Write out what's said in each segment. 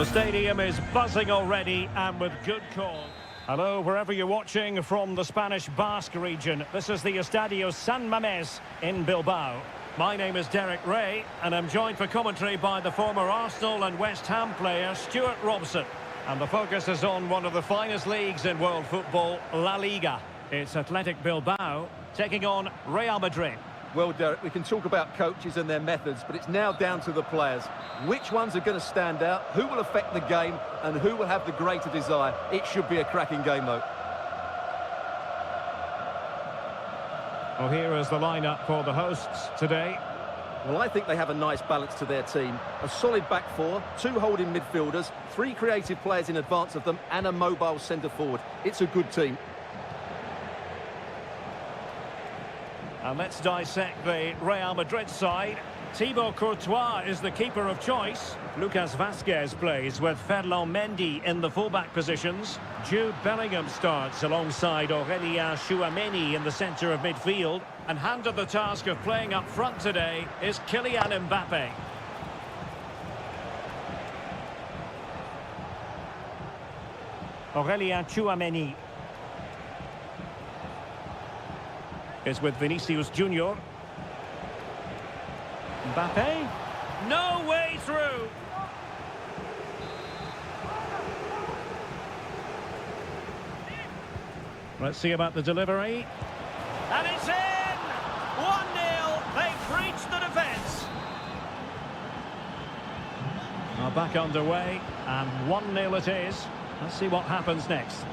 The stadium is buzzing already and with good cause. Hello, wherever you're watching from the Spanish Basque region. This is the Estadio San Mamés in Bilbao. My name is Derek Ray, and I'm joined for commentary by the former Arsenal and West Ham player Stuart Robson. And the focus is on one of the finest leagues in world football, La Liga. It's Athletic Bilbao taking on Real Madrid. Well, Derek, we can talk about coaches and their methods, but it's now down to the players. Which ones are going to stand out, who will affect the game, and who will have the greater desire? It should be a cracking game, though. Well, here is the lineup for the hosts today. Well, I think they have a nice balance to their team. A solid back four, two holding midfielders, three creative players in advance of them, and a mobile centre-forward. It's a good team. And let's dissect the Real Madrid side. Thibaut Courtois is the keeper of choice. Lucas Vazquez plays with Ferland Mendy in the fullback positions. Jude Bellingham starts alongside Aurélien Tchouameni in the centre of midfield. And handed the task of playing up front today is Kylian Mbappe. Aurélien Tchouameni is with Vinicius Junior. Mbappe, no way through. Let's see about the delivery. And it's in! 1-0, they've breached the defence. Now back underway, and 1-0 it is. Let's see what happens next.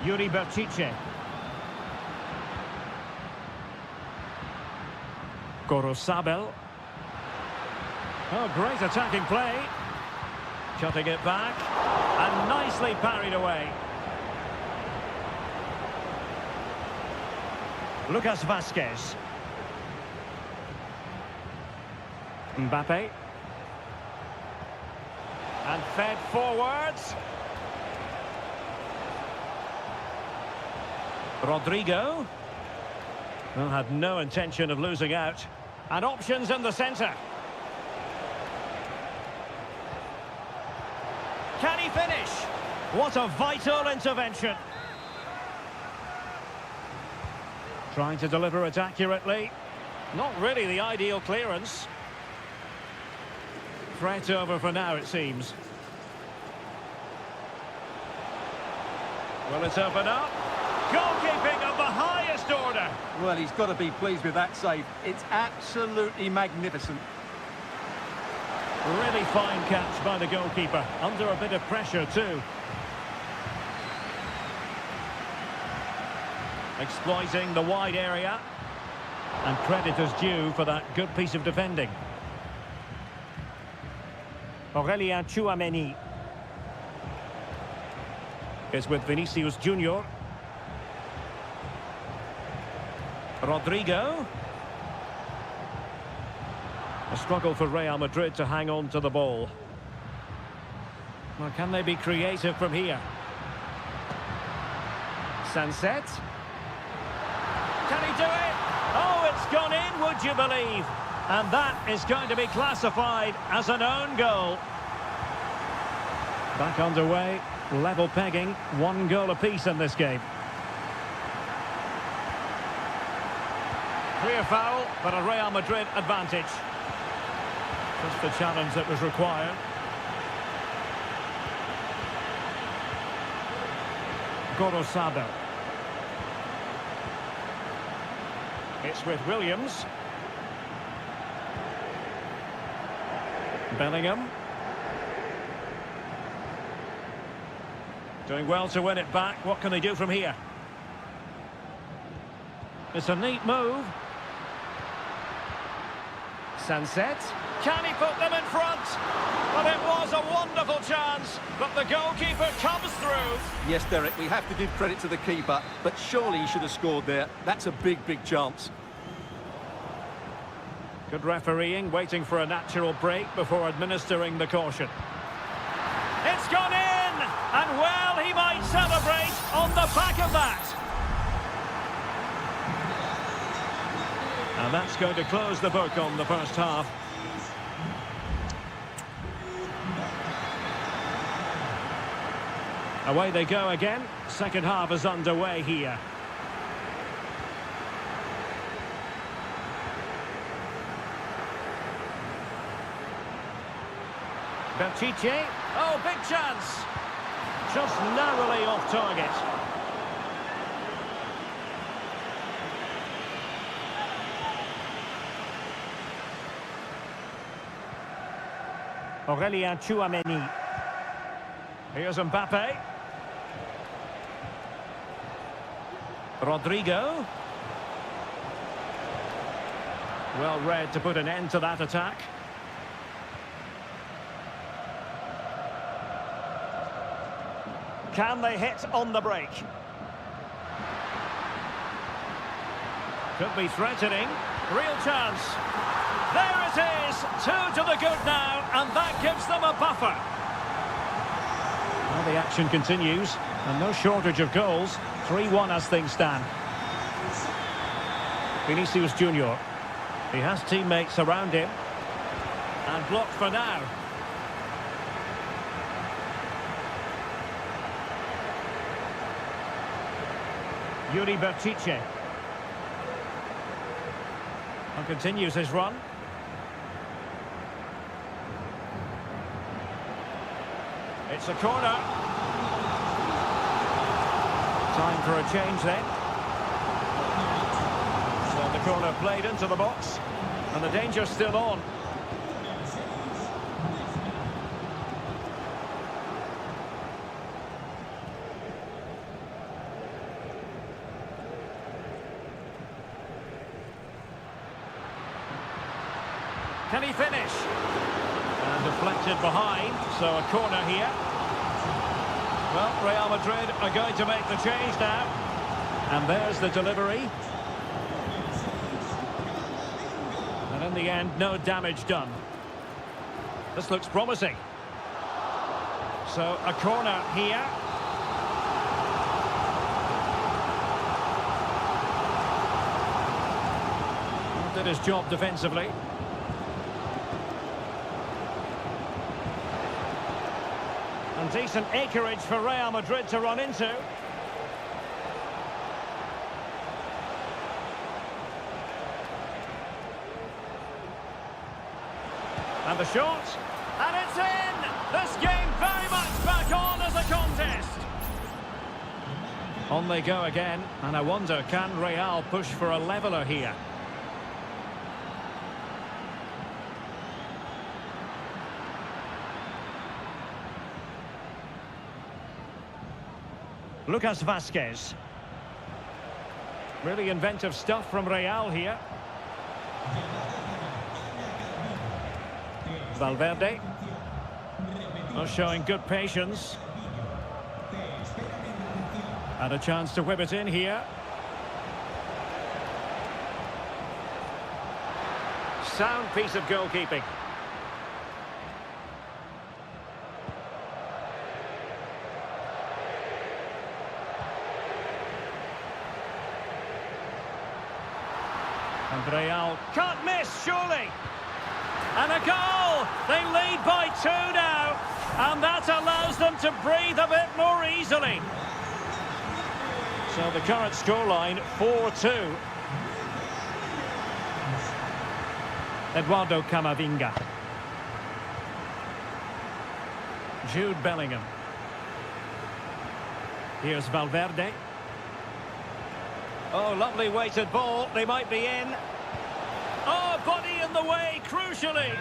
Yuri Berchiche. Gorosabel. Oh, great attacking play. Cutting it back. And nicely parried away. Lucas Vazquez. Mbappe. And fed forwards. Rodrigo. Well, had no intention of losing out. And options in the centre. Can he finish? What a vital intervention. Trying to deliver it accurately. Not really the ideal clearance. Threat over for now, it seems. Will it open up? Goalkeeping of the highest order. Well, he's got to be pleased with that save. It's absolutely magnificent. Really fine catch by the goalkeeper. Under a bit of pressure too. Exploiting the wide area. And credit is due for that good piece of defending. Aurélien Tchouameni is with Vinicius Junior. Rodrigo. A struggle for Real Madrid to hang on to the ball. Well, can they be creative from here? Sunset. Can he do it? Oh, it's gone in, would you believe? And that is going to be classified as an own goal. Back underway, level pegging, 1 goal apiece in this game. Clear foul, but a Real Madrid advantage. Just the challenge that was required. Gorosabel. It's with Williams. Bellingham. Doing well to win it back. What can they do from here? It's a neat move. Sunset. Can he put them in front? Well, it was a wonderful chance, but the goalkeeper comes through. Yes, Derek, we have to give credit to the keeper, but surely he should have scored there. That's a big, big chance. Good refereeing, waiting for a natural break before administering the caution. It's gone in! And well, he might celebrate on the back of that. And that's going to close the book on the first half. Away they go again. Second half is underway here. Pichetty. Oh, big chance. Just narrowly off target. Aurélien Tchouameni. Here's Mbappe. Rodrigo. Well read to put an end to that attack. Can they hit on the break? Could be threatening. Real chance. There it is. 2 to the good now, and that gives them a buffer. Well, the action continues, and no shortage of goals. 3-1 as things stand. Vinicius Junior. He has teammates around him. And blocked for now. Yuri Berchiche. And continues his run. It's a corner. Time for a change then. So the corner played into the box. And the danger's still on. Can he finish? And deflected behind, so a corner here. Well, Real Madrid are going to make the change now. And there's the delivery. And in the end, no damage done. This looks promising. So a corner here. Did his job defensively. And decent acreage for Real Madrid to run into. And the shot. And it's in! This game very much back on as a contest. On they go again. And I wonder, can Real push for a leveller here? Lucas Vázquez. Really inventive stuff from Real here. Valverde. Well, showing good patience. And a chance to whip it in here. Sound piece of goalkeeping. And Real can't miss, surely. And a goal! They lead by 2 now. And that allows them to breathe a bit more easily. So the current scoreline, 4-2. Eduardo Camavinga. Jude Bellingham. Here's Valverde. Oh, lovely weighted ball. They might be in. Oh, body in the way, crucially.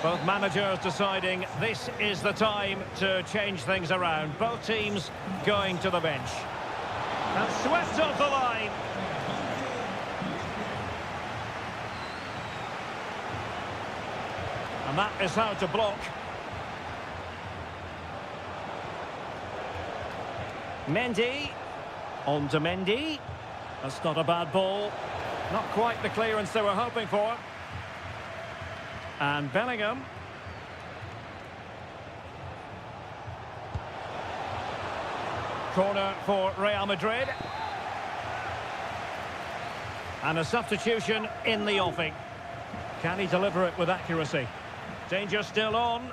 Both managers deciding this is the time to change things around. Both teams going to the bench. And swept off the line. And that is how to block. Mendy. On to Mendy. That's not a bad ball. Not quite the clearance they were hoping for. And Bellingham. Corner for Real Madrid. And a substitution in the offing. Can he deliver it with accuracy? Danger still on.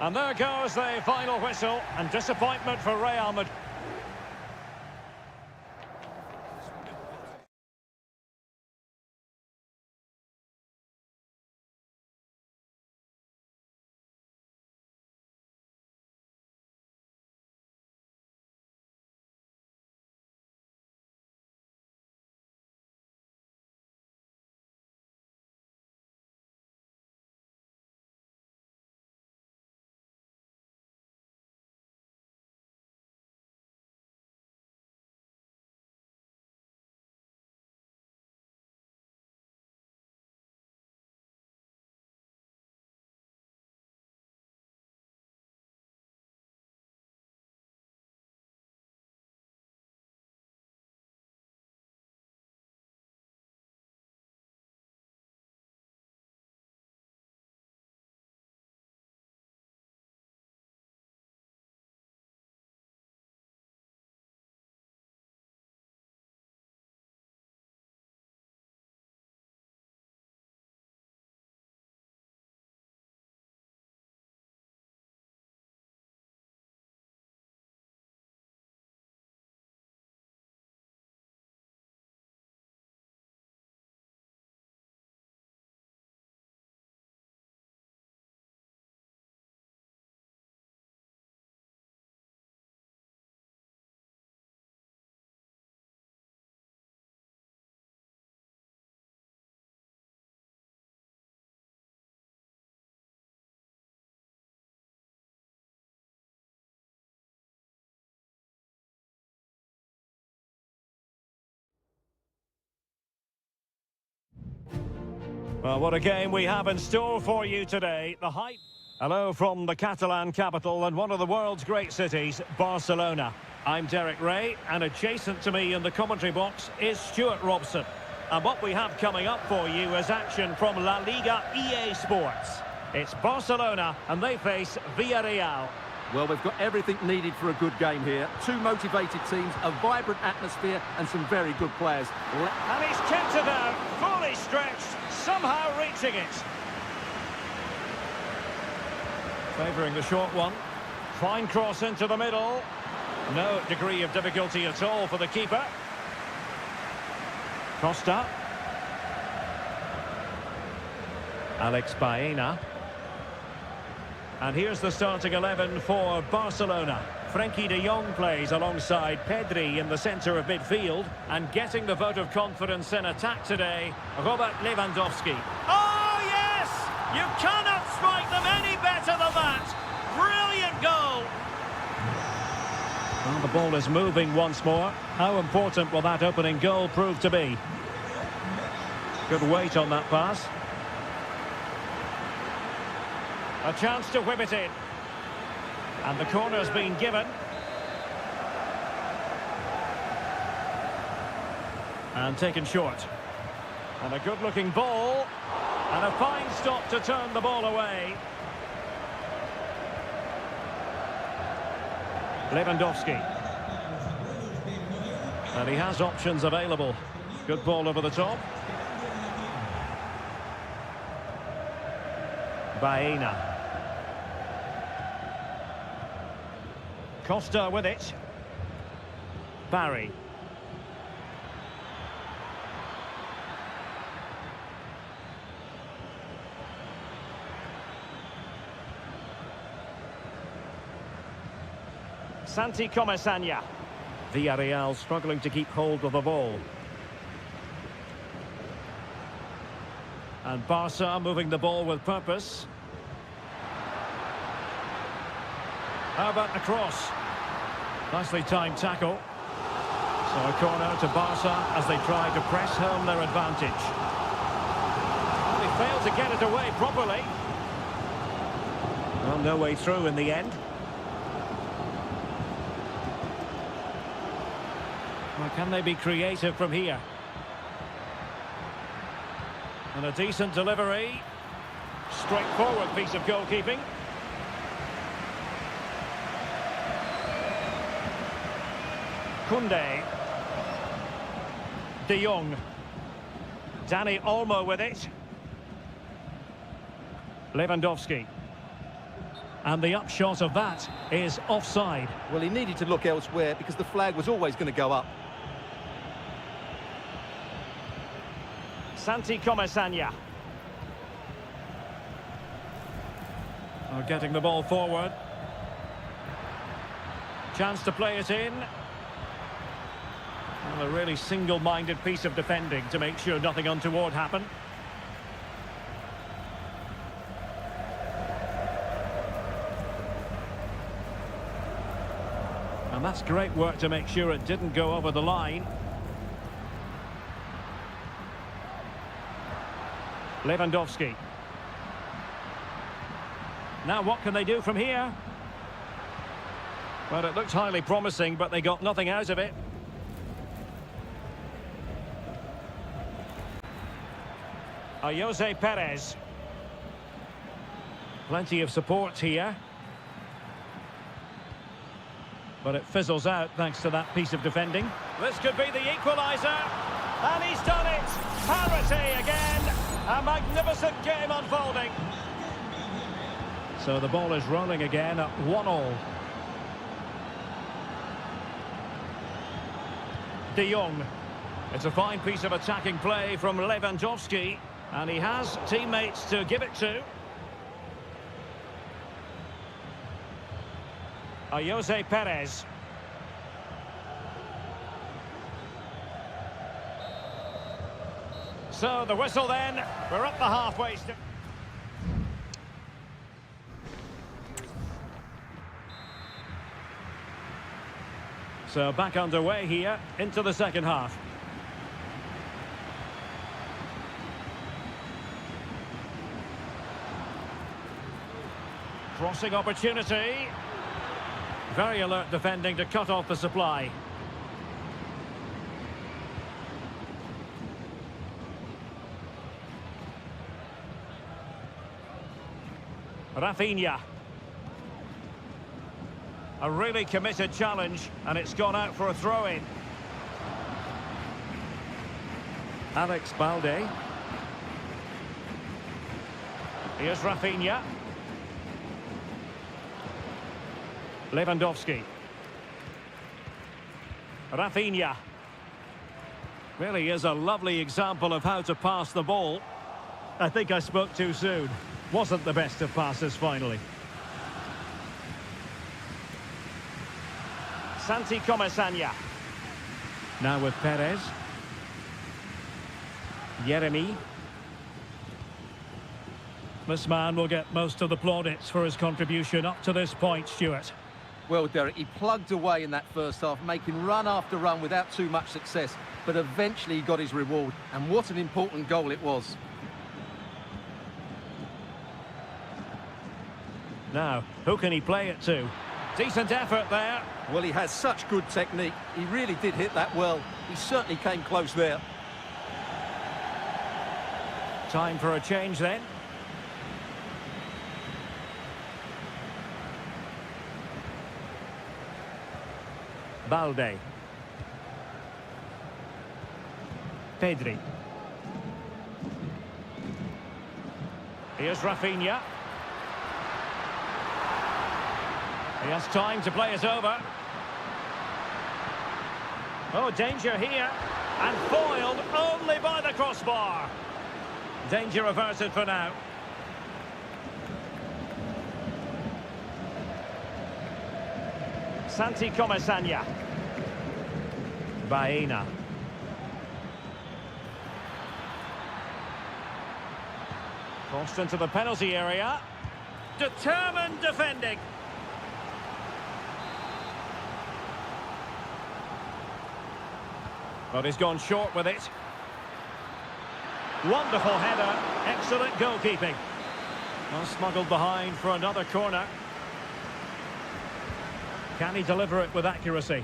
And there goes the final whistle, and disappointment for Real Madrid. Well, what a game we have in store for you today. The hype. Hello from the Catalan capital and one of the world's great cities, Barcelona. I'm Derek Ray, and adjacent to me in the commentary box is Stuart Robson. And what we have coming up for you is action from La Liga EA Sports. It's Barcelona, and they face Villarreal. Well, we've got everything needed for a good game here. Two motivated teams, a vibrant atmosphere, and some very good players. And he's kept it out, fully stretched, somehow reaching it. Favouring the short one. Fine cross into the middle. No degree of difficulty at all for the keeper. Costa. Alex Baena. And here's the starting 11 for Barcelona. Frenkie de Jong plays alongside Pedri in the centre of midfield. And getting the vote of confidence in attack today, Robert Lewandowski. Oh, yes! You cannot strike them any better than that! Brilliant goal! Well, the ball is moving once more. How important will that opening goal prove to be? Good weight on that pass. A chance to whip it in. And the corner's been given. And taken short. And a good-looking ball. And a fine stop to turn the ball away. Lewandowski. And he has options available. Good ball over the top. Baena. Costa with it. Barry. Santi Comesaña. Villarreal struggling to keep hold of the ball. And Barca moving the ball with purpose. How about the cross? Nicely timed tackle. So a corner to Barca as they try to press home their advantage. They failed to get it away properly. Well, no way through in the end. Well, can they be creative from here? And a decent delivery. Straightforward piece of goalkeeping. Koundé. De Jong. Dani Olmo with it. Lewandowski. And the upshot of that is offside. Well, he needed to look elsewhere because the flag was always going to go up. Santi Comesaña. Getting the ball forward. Chance to play it in. Well, a really single-minded piece of defending to make sure nothing untoward happened. And that's great work to make sure it didn't go over the line. Lewandowski. Now what can they do from here? Well, it looked highly promising, but they got nothing out of it. Jose Perez. Plenty of support here. But it fizzles out thanks to that piece of defending. This could be the equaliser. And he's done it. Parity again. A magnificent game unfolding. So the ball is rolling again at 1-1. De Jong. It's a fine piece of attacking play from Lewandowski. And he has teammates to give it to. Jose Perez. So the whistle then. We're up the halfway stage. So back underway here into the second half. Crossing opportunity. Very alert defending to cut off the supply. Rafinha. A really committed challenge, and it's gone out for a throw-in. Alex Balde. Here's Rafinha. Lewandowski. Rafinha. Really is a lovely example of how to pass the ball. I think I spoke too soon. Wasn't the best of passes finally. Santi Comesaña. Now with Perez. Yeremy. This man will get most of the plaudits for his contribution up to this point, Stuart. Well, Derek, he plugged away in that first half, making run after run without too much success. But eventually he got his reward, and what an important goal it was. Now, who can he play it to? Decent effort there. Well, he has such good technique. He really did hit that well. He certainly came close there. Time for a change then. Balde. Pedri. Here's Rafinha. He has time to play it over. Oh, danger here. And foiled only by the crossbar. Danger averted for now. Santi Comesaña. Baena. Crossed into the penalty area. Determined defending. But he's gone short with it. Wonderful header. Excellent goalkeeping. Well, smuggled behind for another corner. Can he deliver it with accuracy?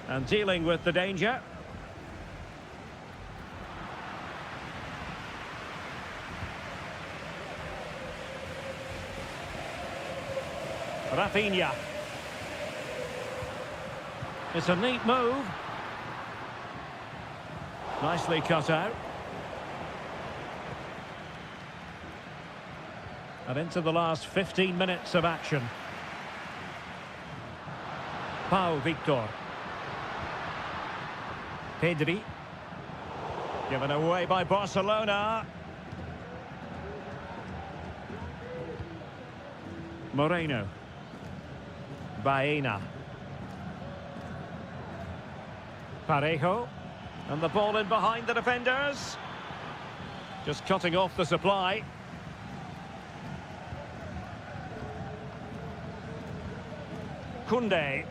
And dealing with the danger. Rafinha. It's a neat move. Nicely cut out. And into the last 15 minutes of action. Pau Victor. Pedri. Given away by Barcelona. Moreno. Baena. Parejo. And the ball in behind the defenders. Just cutting off the supply. Koundé.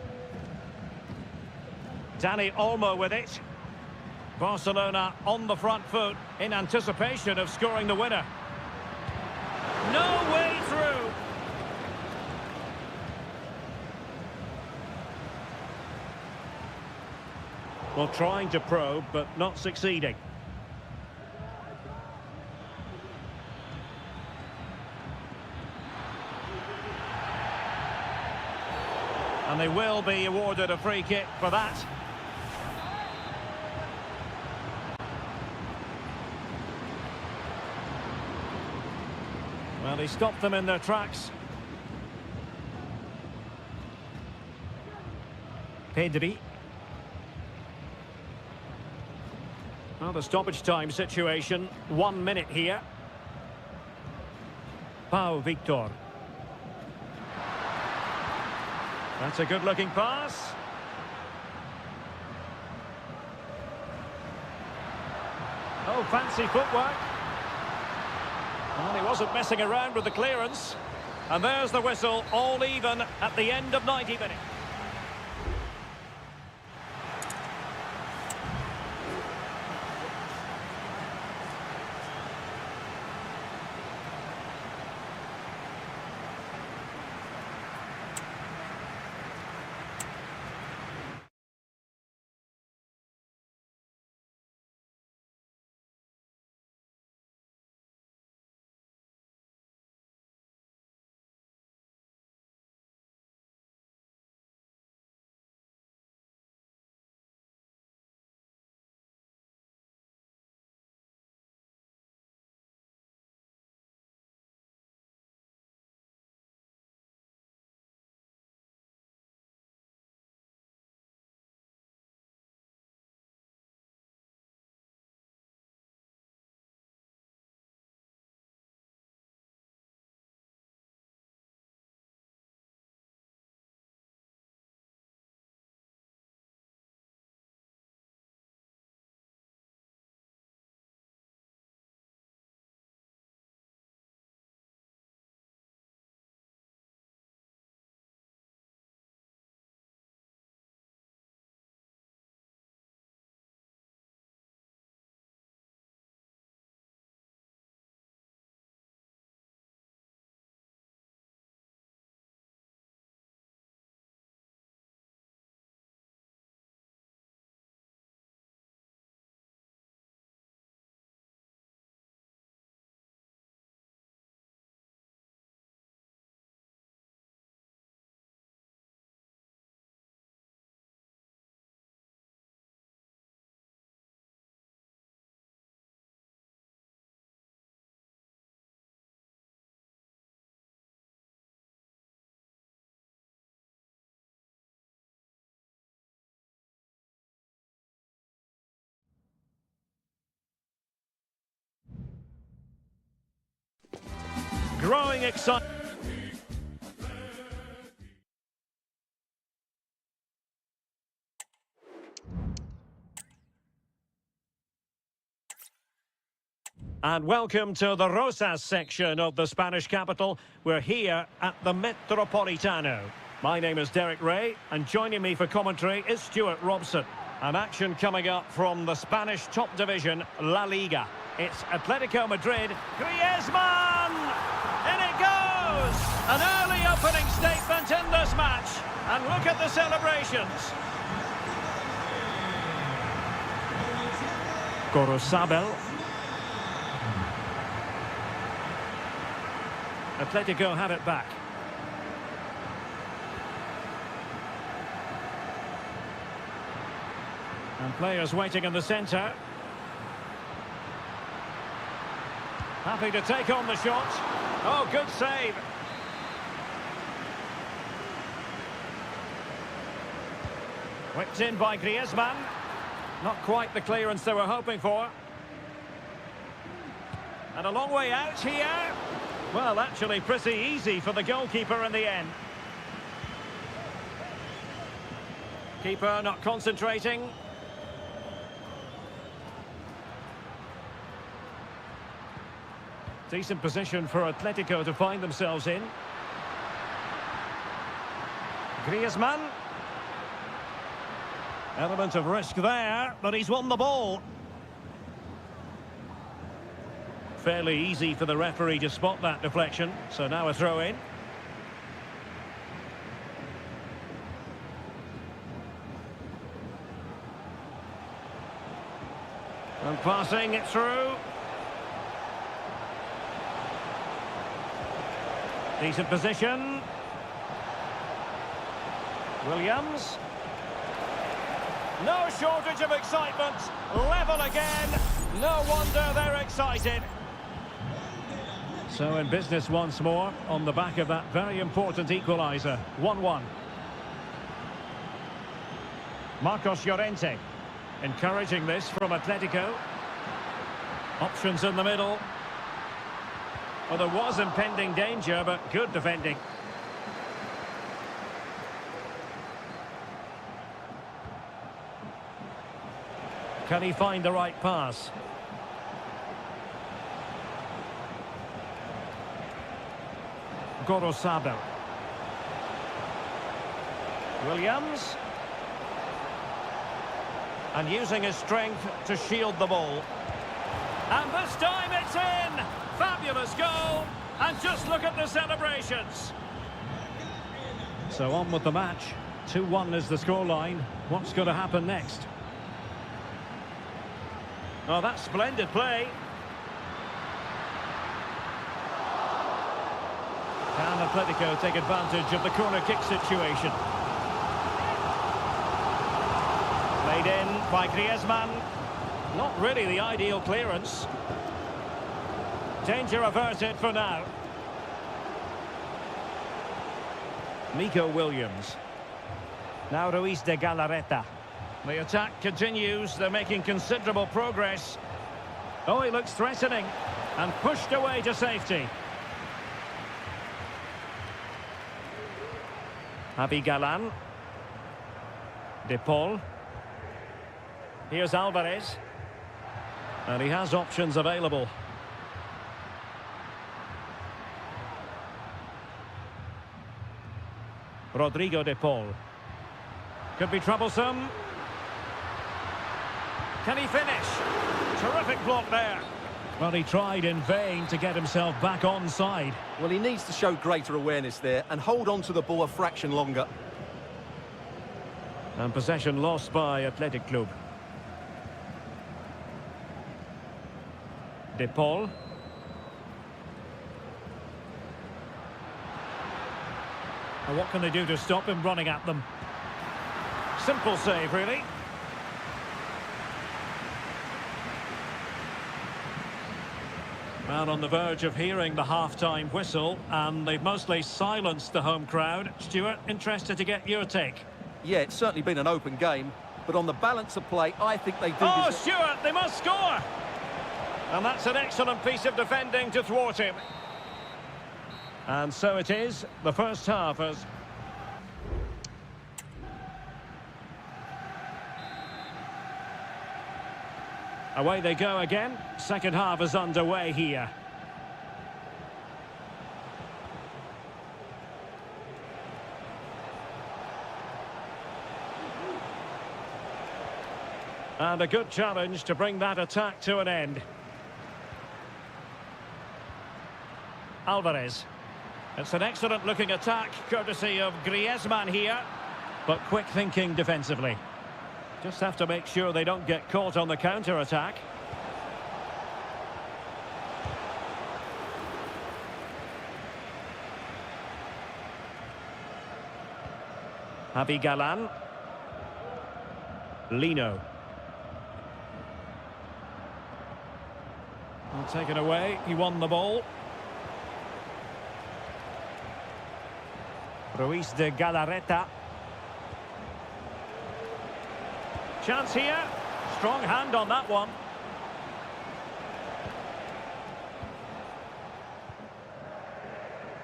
Dani Olmo with it. Barcelona on the front foot in anticipation of scoring the winner. No way through. Well, trying to probe, but not succeeding. And they will be awarded a free kick for that. Well, he stopped them in their tracks. Pedri. Well, the stoppage time situation, 1 minute here. Pau Victor. That's a good-looking pass. Oh, fancy footwork. Well, he wasn't messing around with the clearance. And there's the whistle, all even at the end of 90 minutes. Growing excitement. And welcome to the Rosas section of the Spanish capital. We're here at the Metropolitano. My name is Derek Ray, and joining me for commentary is Stuart Robson. An action coming up from the Spanish top division, La Liga. It's Atletico Madrid. Griezmann! In it goes! An early opening statement in this match. And look at the celebrations. Gorosabel. Atletico have it back. And players waiting in the centre. Happy to take on the shot. Oh, good save. Whipped in by Griezmann. Not quite the clearance they were hoping for. And a long way out here. Well, actually pretty easy for the goalkeeper in the end. Keeper not concentrating. Decent position for Atletico to find themselves in. Griezmann. Element of risk there, but he's won the ball. Fairly easy for the referee to spot that deflection, so now a throw in. And passing it through. Decent position. Williams. No shortage of excitement. Level again. No wonder they're excited. So in business once more on the back of that very important equaliser. 1-1. Marcos Llorente encouraging this from Atletico. Options in the middle. Well, there was impending danger, but good defending. Can he find the right pass? Gorosado. Williams. And using his strength to shield the ball. And this time it's in! Fabulous goal! And just look at the celebrations. So on with the match. 2-1 is the scoreline. What's going to happen next? Oh, that's splendid play. Can Atletico take advantage of the corner kick situation? Played in by Griezmann. Not really the ideal clearance. Danger averted for now. Nico Williams. Now Ruiz de Galarreta. The attack continues. They're making considerable progress. Oh, he looks threatening. And pushed away to safety. Javi Galan. De Paul. Here's Alvarez. And he has options available. Rodrigo De Paul. Could be troublesome. Can he finish? Terrific block there. Well, he tried in vain to get himself back onside. Well, he needs to show greater awareness there and hold on to the ball a fraction longer. And possession lost by Athletic Club. De Paul. And what can they do to stop him running at them? Simple save, really. And on the verge of hearing the half-time whistle, and they've mostly silenced the home crowd. Stuart, interested to get your take. Yeah, it's certainly been an open game, but on the balance of play, I think they do... Oh, Stuart, they must score! And that's an excellent piece of defending to thwart him. And so it is, the first half has... Away they go again. Second half is underway here. And a good challenge to bring that attack to an end. Alvarez. It's an excellent looking attack, courtesy of Griezmann here. But quick thinking defensively. Just have to make sure they don't get caught on the counter-attack. Javi Galan. Lino. Well, taken away, he won the ball. Ruiz de Galarreta. Chance here. Strong hand on that one.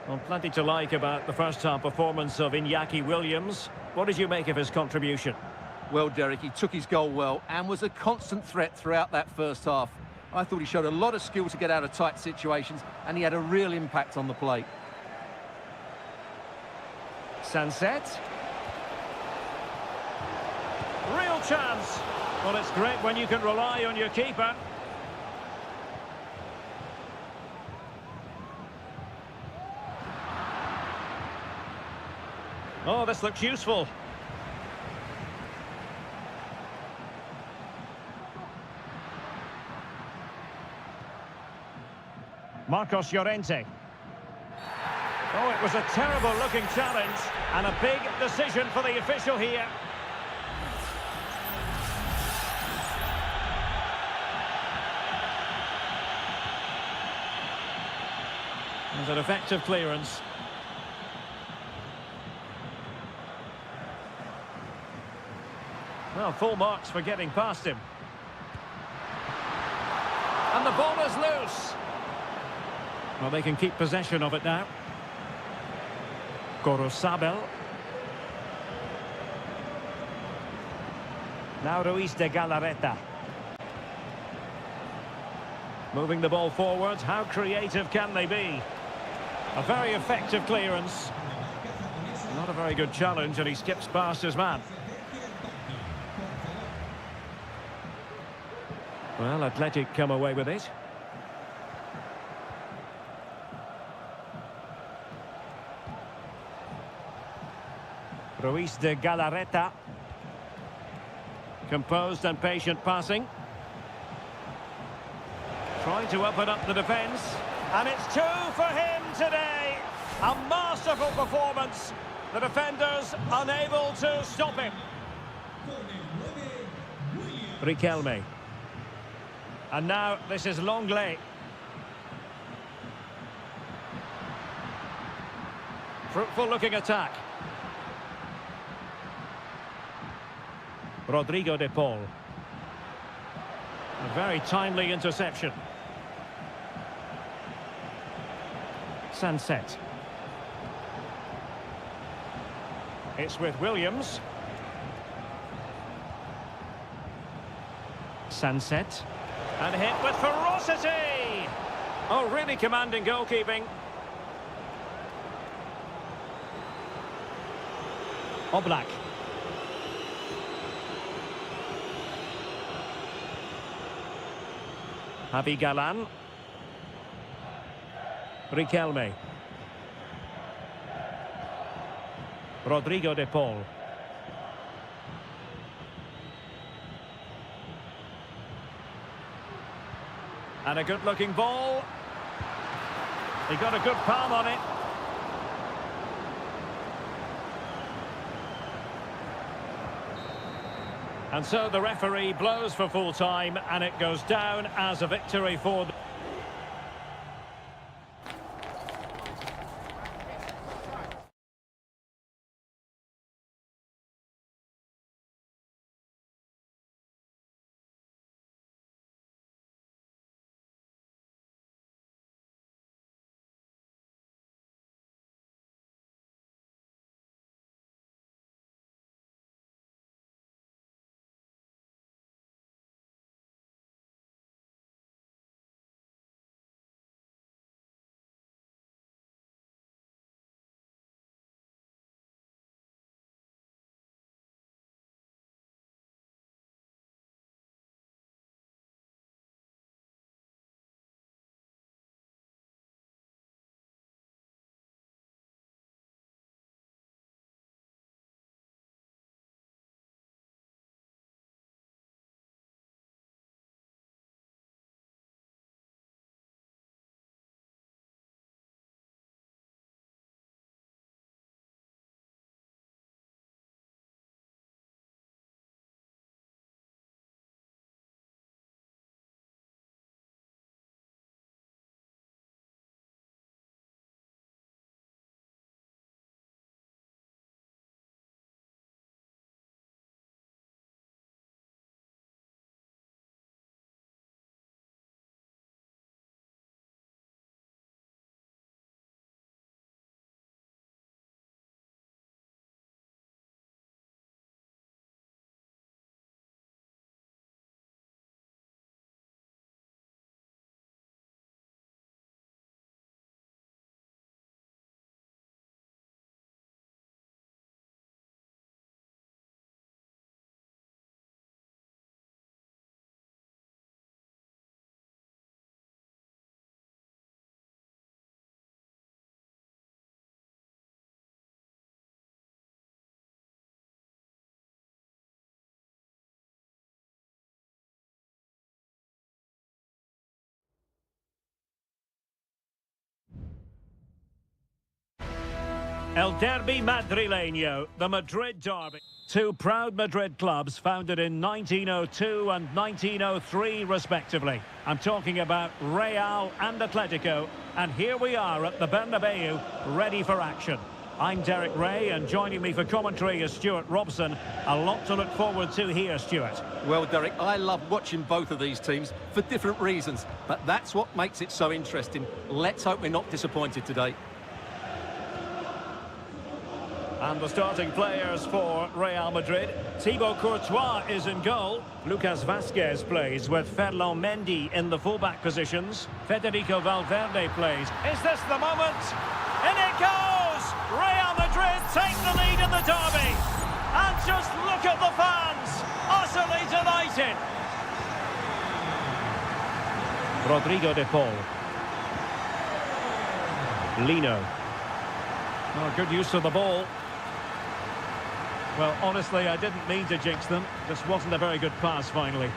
Well, plenty to like about the first-half performance of Iñaki Williams. What did you make of his contribution? Well, Derek, he took his goal well and was a constant threat throughout that first half. I thought he showed a lot of skill to get out of tight situations, and he had a real impact on the plate. Sunset. Real chance. Well, it's great when you can rely on your keeper. Oh, this looks useful. Marcos Llorente. Oh, it was a terrible-looking challenge and a big decision for the official here. There's an effective clearance. Well, full marks for getting past him. And the ball is loose. Well, they can keep possession of it now. Corosabel. Now Ruiz de Galarreta. Moving the ball forward. How creative can they be? A very effective clearance. Not a very good challenge, and he skips past his man. Well, Athletic come away with it. Ruiz de Galarreta. Composed and patient passing. Trying to open up the defence. And it's two for him today. A masterful performance. The defenders unable to stop him. Riquelme. And now this is Longley. Fruitful looking attack. Rodrigo de Paul. A very timely interception. Sunset. It's with Williams. Sunset. And hit with ferocity! Oh, really commanding goalkeeping. Oblak. Javi Galan. Riquelme. Rodrigo de Paul. And a good-looking ball. He got a good palm on it. And so the referee blows for full time, and it goes down as a victory for the... El Derby Madrileño, the Madrid derby. Two proud Madrid clubs founded in 1902 and 1903 respectively. I'm talking about Real and Atletico, and here we are at the Bernabeu, ready for action. I'm Derek Ray, and joining me for commentary is Stuart Robson. A lot to look forward to here, Stuart. Well, Derek, I love watching both of these teams for different reasons, but that's what makes it so interesting. Let's hope we're not disappointed today. And the starting players for Real Madrid. Thibaut Courtois is in goal. Lucas Vazquez plays with Ferland Mendy in the fullback positions. Federico Valverde plays. Is this the moment? In it goes! Real Madrid take the lead in the derby. And just look at the fans. Utterly delighted. Rodrigo de Paul. Lino. Oh, good use of the ball. Well, honestly, I didn't mean to jinx them. Just wasn't a very good pass, finally.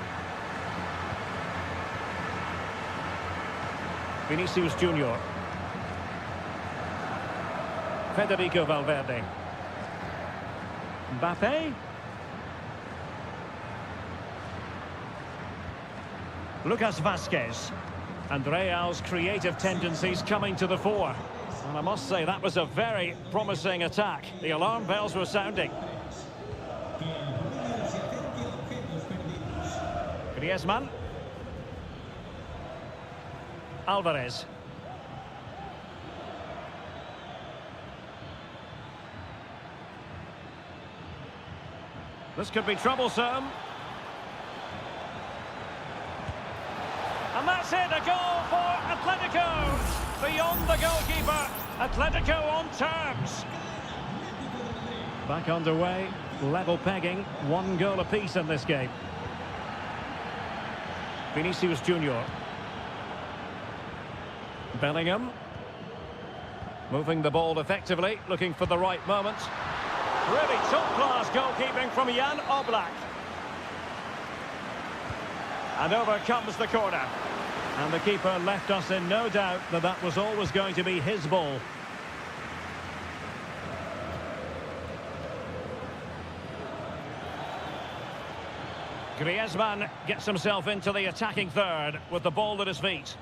Vinicius Junior. Federico Valverde. Mbappe. Lucas Vazquez. And Real's creative tendencies coming to the fore. And I must say, that was a very promising attack. The alarm bells were sounding. Griezmann. Alvarez. This could be troublesome. And that's it, a goal for Atletico. Beyond the goalkeeper, Atletico on terms. Back underway, level pegging, 1 goal apiece in this game. Vinicius Junior. Bellingham. Moving the ball effectively, looking for the right moment. Really top-class goalkeeping from Jan Oblak. And over comes the corner. And the keeper left us in no doubt that that was always going to be his ball. Griezmann gets himself into the attacking third with the ball at his feet.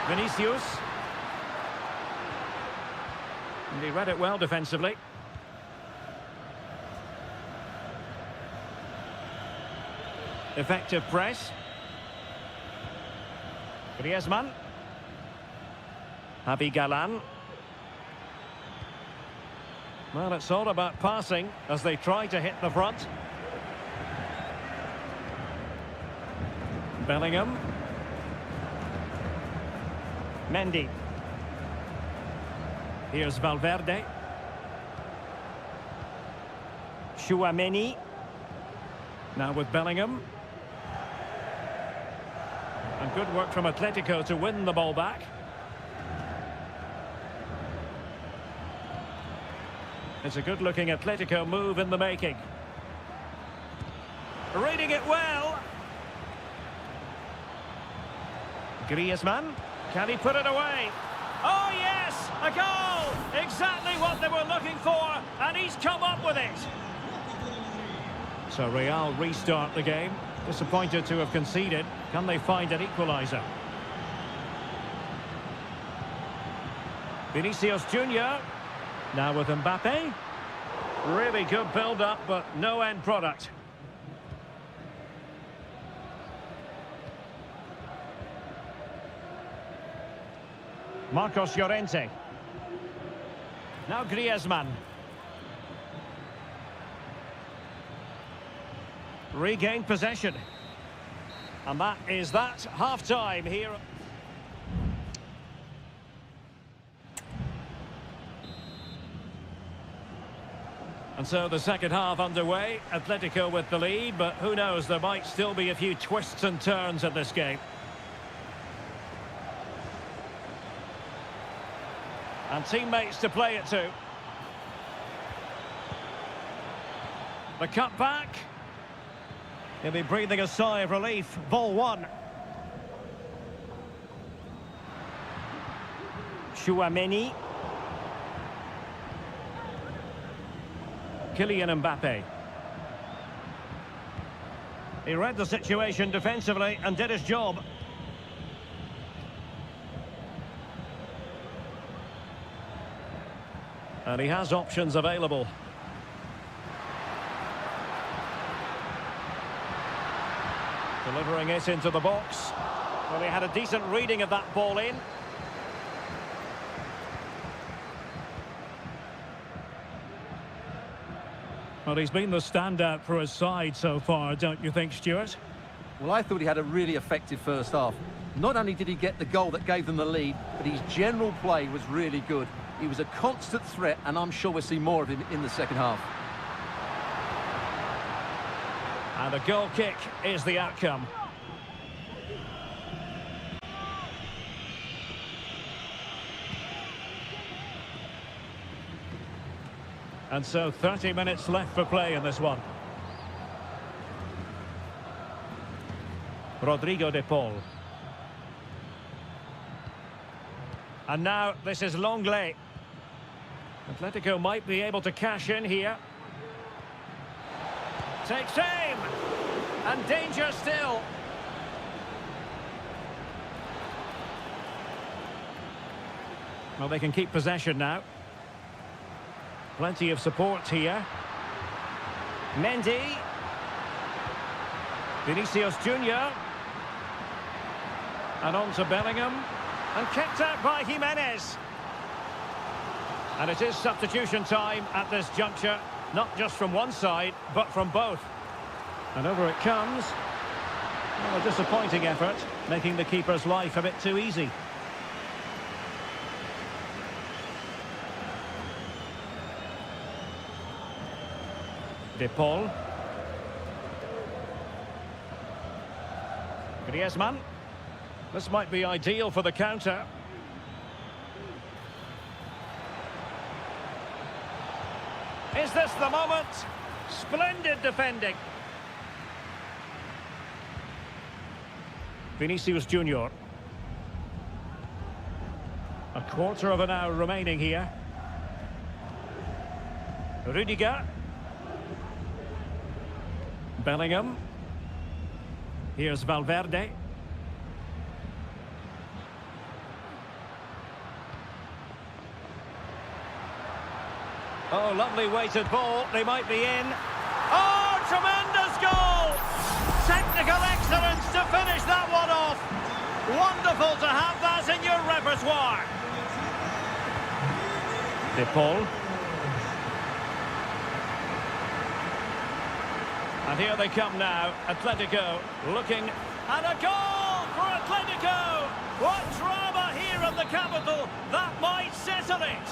Vinicius. And he read it well defensively. Effective press. Griezmann. Javi Galan. Well, it's all about passing as they try to hit the front. Bellingham. Mendy. Here's Valverde. Tchouaméni. Now with Bellingham. And good work from Atletico to win the ball back. It's a good-looking Atletico move in the making. Reading it well. Griezmann. Can he put it away? Oh, yes! A goal! Exactly what they were looking for, and he's come up with it. So Real restart the game. Disappointed to have conceded. Can they find an equaliser? Vinicius Junior. Now with Mbappe. Really good build-up, but no end product. Marcos Llorente. Now Griezmann. Regained possession. And that is that. Half-time here. And so the second half underway. Atletico with the lead, but who knows, there might still be a few twists and turns in this game. And teammates to play it to. The cut back. He'll be breathing a sigh of relief. Ball one. Chouameni. Kylian Mbappe. He read the situation defensively and did his job. And he has options available. Delivering it into the box. Well, he had a decent reading of that ball in. Well, he's been the standout for his side so far, don't you think, Stuart? Well, I thought he had a really effective first half. Not only did he get the goal that gave them the lead, but his general play was really good. He was a constant threat, and I'm sure we'll see more of him in the second half. And a goal kick is the outcome. And so 30 minutes left for play in this one. Rodrigo de Paul. And now this is Longley. Atletico might be able to cash in here. Takes aim! And danger still. Well, they can keep possession now. Plenty of support here. Mendy. Vinicius Junior. And on to Bellingham. And kicked out by Jimenez. And it is substitution time at this juncture. Not just from one side, but from both. And over it comes. Well, a disappointing effort, making the keeper's life a bit too easy. De Paul. Griezmann. This might be ideal for the counter. Is this the moment? Splendid defending. Vinicius Junior. A quarter of an hour remaining here. Rudiger. Bellingham. Here's Valverde. Oh, lovely weighted ball. They might be in. Oh, tremendous goal! Technical excellence to finish that one off. Wonderful to have that in your repertoire. De Paul. And here they come now. Atletico looking at a goal for Atletico. What drama here in the capital. That might settle it.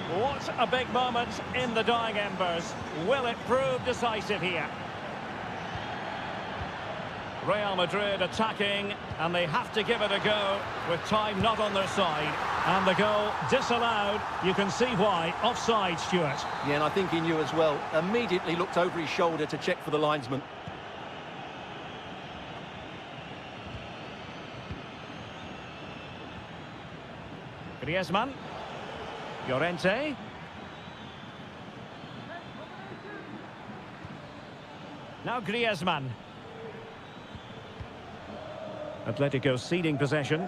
What a big moment in the dying embers. Will it prove decisive here? Real Madrid attacking, and they have to give it a go with time not on their side. And the goal disallowed. You can see why. Offside, Stuart. Yeah, and I think he knew as well. Immediately looked over his shoulder to check for the linesman. Griezmann. Llorente. Now Griezmann. Atletico ceding possession.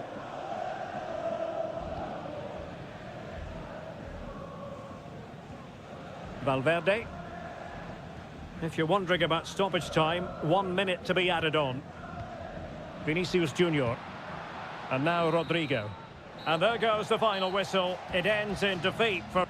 Valverde. If you're wondering about stoppage time, 1 minute to be added on. Vinicius Junior. And now Rodrigo. And there goes the final whistle. It ends in defeat for...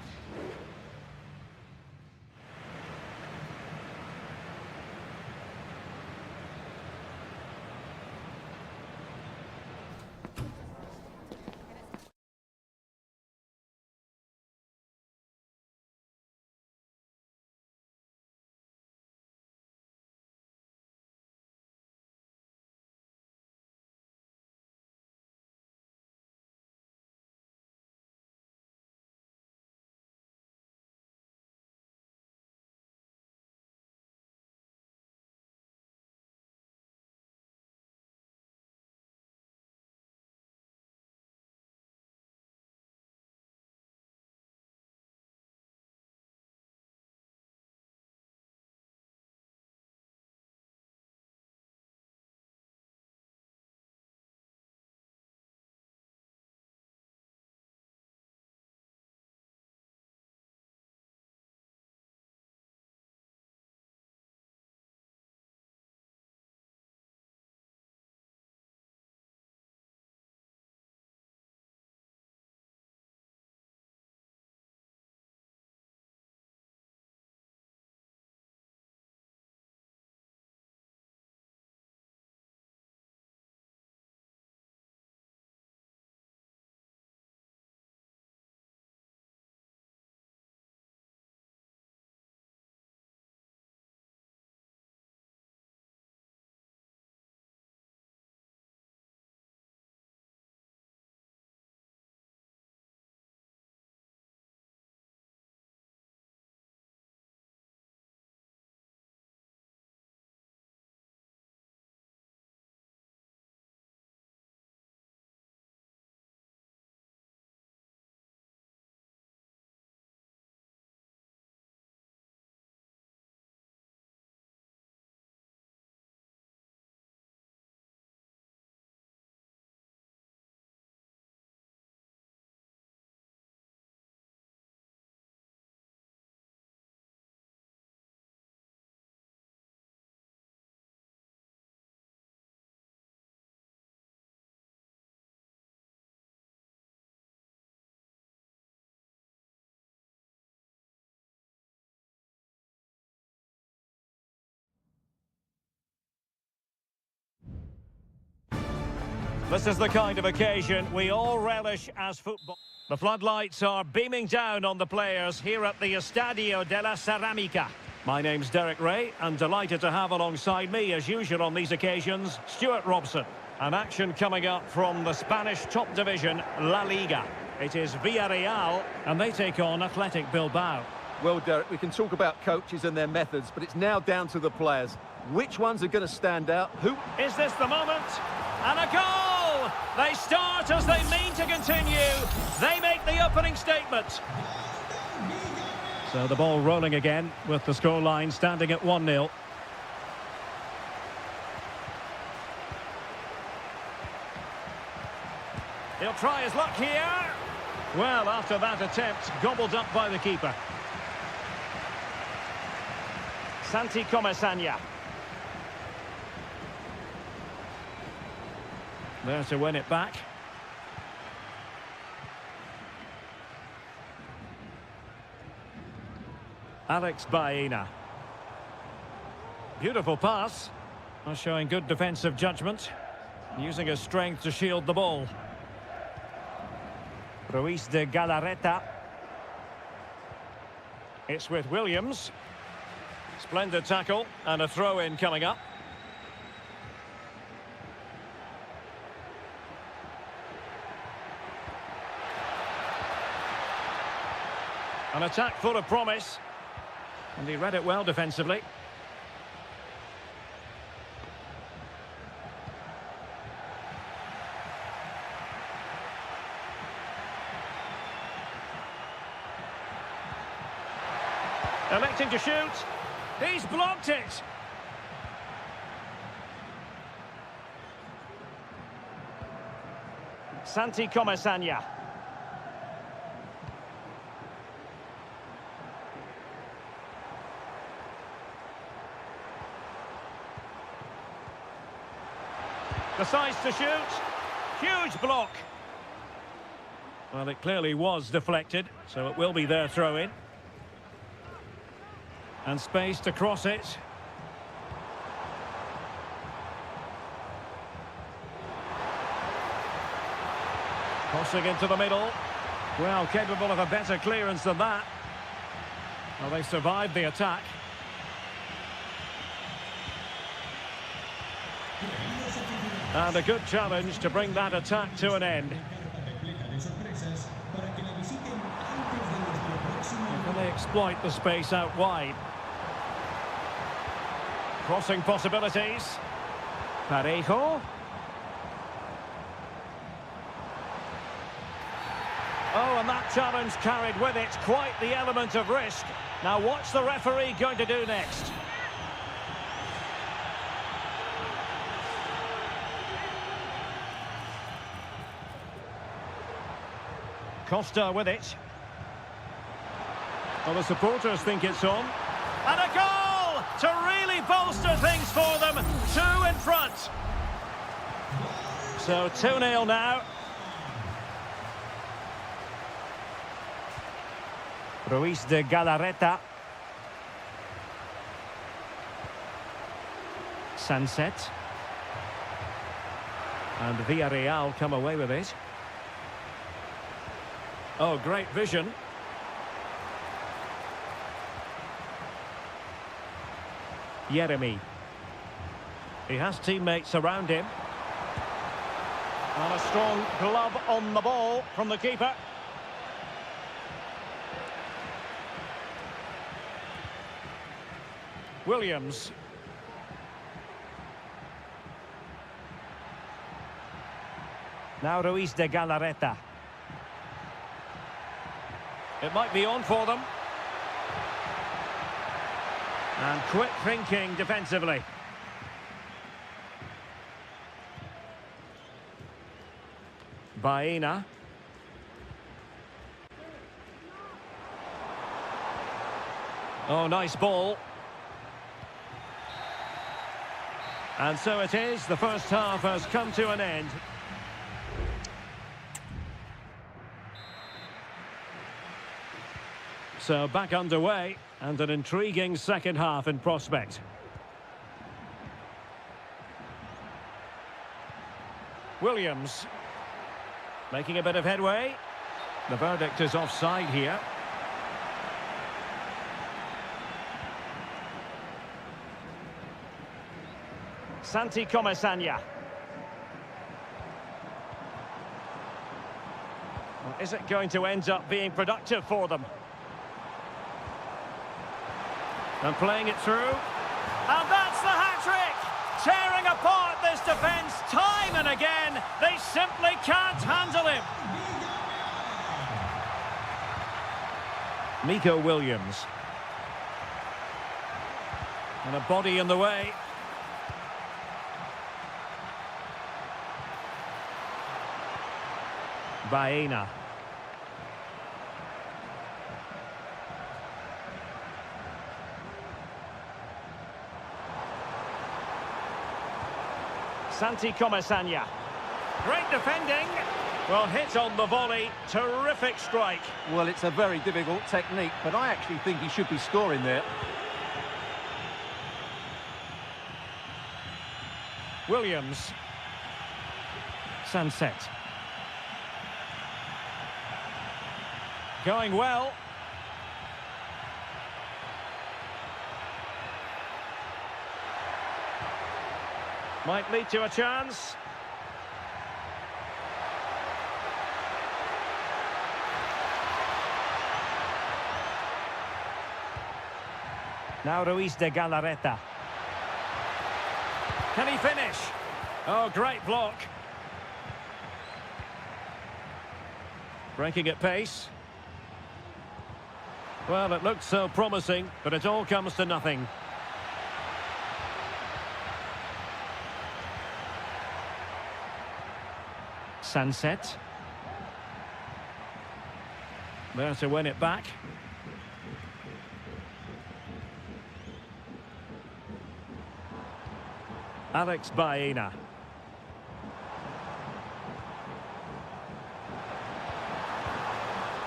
This is the kind of occasion we all relish as football. The floodlights are beaming down on the players here at the Estadio de la Ceramica. My name's Derek Ray, and delighted to have alongside me, as usual on these occasions, Stuart Robson. An action coming up from the Spanish top division, La Liga. It is Villarreal, and they take on Athletic Bilbao. Well, Derek, we can talk about coaches and their methods, but it's now down to the players. Which ones are going to stand out? Who? Is this the moment? And a goal! They start as they mean to continue. They make the opening statement. So the ball rolling again with the scoreline standing at 1-0. He'll try his luck here. Well, after that attempt, gobbled up by the keeper. Santi Comesaña. There to win it back. Alex Baena. Beautiful pass. Showing good defensive judgment. Using his strength to shield the ball. Ruiz de Galarreta. It's with Williams. Splendid tackle and a throw-in coming up. An attack full of promise. And he read it well defensively. Electing to shoot. He's blocked it. Santi Comesaña. Decides to shoot. Huge block. Well, it clearly was deflected, so it will be their throw-in. And space to cross it. Crossing into the middle. Well, capable of a better clearance than that. Well, they survived the attack. And a good challenge to bring that attack to an end. Can they exploit the space out wide? Crossing possibilities. Parejo. Oh, and that challenge carried with it quite the element of risk. Now what's the referee going to do next? Costa with it. Well, the supporters think it's on. And a goal to really bolster things for them. 2 in front. So 2-0 now. Ruiz de Galarreta. Sunset. And Villarreal come away with it. Oh, great vision. Jeremy. He has teammates around him. And a strong glove on the ball from the keeper. Williams. Now Ruiz de Galarreta. It might be on for them. And quick thinking defensively. Baena. Oh, nice ball. And so it is. The first half has come to an end. So back underway, and an intriguing second half in prospect. Williams. Making a bit of headway. The verdict is offside here. Santi Comesaña. Well, is it going to end up being productive for them? And playing it through. And that's the hat-trick! Tearing apart this defence time and again. They simply can't handle him. Nico Williams. And a body in the way. Baena. Santi Comesaña. Great defending. Well, hit on the volley. Terrific strike. Well, it's a very difficult technique, but I actually think he should be scoring there. Williams. Sunset. Going well. Might lead to a chance. Now Ruiz de Galarreta. Can he finish? Oh, great block. Breaking at pace. Well, it looked so promising, but it all comes to nothing. Sunset. There to win it back. Alex Baena.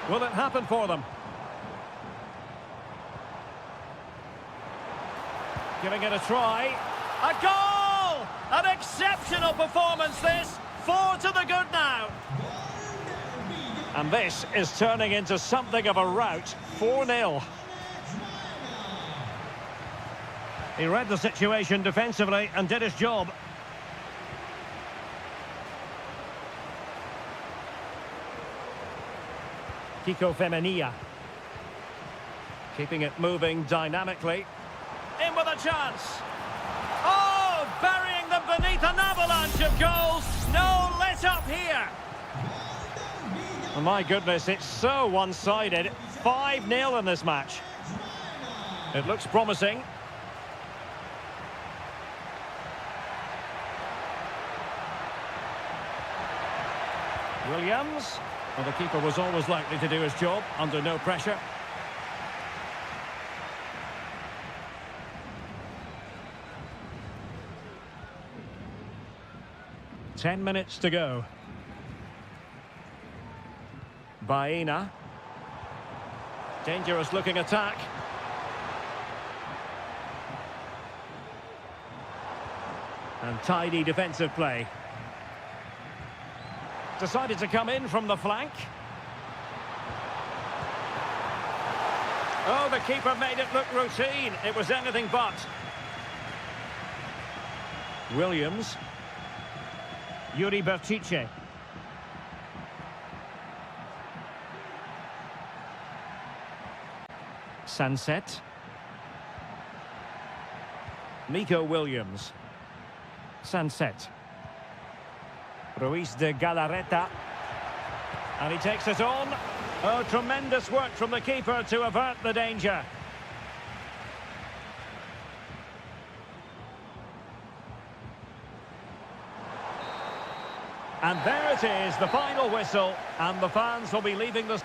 Will it happen for them? Giving it a try. A goal! An exceptional performance this. 4 to the good now. And this is turning into something of a rout. 4-0. He read the situation defensively and did his job. Kiko Femenia. Keeping it moving dynamically. In with a chance. Oh, burying them beneath an avalanche of goals. No let up here. Oh, my goodness, it's so one-sided. 5-0 in this match. It looks promising. Williams. Well, the keeper was always likely to do his job under no pressure. Ten minutes to go. Baena. Dangerous looking attack. And tidy defensive play. Decided to come in from the flank. Oh, the keeper made it look routine. It was anything but. Williams. Yuri Berchiche. Sunset. Nico Williams. Sunset. Ruiz de Galarreta. And he takes it on. Oh, tremendous work from the keeper to avert the danger. And there it is, the final whistle, and the fans will be leaving the...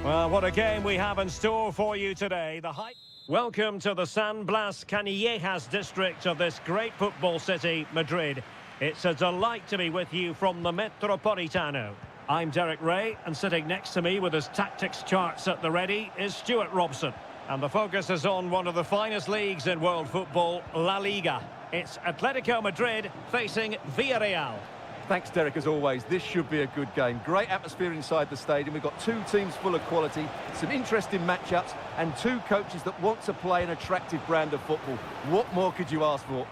Well, what a game we have in store for you today. Welcome to the San Blas Canillejas district of this great football city, Madrid. It's a delight to be with you from the Metropolitano. I'm Derek Ray, and sitting next to me with his tactics charts at the ready is Stuart Robson. And the focus is on one of the finest leagues in world football, La Liga. It's Atletico Madrid facing Villarreal. Thanks, Derek, as always. This should be a good game. Great atmosphere inside the stadium. We've got two teams full of quality, some interesting matchups, and two coaches that want to play an attractive brand of football. What more could you ask for?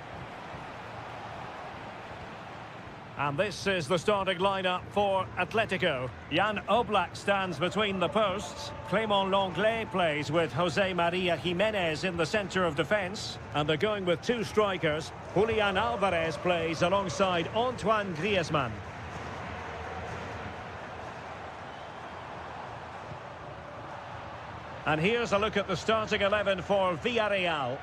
And this is the starting lineup for Atletico. Jan Oblak stands between the posts. Clément Lenglet plays with Jose Maria Jimenez in the centre of defence. And they're going with two strikers. Julian Alvarez plays alongside Antoine Griezmann. And here's a look at the starting 11 for Villarreal.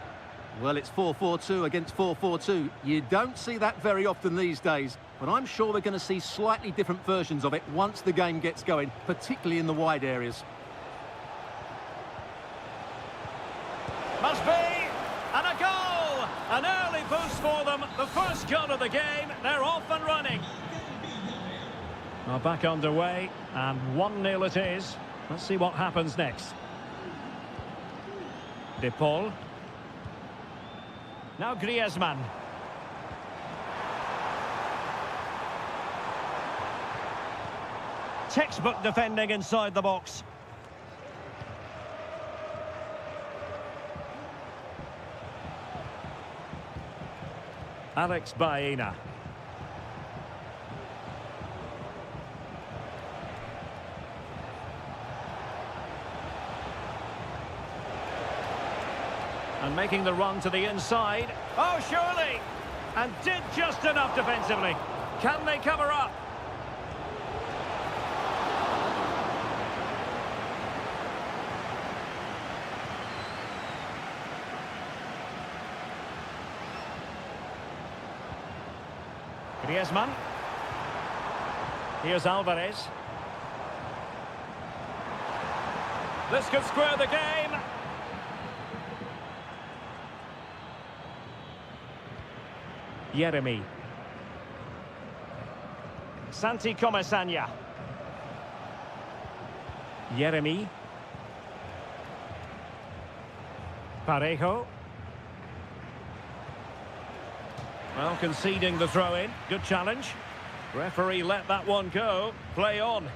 Well, it's 4-4-2 against 4-4-2. You don't see that very often these days, but I'm sure we're going to see slightly different versions of it once the game gets going, particularly in the wide areas. Must be! And a goal! An early boost for them. The first goal of the game. They're off and running. Well, back underway, and 1-0 it is. Let's see what happens next. De Paul. Now Griezmann. Textbook defending inside the box. Alex Baena. And making the run to the inside. Oh, surely! And did just enough defensively. Can they cover up? Griezmann. Here's Alvarez. This could square the game. Yeremy. Santi Comesaña. Yeremy. Parejo. Well, conceding the throw-in. Good challenge. Referee let that one go. Play on.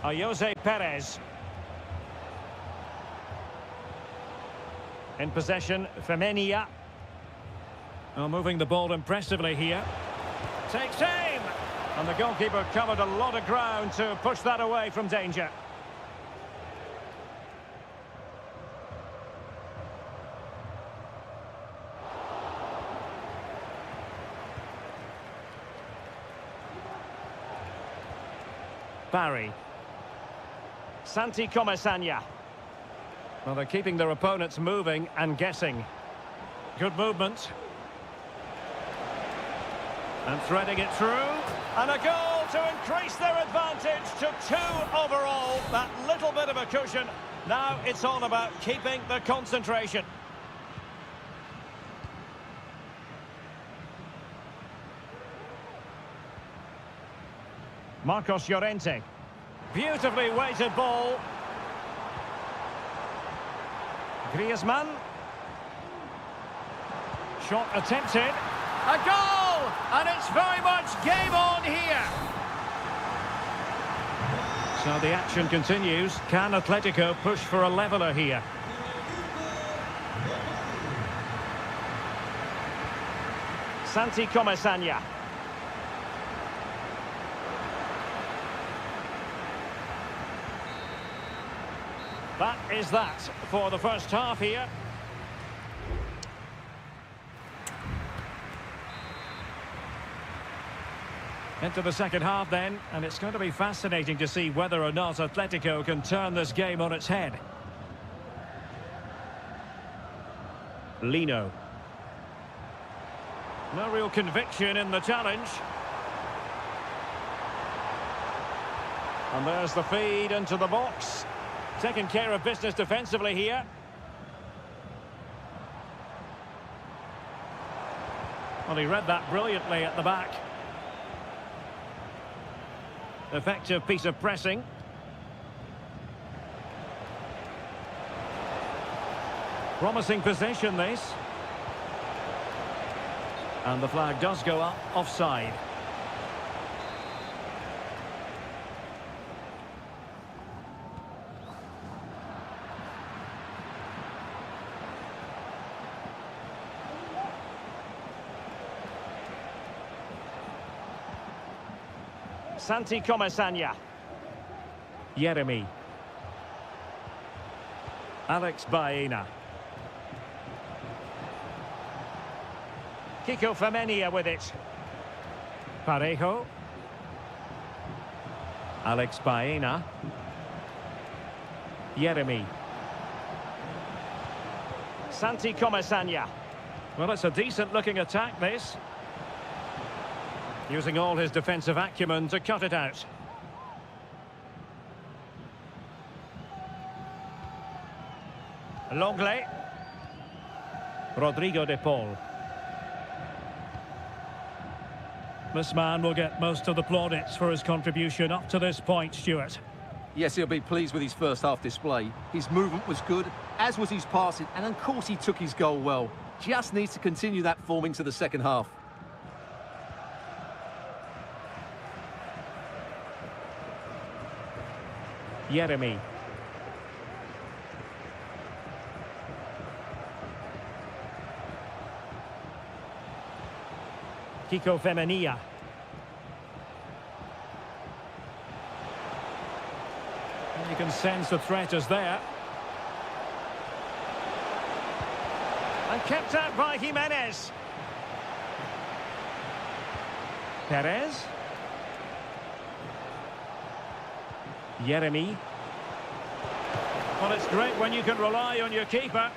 Jose Perez. In possession, Femenia. Oh, moving the ball impressively here. Takes aim! And the goalkeeper covered a lot of ground to push that away from danger. Barry. Santi Comesaña. Well, they're keeping their opponents moving and guessing. Good movement. And threading it through. And a goal to increase their advantage to 2 overall. That little bit of a cushion. Now it's all about keeping the concentration. Marcos Llorente. Beautifully weighted ball. Griezmann. Shot attempted. A goal! And it's very much game on here. So the action continues. Can Atletico push for a leveller here? Santi Comesaña. That is that for the first half here. Into the second half then, and it's going to be fascinating to see whether or not Atletico can turn this game on its head. Lino. No real conviction in the challenge. And there's the feed into the box. Taking care of business defensively here. Well, he read that brilliantly at the back. Effective piece of pressing. Promising possession, this. And the flag does go up, offside. Santi Comesaña. Jeremy. Alex Baena. Kiko Femenia with it. Parejo. Alex Baena. Jeremy. Santi Comesaña. Well, it's a decent-looking attack, this. Using all his defensive acumen to cut it out. Longley. Rodrigo de Paul. This man will get most of the plaudits for his contribution up to this point, Stuart. Yes, he'll be pleased with his first half display. His movement was good, as was his passing, and of course he took his goal well. Just needs to continue that form into the second half. Jeremy. Kiko Femenia. And you can sense the threat is there. And kept out by Jimenez. Perez. Jeremy. Well, it's great when you can rely on your keeper.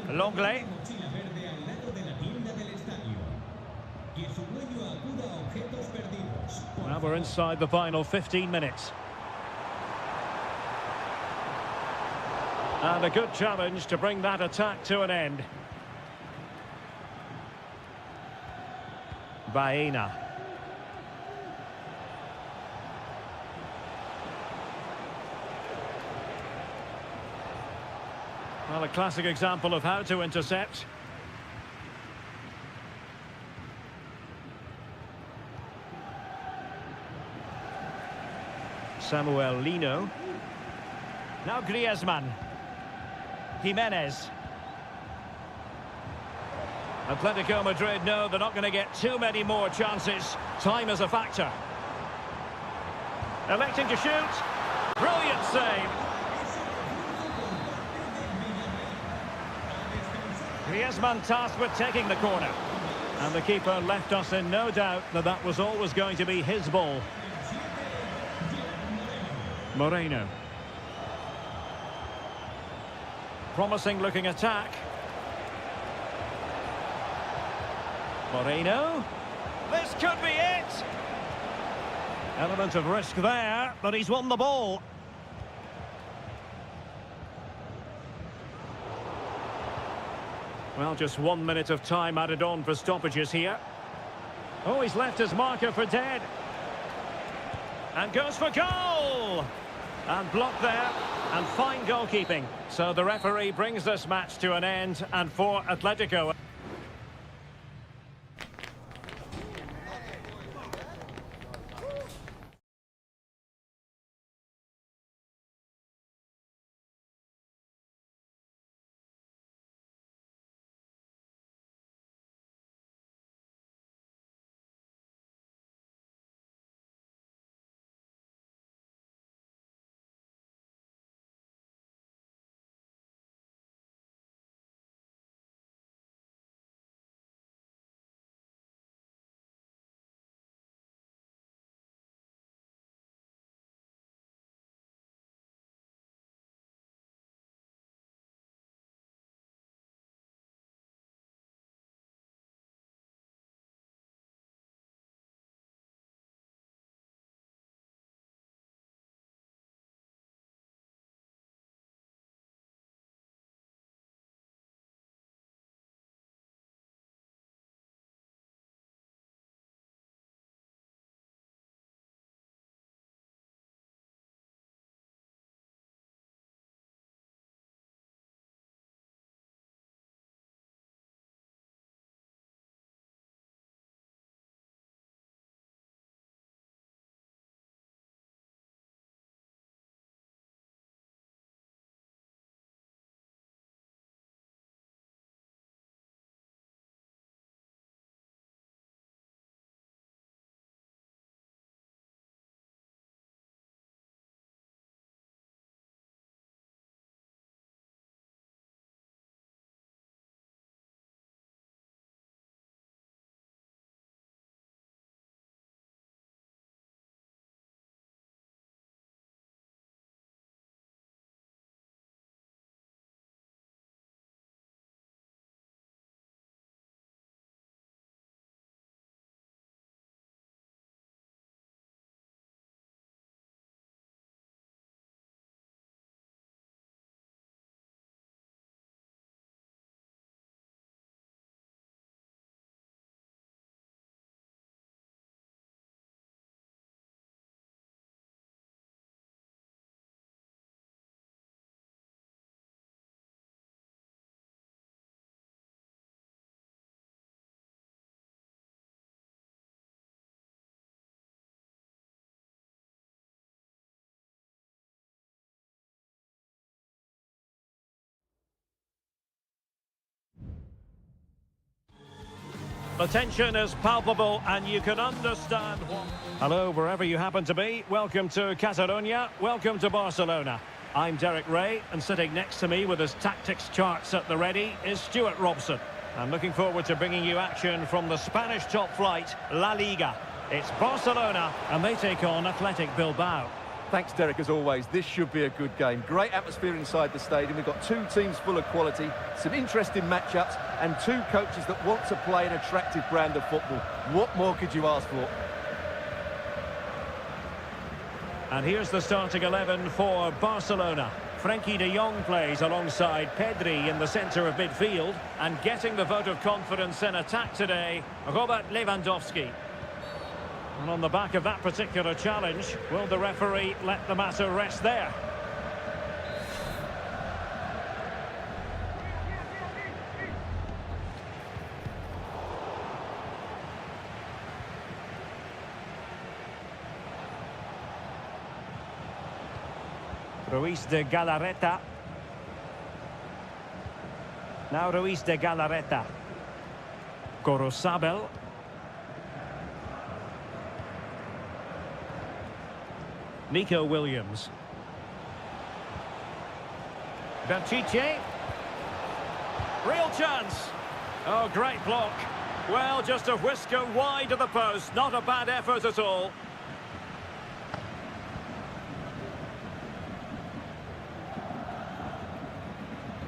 Longley. Now we're inside the final 15 minutes. And a good challenge to bring that attack to an end. Baena. Well, a classic example of how to intercept. Samuel Lino. Now Griezmann. Jimenez. Atletico Madrid know they're not going to get too many more chances. Time is a factor. Electing to shoot. Brilliant save. Griezmann tasked with taking the corner. And the keeper left us in no doubt that that was always going to be his ball. Moreno. Promising looking attack. Moreno. This could be it. Element of risk there, but he's won the ball. Well, just 1 minute of time added on for stoppages here. Oh, he's left his marker for dead. And goes for goal! And blocked there. And fine goalkeeping. So the referee brings this match to an end. And for Atletico... The tension is palpable and you can understand what... Hello, wherever you happen to be. Welcome to Catalonia. Welcome to Barcelona. I'm Derek Ray, and sitting next to me with his tactics charts at the ready is Stuart Robson. I'm looking forward to bringing you action from the Spanish top flight, La Liga. It's Barcelona, and they take on Athletic Bilbao. Thanks, Derek, as always. This should be a good game. Great atmosphere inside the stadium. We've got two teams full of quality, some interesting matchups, and two coaches that want to play an attractive brand of football. What more could you ask for? And here's the starting 11 for Barcelona. Frenkie de Jong plays alongside Pedri in the centre of midfield, and getting the vote of confidence in attack today, Robert Lewandowski. And on the back of that particular challenge, will the referee let the matter rest there? Ruiz de Galarreta. Now Ruiz de Galarreta. Gorosabel. Nico Williams. Berchiche. Real chance. Oh, great block. Well, just a whisker wide of the post. Not a bad effort at all.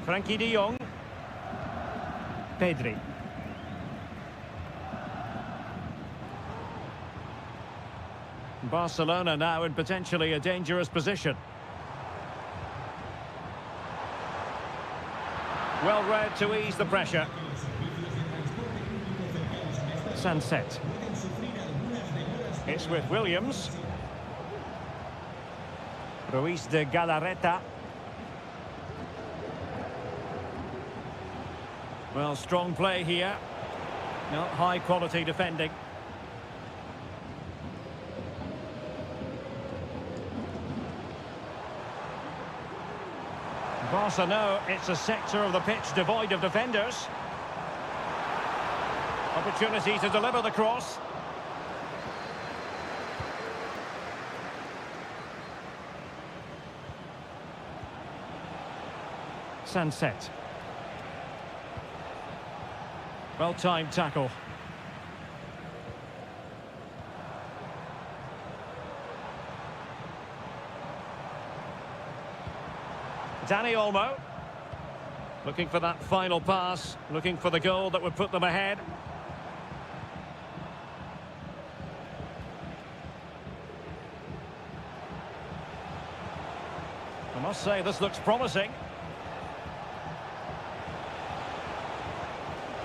Frenkie de Jong. Pedri. Barcelona now in potentially a dangerous position. Well read to ease the pressure. Sunset. It's with Williams. Ruiz de Galarreta. Well, strong play here. Not high quality defending. Barca know it's a sector of the pitch devoid of defenders. Opportunity to deliver the cross. Sunset. Well-timed tackle. Dani Olmo, looking for that final pass, looking for the goal that would put them ahead. I must say this looks promising.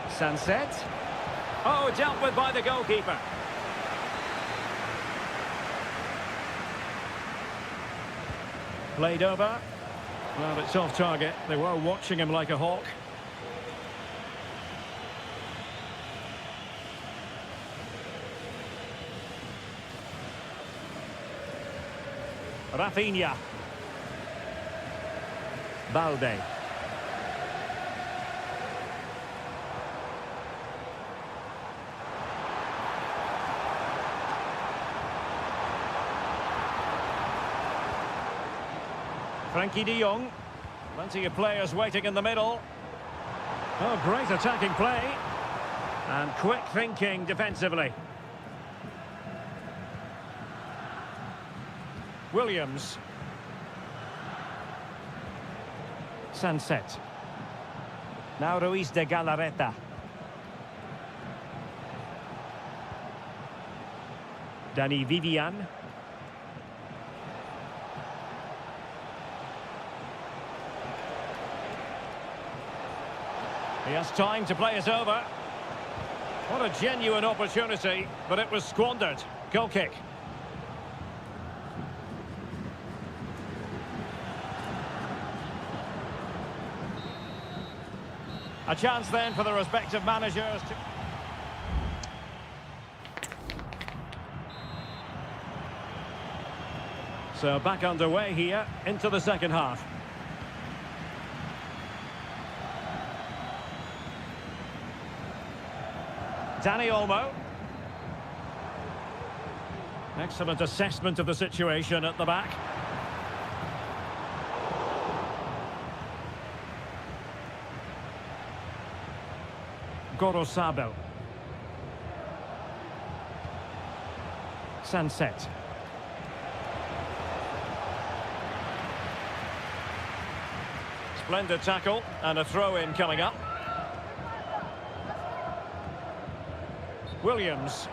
Sunset. Oh, dealt with by the goalkeeper. Played over. Well, it's off target. They were watching him like a hawk. Rafinha. Balde. Frenkie de Jong. Plenty of players waiting in the middle. Oh, great attacking play. And quick thinking defensively. Williams. Sunset. Now Ruiz de Galarreta. Dani Vivian. He has time to play it over. What a genuine opportunity, but it was squandered. Goal kick. A chance then for the respective managers to... So back underway here into the second half. Danny Olmo. Excellent assessment of the situation at the back. Gorosabel. Sunset. Splendid tackle and a throw-in coming up. Williams.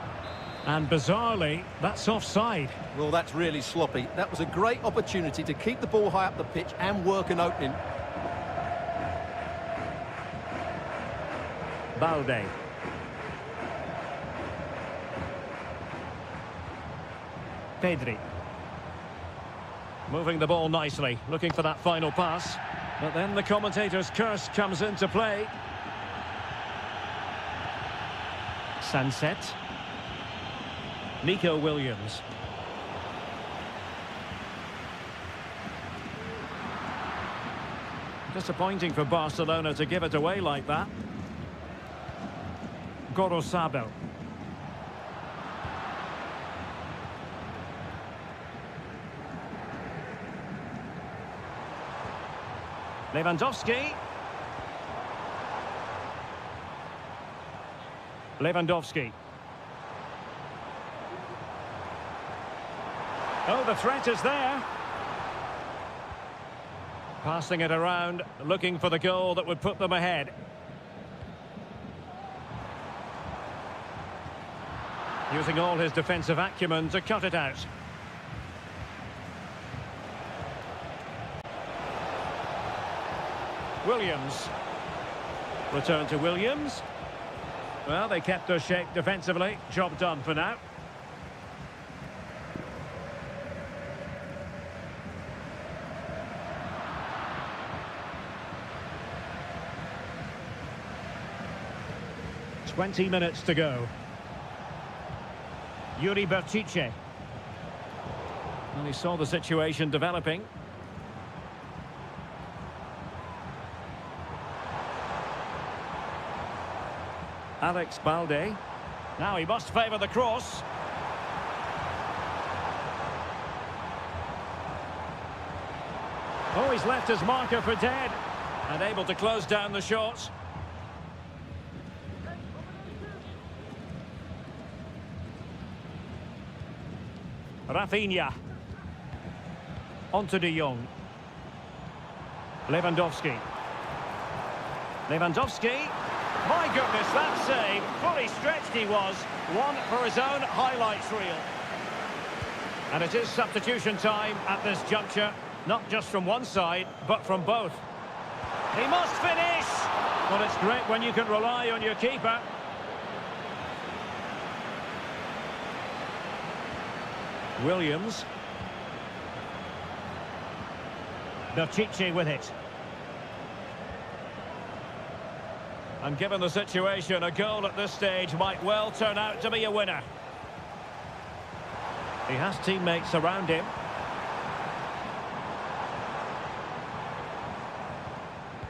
And bizarrely, that's offside. Well, that's really sloppy. That was a great opportunity to keep the ball high up the pitch and work an opening. Balde. Pedri. Moving the ball nicely, looking for that final pass. But then the commentator's curse comes into play. Sunset. Nico Williams. Disappointing for Barcelona to give it away like that. Gorosabel. Lewandowski. Lewandowski. Oh, the threat is there. Passing it around, looking for the goal that would put them ahead. Using all his defensive acumen to cut it out. Williams. Return to Williams. Well, they kept their shape defensively. Job done for now. "20 minutes to go. Yuri Berchiche. Well, he saw the situation developing. Alex Balde. Now he must favour the cross. Oh, he's left his marker for dead. And able to close down the shots. Rafinha. Onto de Jong. Lewandowski. Lewandowski. My goodness, that save. Fully stretched he was. One for his own highlights reel. And it is substitution time at this juncture. Not just from one side, but from both. He must finish! Well, it's great when you can rely on your keeper. Williams. Berchiche with it. And given the situation, a goal at this stage might well turn out to be a winner. He has teammates around him.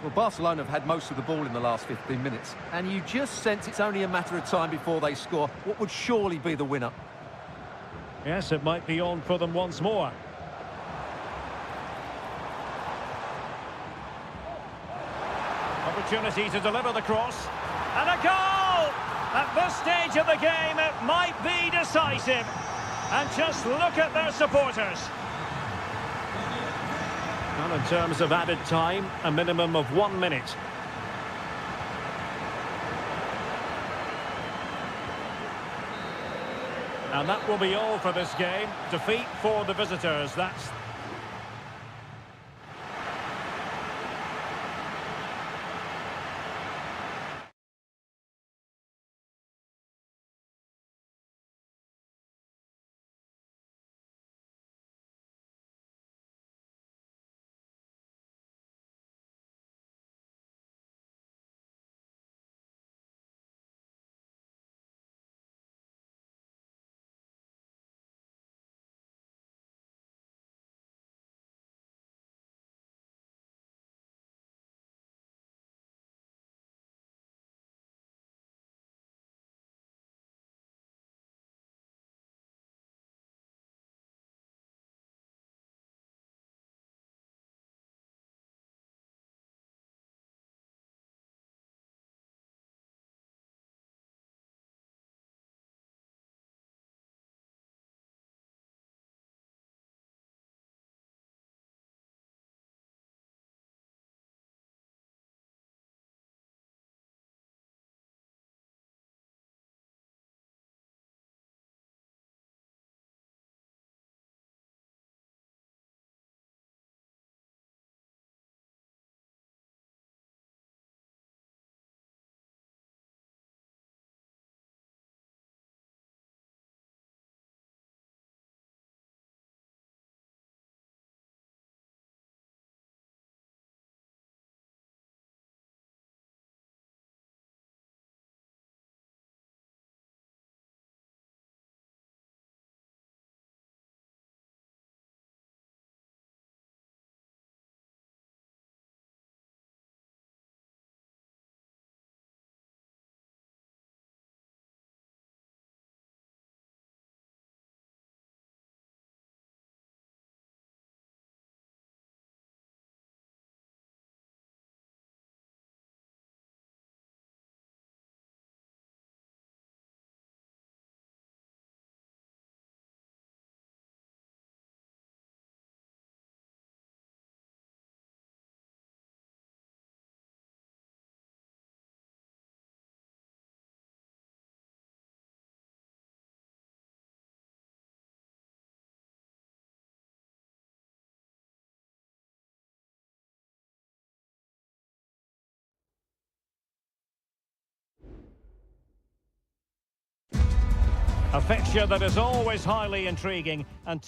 Well, Barcelona have had most of the ball in the last 15 minutes, and you just sense it's only a matter of time before they score what would surely be the winner. Yes, it might be on for them once more. Opportunity to deliver the cross. And a goal! At this stage of the game, it might be decisive. And just look at their supporters. Well, in terms of added time, a minimum of 1 minute. And that will be all for this game. Defeat for the visitors. That's A fixture that is always highly intriguing, and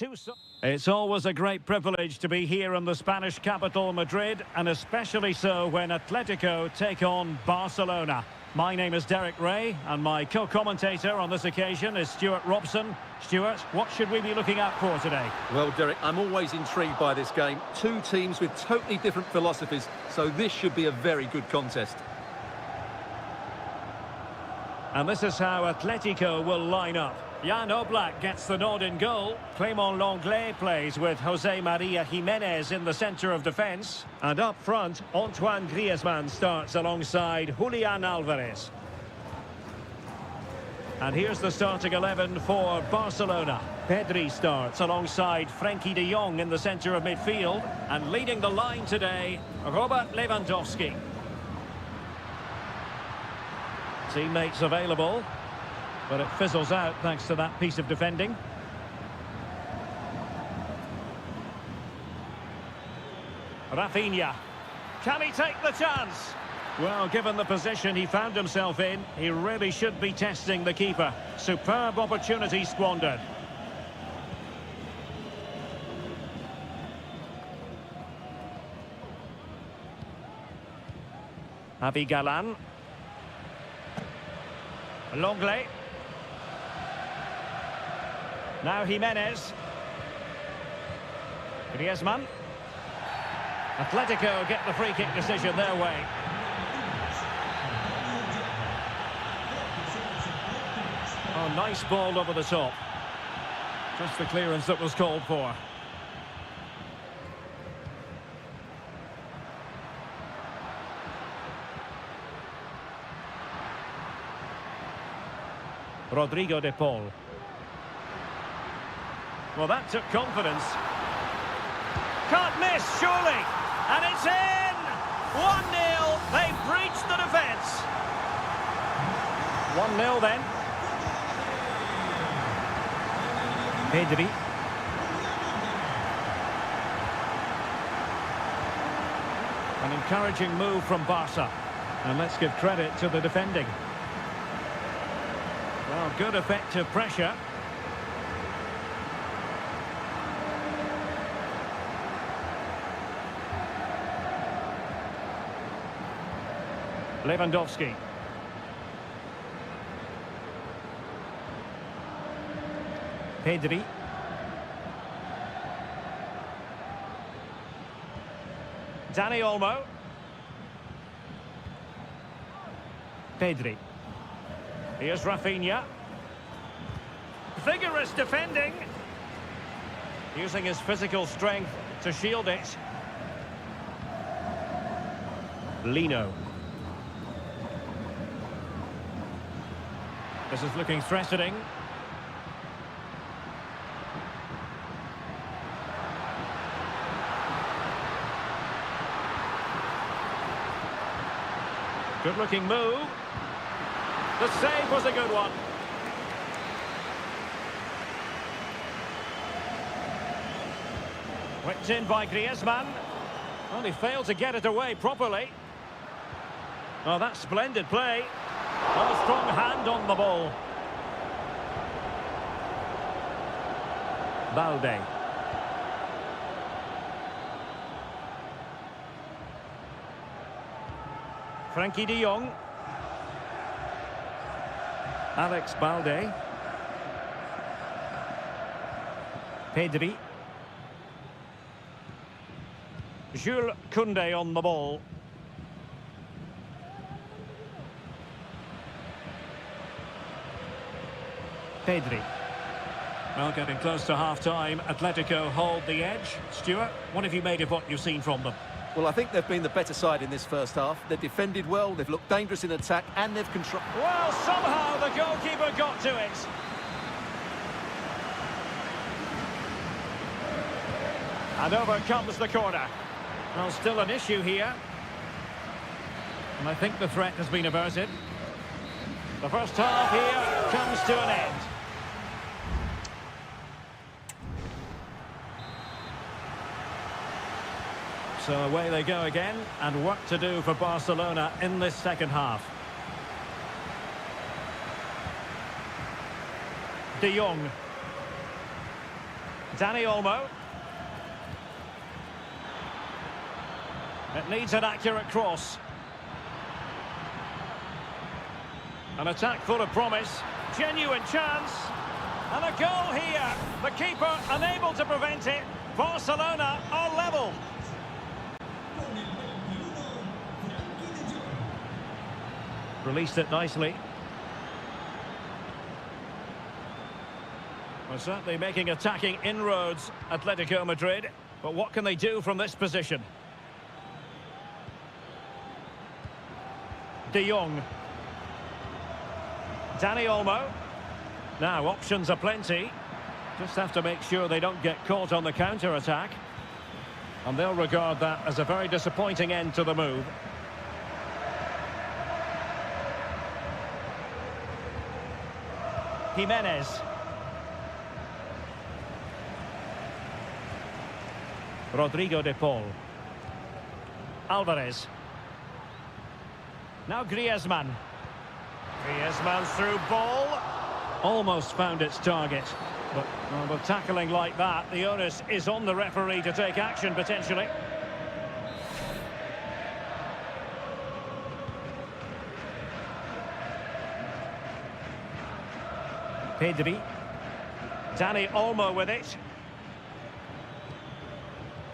it's always a great privilege to be here in the Spanish capital, Madrid, and especially so when Atletico take on Barcelona. My name is Derek Ray, and my co-commentator on this occasion is Stuart Robson. Stuart, what should we be looking out for today? Well, Derek, I'm always intrigued by this game. Two teams with totally different philosophies, so this should be a very good contest. And this is how Atletico will line up. Jan Oblak gets the nod in goal. Clément Lenglet plays with José María Jiménez in the centre of defence. And up front, Antoine Griezmann starts alongside Julián Álvarez. And here's the starting 11 for Barcelona. Pedri starts alongside Frenkie de Jong in the centre of midfield. And leading the line today, Robert Lewandowski. Teammates available, but it fizzles out thanks to that piece of defending. Rafinha. Can he take the chance? Well, given the position he found himself in, he really should be testing the keeper. Superb opportunity squandered. Javi Galán. Lenglet. Now Jimenez. Griezmann. Atletico get the free kick decision their way. Oh, nice ball over the top. Just the clearance that was called for. Rodrigo de Paul. Well, that took confidence. Can't miss, surely. And it's in! 1-0. They've breached the defence. 1-0 then. Pedri. An encouraging move from Barca. And let's give credit to the defending. Well, good effective pressure. Lewandowski. Pedri. Dani Olmo. Pedri. Here's Rafinha. Vigorous defending. Using his physical strength to shield it. Lino. This is looking threatening. Good-looking move. The save was a good one. Whipped in by Griezmann. Well, he failed to get it away properly. Oh, that's splendid play. Oh, strong hand on the ball. Balde. Frenkie de Jong. Alex Balde. Pedri. Jules Koundé on the ball. Pedri. Well, getting close to half-time. Atletico hold the edge. Stuart, what have you made of what you've seen from them? Well, I think they've been the better side in this first half. They've defended well, they've looked dangerous in attack, and they've controlled... Well, somehow the goalkeeper got to it. And over comes the corner. Well, still an issue here. And I think the threat has been averted. The first half here comes to an end. So away they go again, and work to do for Barcelona in this second half. De Jong. Dani Olmo. It needs an accurate cross. An attack full of promise. Genuine chance. And a goal here. The keeper unable to prevent it. Barcelona are level. Released it nicely. Well, certainly making attacking inroads, Atletico Madrid. But what can they do from this position? De Jong. Dani Olmo. Now, options are plenty. Just have to make sure they don't get caught on the counter-attack. And they'll regard that as a very disappointing end to the move. Jimenez. Rodrigo de Paul. Alvarez. Now Griezmann. Griezmann's through ball. Almost found its target. But well, with tackling like that, the onus is on the referee to take action, potentially. Pedri. Dani Olmo with it.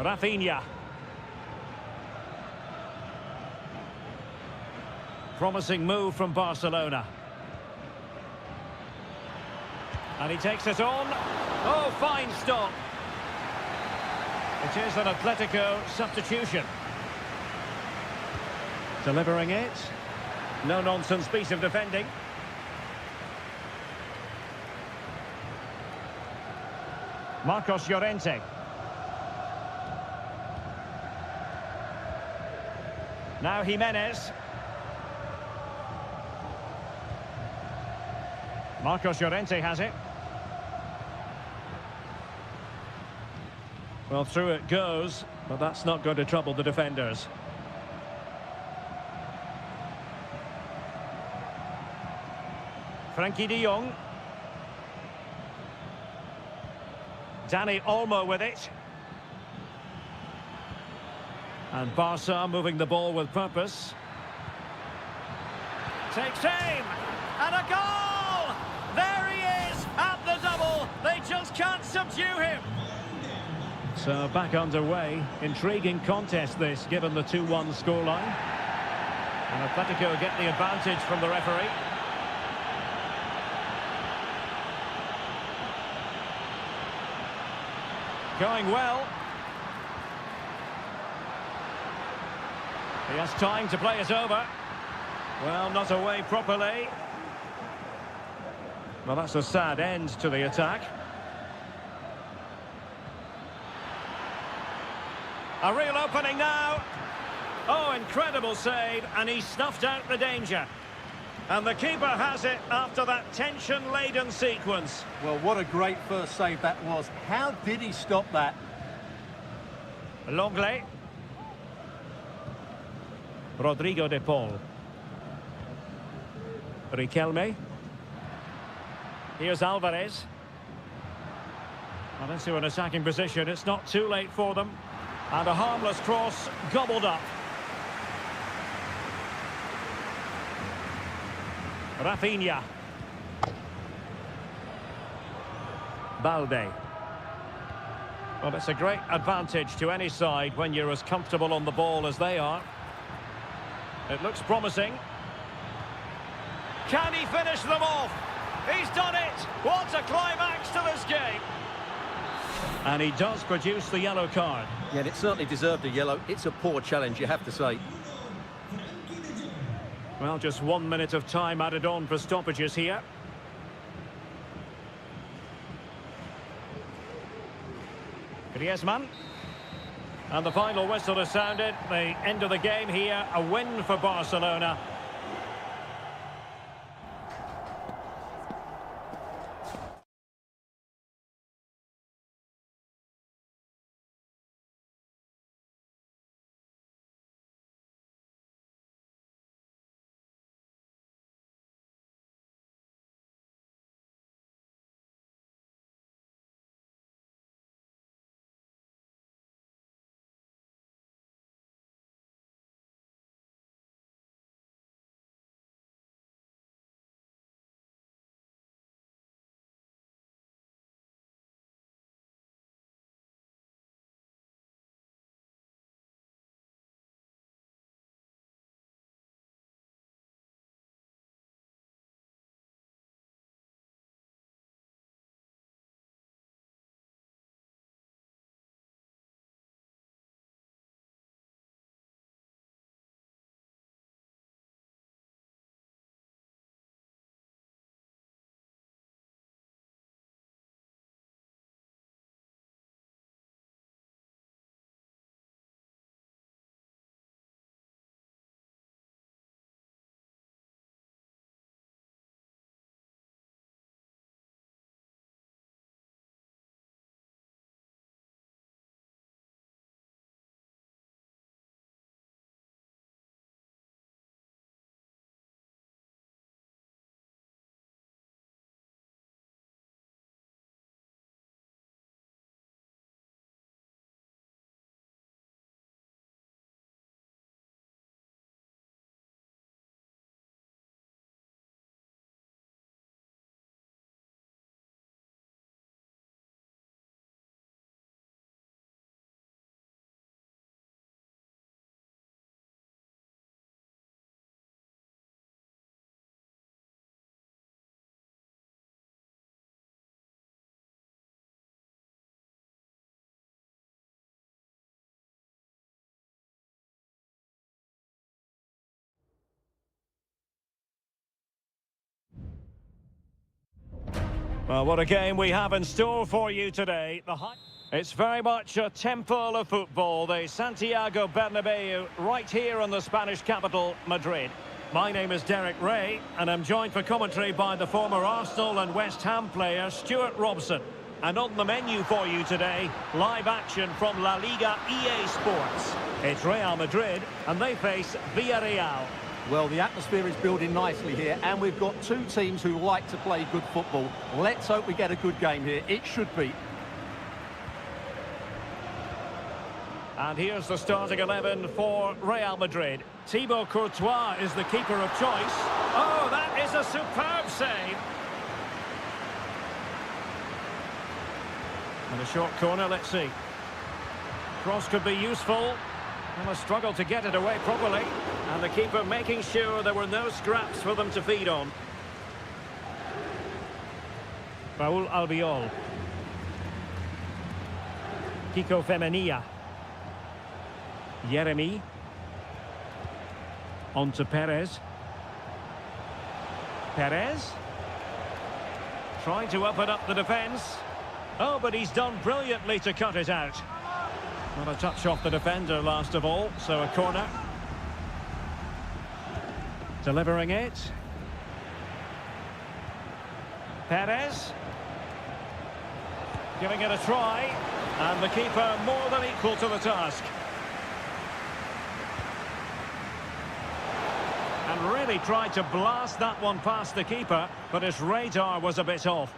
Rafinha. Promising move from Barcelona. And he takes it on. Oh, fine stop. It is an Atletico substitution. Delivering it. No-nonsense piece of defending. Marcos Llorente. Now Jimenez. Marcos Llorente has it. Well, through it goes, but that's not going to trouble the defenders. Frankie de Jong. Dani Olmo with it. And Barca moving the ball with purpose. Takes aim! And a goal! There he is at the double. They just can't subdue him. So back underway. Intriguing contest this, given the 2-1 scoreline. And Atletico get the advantage from the referee. Going well. He has time to play it over. Well, not away properly. Well, that's a sad end to the attack. A real opening now. Oh, incredible save, and he snuffed out the danger. And the keeper has it after that tension-laden sequence. Well, what a great first save that was. How did he stop that? Longley. Rodrigo de Paul. Riquelme. Here's Alvarez. Well, into an attacking position. It's not too late for them. And a harmless cross gobbled up. Rafinha. Balde. Well, it's a great advantage to any side when you're as comfortable on the ball as they are. It looks promising. Can he finish them off? He's done it! What a climax to this game! And he does produce the yellow card. Yeah, and it certainly deserved a yellow. It's a poor challenge, you have to say. Well, just 1 minute of time added on for stoppages here. Griezmann. And the final whistle is sounded. The end of the game here, a win for Barcelona. Well, what a game we have in store for you today. It's very much a temple of football, the Santiago Bernabeu, right here in the Spanish capital, Madrid. My name is Derek Ray, and I'm joined for commentary by the former Arsenal and West Ham player Stuart Robson. And on the menu for you today, live action from La Liga EA Sports. It's Real Madrid, and they face Villarreal. Well, the atmosphere is building nicely here, and we've got two teams who like to play good football. Let's hope we get a good game here. It should be. And here's the starting 11 for Real Madrid. Thibaut Courtois is the keeper of choice. Oh, that is a superb save. And a short corner, let's see. Cross could be useful. And a struggle to get it away properly. And the keeper making sure there were no scraps for them to feed on. Raúl Albiol. Kiko Femenia. Yeremy. On to Perez. Perez. Trying to open up the defence. Oh, but he's done brilliantly to cut it out. Not a touch off the defender last of all, so a corner. Delivering it. Perez. Giving it a try. And the keeper more than equal to the task. And really tried to blast that one past the keeper, but his radar was a bit off.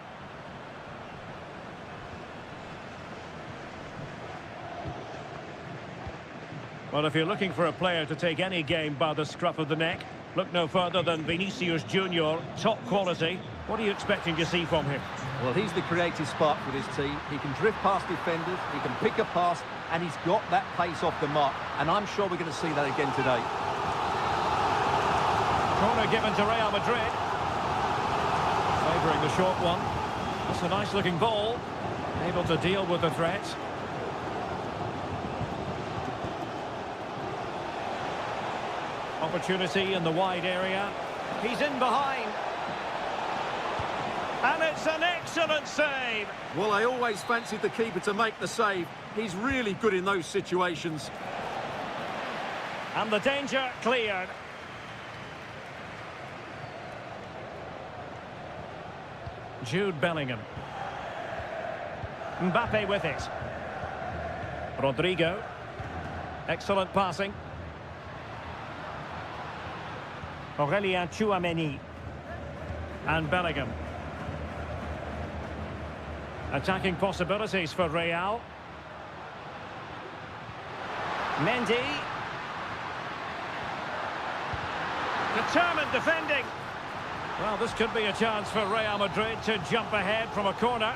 Well, if you're looking for a player to take any game by the scruff of the neck, look no further than Vinicius Junior, top quality. What are you expecting to see from him? Well, he's the creative spark for this team. He can drift past defenders, he can pick a pass, and he's got that pace off the mark. And I'm sure we're going to see that again today. Corner given to Real Madrid. Favouring the short one. That's a nice-looking ball. Able to deal with the threat. Opportunity in the wide area. He's in behind. And it's an excellent save. Well, I always fancied the keeper to make the save. He's really good in those situations. And the danger cleared. Jude Bellingham. Mbappe with it. Rodrigo. Excellent passing. Aurélien Tchouameni. And Bellingham. Attacking possibilities for Real. Mendy. Determined defending. Well, this could be a chance for Real Madrid to jump ahead from a corner.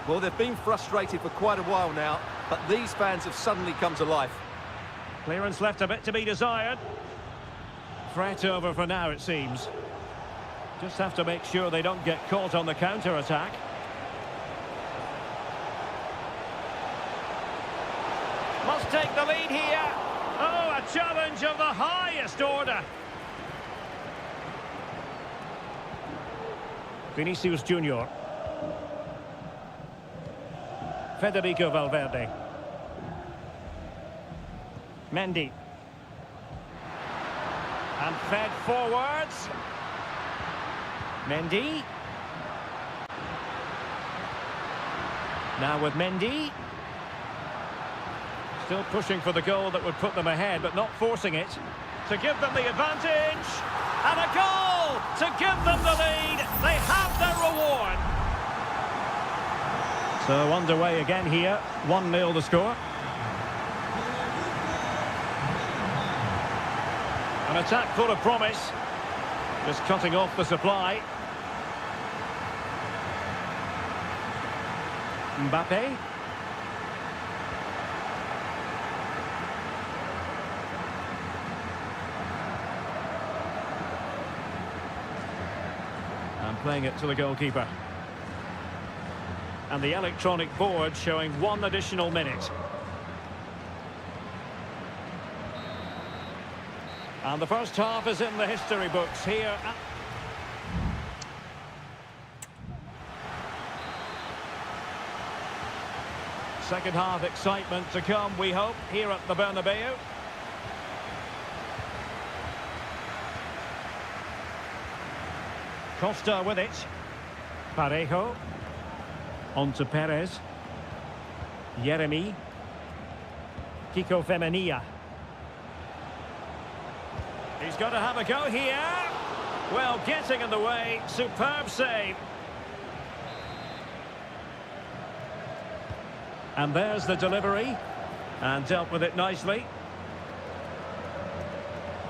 Well, they've been frustrated for quite a while now, but these fans have suddenly come to life. Clearance left a bit to be desired. Threat over for now, it seems. Just have to make sure they don't get caught on the counter-attack. Must take the lead here. Oh, a challenge of the highest order. Vinicius Junior. Federico Valverde. Mendy. And fed forwards. Mendy. Now with Mendy. Still pushing for the goal that would put them ahead, but not forcing it. To give them the advantage. And a goal to give them the lead. They have their reward. So underway again here. 1-0 the score. An attack full of promise. Just cutting off the supply. Mbappe. And playing it to the goalkeeper. And the electronic board showing 1 additional minute. And the first half is in the history books here. Second half excitement to come, we hope, here at the Bernabeu. Costa with it. Parejo. On to Perez. Yeremy. Kiko Femenia. He's got to have a go here. Well, getting in the way. Superb save. And there's the delivery. And dealt with it nicely.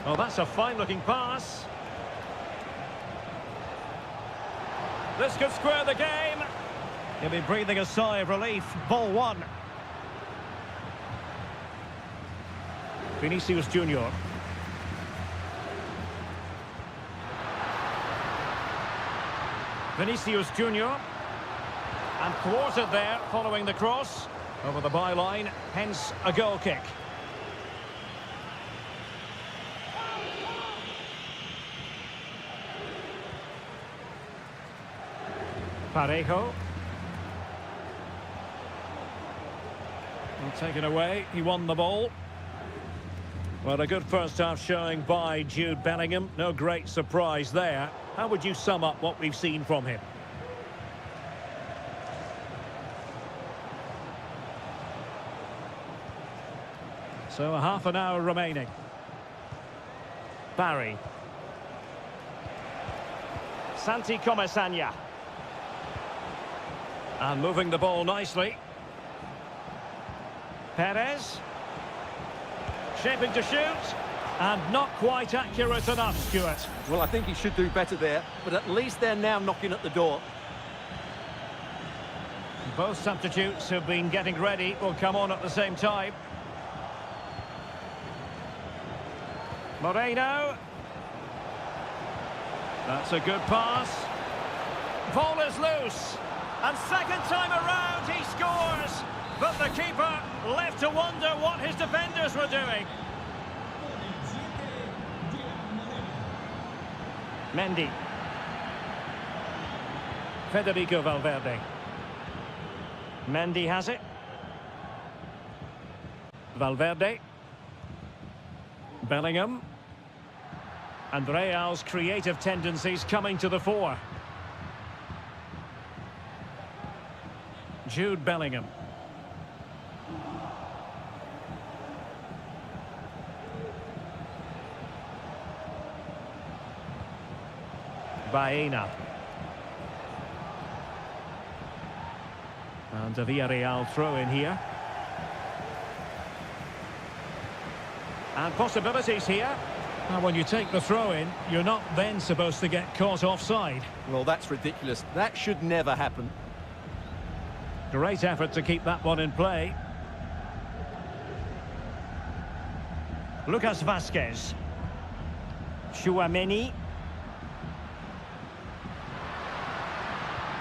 Oh, that's a fine-looking pass. This could square the game. He'll be breathing a sigh of relief. Ball one. Vinicius Junior. Vinicius Junior. And thwarted there following the cross. Over the byline, hence a goal kick. Parejo. Taken away, he won the ball. Well, a good first half showing by Jude Bellingham. No great surprise there. How would you sum up what we've seen from him? So a half an hour remaining. Barry. Santi Comesaña. And moving the ball nicely. Perez. Shaping to shoot. And not quite accurate enough, Stuart. Well, I think he should do better there, but at least they're now knocking at the door. Both substitutes who've been getting ready will come on at the same time. Moreno. That's a good pass. Ball is loose. And second time around he scores. But the keeper left to wonder what his defenders were doing. Mendy. Federico Valverde. Mendy has it. Valverde. Bellingham. And Real's creative tendencies coming to the fore. Jude Bellingham. Baena. And a Villarreal throw in here. And possibilities here. And when you take the throw in, you're not then supposed to get caught offside. Well, that's ridiculous. That should never happen. Great effort to keep that one in play. Lucas Vazquez. Tchouaméni.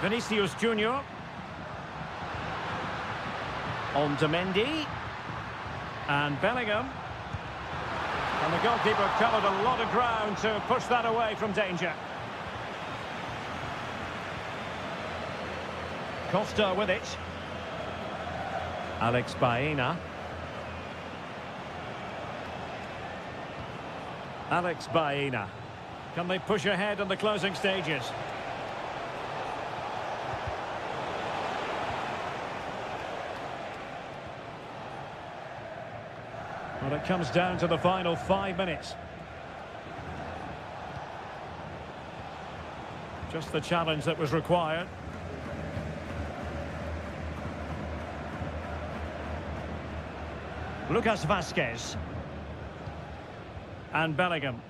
Vinicius Junior. On to Mendy. And Bellingham. And the goalkeeper covered a lot of ground to push that away from danger. Costa with it. Alex Baena. Alex Baena. Can they push ahead in the closing stages? Well, it comes down to the final 5 minutes. Just the challenge that was required. Lucas Vazquez. And Bellingham.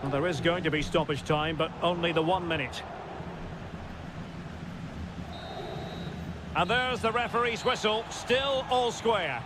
Well, there is going to be stoppage time, but only the 1 minute. And there's the referee's whistle, still all square.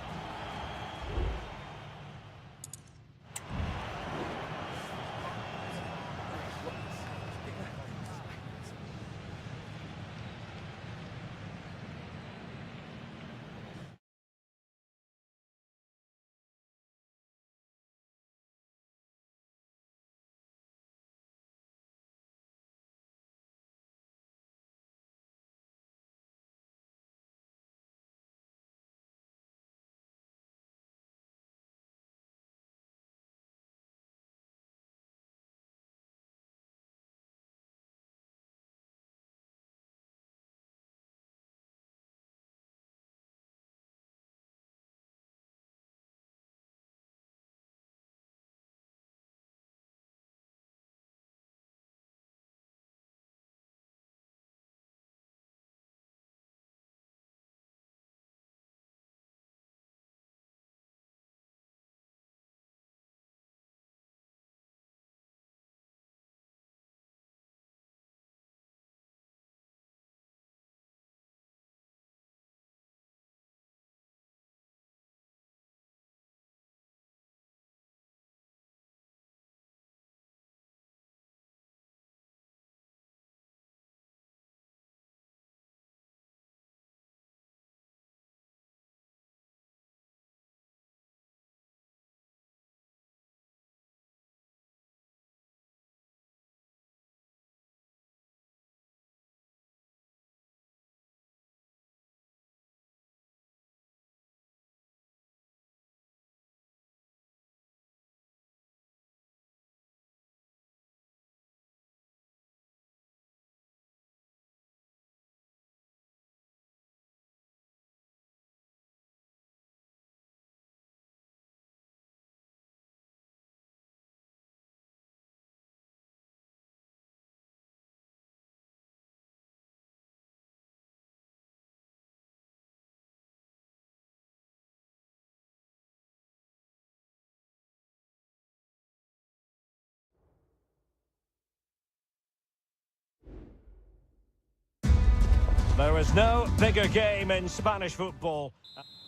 There is no bigger game in Spanish football.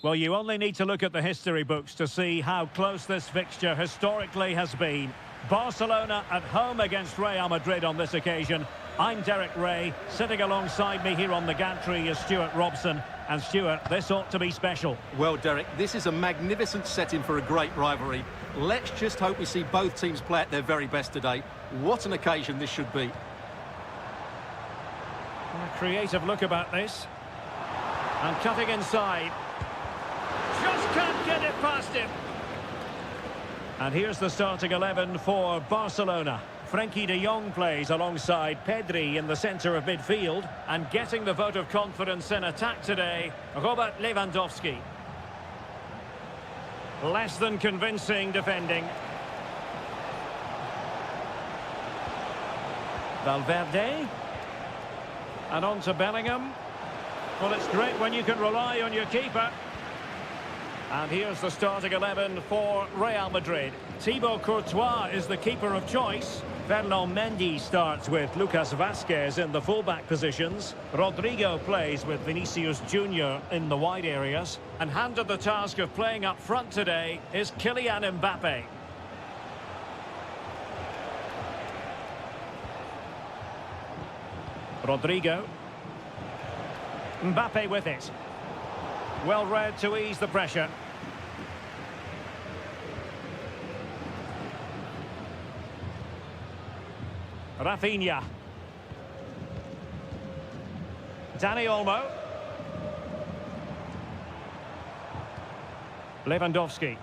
Well, you only need to look at the history books to see how close this fixture historically has been. Barcelona at home against Real Madrid on this occasion. I'm Derek Ray. Sitting alongside me here on the gantry is Stuart Robson. And Stuart, this ought to be special. Well, Derek, this is a magnificent setting for a great rivalry. Let's just hope we see both teams play at their very best today. What an occasion this should be. A creative look about this. And cutting inside. Just can't get it past him. And here's the starting 11 for Barcelona. Frenkie de Jong plays alongside Pedri in the centre of midfield. And getting the vote of confidence in attack today, Robert Lewandowski. Less than convincing defending. Valverde. And on to Bellingham. Well, it's great when you can rely on your keeper. And here's the starting 11 for Real Madrid. Thibaut Courtois is the keeper of choice. Ferland Mendy starts with Lucas Vazquez in the fullback positions. Rodrigo plays with Vinicius Junior in the wide areas. And handed the task of playing up front today is Kylian Mbappe. Rodrigo. Mbappe with it. Well read to ease the pressure. Rafinha. Dani Olmo. Lewandowski.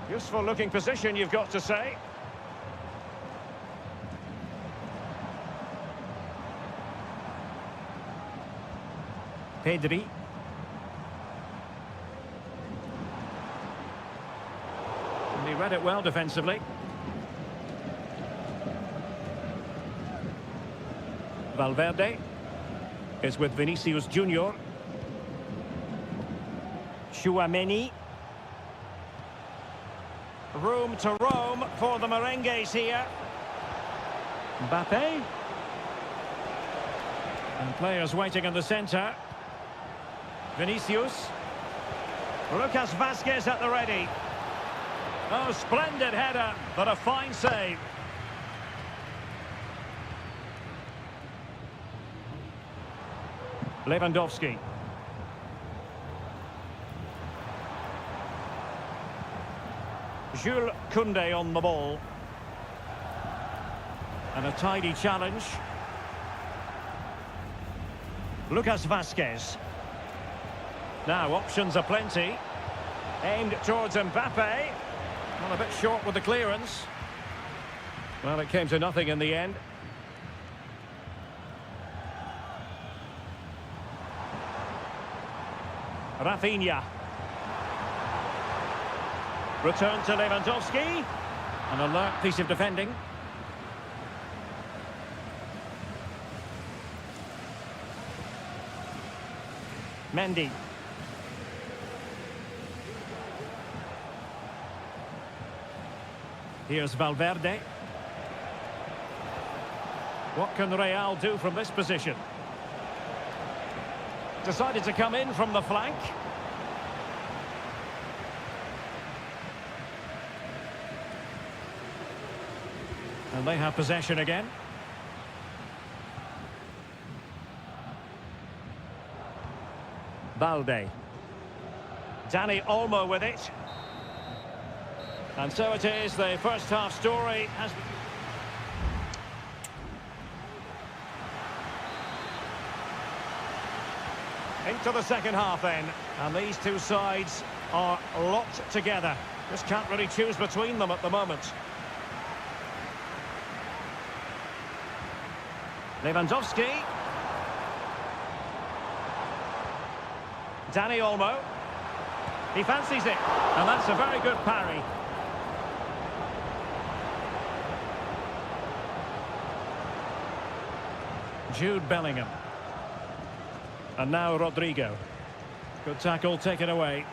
Useful looking position, you've got to say. Pedri. And he read it well defensively. Valverde is with Vinicius Junior. Tchouaméni. Room to roam for the merengues here. Mbappe. And players waiting in the centre. Vinicius. Lucas Vazquez at the ready. Oh, splendid header, but a fine save. Lewandowski. Jules Koundé on the ball. And a tidy challenge. Lucas Vazquez. Now, options are plenty. Aimed towards Mbappe. Well, a bit short with the clearance. Well, it came to nothing in the end. Rafinha. Return to Lewandowski. An alert piece of defending. Mendy. Here's Valverde. What can Real do from this position? Decided to come in from the flank. And they have possession again. Balde. Dani Olmo with it. And so it is, the first half story has... Into the second half then, and these two sides are locked together. Just can't really choose between them at the moment. Lewandowski. Dani Olmo. He fancies it, and that's a very good parry. Jude Bellingham. And now Rodrigo. Good tackle taken away.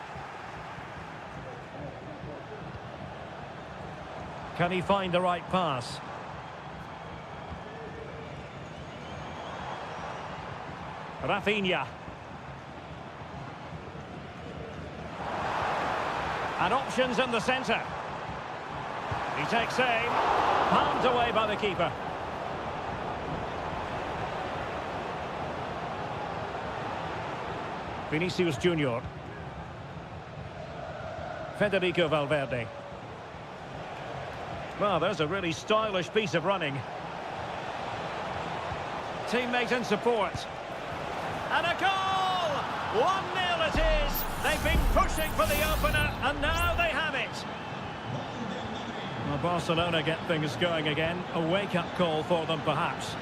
Can he find the right pass? Rafinha. And options in the centre. He takes aim. Palmed away by the keeper. Vinicius Junior. Federico Valverde. Well, there's a really stylish piece of running. Teammate in support. And a goal! 1-0 it is. They've been pushing for the opener, and now they have it. Well, Barcelona get things going again. A wake-up call for them, perhaps.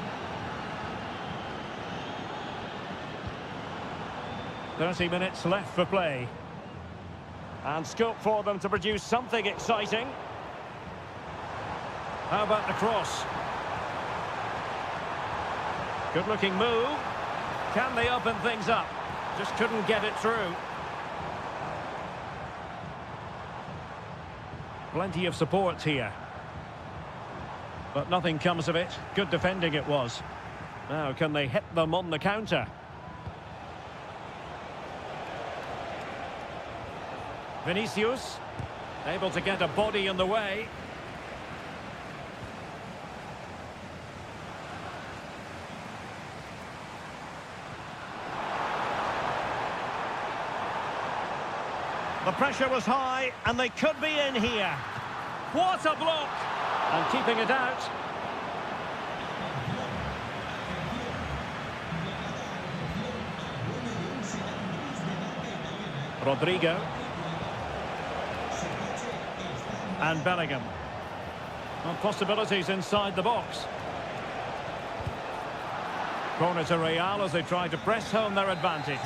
"30 minutes left for play. And scope for them to produce something exciting. How about the cross? Good-looking move. Can they open things up? Just couldn't get it through. Plenty of support here. But nothing comes of it. Good defending it was. Now, can they hit them on the counter? Vinicius, able to get a body in the way. The pressure was high, and they could be in here. What a block! And keeping it out. Rodrigo. And Bellingham. Well, possibilities inside the box. Corner to Real as they try to press home their advantage.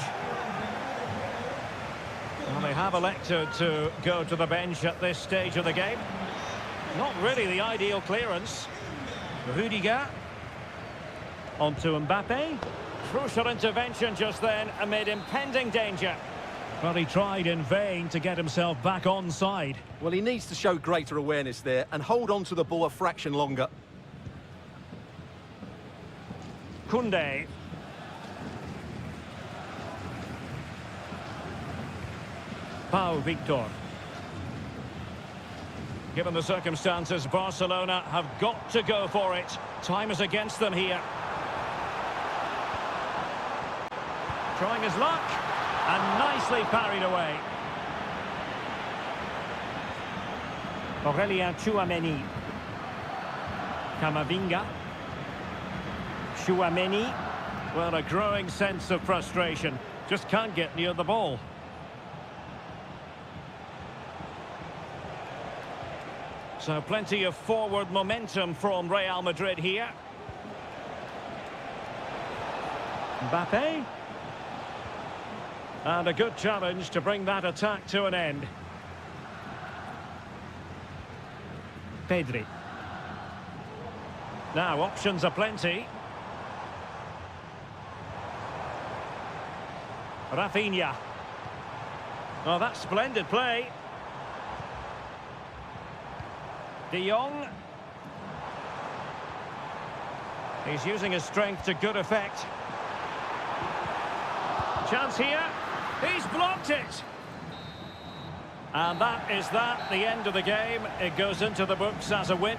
Well, they have elected to go to the bench at this stage of the game. Not really the ideal clearance. Rudiger. On to Mbappe. Crucial intervention just then amid impending danger. Well, he tried in vain to get himself back onside. Well, he needs to show greater awareness there and hold on to the ball a fraction longer. Koundé. Pau Victor. Given the circumstances, Barcelona have got to go for it. Time is against them here. Trying his luck. And nicely parried away. Aurelien Tchouameni. Camavinga. Tchouameni. Well, a growing sense of frustration. Just can't get near the ball. So plenty of forward momentum from Real Madrid here. Mbappe. And a good challenge to bring that attack to an end. Pedri. Now, options are plenty. Rafinha. Oh, that's splendid play. De Jong. He's using his strength to good effect. Chance here. He's blocked it. And that is that, the end of the game. It goes into the books as a win.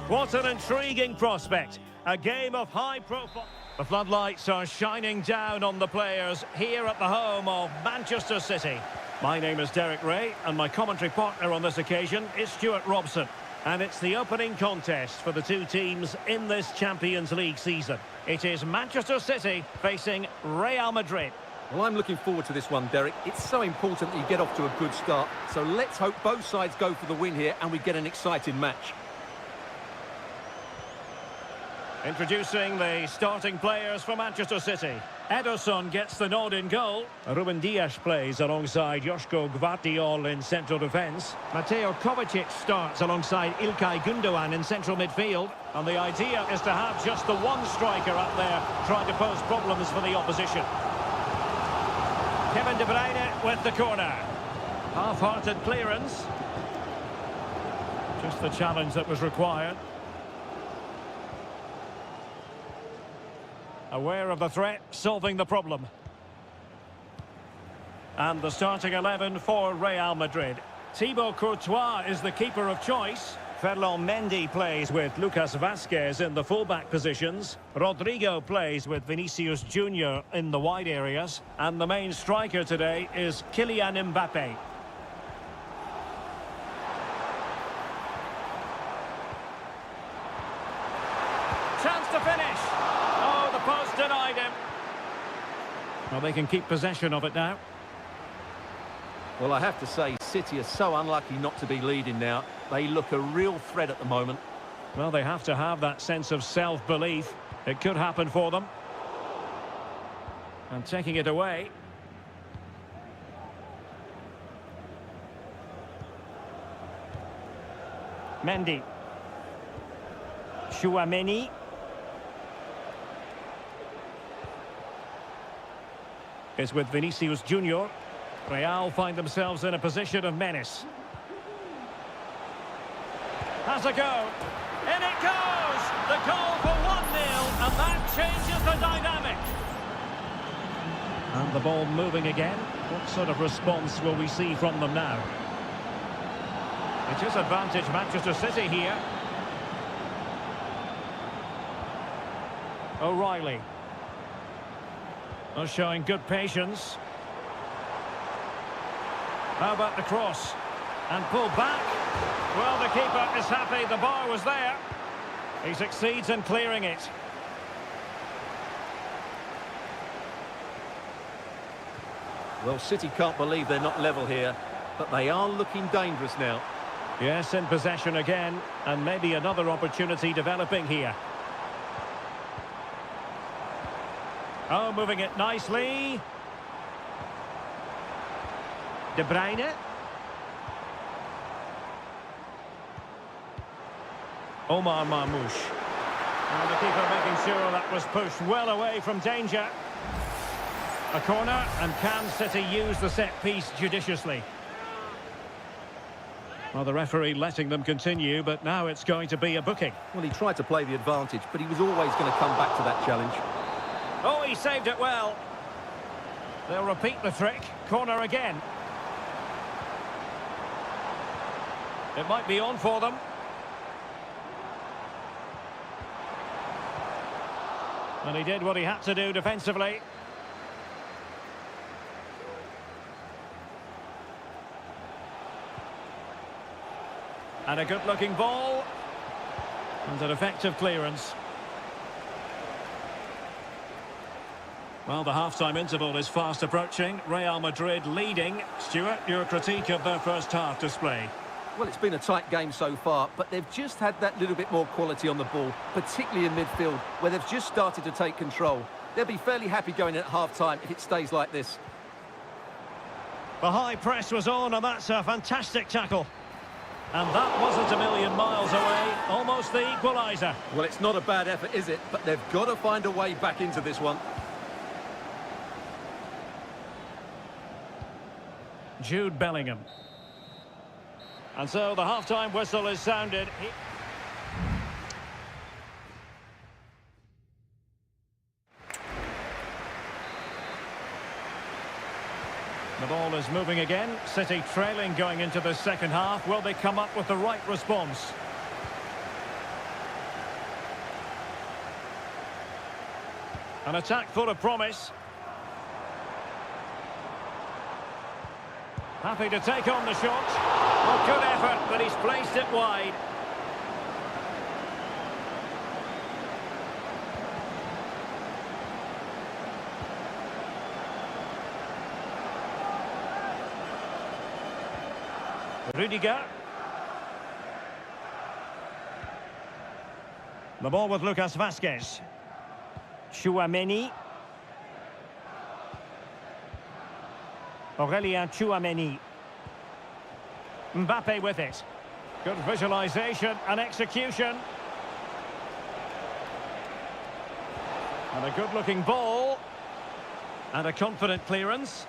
What an intriguing prospect. A game of high profile. The floodlights are shining down on the players here at the home of Manchester City. My name is Derek Ray, and my commentary partner on this occasion is Stuart Robson. And it's the opening contest for the two teams in this Champions League season. It is Manchester City facing Real Madrid. Well, I'm looking forward to this one, Derek. It's so important that you get off to a good start. So let's hope both sides go for the win here and we get an exciting match. Introducing the starting players for Manchester City. Ederson gets the nod in goal. Ruben Dias plays alongside Joško Gvardiol in central defence. Mateo Kovacic starts alongside İlkay Gündoğan in central midfield. And the idea is to have just the one striker up there trying to pose problems for the opposition. Kevin De Bruyne with the corner. Half-hearted clearance. Just the challenge that was required. Aware of the threat, solving the problem. And the starting 11 for Real Madrid. Thibaut Courtois is the keeper of choice. Ferland Mendy plays with Lucas Vazquez in the fullback positions. Rodrigo plays with Vinicius Junior in the wide areas. And the main striker today is Kylian Mbappe. Chance to finish. Oh, the post denied him. Well, they can keep possession of it now. Well, I have to say, City are so unlucky not to be leading now. They look a real threat at the moment. Well, they have to have that sense of self-belief. It could happen for them. And taking it away. Mendy. Chouameni. Is with Vinicius Junior. Real find themselves in a position of menace. Has a go. In it goes! The goal for 1-0, and that changes the dynamic. And the ball moving again. What sort of response will we see from them now? It is advantage Manchester City here. O'Reilly. Oh, showing good patience. How about the cross? And pull back. Well, the keeper is happy. The bar was there. He succeeds in clearing it. Well, City can't believe they're not level here, but they are looking dangerous now. Yes, in possession again, and maybe another opportunity developing here. Oh, moving it nicely. De Bruyne. Omar Marmoush. And the keeper making sure that was pushed well away from danger. A corner, and can City use the set piece judiciously? Well, the referee letting them continue, but now it's going to be a booking. Well, he tried to play the advantage, but he was always going to come back to that challenge. Oh, he saved it well. They'll repeat the trick. Corner again. It might be on for them. And he did what he had to do defensively. And a good-looking ball. And an effective clearance. Well, the half-time interval is fast approaching. Real Madrid leading. Stuart, your critique of their first half display. Well, it's been a tight game so far, but they've just had that little bit more quality on the ball, particularly in midfield, where they've just started to take control. They'll be fairly happy going in at half-time if it stays like this. The high press was on, and that's a fantastic tackle. And that wasn't a million miles away, almost the equaliser. Well, it's not a bad effort, is it? But they've got to find a way back into this one. Jude Bellingham. And so the half-time whistle is sounded. The ball is moving again. City trailing going into the second half. Will they come up with the right response? An attack full of promise. Happy to take on the shot. Well, good effort, but he's placed it wide. Rudiger. The ball with Lucas Vazquez. Tchouaméni. Aurélien Tchouaméni. Mbappe with it. Good visualisation and execution. And a good-looking ball. And a confident clearance.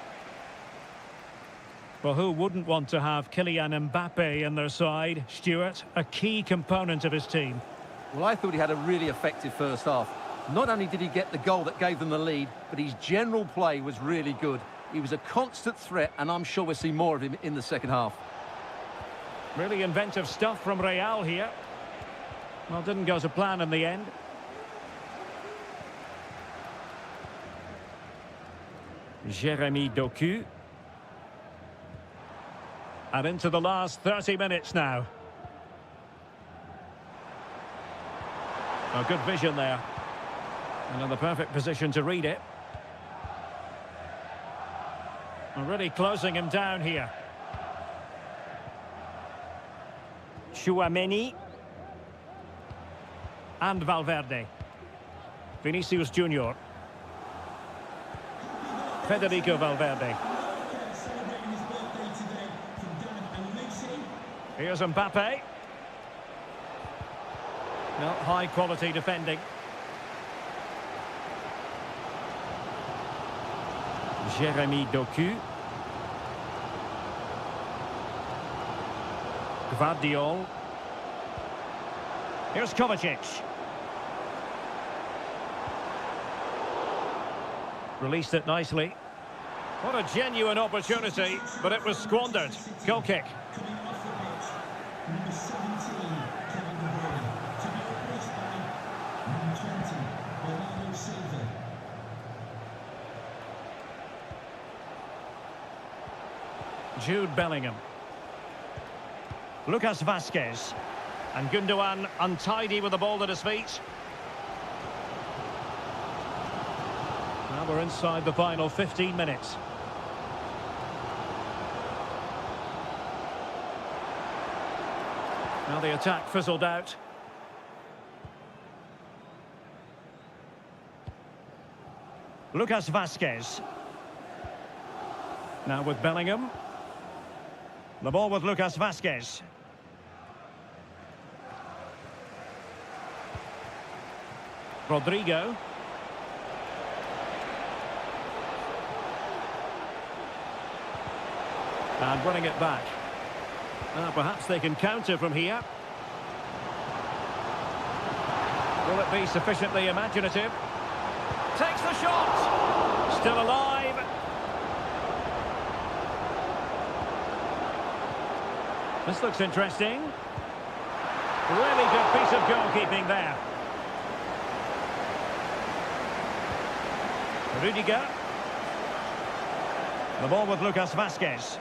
Well, who wouldn't want to have Kylian Mbappe in their side? Stuart, a key component of his team. Well, I thought he had a really effective first half. Not only did he get the goal that gave them the lead, but his general play was really good. He was a constant threat, and I'm sure we'll see more of him in the second half. Really inventive stuff from Real here. Well, didn't go to plan in the end. Jérémy Doku. And into the last 30 minutes now. Oh, good vision there. And in the perfect position to read it. And really closing him down here. Tchouaméni. And Valverde. Vinicius Junior. Federico Valverde. Here's Mbappe. Well, high quality defending. Jérémy Doku. Gvardiol. Here's Kovacic. Released it nicely. What a genuine opportunity, but it was squandered. Goal kick. Jude Bellingham. Lucas Vazquez. And Gundogan untidy with the ball at his feet. Now we're inside the final 15 minutes. Now the attack fizzled out. Lucas Vazquez. Now with Bellingham. The ball with Lucas Vazquez. Rodrigo. And running it back. Perhaps they can counter from here. Will it be sufficiently imaginative? Takes the shot! Still alive. This looks interesting. Really good piece of goalkeeping there. Rudiger. The ball with Lucas Vazquez.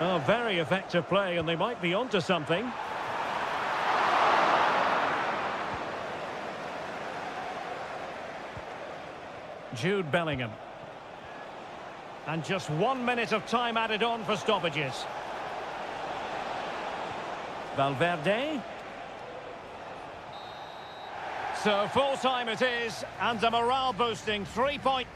Oh, very effective play, and they might be onto something. Jude Bellingham. And just 1 minute of time added on for stoppages. Valverde. So full time it is, and a morale-boosting 3-point...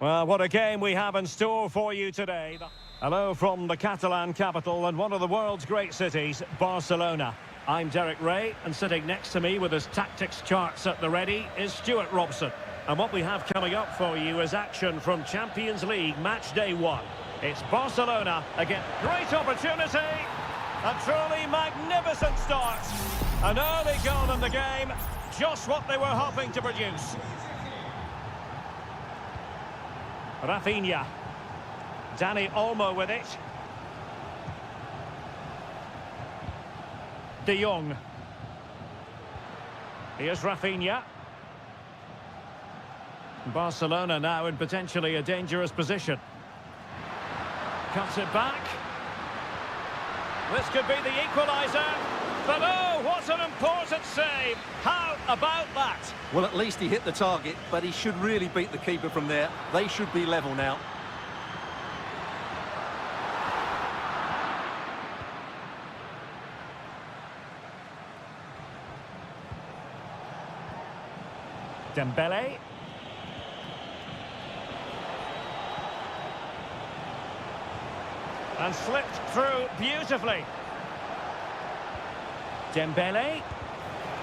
Well, what a game we have in store for you today. Hello from the Catalan capital and one of the world's great cities, Barcelona. I'm Derek Ray, and sitting next to me with his tactics charts at the ready is Stuart Robson. And what we have coming up for you is action from Champions League match day 1. It's Barcelona again. Great opportunity. A truly magnificent start. An early goal in the game. Just what they were hoping to produce. Rafinha. Dani Olmo with it. De Jong. Here's Rafinha. Barcelona now in potentially a dangerous position. Cuts it back. This could be the equaliser. But oh, what an important save. How about that? Well, at least he hit the target, but he should really beat the keeper from there. They should be level now. Dembele. And slipped through beautifully. Dembele.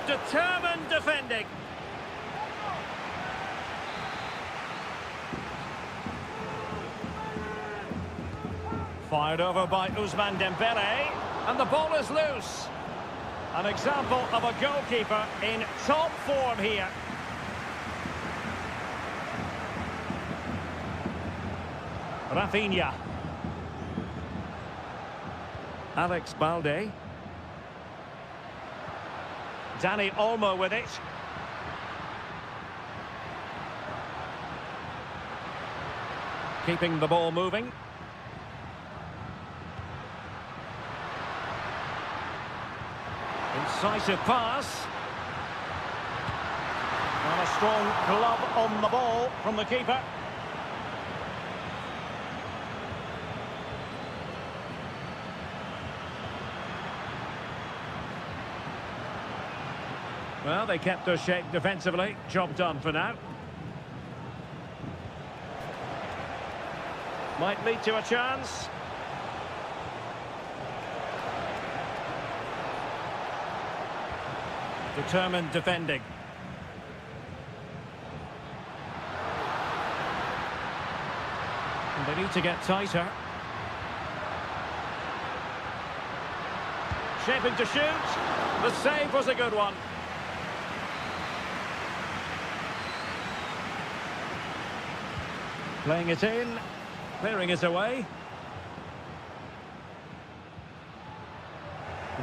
Determined defending. Fired over by Ousmane Dembele. And the ball is loose. An example of a goalkeeper in top form here. Rafinha. Alex Balde. Dani Olmo with it. Keeping the ball moving. Incisive pass. And a strong glove on the ball from the keeper. Well, they kept their shape defensively. Job done for now. Might lead to a chance. Determined defending. And they need to get tighter. Shaping to shoot. The save was a good one. Playing it in, clearing it away.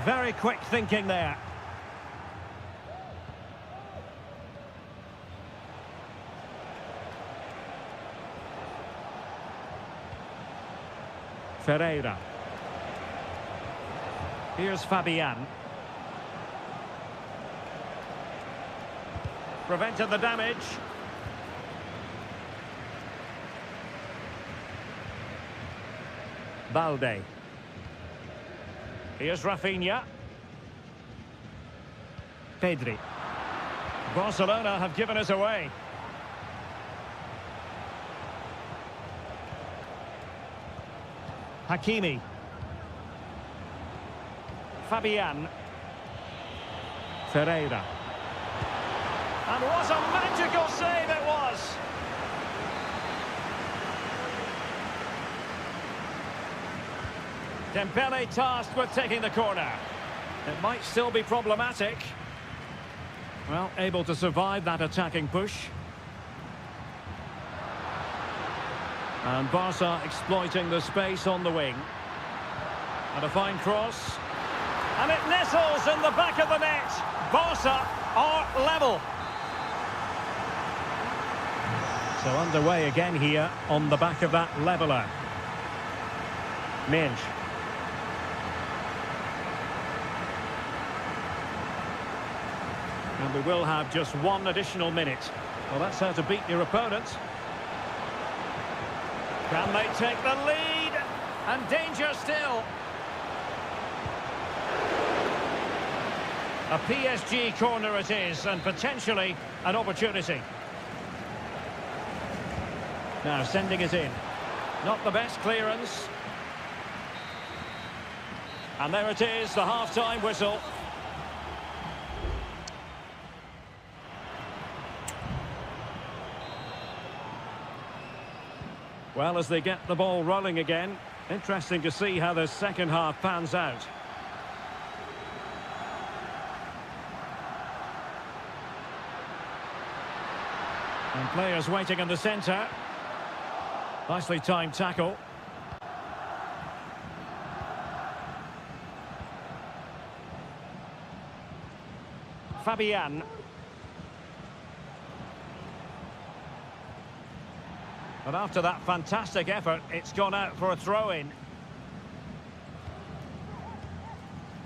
Very quick thinking there. Ferreira. Here's Fabian. Prevented the damage. Balde. Here's Rafinha. Pedri. Barcelona have given us away. Hakimi. Fabian. Ferreira. And what a magical save it was! Dembele tasked with taking the corner. It might still be problematic. Well, able to survive that attacking push. And Barca exploiting the space on the wing. And a fine cross. And it nestles in the back of the net. Barca are level. So underway again here on the back of that leveller. Minge. And we will have just one additional minute. Well, that's how to beat your opponent. Can they take the lead? And danger still. A PSG corner it is, and potentially an opportunity. Now sending it in. Not the best clearance. And there it is, the half-time whistle. Well, as they get the ball rolling again, interesting to see how the second half pans out. And players waiting in the centre. Nicely timed tackle. Fabian. But after that fantastic effort, it's gone out for a throw-in.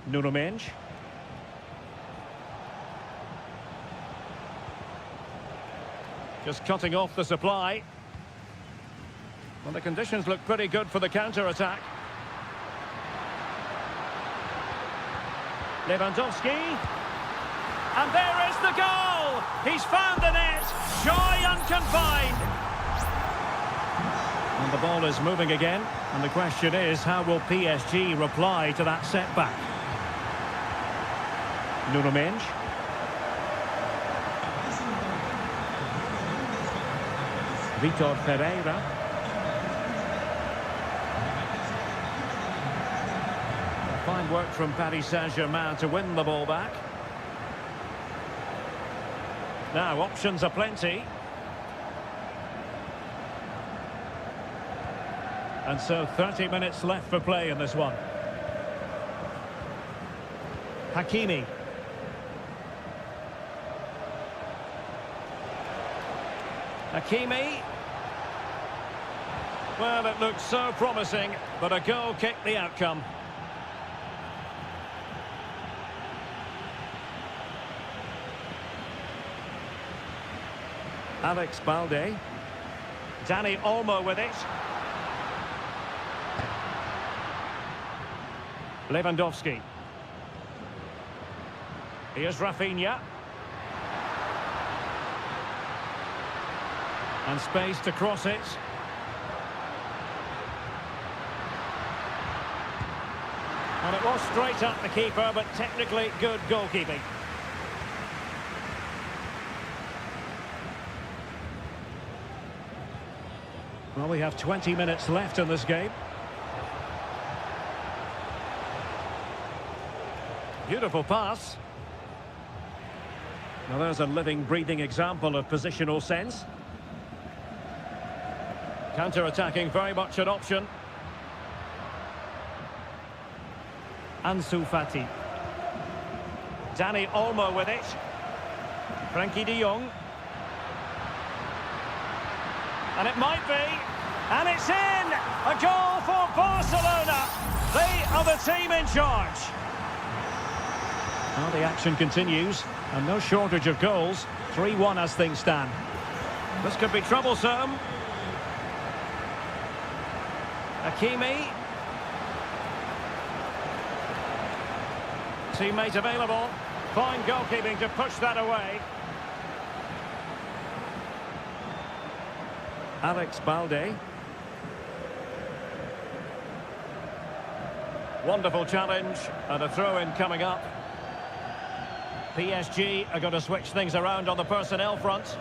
Nuno Mendes. Just cutting off the supply. Well, the conditions look pretty good for the counter-attack. Lewandowski. And there is the goal! He's found the net! Joy unconfined! And the ball is moving again. And the question is, how will PSG reply to that setback? Nuno Mendes. Vitor Pereira. Fine work from Paris Saint-Germain to win the ball back. Now, options are plenty. And so 30 minutes left for play in this one. Hakimi. Hakimi. Well, it looked so promising, but a goal kicked the outcome. Alex Balde. Dani Olmo with it. Lewandowski. Here's Rafinha. And space to cross it. And it was straight at the keeper, but technically good goalkeeping. Well, we have 20 minutes left in this game. Beautiful pass. Now there's a living, breathing example of positional sense. Counter-attacking, very much an option. Ansu Fati. Dani Olmo with it. Frankie de Jong. And it might be. And it's in! A goal for Barcelona. They are the team in charge. Well, the action continues. And no shortage of goals. 3-1 as things stand. This could be troublesome. Hakimi. Teammate available. Fine goalkeeping to push that away. Alex Balde. Wonderful challenge and a throw-in coming up. PSG are going to switch things around on the personnel front.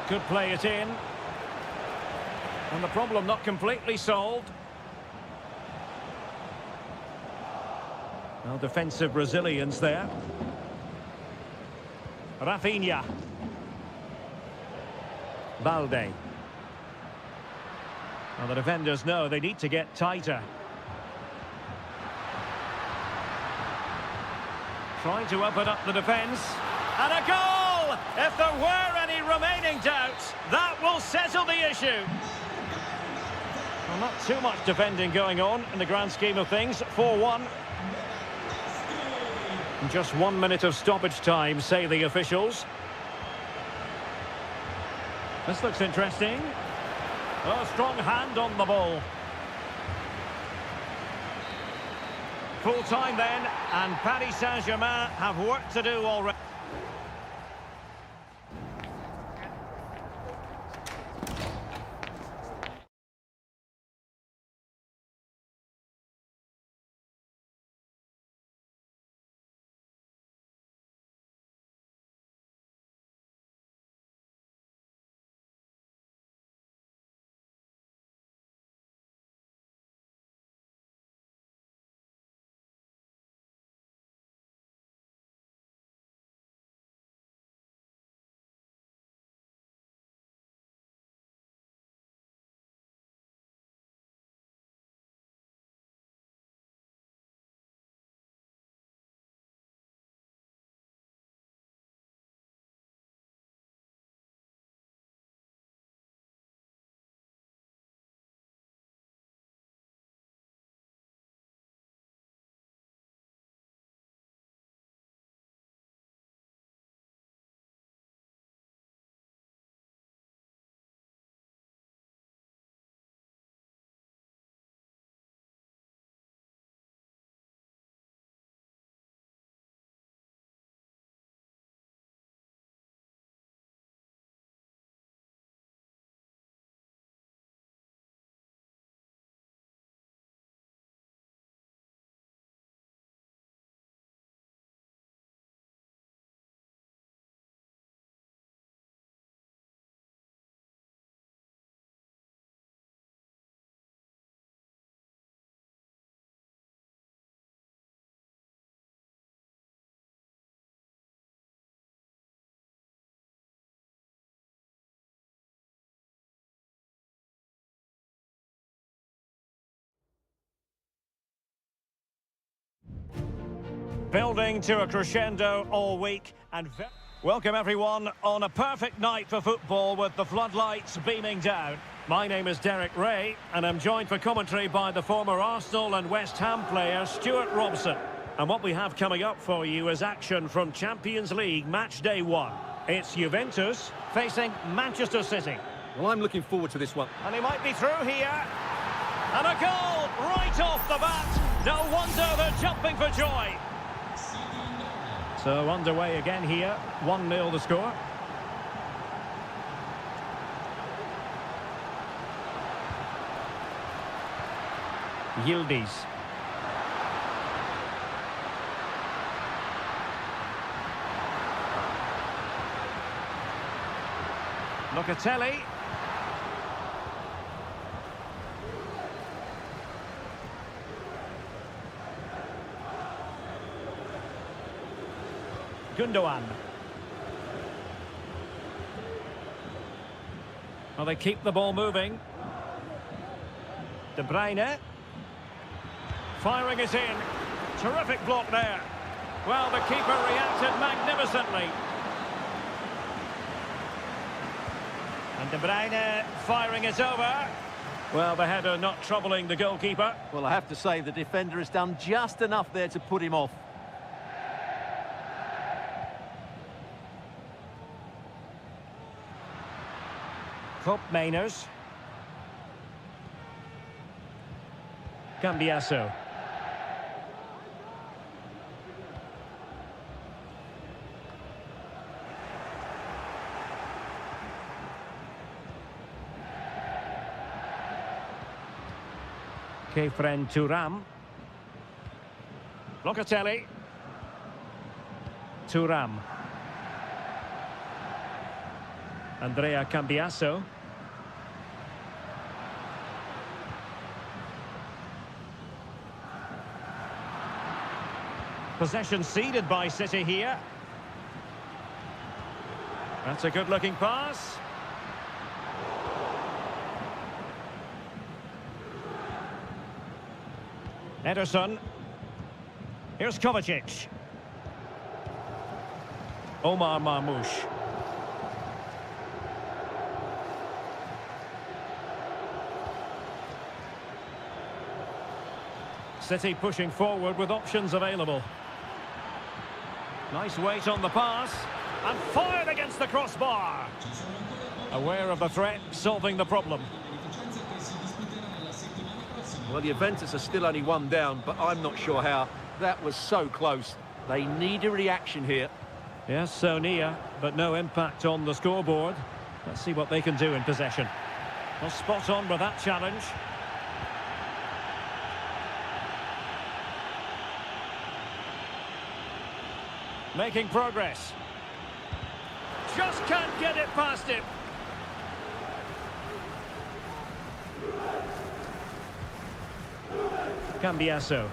Could play it in. And the problem not completely solved. Well, defensive resilience there. Rafinha. Balde. Well, the defenders know they need to get tighter. Trying to open up the defence. And a goal! If there were any remaining doubts, that will settle the issue. Well, not too much defending going on in the grand scheme of things. 4-1. Just 1 minute of stoppage time, say the officials. This looks interesting. Oh, strong hand on the ball. Full time then, and Paris Saint-Germain have work to do already. Building to a crescendo all week and welcome everyone on a perfect night for football with the floodlights beaming down. My name is Derek Ray and I'm joined for commentary by the former Arsenal and West Ham player Stuart Robson. And what we have coming up for you is action from Champions League match day 1. It's Juventus facing Manchester City. Well, I'm looking forward to this one. And he might be through here. And a goal right off the bat. No wonder they're jumping for joy. So underway again here, 1-0 the score. Yildiz. Locatelli. Gundogan. Well, they keep the ball moving. De Bruyne. Firing it in. Terrific block there. Well, the keeper reacted magnificently. And De Bruyne firing it over. Well, the header not troubling the goalkeeper. Well, I have to say the defender has done just enough there to put him off. Kopp Mainers. Cambiasso. Kefren Thuram. Locatelli. Thuram. Andrea Cambiasso. Possession ceded by City here. That's a good-looking pass. Ederson. Here's Kovacic. Omar Marmoush. City pushing forward with options available. Nice weight on the pass. And fired against the crossbar. Aware of the threat, solving the problem. Well, the Juventus are still only one down, but I'm not sure how. That was so close. They need a reaction here. Yes, so near, but no impact on the scoreboard. Let's see what they can do in possession. Well, spot on with that challenge. Making progress. Just can't get it past him. Cambiaso.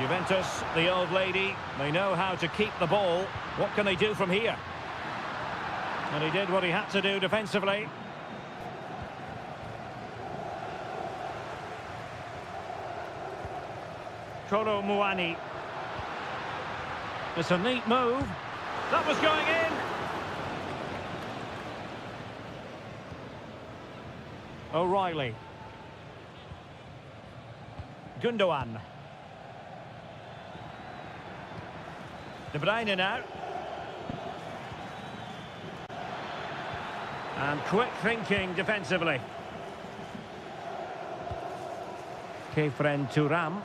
Juventus, the old lady, they know how to keep the ball. What can they do from here? And he did what he had to do defensively. Kolo Muani. It's a neat move. That was going in. O'Reilly. Gundogan. De Bruyne now. And quick thinking defensively. Kefren Thuram.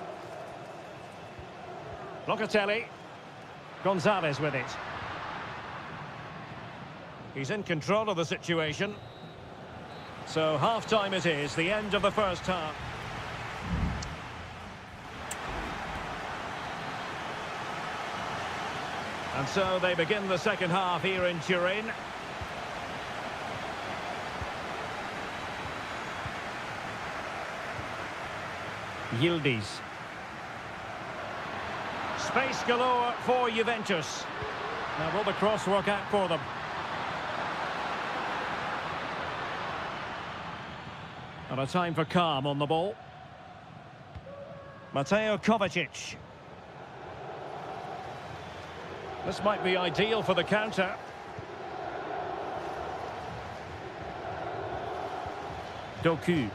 Locatelli. Gonzalez with it. He's in control of the situation. So half-time it is, the end of the first half. And so they begin the second half here in Turin. Yildiz. Space galore for Juventus. Now will the cross work out for them? And a time for calm on the ball. Mateo Kovacic. This might be ideal for the counter. Doku.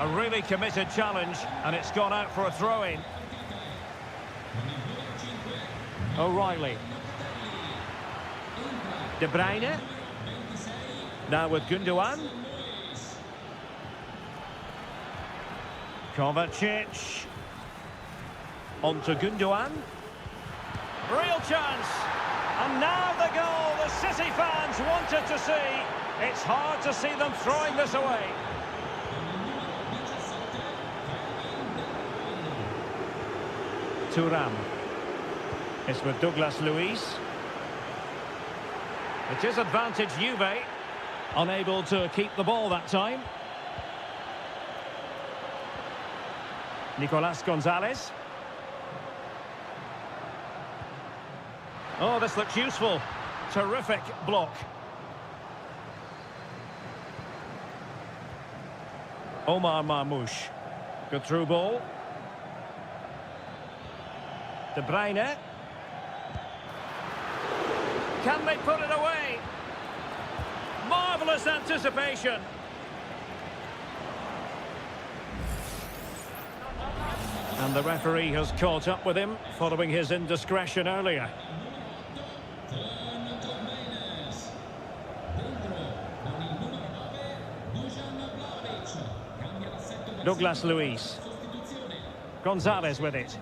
A really committed challenge, and it's gone out for a throw-in. O'Reilly. De Bruyne. Now with Gundogan. Kovacic. On to Gundogan. Real chance. And now the goal the City fans wanted to see. It's hard to see them throwing this away. Thuram. It's with Douglas Luiz. It is advantage Juve. Unable to keep the ball that time. Nicolas Gonzalez. Oh, this looks useful. Terrific block. Omar Marmoush. Good through ball. De Bruyne. Can they put it away? Marvellous anticipation. And the referee has caught up with him following his indiscretion earlier. Douglas Luiz. Gonzalez with it.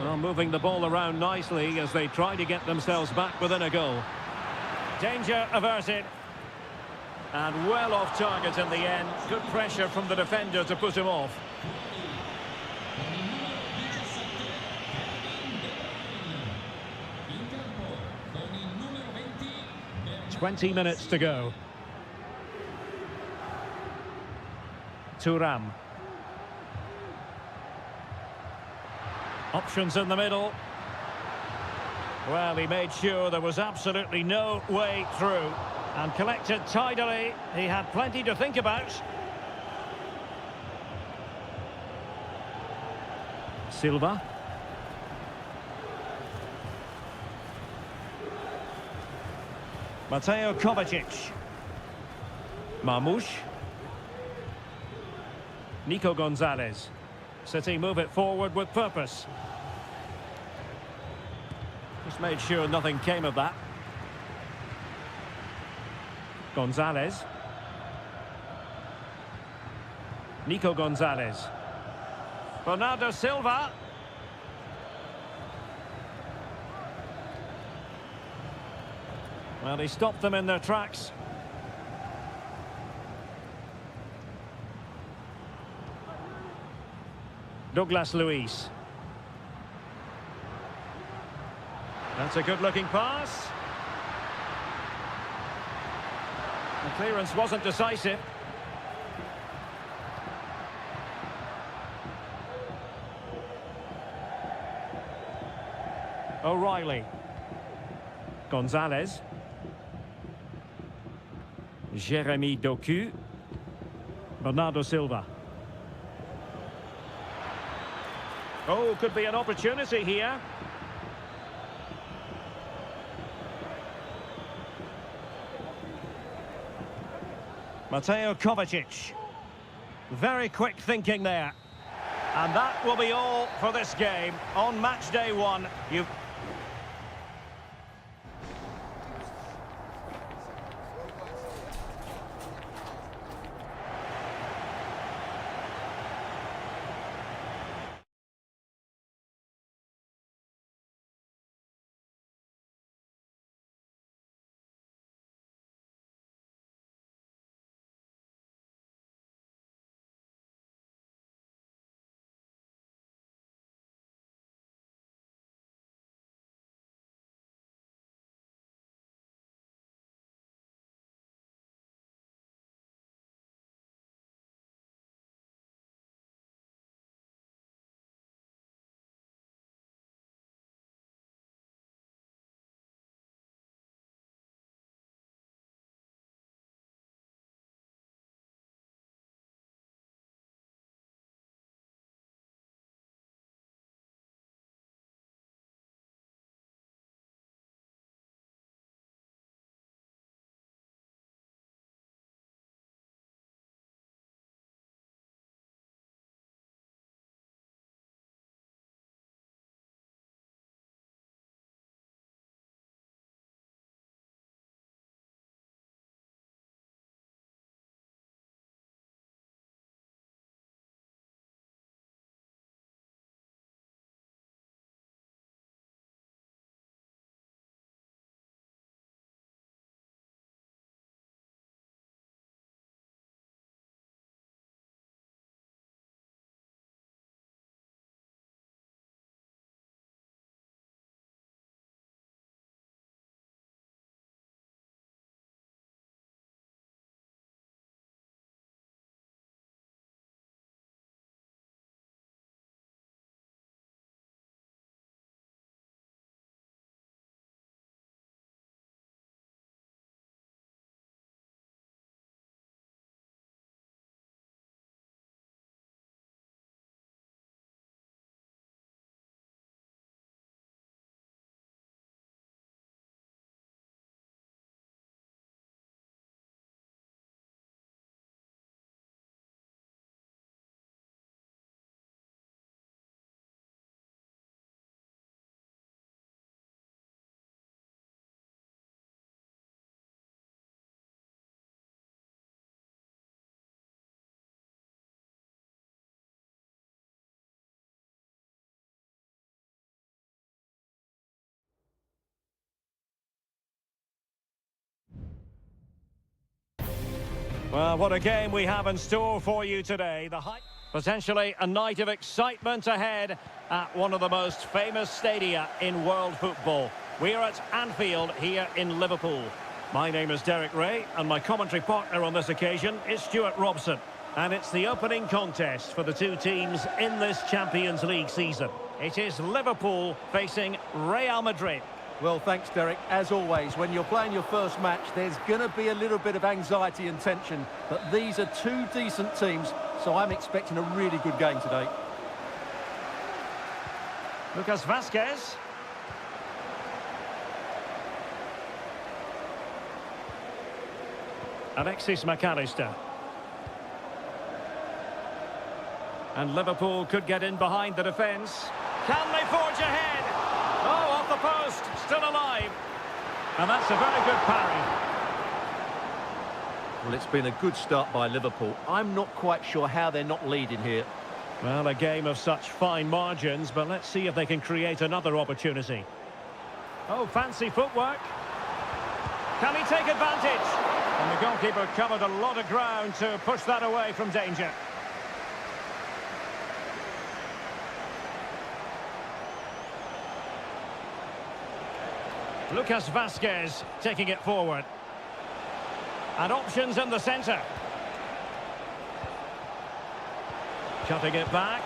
Well, moving the ball around nicely as they try to get themselves back within a goal. Danger averted. And well off target in the end. Good pressure from the defender to put him off. "20 minutes to go. Thuram. Options in the middle. Well, he made sure there was absolutely no way through. And collected tidily. He had plenty to think about. Silva. Mateo Kovacic. Marmoush. Nico Gonzalez. City move it forward with purpose. Just made sure nothing came of that. Gonzalez. Nico Gonzalez. Bernardo Silva. Well, he stopped them in their tracks. Douglas Luiz. That's a good-looking pass. The clearance wasn't decisive. O'Reilly. Gonzalez. Jeremy Doku. Bernardo Silva. Oh, could be an opportunity here. Mateo Kovacic. Very quick thinking there. And that will be all for this game. On match day one, you've... Well, what a game we have in store for you today. Potentially a night of excitement ahead at one of the most famous stadia in world football. We are at Anfield here in Liverpool. My name is Derek Ray, and my commentary partner on this occasion is Stuart Robson. And it's the opening contest for the two teams in this Champions League season. It is Liverpool facing Real Madrid. Well, thanks, Derek. As always, when you're playing your first match, there's going to be a little bit of anxiety and tension. But these are two decent teams, so I'm expecting a really good game today. Lucas Vazquez. Alexis McAllister. And Liverpool could get in behind the defence. Can they forge ahead? Oh, off the post. And that's a very good parry. Well, it's been a good start by Liverpool. I'm not quite sure how they're not leading here. Well, a game of such fine margins, but let's see if they can create another opportunity. Oh, fancy footwork. Can he take advantage? And the goalkeeper covered a lot of ground to push that away from danger. Lucas Vazquez taking it forward. And options in the centre. Cutting it back.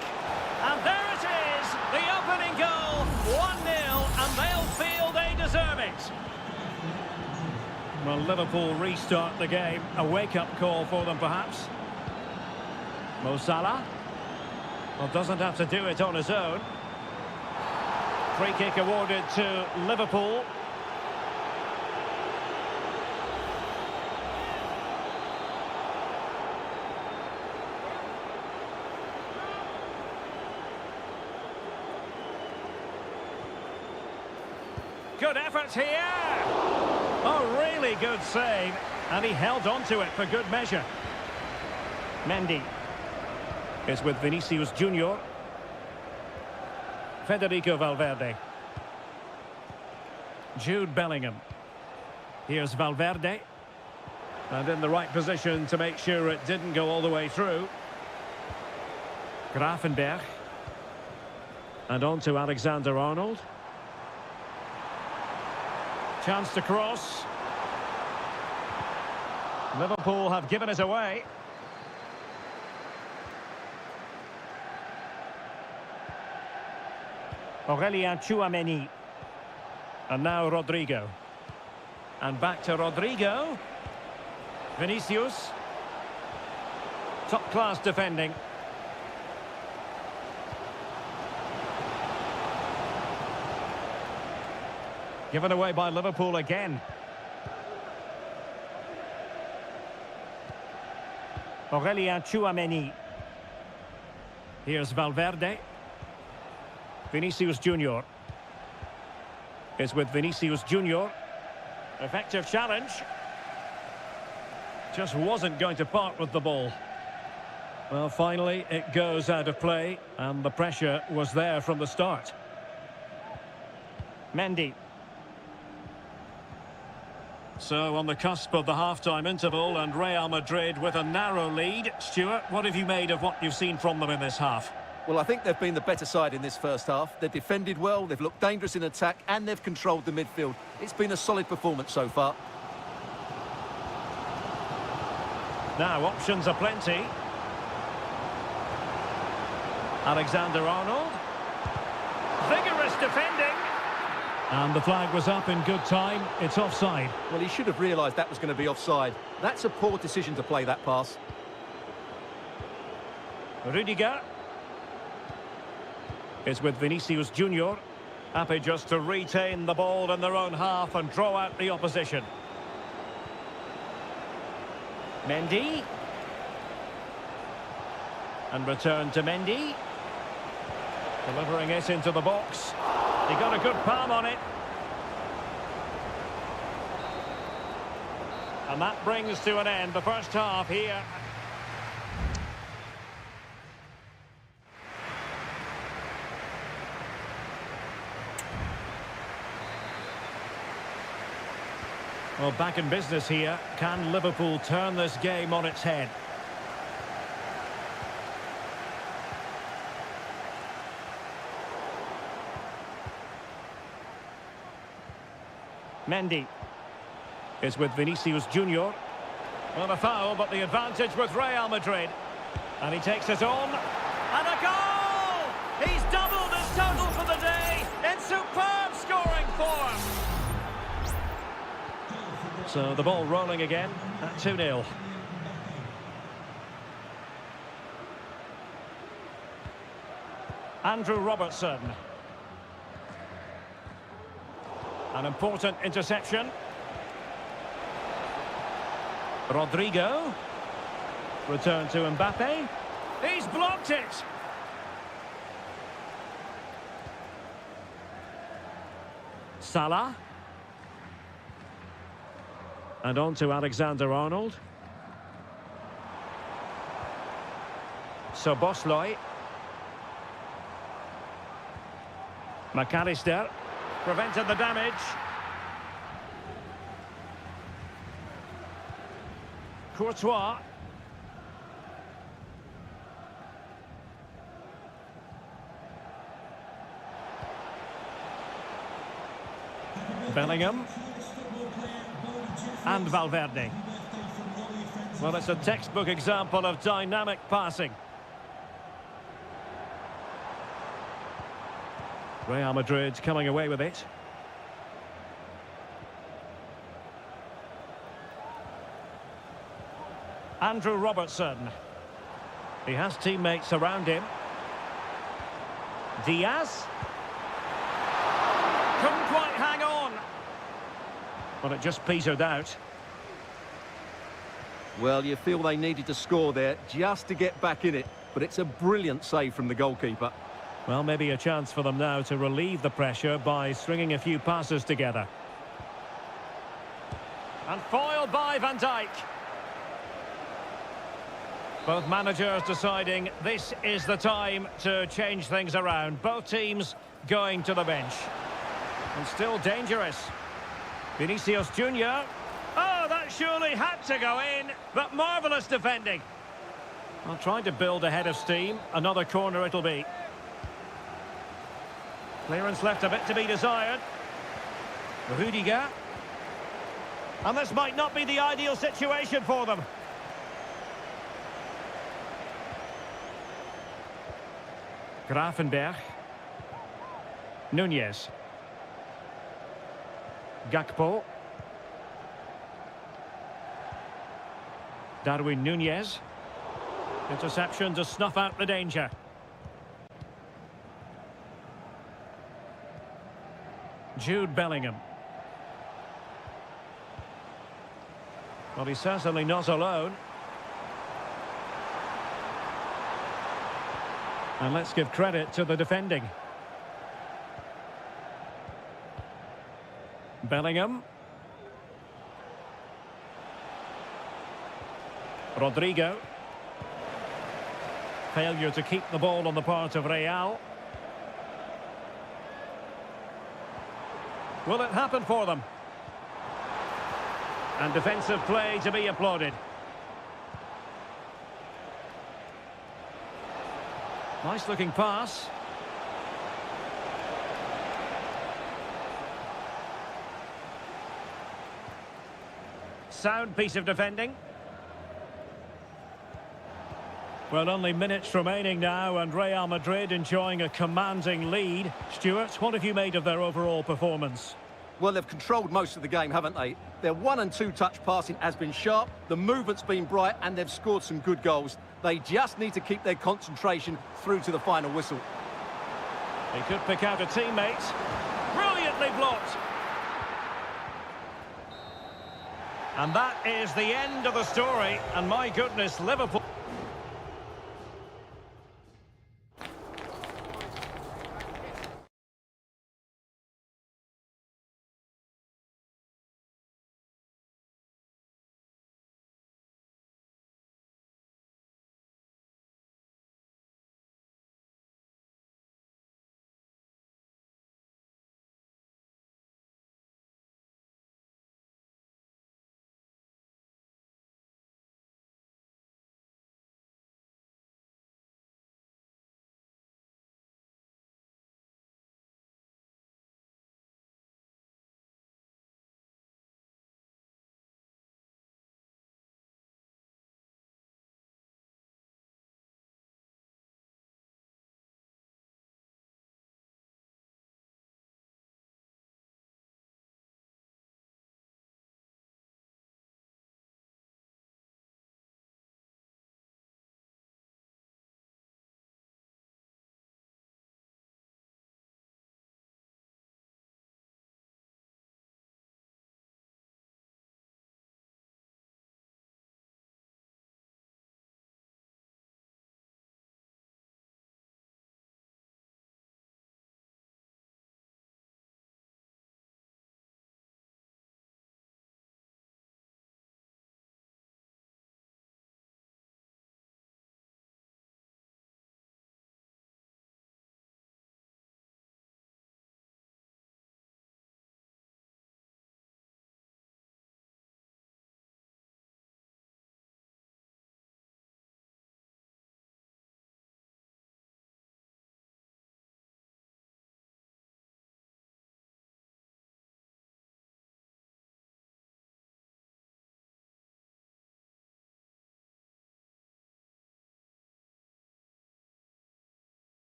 And there it is! The opening goal! 1-0, and they'll feel they deserve it. Well, Liverpool restart the game. A wake-up call for them, perhaps. Mo Salah. Well, doesn't have to do it on his own. Free kick awarded to Liverpool. Good effort here. Oh, really good save. And he held on to it for good measure. Mendy is with Vinicius Junior. Federico Valverde. Jude Bellingham. Here's Valverde. And in the right position to make sure it didn't go all the way through. Grafenberg. And on to Alexander-Arnold. Chance to cross. Liverpool have given it away. Aurelien Tchouameni. And now Rodrigo. And back to Rodrigo. Vinicius. Top-class defending. Given away by Liverpool again. Aurelien Tchouameni. Here's Valverde. Vinicius Junior. Is with Vinicius Junior. Effective challenge. Just wasn't going to part with the ball. Well, finally, it goes out of play, and the pressure was there from the start. Mendy. So, on the cusp of the half-time interval, and Real Madrid with a narrow lead. Stuart, what have you made of what you've seen from them in this half? Well, I think they've been the better side in this first half. They've defended well, they've looked dangerous in attack, and they've controlled the midfield. It's been a solid performance so far. Now, options are plenty. Alexander-Arnold. Vigorous defending. And the flag was up in good time. It's offside. Well, he should have realised that was going to be offside. That's a poor decision to play that pass. Rudiger is with Vinicius Junior. Happy just to retain the ball in their own half and draw out the opposition. Mendy. And return to Mendy. Delivering it into the box. He got a good palm on it. And that brings to an end the first half here. Well, back in business here. Can Liverpool turn this game on its head? Mendy is with Vinicius Junior. Well, a foul, but the advantage with Real Madrid. And he takes it on. And a goal! He's doubled his total for the day in superb scoring form. So the ball rolling again at 2-0. Andrew Robertson. An important interception. Rodrigo. Return to Mbappe. He's blocked it. Salah. And on to Alexander-Arnold. Szoboszlai. McAllister. Prevented the damage. Courtois. Bellingham. And Valverde. Well, it's a textbook example of dynamic passing. Real Madrid coming away with it. Andrew Robertson. He has teammates around him. Diaz. Couldn't quite hang on. Well, it just petered out. Well, you feel they needed to score there just to get back in it. But it's a brilliant save from the goalkeeper. Well, maybe a chance for them now to relieve the pressure by stringing a few passes together. And foiled by Van Dijk. Both managers deciding this is the time to change things around. Both teams going to the bench. And still dangerous. Vinicius Junior. Oh, that surely had to go in, but marvellous defending. Well, trying to build a head of steam. Another corner it'll be. Clearance left a bit to be desired. Rudiger. And this might not be the ideal situation for them. Gravenberch. Nunez. Gakpo. Darwin Nunez. Interception to snuff out the danger. Jude Bellingham. Well, he's certainly not alone. And let's give credit to the defending. Bellingham. Rodrigo. Failure to keep the ball on the part of Real. Will it happen for them? And defensive play to be applauded. Nice looking pass. Sound piece of defending. Well, only minutes remaining now, and Real Madrid enjoying a commanding lead. Stuart, what have you made of their overall performance? Well, they've controlled most of the game, haven't they? Their 1- and 2-touch passing has been sharp, the movement's been bright, and they've scored some good goals. They just need to keep their concentration through to the final whistle. He could pick out a teammate. Brilliantly blocked. And that is the end of the story. And my goodness, Liverpool...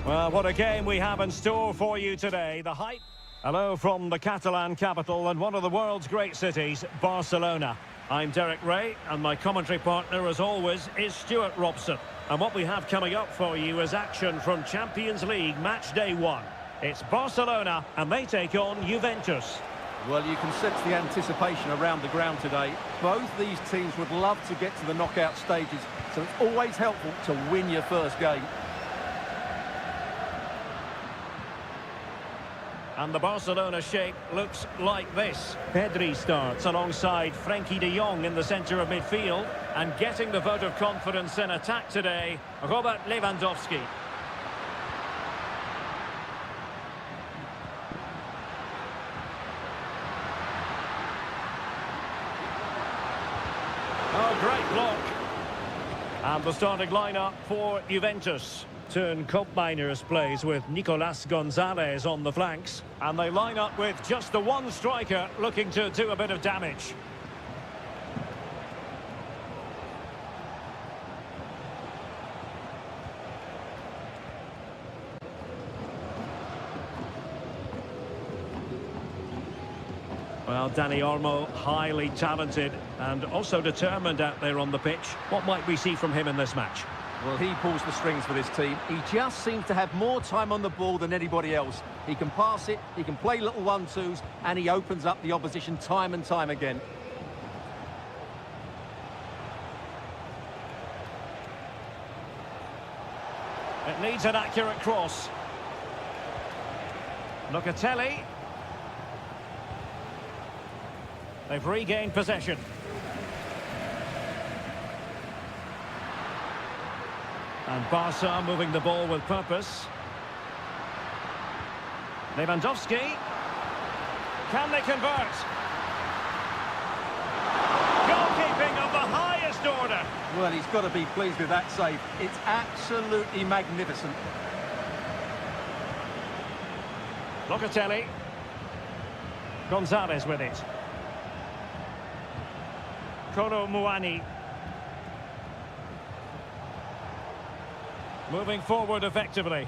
Well, what a game we have in store for you today. The hype. Hello from the Catalan capital and one of the world's great cities, Barcelona. I'm Derek Ray, and my commentary partner, as always, is Stuart Robson. And what we have coming up for you is action from Champions League match day 1. It's Barcelona, and they take on Juventus. Well, you can sense the anticipation around the ground today. Both these teams would love to get to the knockout stages, so it's always helpful to win your first game. And the Barcelona shape looks like this. Pedri starts alongside Frenkie de Jong in the centre of midfield. And getting the vote of confidence in attack today, Robert Lewandowski. Oh, great block. And the starting lineup for Juventus. Turn Miners plays with Nicolas Gonzalez on the flanks. And they line up with just the one striker looking to do a bit of damage. Well, Dani Olmo, highly talented and also determined out there on the pitch. What might we see from him in this match? Well, he pulls the strings for this team. He just seems to have more time on the ball than anybody else. He can pass it, he can play little 1-2s, and he opens up the opposition time and time again. It needs an accurate cross. Locatelli. They've regained possession. And Barca moving the ball with purpose. Lewandowski. Can they convert? Goalkeeping of the highest order. Well, he's got to be pleased with that save. It's absolutely magnificent. Locatelli. Gonzalez with it. Kolo Muani. Moving forward effectively.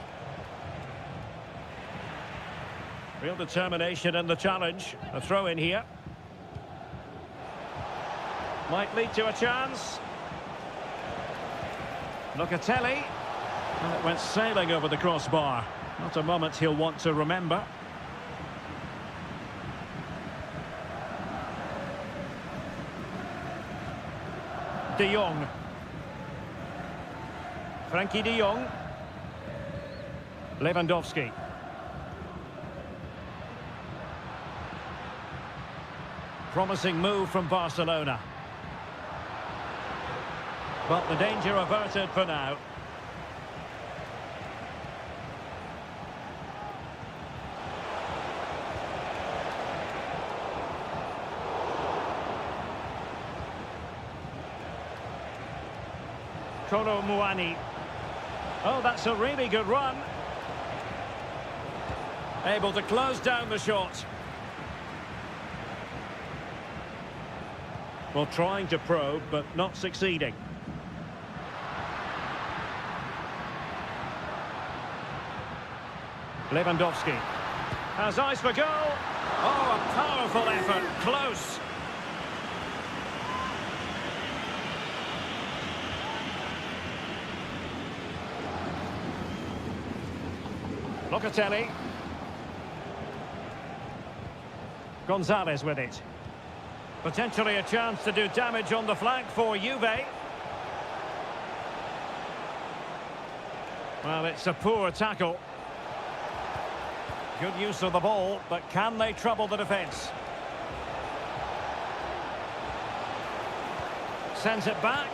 Real determination in the challenge. A throw in here. Might lead to a chance. Locatelli. And it went sailing over the crossbar. Not a moment he'll want to remember. De Jong. Frenkie de Jong. Lewandowski. Promising move from Barcelona. But the danger averted for now. Kolo Muani. Oh, that's a really good run. Able to close down the shot. Well, trying to probe, but not succeeding. Lewandowski has eyes for goal. Oh, a powerful effort. Close. Locatelli. Gonzalez with it. Potentially a chance to do damage on the flank for Juve. Well, it's a poor tackle. Good use of the ball, but can they trouble the defence? Sends it back.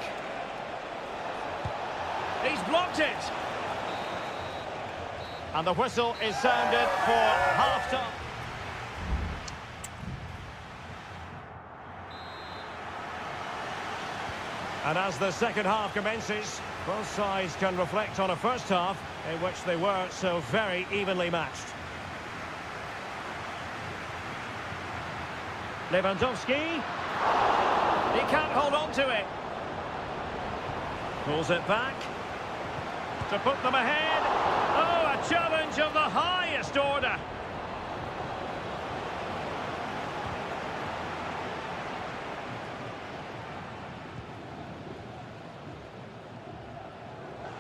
He's blocked it. And the whistle is sounded for half-time. And as the second half commences, both sides can reflect on a first half in which they were so very evenly matched. Lewandowski. He can't hold on to it. Pulls it back to put them ahead. Oh, a challenge of the highest order.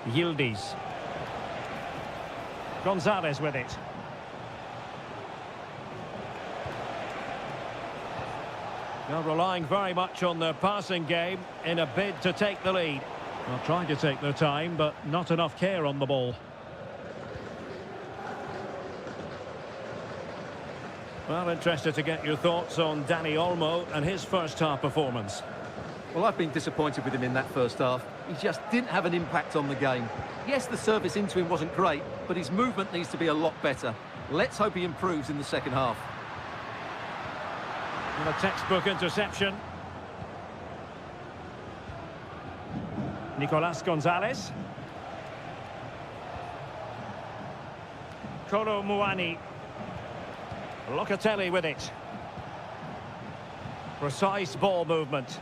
Yildiz. Gonzalez with it. Now relying very much on their passing game in a bid to take the lead. Well, trying to take their time, but not enough care on the ball. Well, interested to get your thoughts on Dani Olmo and his first half performance. Well, I've been disappointed with him in that first half. He just didn't have an impact on the game. Yes, the service into him wasn't great, but his movement needs to be a lot better. Let's hope he improves in the second half. And a textbook interception. Nicolas Gonzalez. Kolo Muani. Locatelli with it. Precise ball movement.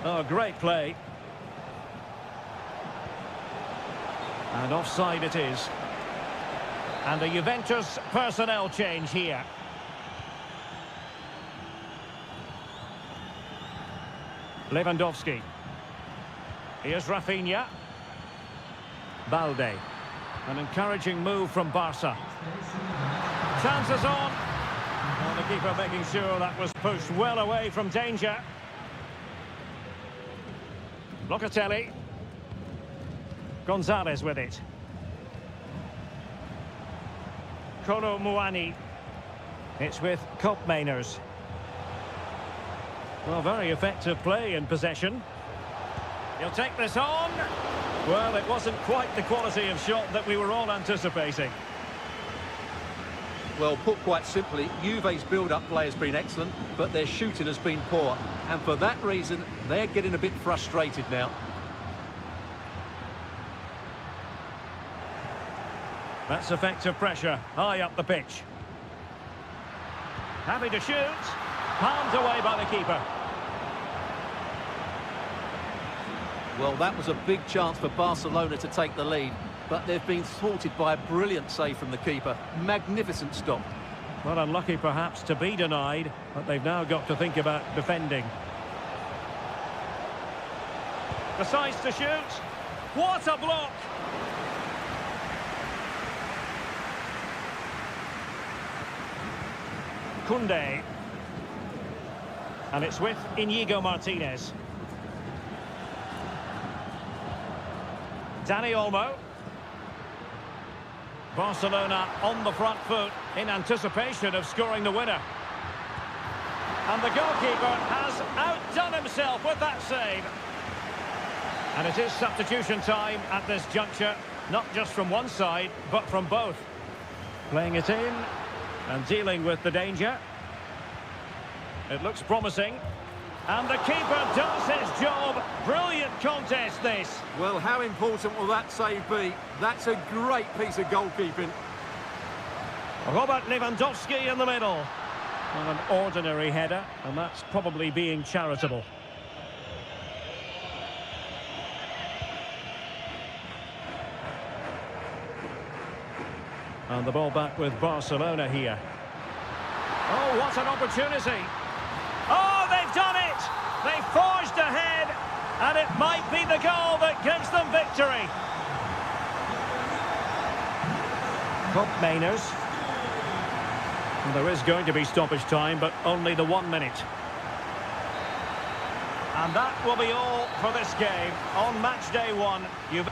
Oh, great play. And offside it is. And a Juventus personnel change here. Lewandowski. Here's Rafinha. Balde. An encouraging move from Barca. Chances on. Well, the keeper making sure that was pushed well away from danger. Locatelli. Gonzalez with it. Kolo Muani. It's with Koopmeiners. Well, very effective play in possession. He'll take this on. Well, it wasn't quite the quality of shot that we were all anticipating. Well, put quite simply, Juve's build-up play has been excellent, but their shooting has been poor. And for that reason, they're getting a bit frustrated now. That's effective pressure, high up the pitch. Happy to shoot. Palmed away by the keeper. Well, that was a big chance for Barcelona to take the lead, but they've been thwarted by a brilliant save from the keeper. Magnificent stop. Well, unlucky perhaps to be denied, but they've now got to think about defending. Decides to shoot. What a block! Koundé. And it's with Inigo Martinez. Dani Olmo. Barcelona on the front foot in anticipation of scoring the winner. And the goalkeeper has outdone himself with that save. And it is substitution time at this juncture, not just from one side, but from both. Playing it in and dealing with the danger. It looks promising. And the keeper does his job. Brilliant contest, this. Well, how important will that save be? That's a great piece of goalkeeping. Robert Lewandowski in the middle. Well, an ordinary header, and that's probably being charitable. And the ball back with Barcelona here. Oh, what an opportunity. Oh, they've done it! They forged ahead, and it might be the goal that gives them victory. Koopmeiners. And there is going to be stoppage time, but only the 1 minute. And that will be all for this game. On match day 1, you've...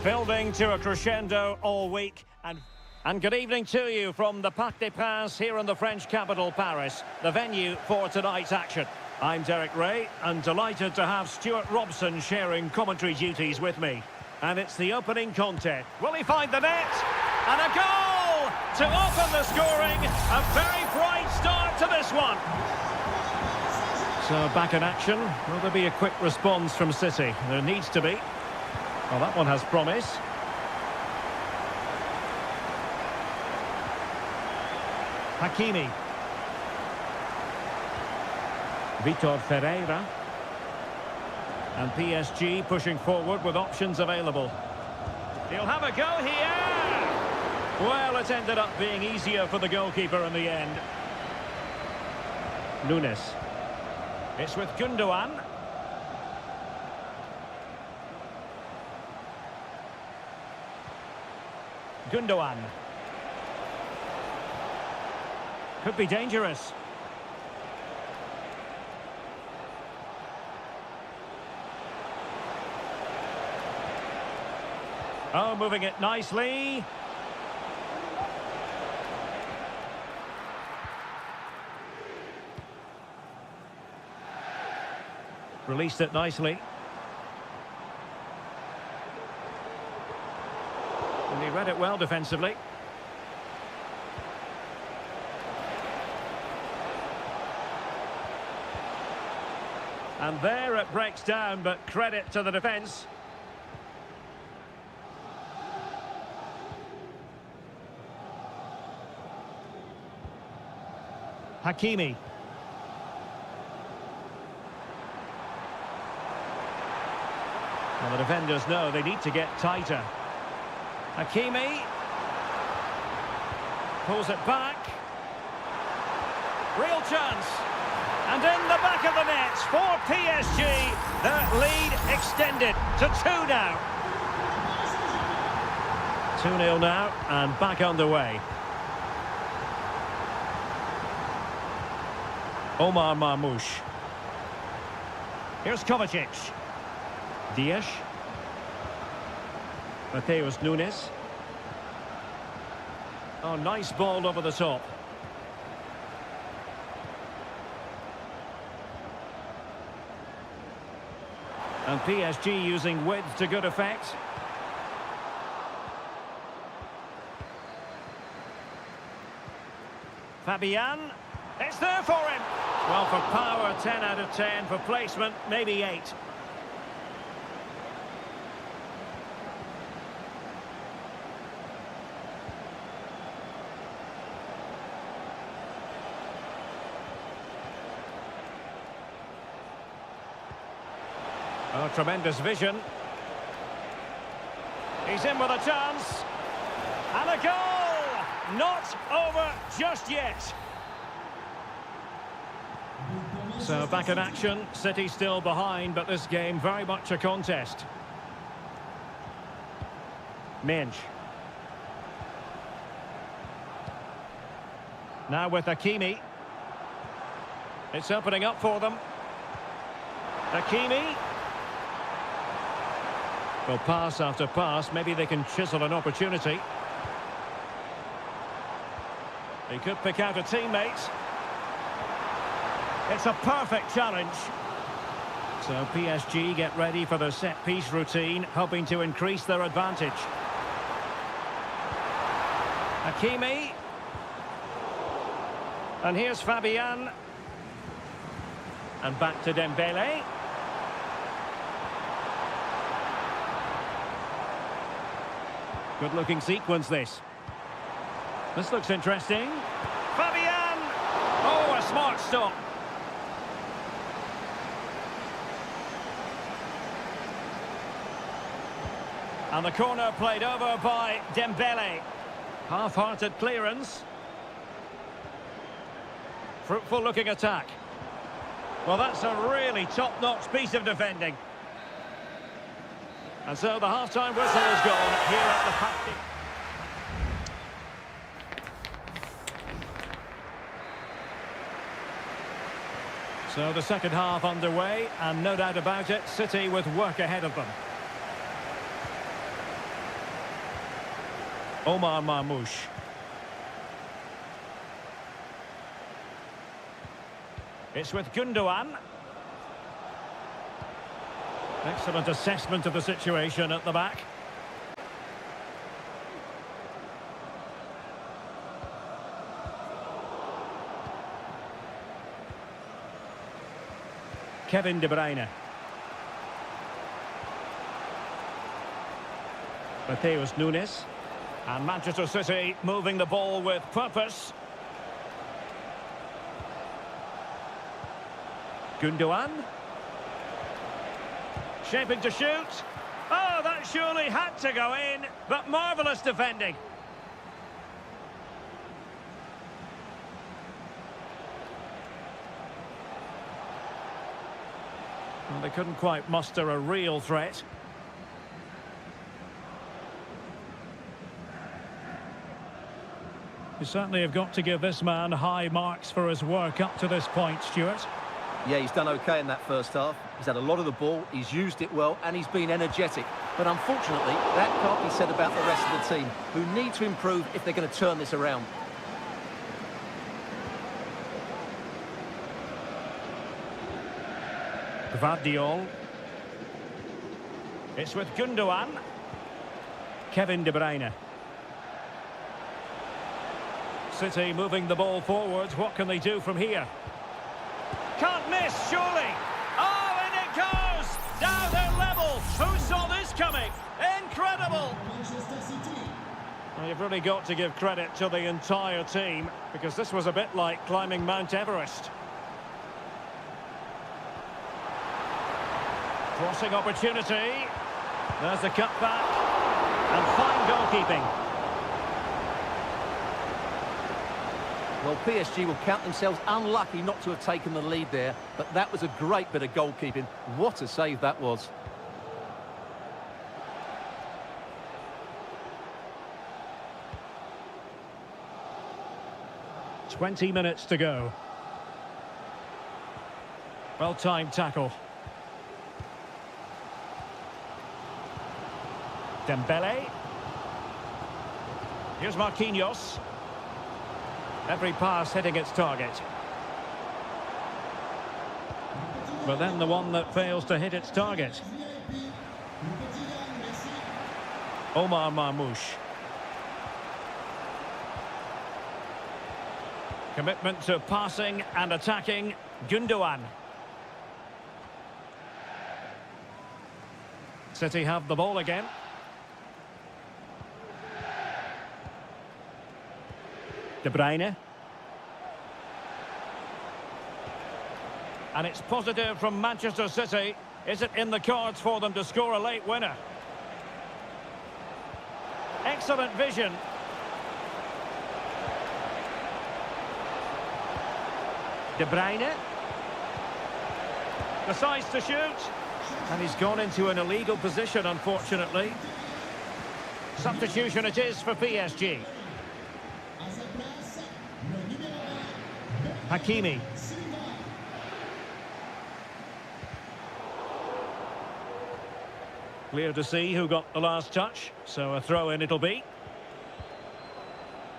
Building to a crescendo all week. And good evening to you from the Parc des Princes here in the French capital, Paris, the venue for tonight's action. I'm Derek Ray, and delighted to have Stuart Robson sharing commentary duties with me. And it's the opening contest. Will he find the net? And a goal to open the scoring. A very bright start to this one. So back in action. Will there be a quick response from City? There needs to be. Well, that one has promise. Hakimi. Vitor Ferreira. And PSG pushing forward with options available. He'll have a go here! Well, it ended up being easier for the goalkeeper in the end. Nunes. It's with Gundogan. Gundogan. Could be dangerous. Oh, moving it nicely. Released it nicely. And he read it well defensively. And there it breaks down, but credit to the defence. Hakimi. Well, the defenders know they need to get tighter. Hakimi. Pulls it back. Real chance. And in the back of the net for PSG. Their lead extended to 2 now. 2-0 now and back underway. Omar Marmoush. Here's Kovacic. Dias. Mateus Nunes. Oh, nice ball over the top. And PSG using width to good effect. Fabian. It's there for him. Well, for power, 10 out of 10. For placement, maybe 8. Oh, tremendous vision. He's in with a chance. And a goal! Not over just yet. So back in action. City still behind, but this game very much a contest. Minge. Now with Hakimi. It's opening up for them. Hakimi. Well, pass after pass. Maybe they can chisel an opportunity. He could pick out a teammate. It's a perfect challenge. So PSG get ready for their set-piece routine, hoping to increase their advantage. Hakimi. And here's Fabian. And back to Dembele. Good-looking sequence, this. This looks interesting. Fabian! Oh, a smart stop. And the corner played over by Dembele. Half-hearted clearance. Fruitful-looking attack. Well, that's a really top-notch piece of defending. And so the half-time whistle is gone here at the Parc. So the second half underway, and no doubt about it, City with work ahead of them. Omar Marmoush. It's with Gundogan. Excellent assessment of the situation at the back. Kevin De Bruyne. Mateus Nunes. And Manchester City moving the ball with purpose. Gundogan. Shaping to shoot. Oh, that surely had to go in, but marvellous defending. Well, they couldn't quite muster a real threat. You certainly have got to give this man high marks for his work up to this point, Stuart. Yeah, he's done okay in that first half. He's had a lot of the ball, he's used it well, and he's been energetic. But unfortunately, that can't be said about the rest of the team, who need to improve if they're going to turn this around. Gvardiol. It's with Gundogan. Kevin De Bruyne. City moving the ball forwards. What can they do from here? Can't miss, surely. Oh, and it goes! Down their level. Who saw this coming? Incredible! Well, you've really got to give credit to the entire team, because this was a bit like climbing Mount Everest. Crossing opportunity. There's the cutback. And fine goalkeeping. Well, PSG will count themselves unlucky not to have taken the lead there, but that was a great bit of goalkeeping. What a save that was. "20 minutes to go." Well-timed tackle. Dembele. Here's Marquinhos. Every pass hitting its target. But then the one that fails to hit its target. Omar Marmoush. Commitment to passing and attacking. Gundogan. City have the ball again. De Bruyne. And it's positive from Manchester City. Is it in the cards for them to score a late winner? Excellent vision. De Bruyne. Decides to shoot. And he's gone into an illegal position, unfortunately. Substitution it is for PSG. Hakimi. Clear to see who got the last touch, so a throw-in it'll be.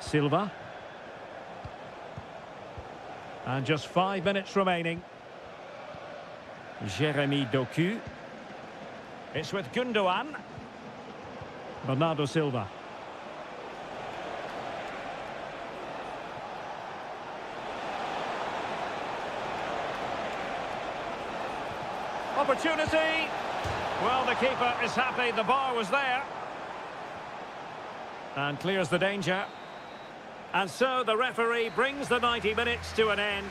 Silva. And just 5 minutes remaining. Jeremy Doku. It's with Gundogan. Bernardo Silva. Opportunity. Well, the keeper is happy the bar was there. And clears the danger. And so the referee brings the 90 minutes to an end.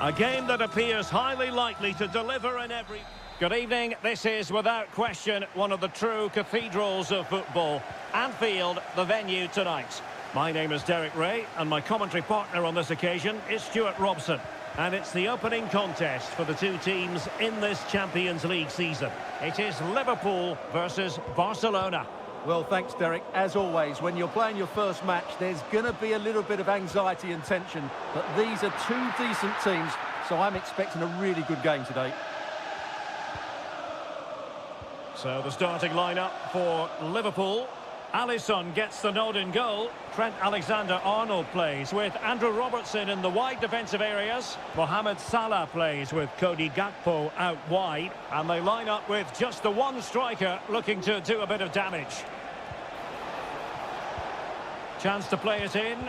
A game that appears highly likely to deliver in every... Good evening. This is, without question, one of the true cathedrals of football. Anfield, the venue tonight. My name is Derek Ray, and my commentary partner on this occasion is Stuart Robson. And it's the opening contest for the two teams in this Champions League season. It is Liverpool versus Barcelona. Well, thanks, Derek. As always, when you're playing your first match, there's going to be a little bit of anxiety and tension. But these are two decent teams, so I'm expecting a really good game today. So the starting lineup for Liverpool. Alisson gets the nod in goal. Trent Alexander-Arnold plays with Andrew Robertson in the wide defensive areas. Mohamed Salah plays with Cody Gakpo out wide. And they line up with just the one striker looking to do a bit of damage. Chance to play it in.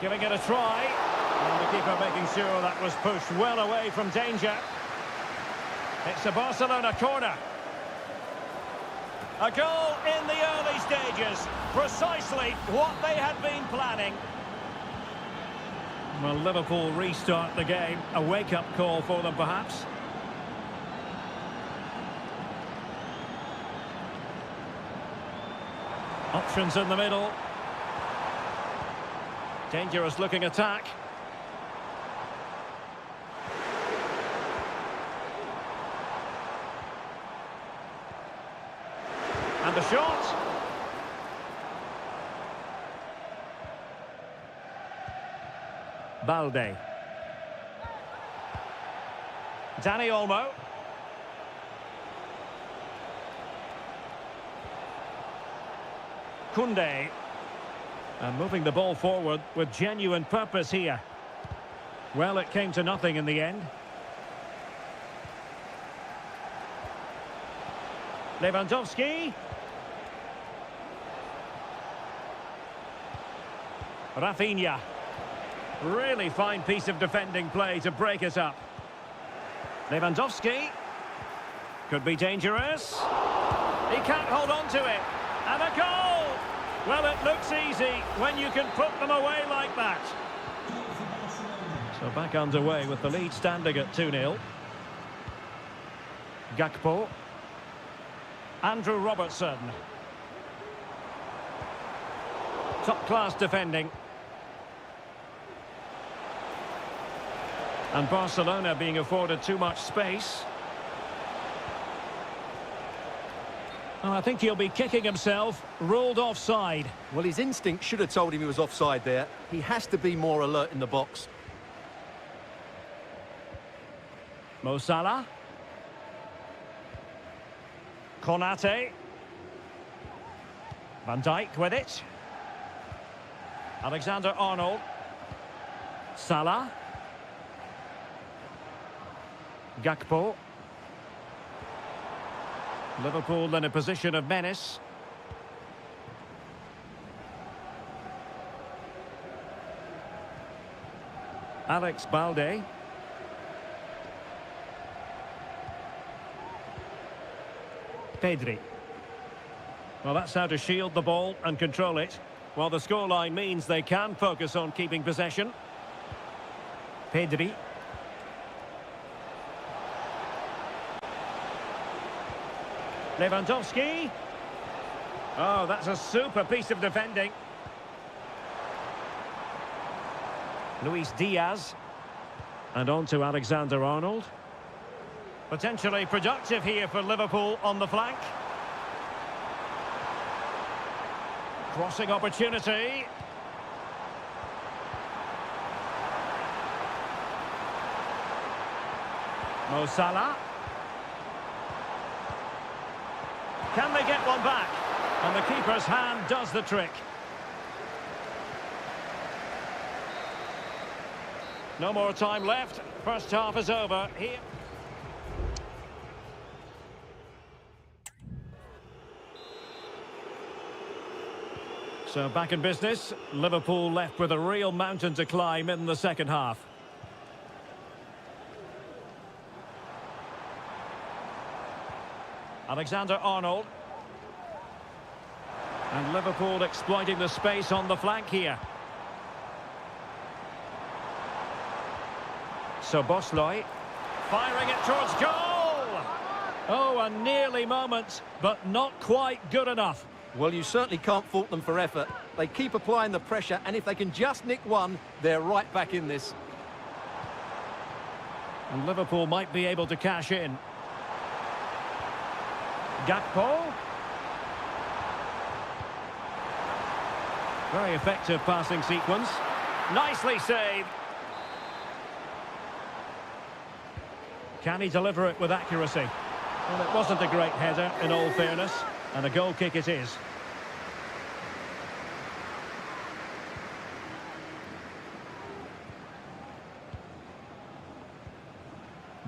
Giving it a try. And the keeper making sure that was pushed well away from danger. It's a Barcelona corner. A goal in the early stages, precisely what they had been planning. Well, Liverpool restart the game, a wake-up call for them perhaps. Options in the middle. Dangerous looking attack. And the shot. Balde. Dani Olmo. Koundé. And moving the ball forward with genuine purpose here. Well, it came to nothing in the end. Lewandowski. Rafinha. Really fine piece of defending play to break it up. Lewandowski. Could be dangerous. He can't hold on to it. And a goal! Well, it looks easy when you can put them away like that. So back underway with the lead standing at 2-0. Gakpo. Andrew Robertson. Top-class defending. And Barcelona being afforded too much space. And I think he'll be kicking himself, ruled offside. Well, his instinct should have told him he was offside there. He has to be more alert in the box. Mo Salah. Konate. Van Dijk with it. Alexander-Arnold. Salah. Gakpo. Liverpool in a position of menace. Alex Balde. Pedri. Well, that's how to shield the ball and control it. Well, the scoreline means they can focus on keeping possession. Pedri. Lewandowski. Oh, that's a super piece of defending. Luis Diaz. And on to Alexander-Arnold. Potentially productive here for Liverpool on the flank. Crossing opportunity. Mo Salah. Can they get one back? And the keeper's hand does the trick. No more time left. First half is over here. So back in business. Liverpool left with a real mountain to climb in the second half. Alexander-Arnold. And Liverpool exploiting the space on the flank here. Szoboszlai firing it towards goal. Oh, a nearly moment, but not quite good enough. Well, you certainly can't fault them for effort. They keep applying the pressure, and if they can just nick one, they're right back in this. And Liverpool might be able to cash in. Gakpo. Very effective passing sequence. Nicely saved. Can he deliver it with accuracy? Well, it wasn't a great header, in all fairness, and a goal kick it is.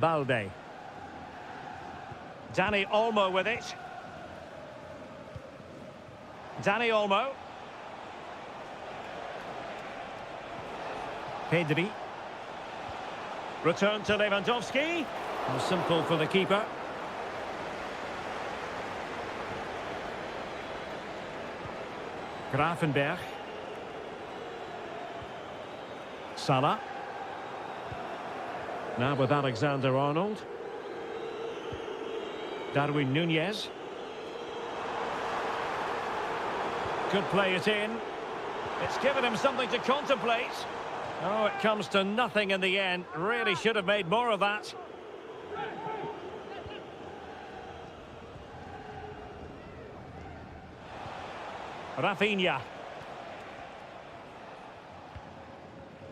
Balde. Dani Olmo with it. Dani Olmo. Pedri. Return to Lewandowski. Oh, simple for the keeper. Gravenberch. Salah. Now with Alexander-Arnold. Darwin Núñez. Could play it in. It's given him something to contemplate. Oh, it comes to nothing in the end. Really should have made more of that. Rafinha.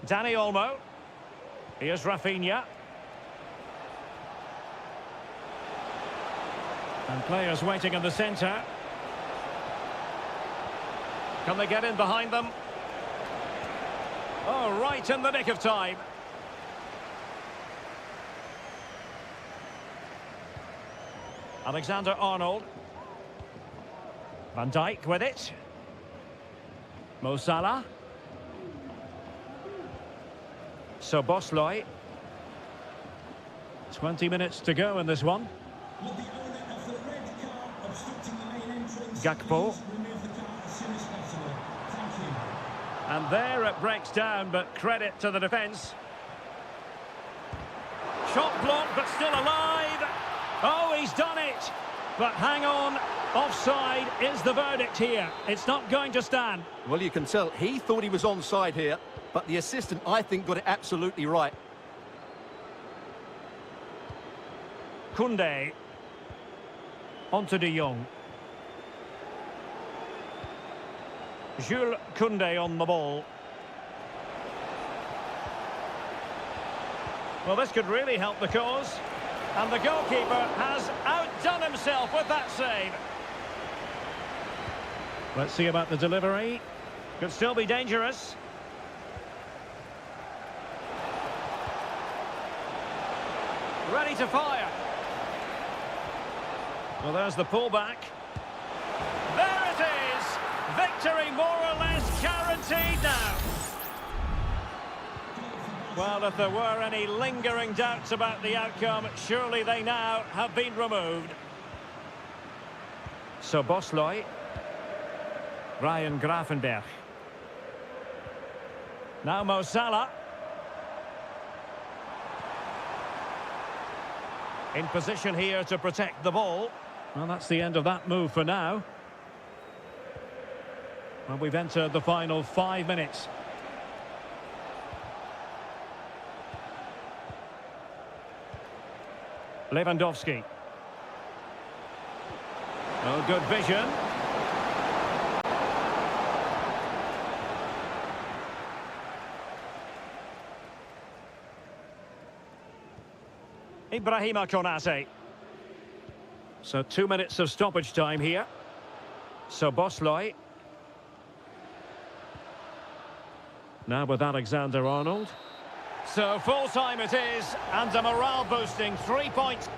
Dani Olmo. Here's Rafinha. And players waiting in the centre. Can they get in behind them? Oh, right in the nick of time. Alexander-Arnold. Van Dijk with it. Mo Salah. Szoboszlai. 20 minutes to go in this one. Gakpo. And there it breaks down, but credit to the defence. Shot blocked, but still alive. Oh, he's done it. But hang on, offside is the verdict here. It's not going to stand. Well, you can tell he thought he was onside here, but the assistant, I think, got it absolutely right. Koundé. Onto De Jong. Jules Koundé on the ball. Well, this could really help the cause. And the goalkeeper has outdone himself with that save. Let's see about the delivery. Could still be dangerous. Ready to fire. Well, there's the pullback. There it is! Victory more or less guaranteed now. Well, if there were any lingering doubts about the outcome, surely they now have been removed. Szoboszlai. Ryan Gravenberch. Now Mo Salah. In position here to protect the ball. Well, that's the end of that move for now. Well, we've entered the final 5 minutes. Lewandowski. Oh, good vision. Ibrahima Konate. So 2 minutes of stoppage time here. Szoboszlai. Now with Alexander-Arnold. So full time it is, and a morale boosting 3 points.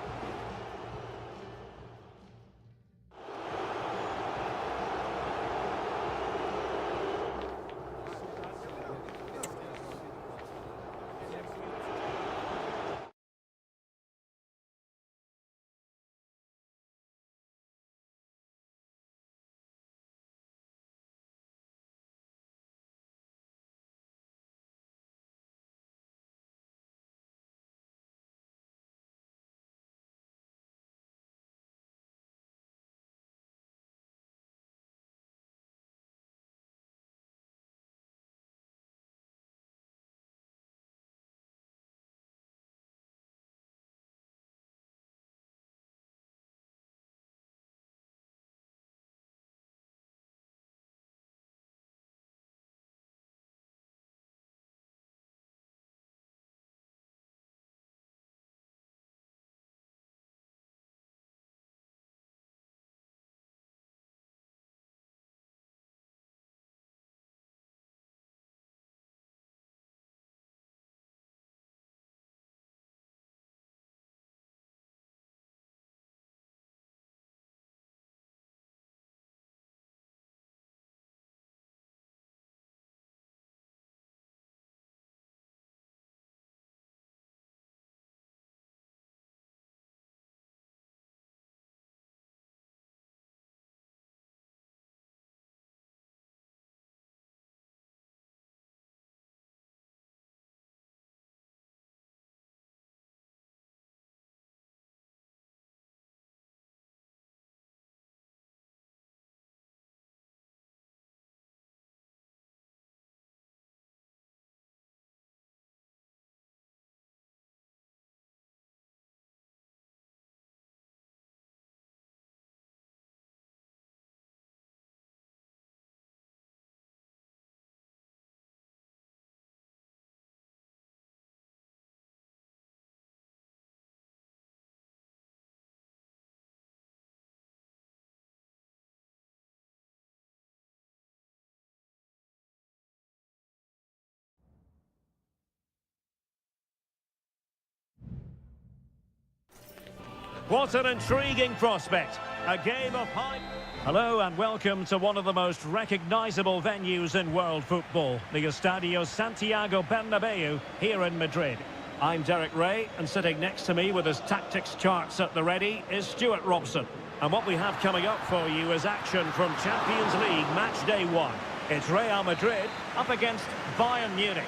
What an intriguing prospect. A game of high... Hello and welcome to one of the most recognisable venues in world football, the Estadio Santiago Bernabeu here in Madrid. I'm Derek Ray, and sitting next to me with his tactics charts at the ready is Stuart Robson. And what we have coming up for you is action from Champions League match day 1. It's Real Madrid up against Bayern Munich.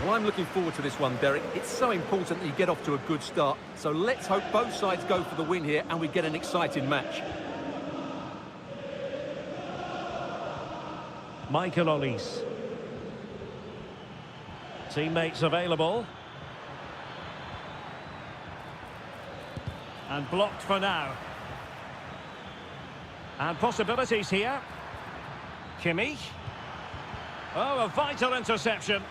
Well, I'm looking forward to this one, Derek. It's so important that you get off to a good start. So let's hope both sides go for the win here and we get an exciting match. Michael Olise. Teammates available. And blocked for now. And possibilities here. Kimmich. Oh, a vital interception.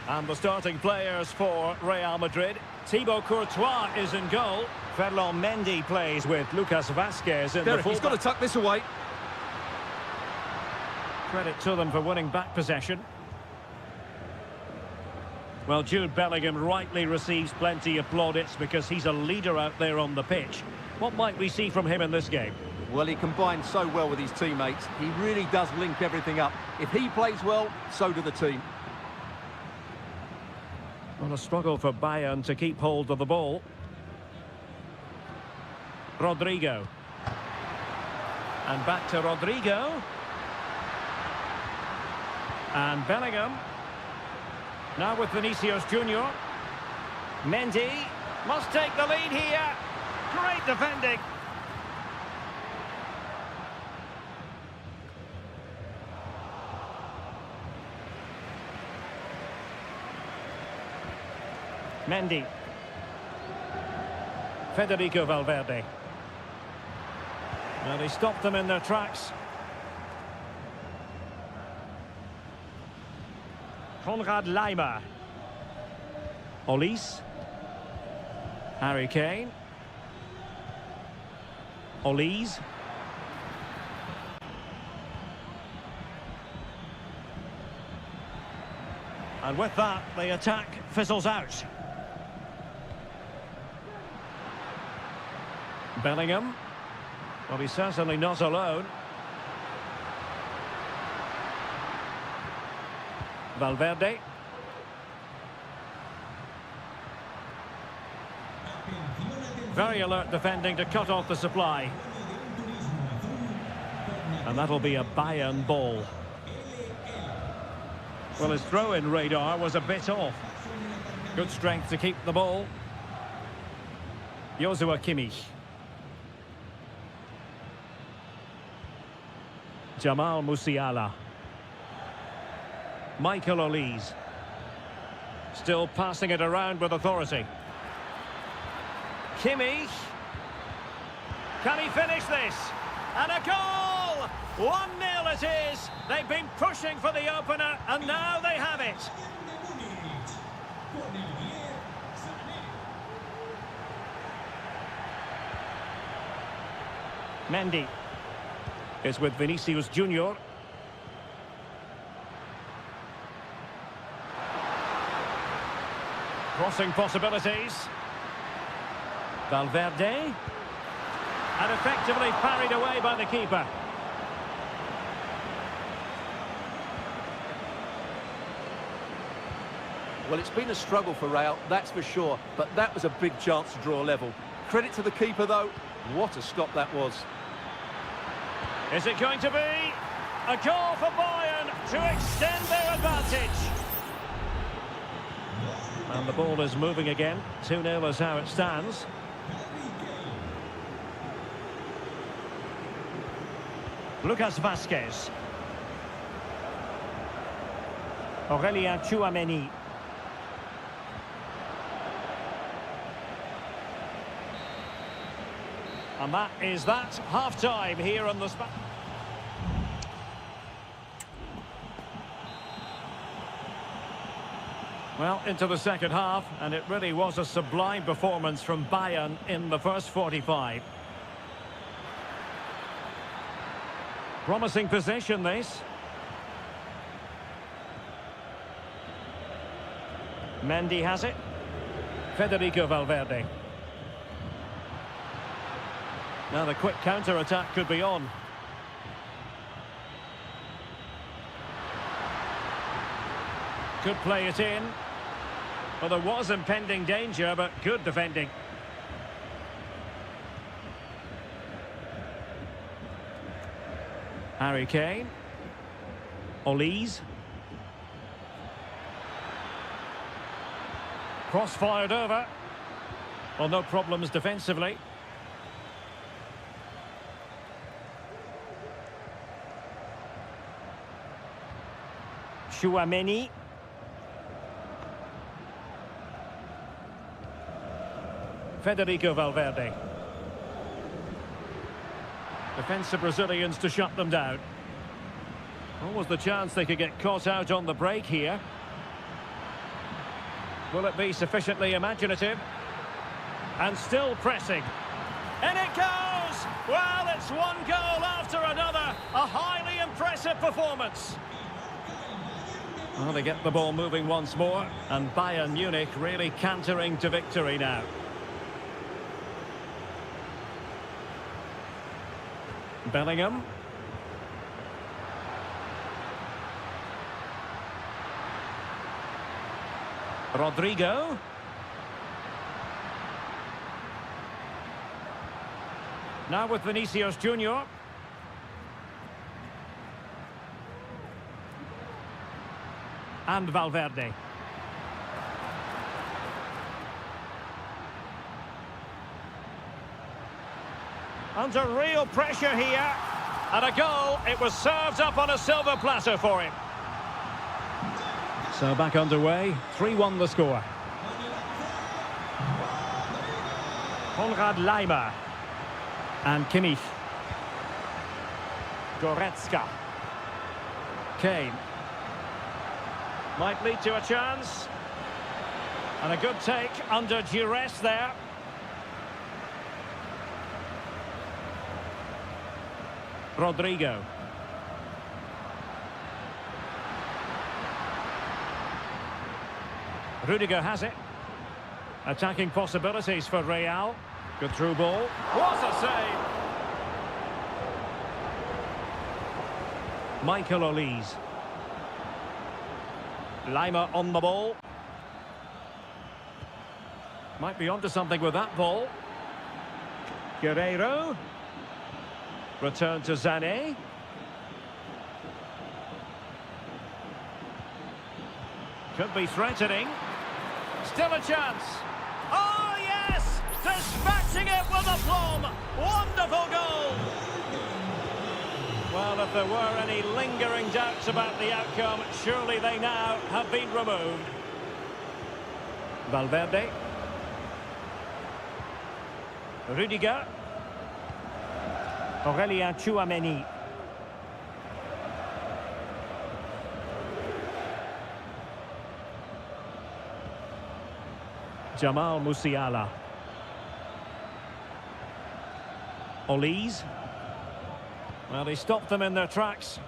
And the starting players for Real Madrid. Thibaut Courtois is in goal. Ferland Mendy plays with Lucas Vazquez in Derek, the fullback. he's got to tuck this away. Credit to them for winning back possession. Well, Jude Bellingham rightly receives plenty of plaudits because he's a leader out there on the pitch. What might we see from him in this game? Well, he combines so well with his teammates. He really does link everything up. If he plays well, so do the team. Well, a struggle for Bayern to keep hold of the ball. Rodrigo. And back to Rodrigo. And Bellingham. Now with Vinicius Junior. Mendy must take the lead here. Great defending. Mendy. Federico Valverde. Now they stopped them in their tracks. Konrad Laimer. Olise. Harry Kane. Olise. And with that, the attack fizzles out. Bellingham. Well, he's certainly not alone. Valverde. Very alert defending to cut off the supply. And that'll be a Bayern ball. Well, his throw-in radar was a bit off. Good strength to keep the ball. Joshua Kimmich. Jamal Musiala. Michael Olise. Still passing it around with authority. Kimmich. Can he finish this? And a goal! 1-0 it is. They've been pushing for the opener, and now they have it. Mendy is with Vinicius Junior. Crossing possibilities. Valverde. And effectively parried away by the keeper. Well, it's been a struggle for Real, that's for sure, but that was a big chance to draw level. Credit to the keeper, though. What a stop that was. Is it going to be a goal for Bayern to extend their advantage? And the ball is moving again. 2-0 is how it stands. Lucas Vazquez. Aurélien Tchouameni. And that is that. Half-time here on the spot. Well, into the second half, and it really was a sublime performance from Bayern in the first 45. Promising possession, this. Mendy has it. Federico Valverde. Now the quick counter-attack could be on. Could play it in. Well, there was impending danger, but good defending. Harry Kane. Olise. Cross-fired over. Well, no problems defensively. Chouameni. Federico Valverde. Defensive Brazilians to shut them down. What was the chance they could get caught out on the break here? Will it be sufficiently imaginative? And still pressing. And it goes! Well, it's one goal after another. A highly impressive performance. Well, they get the ball moving once more. And Bayern Munich really cantering to victory now. Bellingham. Rodrigo. Now with Vinicius Junior. And Valverde. Under real pressure here. And a goal. It was served up on a silver platter for him. So back underway. 3-1 the score. Konrad Laimer. And Kimmich. Goretzka. Kane. Might lead to a chance. And a good take under duress there. Rodrigo. Rudiger has it. Attacking possibilities for Real. Good through ball. What a save! Michael Olise. Laimer on the ball. Might be onto something with that ball. Guerreiro. Return to Sané. Could be threatening. Still a chance. Oh, yes! Dispatching it with aplomb. Wonderful goal. Well, if there were any lingering doubts about the outcome, surely they now have been removed. Valverde. Rudiger. Aurélien Chouameni. Jamal Musiala. Olise. Well, he stopped them in their tracks.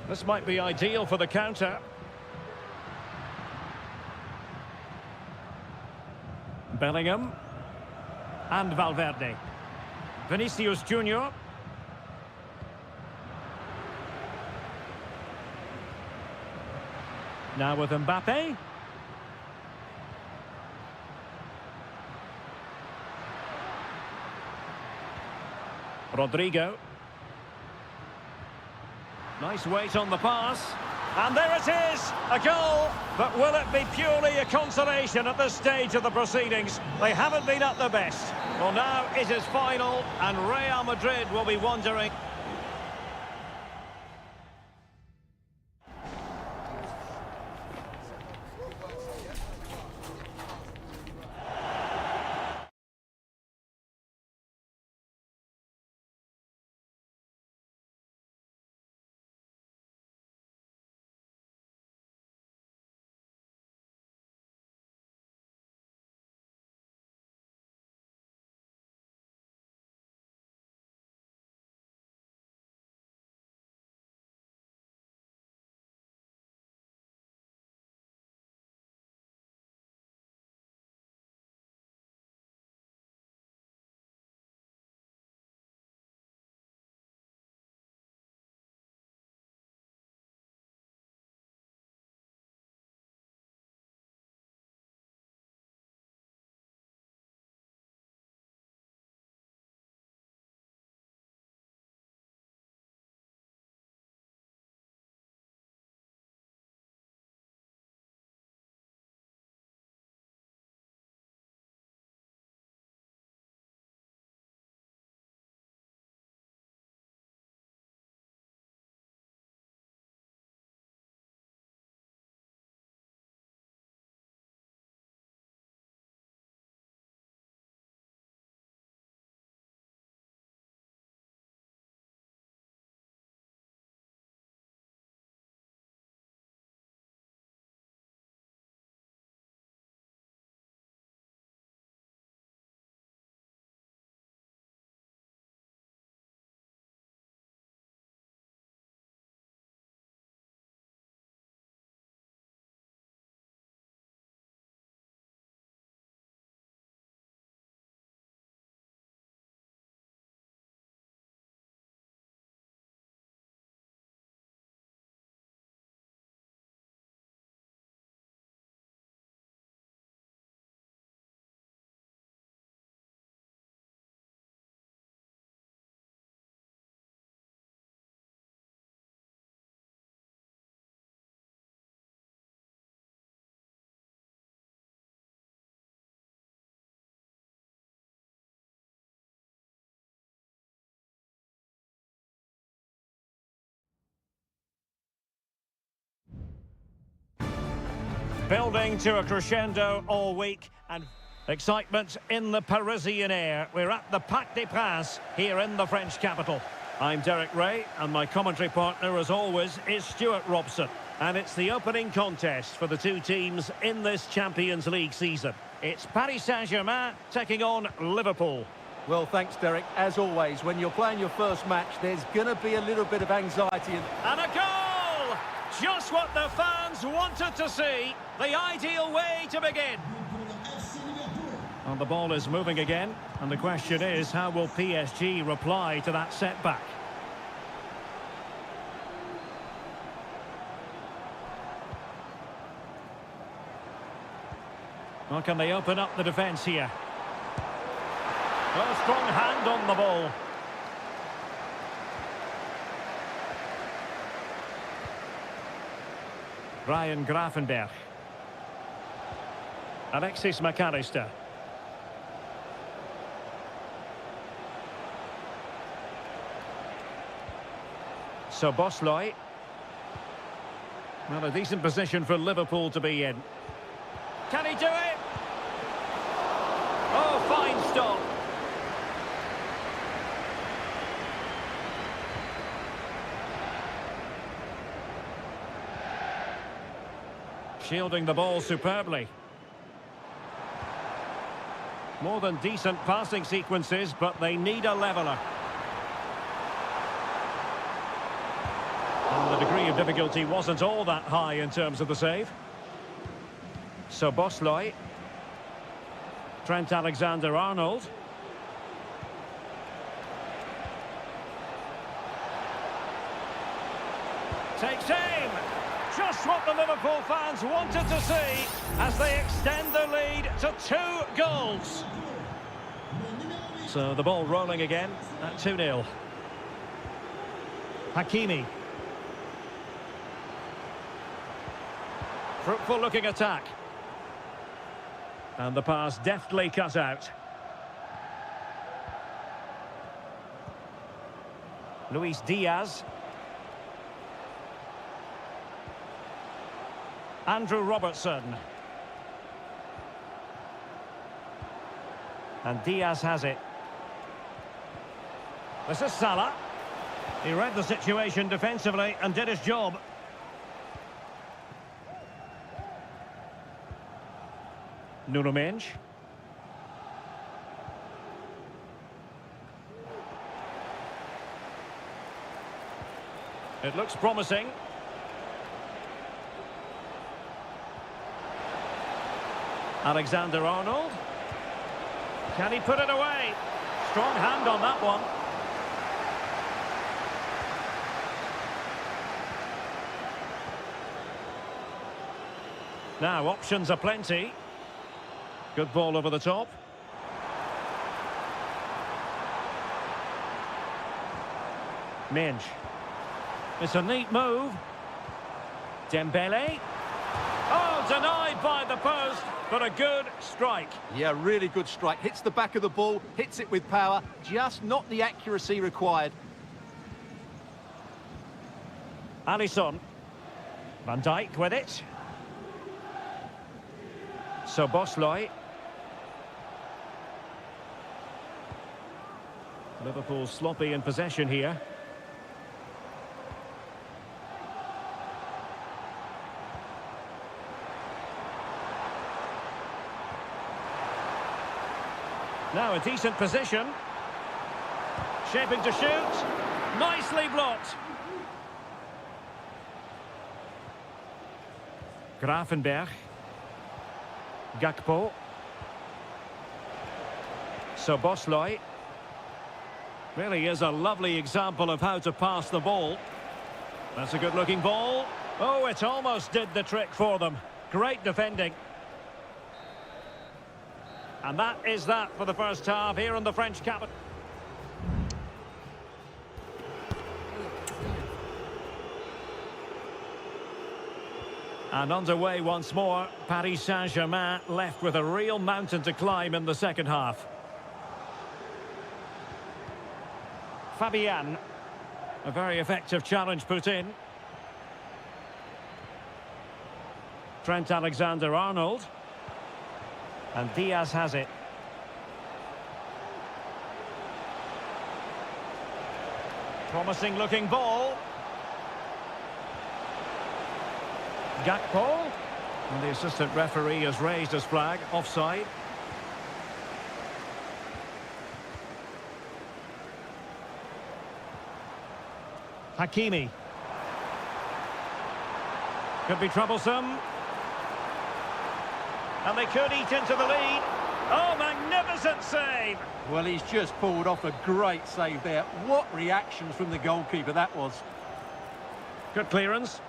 This might be ideal for the counter. Bellingham. And Valverde. Vinicius Junior. Now with Mbappe. Rodrigo. Nice weight on the pass. And there it is, a goal. But will it be purely a consolation at this stage of the proceedings? They haven't been at their best. Well, now it is final, and Real Madrid will be wondering. Building to a crescendo all week and excitement in the Parisian air. We're at the Parc des Princes here in the French capital. I'm Derek Ray and my commentary partner as always is Stuart Robson. And it's the opening contest for the two teams in this Champions League season. It's Paris Saint-Germain taking on Liverpool. Well, thanks, Derek. As always, when you're playing your first match, there's going to be a little bit of anxiety. And a goal! Just what the fans wanted to see. The ideal way to begin. And the ball is moving again. And the question is, how will PSG reply to that setback? Or can they open up the defence here? Well, strong hand on the ball. Ryan Gravenberch. Alexis McAllister. So Bosloy. Well, a decent position for Liverpool to be in. Can he do it? Oh, fine stop. Shielding the ball superbly. More than decent passing sequences, but they need a leveller. And the degree of difficulty wasn't all that high in terms of the save. So Bosloy. Trent Alexander-Arnold. Takes aim. Just what the Liverpool fans wanted to see as they extend the lead to 2 goals. So the ball rolling again at 2-0. Hakimi. Fruitful looking attack. And the pass deftly cut out. Luis Diaz. Andrew Robertson. And Diaz has it. This is Salah. He read the situation defensively and did his job. Nuno Mendes. It looks promising. Alexander-Arnold. Can he put it away? Strong hand on that one. Now, options are plenty. Good ball over the top. Mendes. It's a neat move. Dembele. Oh, denied by the post, but a good strike. Yeah, really good strike. Hits the back of the ball, hits it with power, just not the accuracy required. Alisson. Van Dijk with it. So Bosloy. Liverpool sloppy in possession here. Now a decent position. Shaping to shoot. Nicely blocked. Gravenberch. Gakpo. So Bosloy. Really is a lovely example of how to pass the ball. That's a good-looking ball. Oh, it almost did the trick for them. Great defending. And that is that for the first half here in the French capital. And underway once more, Paris Saint-Germain left with a real mountain to climb in the second half. Fabian, a very effective challenge put in. Trent Alexander-Arnold. And Diaz has it. Promising looking ball. Gakpo. And the assistant referee has raised his flag. Offside. Hakimi. Could be troublesome. And they could eat into the lead. Oh, magnificent save! Well, he's just pulled off a great save there. What reactions from the goalkeeper that was. Good clearance.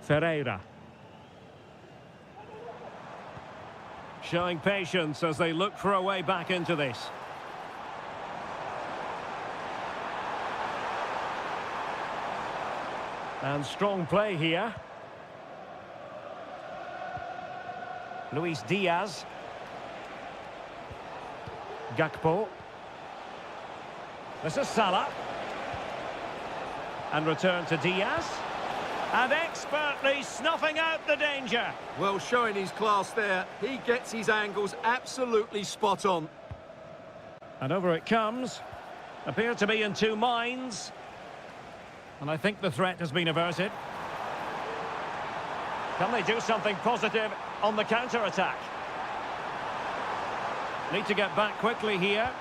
Ferreira. Showing patience as they look for a way back into this. And strong play here. Luis Diaz. Gakpo. This is Salah. And return to Diaz. And expertly snuffing out the danger. Well, showing his class there. He gets his angles absolutely spot on. And over it comes. Appear to be in two minds. And I think the threat has been averted. Can they do something positive on the counter-attack? Need to get back quickly here.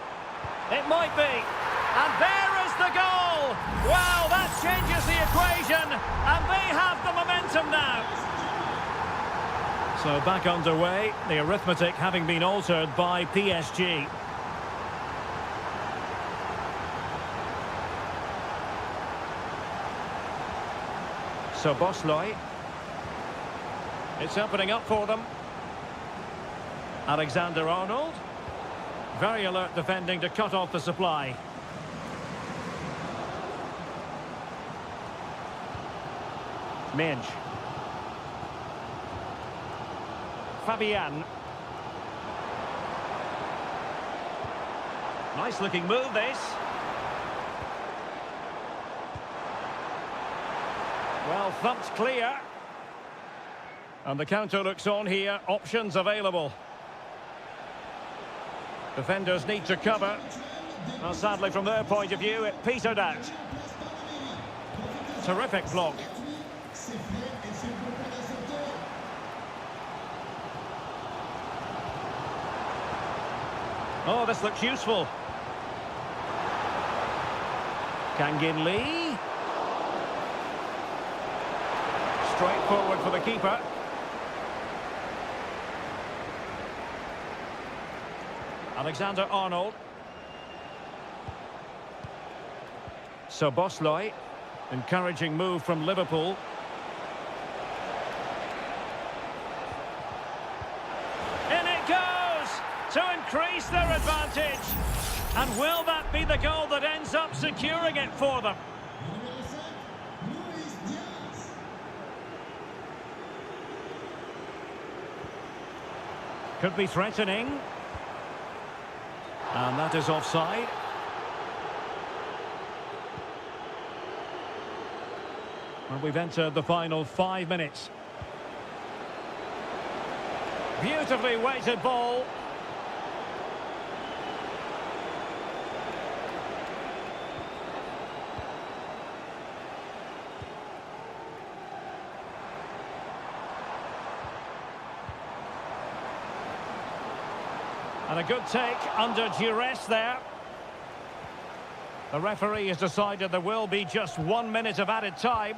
It might be. And there is the goal! Wow, that changes the equation. And they have the momentum now. So back underway, the arithmetic having been altered by PSG. So Bosley. It's opening up for them. Alexander-Arnold. Very alert defending to cut off the supply. Minge. Fabian. Nice looking move this. Well thumped clear. And the counter looks on here. Options available. Defenders need to cover. Well, sadly, from their point of view, it petered out. Terrific block. Oh, this looks useful. Kangin Lee. Straight forward for the keeper. Alexander-Arnold. So Bosley, encouraging move from Liverpool. In it goes to increase their advantage. And will that be the goal that ends up securing it for them? Could be threatening. And that is offside. Well, we've entered the final 5 minutes. Beautifully weighted ball. And a good take under duress there. The referee has decided there will be just 1 minute of added time.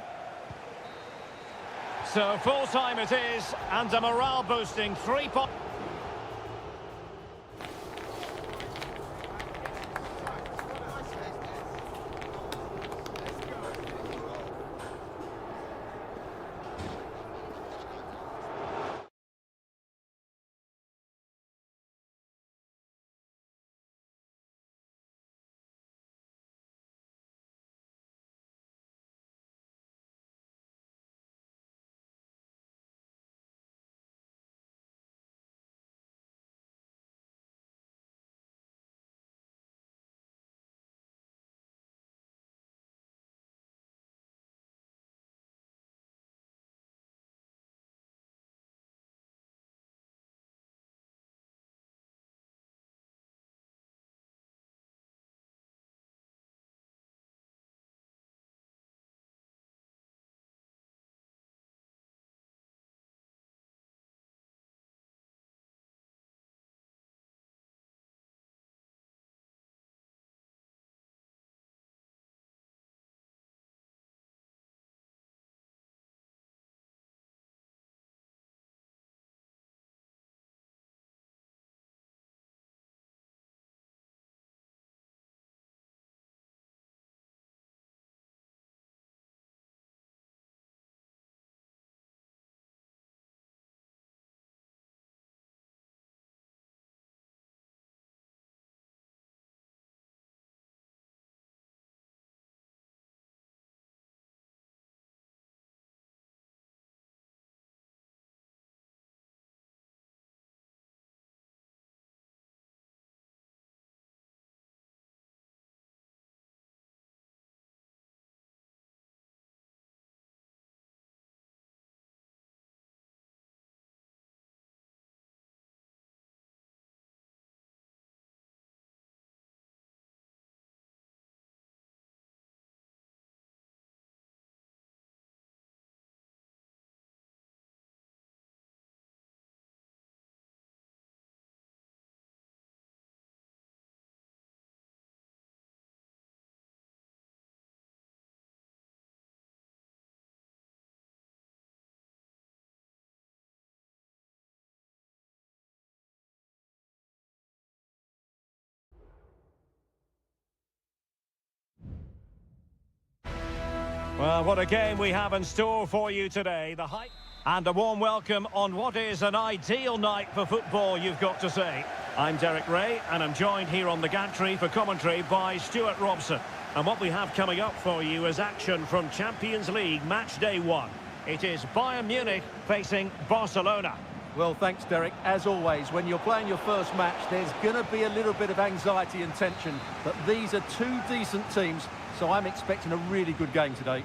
So full time it is, and a morale boosting 3-point. Well, what a game we have in store for you today. The hype and a warm welcome on what is an ideal night for football, you've got to say. I'm Derek Ray, and I'm joined here on the gantry for commentary by Stuart Robson. And what we have coming up for you is action from Champions League match day 1. It is Bayern Munich facing Barcelona. Well, thanks, Derek. As always, when you're playing your first match, there's going to be a little bit of anxiety and tension. But these are two decent teams, so I'm expecting a really good game today.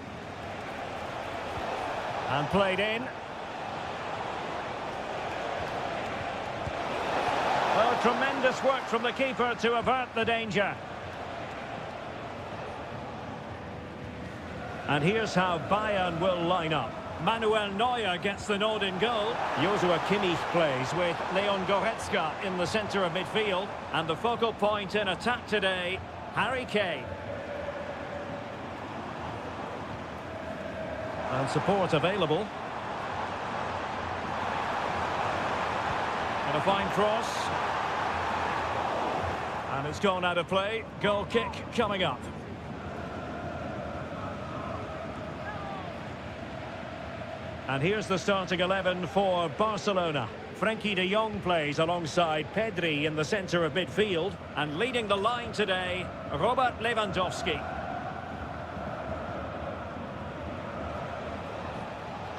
And played in. Well, tremendous work from the keeper to avert the danger. And here's how Bayern will line up. Manuel Neuer gets the nod in goal. Joshua Kimmich plays with Leon Goretzka in the centre of midfield. And the focal point in attack today, Harry Kane. And support available. And a fine cross. And it's gone out of play. Goal kick coming up. And here's the starting 11 for Barcelona. Frenkie de Jong plays alongside Pedri in the centre of midfield. And leading the line today, Robert Lewandowski.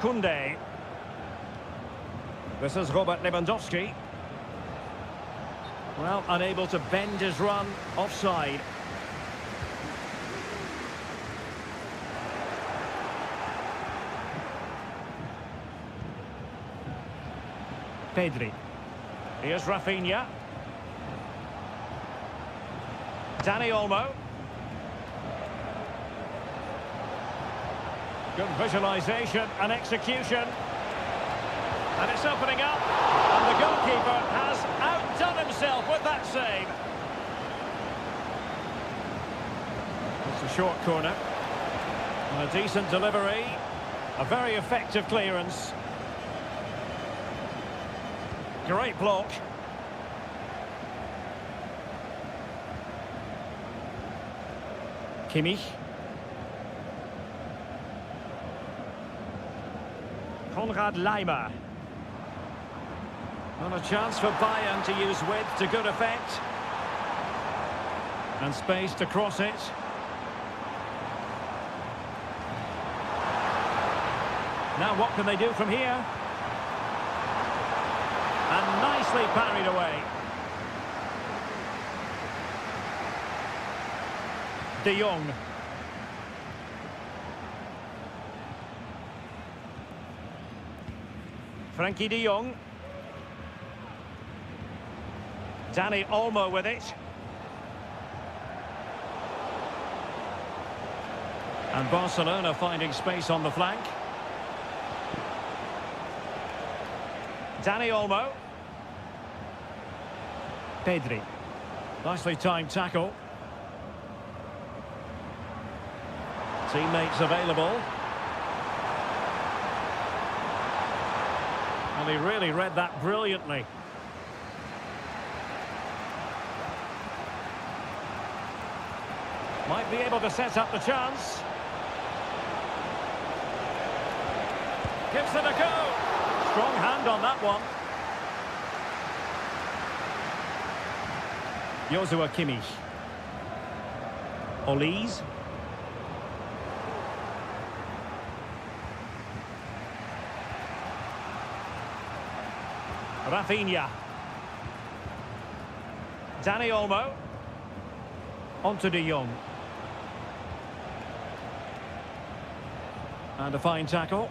Koundé. This is Robert Lewandowski. Well, unable to bend his run, offside. Pedri. Here's Rafinha. Dani Olmo. Good visualisation and execution. And it's opening up. And the goalkeeper has outdone himself with that save. It's a short corner. And a decent delivery. A very effective clearance. Great block. Kimmich. Konrad Laimer. Not a chance for Bayern to use width to good effect. And space to cross it. Now what can they do from here? And nicely parried away. De Jong. Frenkie de Jong. Dani Olmo with it. And Barcelona finding space on the flank. Dani Olmo. Pedri. Nicely timed tackle. Teammates available. And he really read that brilliantly. Might be able to set up the chance. Gives it a go. Strong hand on that one. Joshua Kimmich. Olise. Rafinha. Dani Olmo. Onto de Jong. And a fine tackle.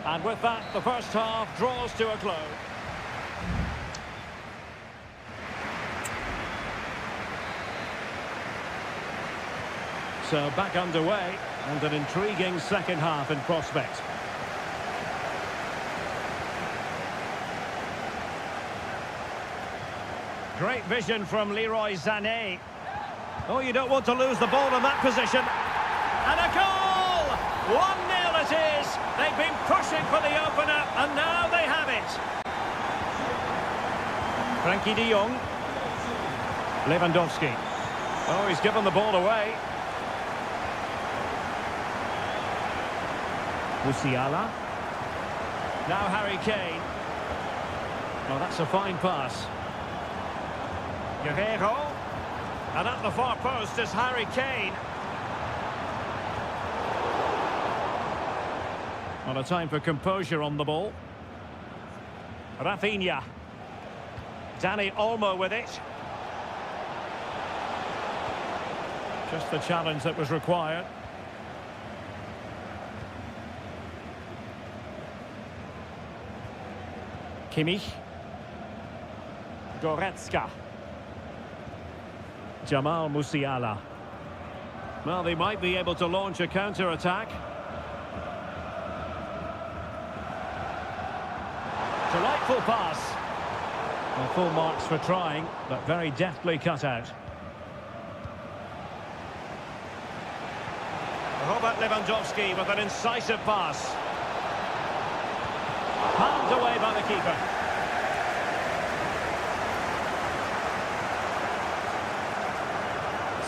And with that, the first half draws to a close. So back underway, and an intriguing second half in prospect. Great vision from Leroy Sané. Oh, you don't want to lose the ball in that position. And a goal! 1-0 it is. They've been pushing for the opener, and now they have it. Frankie de Jong. Lewandowski. Oh, he's given the ball away. Musiala. Now Harry Kane. Oh, that's a fine pass. Guerrero. And at the far post is Harry Kane. Well, a time for composure on the ball. Rafinha. Dani Olmo with it. Just the challenge that was required. Kimmich. Goretzka. Jamal Musiala. Well, they might be able to launch a counter-attack. Delightful pass. Well, full marks for trying, but very deftly cut out. Robert Lewandowski with an incisive pass. Palmed away by the keeper.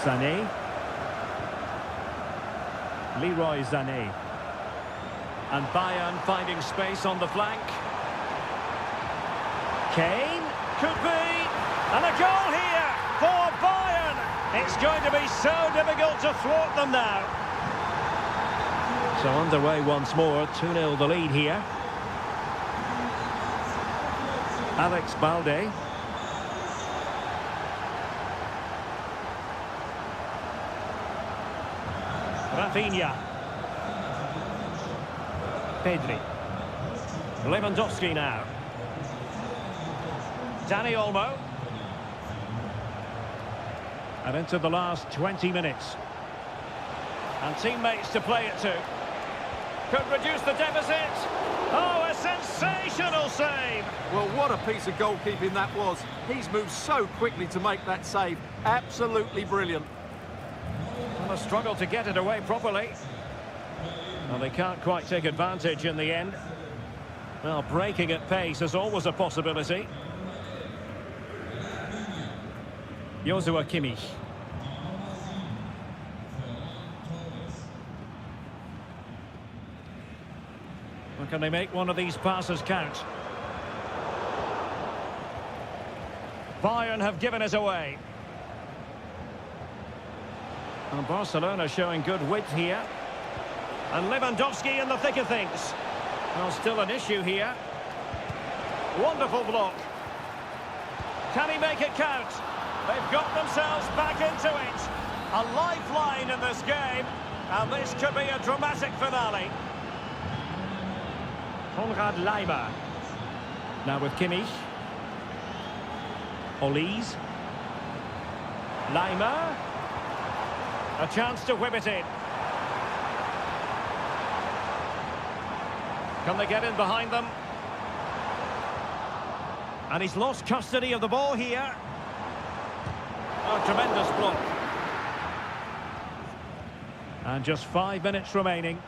Sané. Leroy Sané. And Bayern finding space on the flank. Kane, could be, and a goal here for Bayern. It's going to be so difficult to thwart them now. So underway once more, 2-0 the lead here. Alex Balde. Rafinha. Pedri. Lewandowski now. Dani Olmo. And into the last 20 minutes. And teammates to play it to. Could reduce the deficit. Oh, a sensational save! Well, what a piece of goalkeeping that was. He's moved so quickly to make that save. Absolutely brilliant. Well, a struggle to get it away properly. Well, they can't quite take advantage in the end. Well, breaking at pace is always a possibility. Joshua Kimmich. Well, can they make one of these passes count? Bayern have given it away. And Barcelona showing good width here. And Lewandowski in the thick of things. Well, still an issue here. Wonderful block. Can he make it count? They've got themselves back into it. A lifeline in this game. And this could be a dramatic finale. Konrad Laimer. Now with Kimmich. Olise. Laimer. A chance to whip it in. Can they get in behind them? And he's lost custody of the ball here. Oh, tremendous block. And just 5 minutes remaining.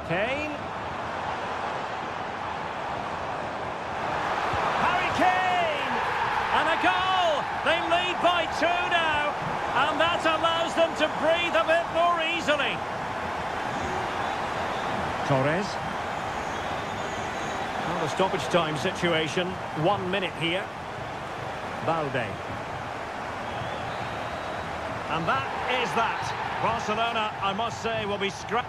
Kane. Harry Kane! And a goal! They lead by 2 now. And that allows them to breathe a bit more easily. Torres. Well, the stoppage time situation. 1 minute here. Balde. And that is that. Barcelona, I must say, will be scrapped.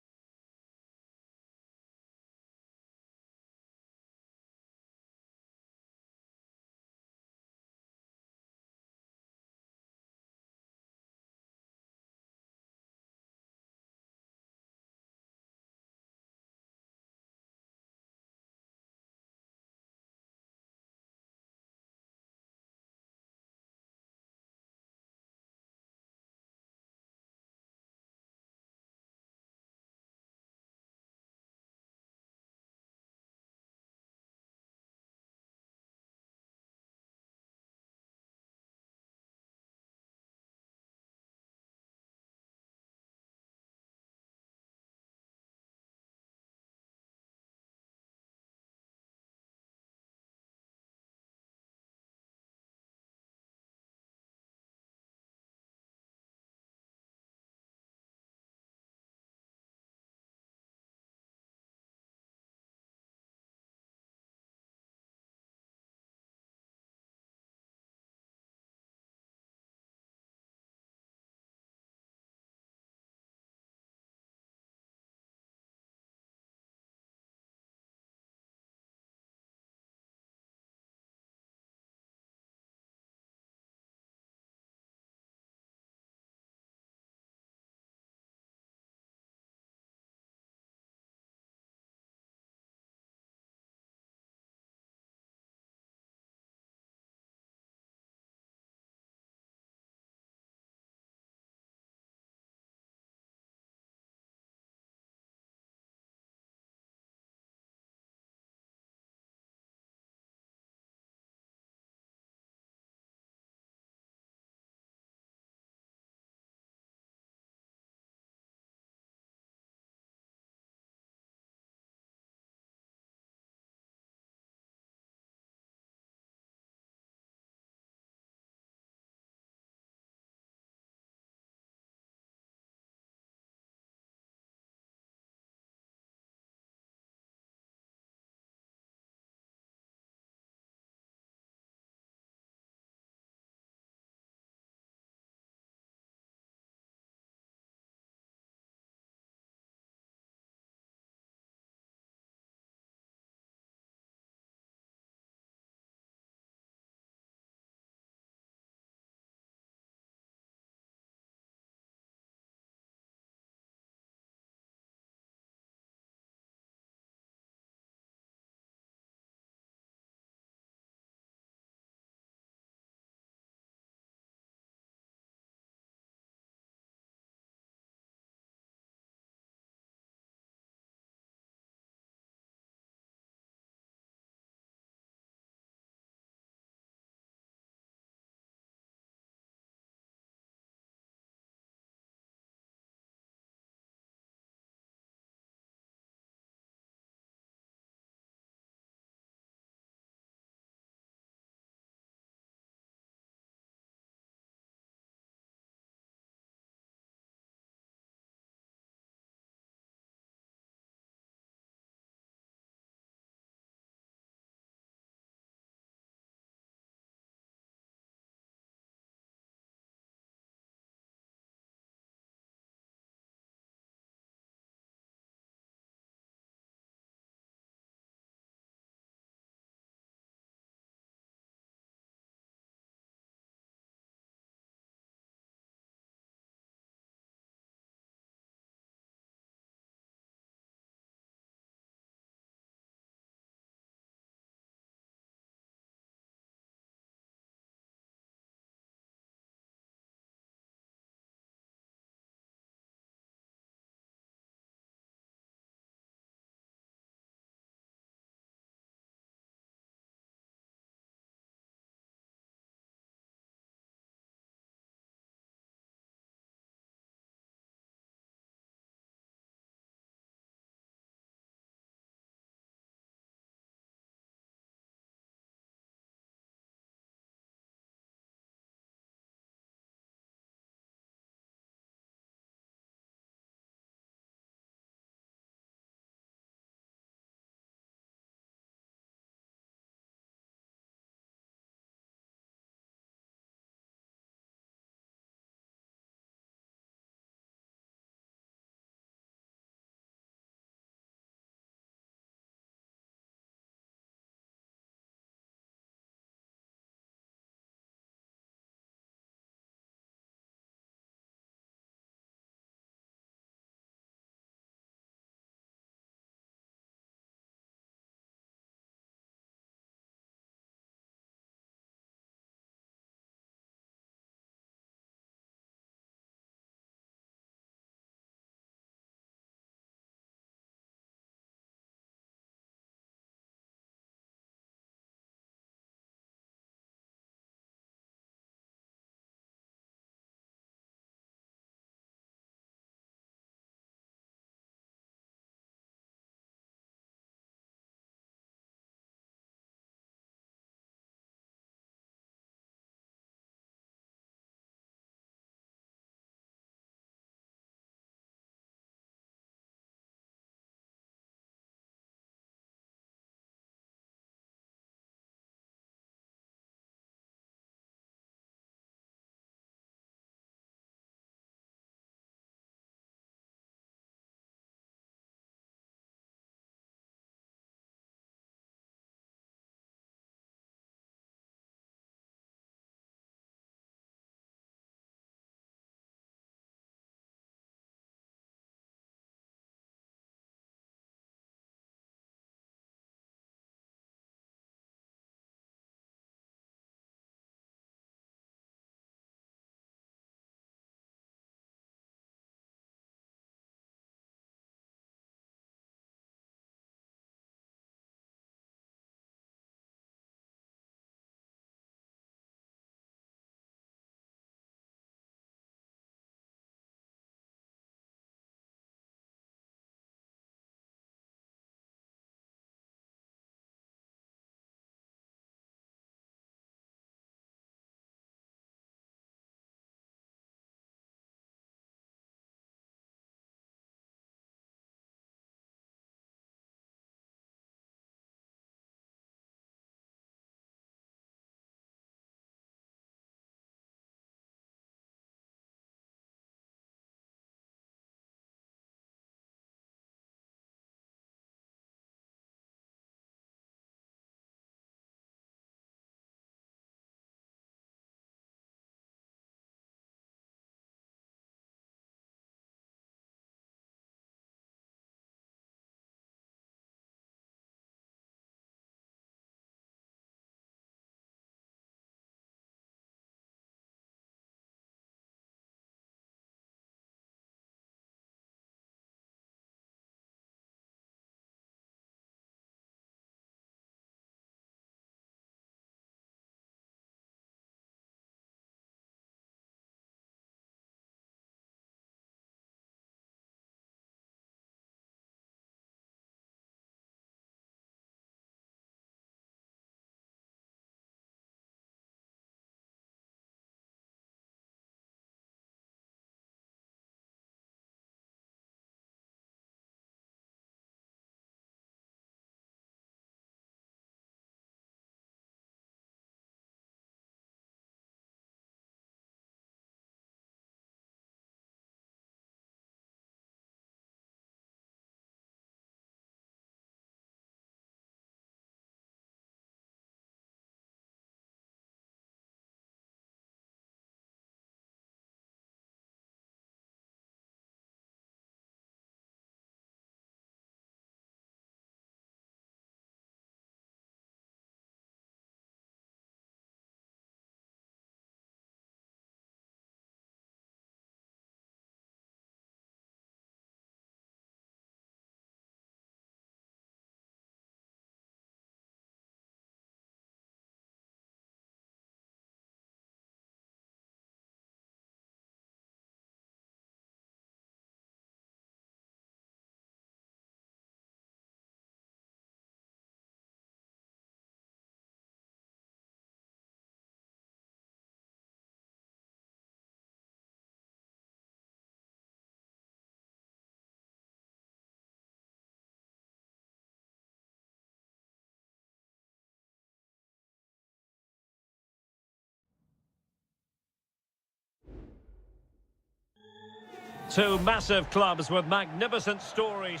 Two massive clubs with magnificent stories.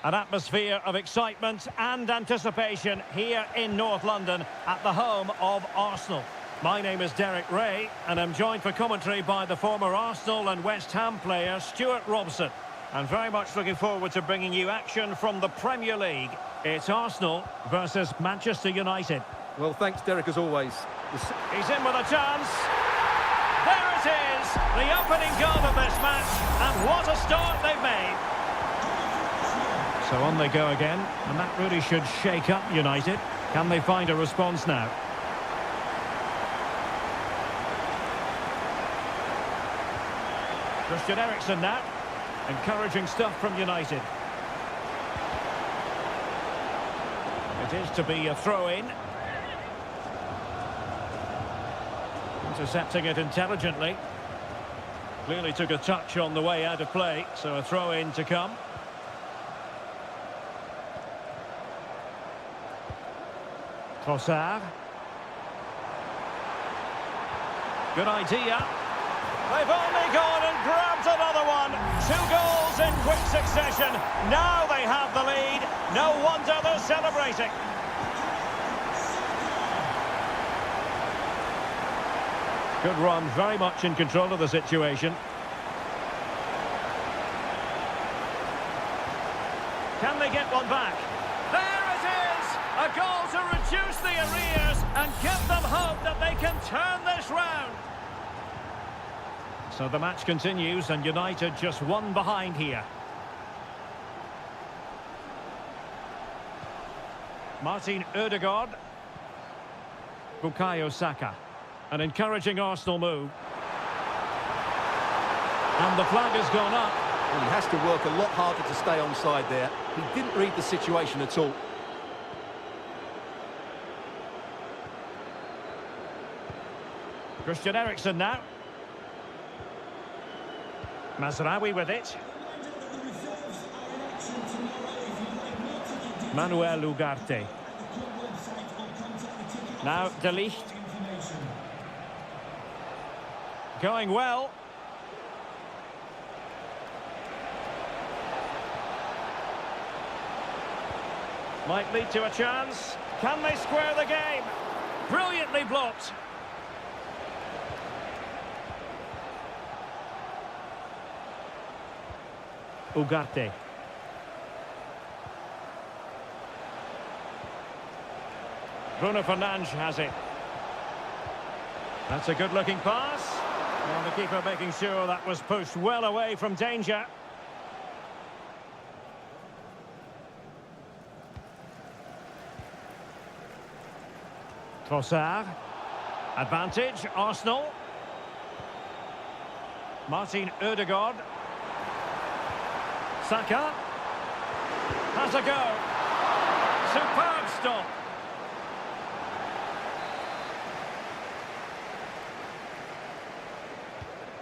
An atmosphere of excitement and anticipation here in North London at the home of Arsenal. My name is Derek Ray, and I'm joined for commentary by the former Arsenal and West Ham player Stuart Robson. And very much looking forward to bringing you action from the Premier League. It's Arsenal versus Manchester United. Well, thanks, Derek, as always. He's in with a chance. There it is, the opening goal of this match, and what a start they've made. So on they go again, and that really should shake up United. Can they find a response now? Christian Eriksen now. Encouraging stuff from United. It is to be a throw-in. Intercepting it intelligently. Clearly took a touch on the way out of play, so a throw-in to come. Trossard. Good idea. They've only gone and grabbed another one. 2 goals in quick succession. Now they have the lead. No wonder they're celebrating. Good run, very much in control of the situation. Can they get one back? There it is! A goal to reduce the arrears and give them hope that they can turn this round. So the match continues and United just one behind here. Martin Ødegaard. Bukayo Saka. An encouraging Arsenal move. And the flag has gone up. Well, he has to work a lot harder to stay onside there. He didn't read the situation at all. Christian Eriksen now. Mazraoui with it. Manuel Ugarte. Now De Ligt. Going well. Might lead to a chance. Can they square the game? Brilliantly blocked. Ugarte. Bruno Fernandes has it. That's a good-looking pass. And the keeper making sure that was pushed well away from danger. Trossard. Advantage, Arsenal. Martin Ødegaard. Saka. Has a go. Superb stop.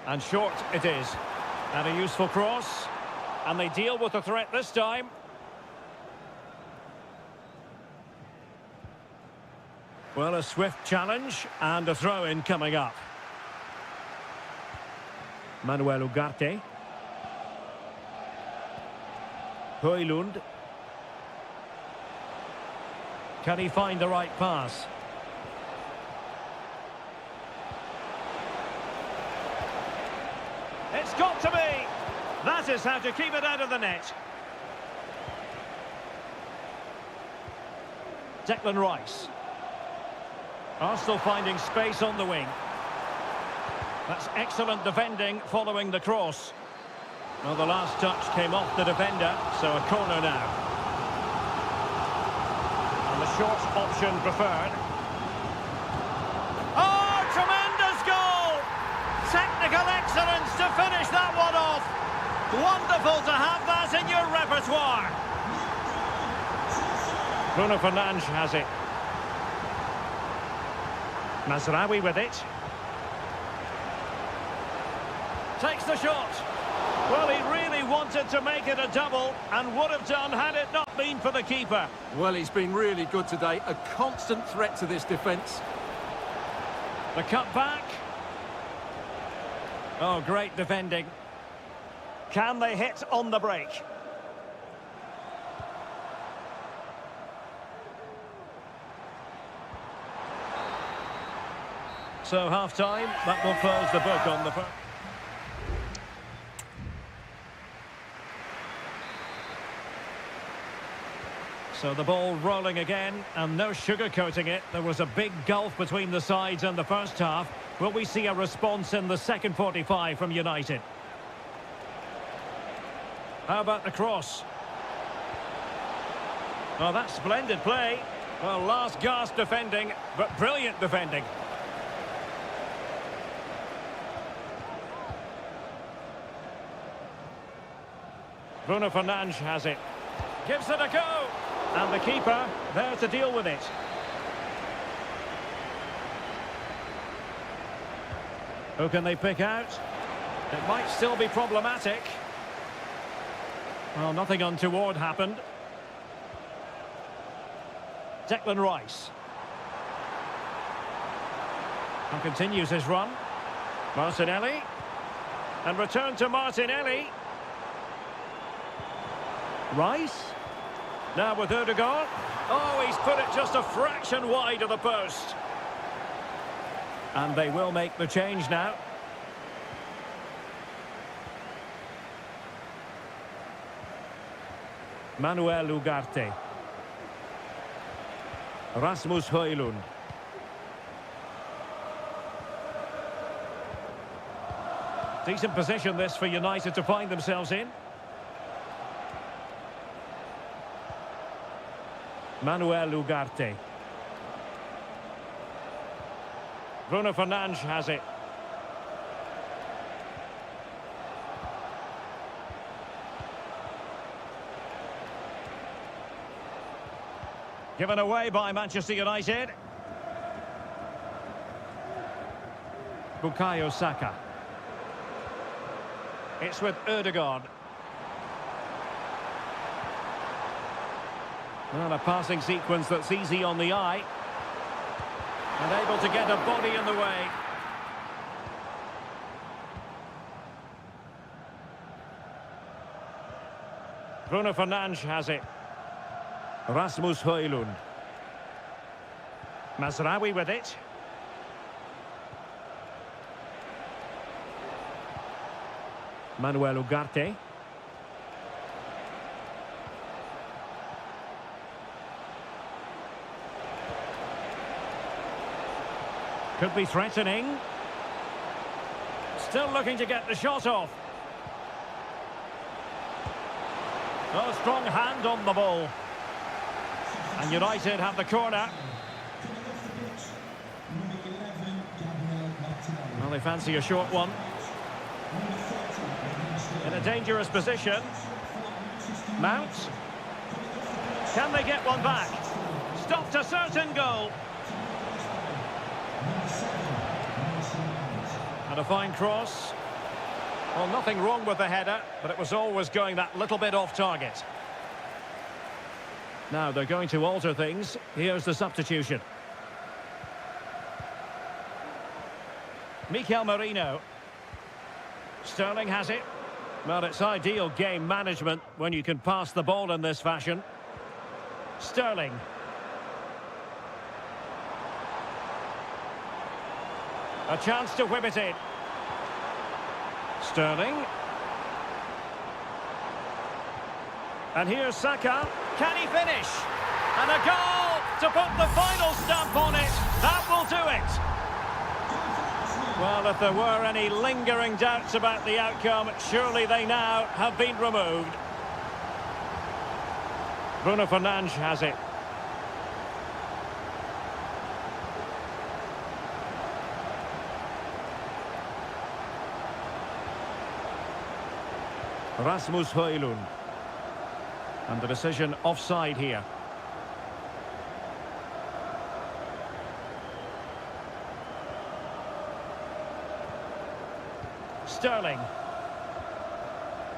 And short it is. And a useful cross. And they deal with the threat this time. Well, a swift challenge and a throw-in coming up. Manuel Ugarte. Højlund. Can he find the right pass? It's got to be! That is how to keep it out of the net. Declan Rice. Arsenal finding space on the wing. That's excellent defending following the cross. Well, the last touch came off the defender, so a corner now. And the short option preferred. Oh, tremendous goal! Technical excellence to finish that one off. Wonderful to have that in your repertoire. Bruno Fernandes has it. Mazraoui with it. Takes the shot. Well, he really wanted to make it a double and would have done had it not been for the keeper. Well, he's been really good today. A constant threat to this defence. The cut back. Oh, great defending. Can they hit on the break? So half-time, that will close the book on the first. So the ball rolling again, and no sugarcoating it. There was a big gulf between the sides in the first half. Will we see a response in the second 45 from United? How about the cross? Oh, that's splendid play. Well, last gasp defending, but brilliant defending. Bruno Fernandes has it. Gives it a go. And the keeper there to deal with it. Who can they pick out? It might still be problematic. Well, nothing untoward happened. Declan Rice. And continues his run. Martinelli. And return to Martinelli. Rice. Now with Ødegaard. Oh, he's put it just a fraction wide of the post. And they will make the change now. Manuel Ugarte. Rasmus Højlund. Decent position this for United to find themselves in. Manuel Ugarte. Bruno Fernandes has it. Given away by Manchester United. Bukayo Saka. It's with Ødegaard. Well, a passing sequence that's easy on the eye. And able to get a body in the way. Bruno Fernandes has it. Rasmus Højlund. Mazraoui with it. Manuel Ugarte. Could be threatening. Still looking to get the shot off. Oh, strong hand on the ball. And United have the corner. Well, they fancy a short one. In a dangerous position. Mount. Can they get one back? Stopped a certain goal. And a fine cross. Well, nothing wrong with the header, but it was always going that little bit off target. Now they're going to alter things. Here's the substitution. Mikel Merino. Sterling has it. Well, it's ideal game management when you can pass the ball in this fashion. Sterling. A chance to whip it in. Sterling. And here's Saka. Can he finish? And a goal to put the final stamp on it. That will do it. Well, if there were any lingering doubts about the outcome, surely they now have been removed. Bruno Fernandes has it. Rasmus Højlund. And the decision offside here. Sterling.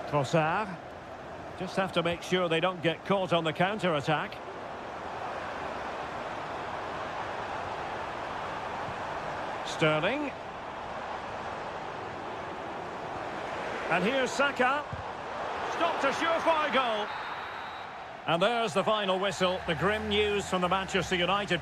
Trossard. Just have to make sure they don't get caught on the counter-attack. Sterling. And here's Saka. stopped a surefire goal. And there's the final whistle. The grim news from the Manchester United.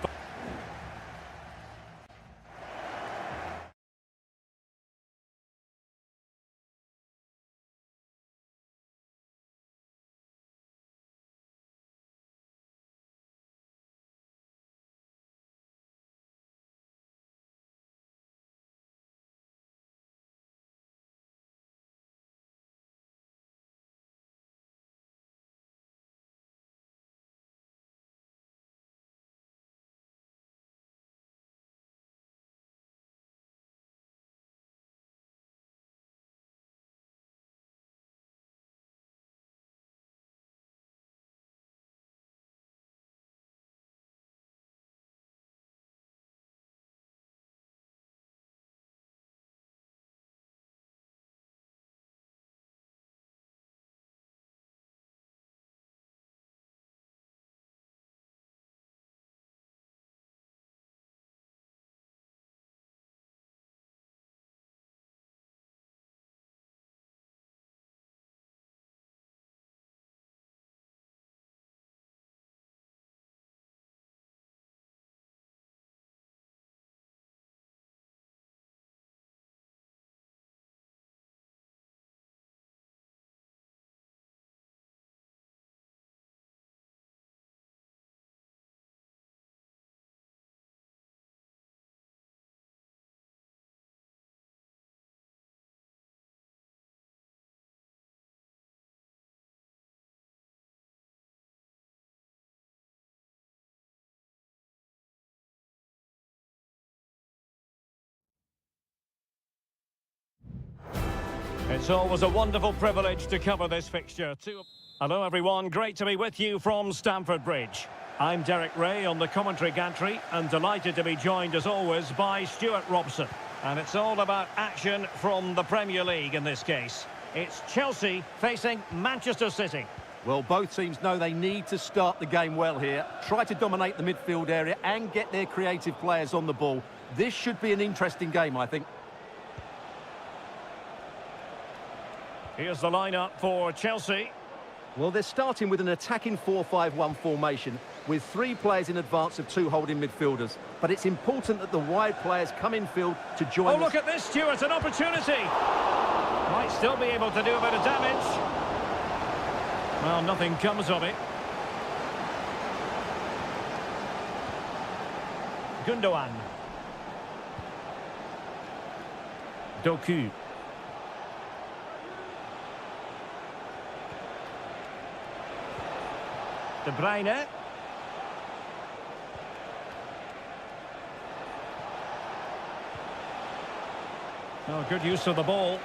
It's always a wonderful privilege to cover this fixture. Hello everyone, great to be with you from Stamford Bridge. I'm Derek Ray on the commentary gantry and delighted to be joined as always by Stuart Robson. And it's all about action from the Premier League in this case. It's Chelsea facing Manchester City. Well, both teams know they need to start the game well here. Try to dominate the midfield area and get their creative players on the ball. This should be an interesting game, I think. Here's the lineup for Chelsea. Well, they're starting with an attacking 4-5-1 formation with 3 players in advance of 2 holding midfielders. But it's important that the wide players come in field to join. Oh, look at this, Stuart, an opportunity. Might still be able to do a bit of damage. Well, nothing comes of it. Gundogan. Doku. De Bruyne. Oh, good use of the ball.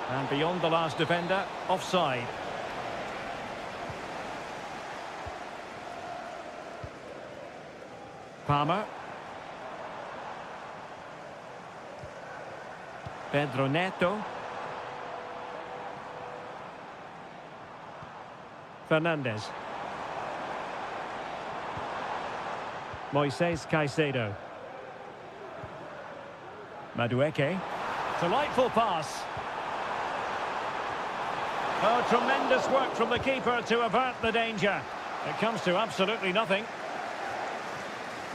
And beyond the last defender, offside. Palmer. Pedro Neto. Fernandes. Moises Caicedo. Madueke. Delightful pass. Oh, tremendous work from the keeper to avert the danger. It comes to absolutely nothing.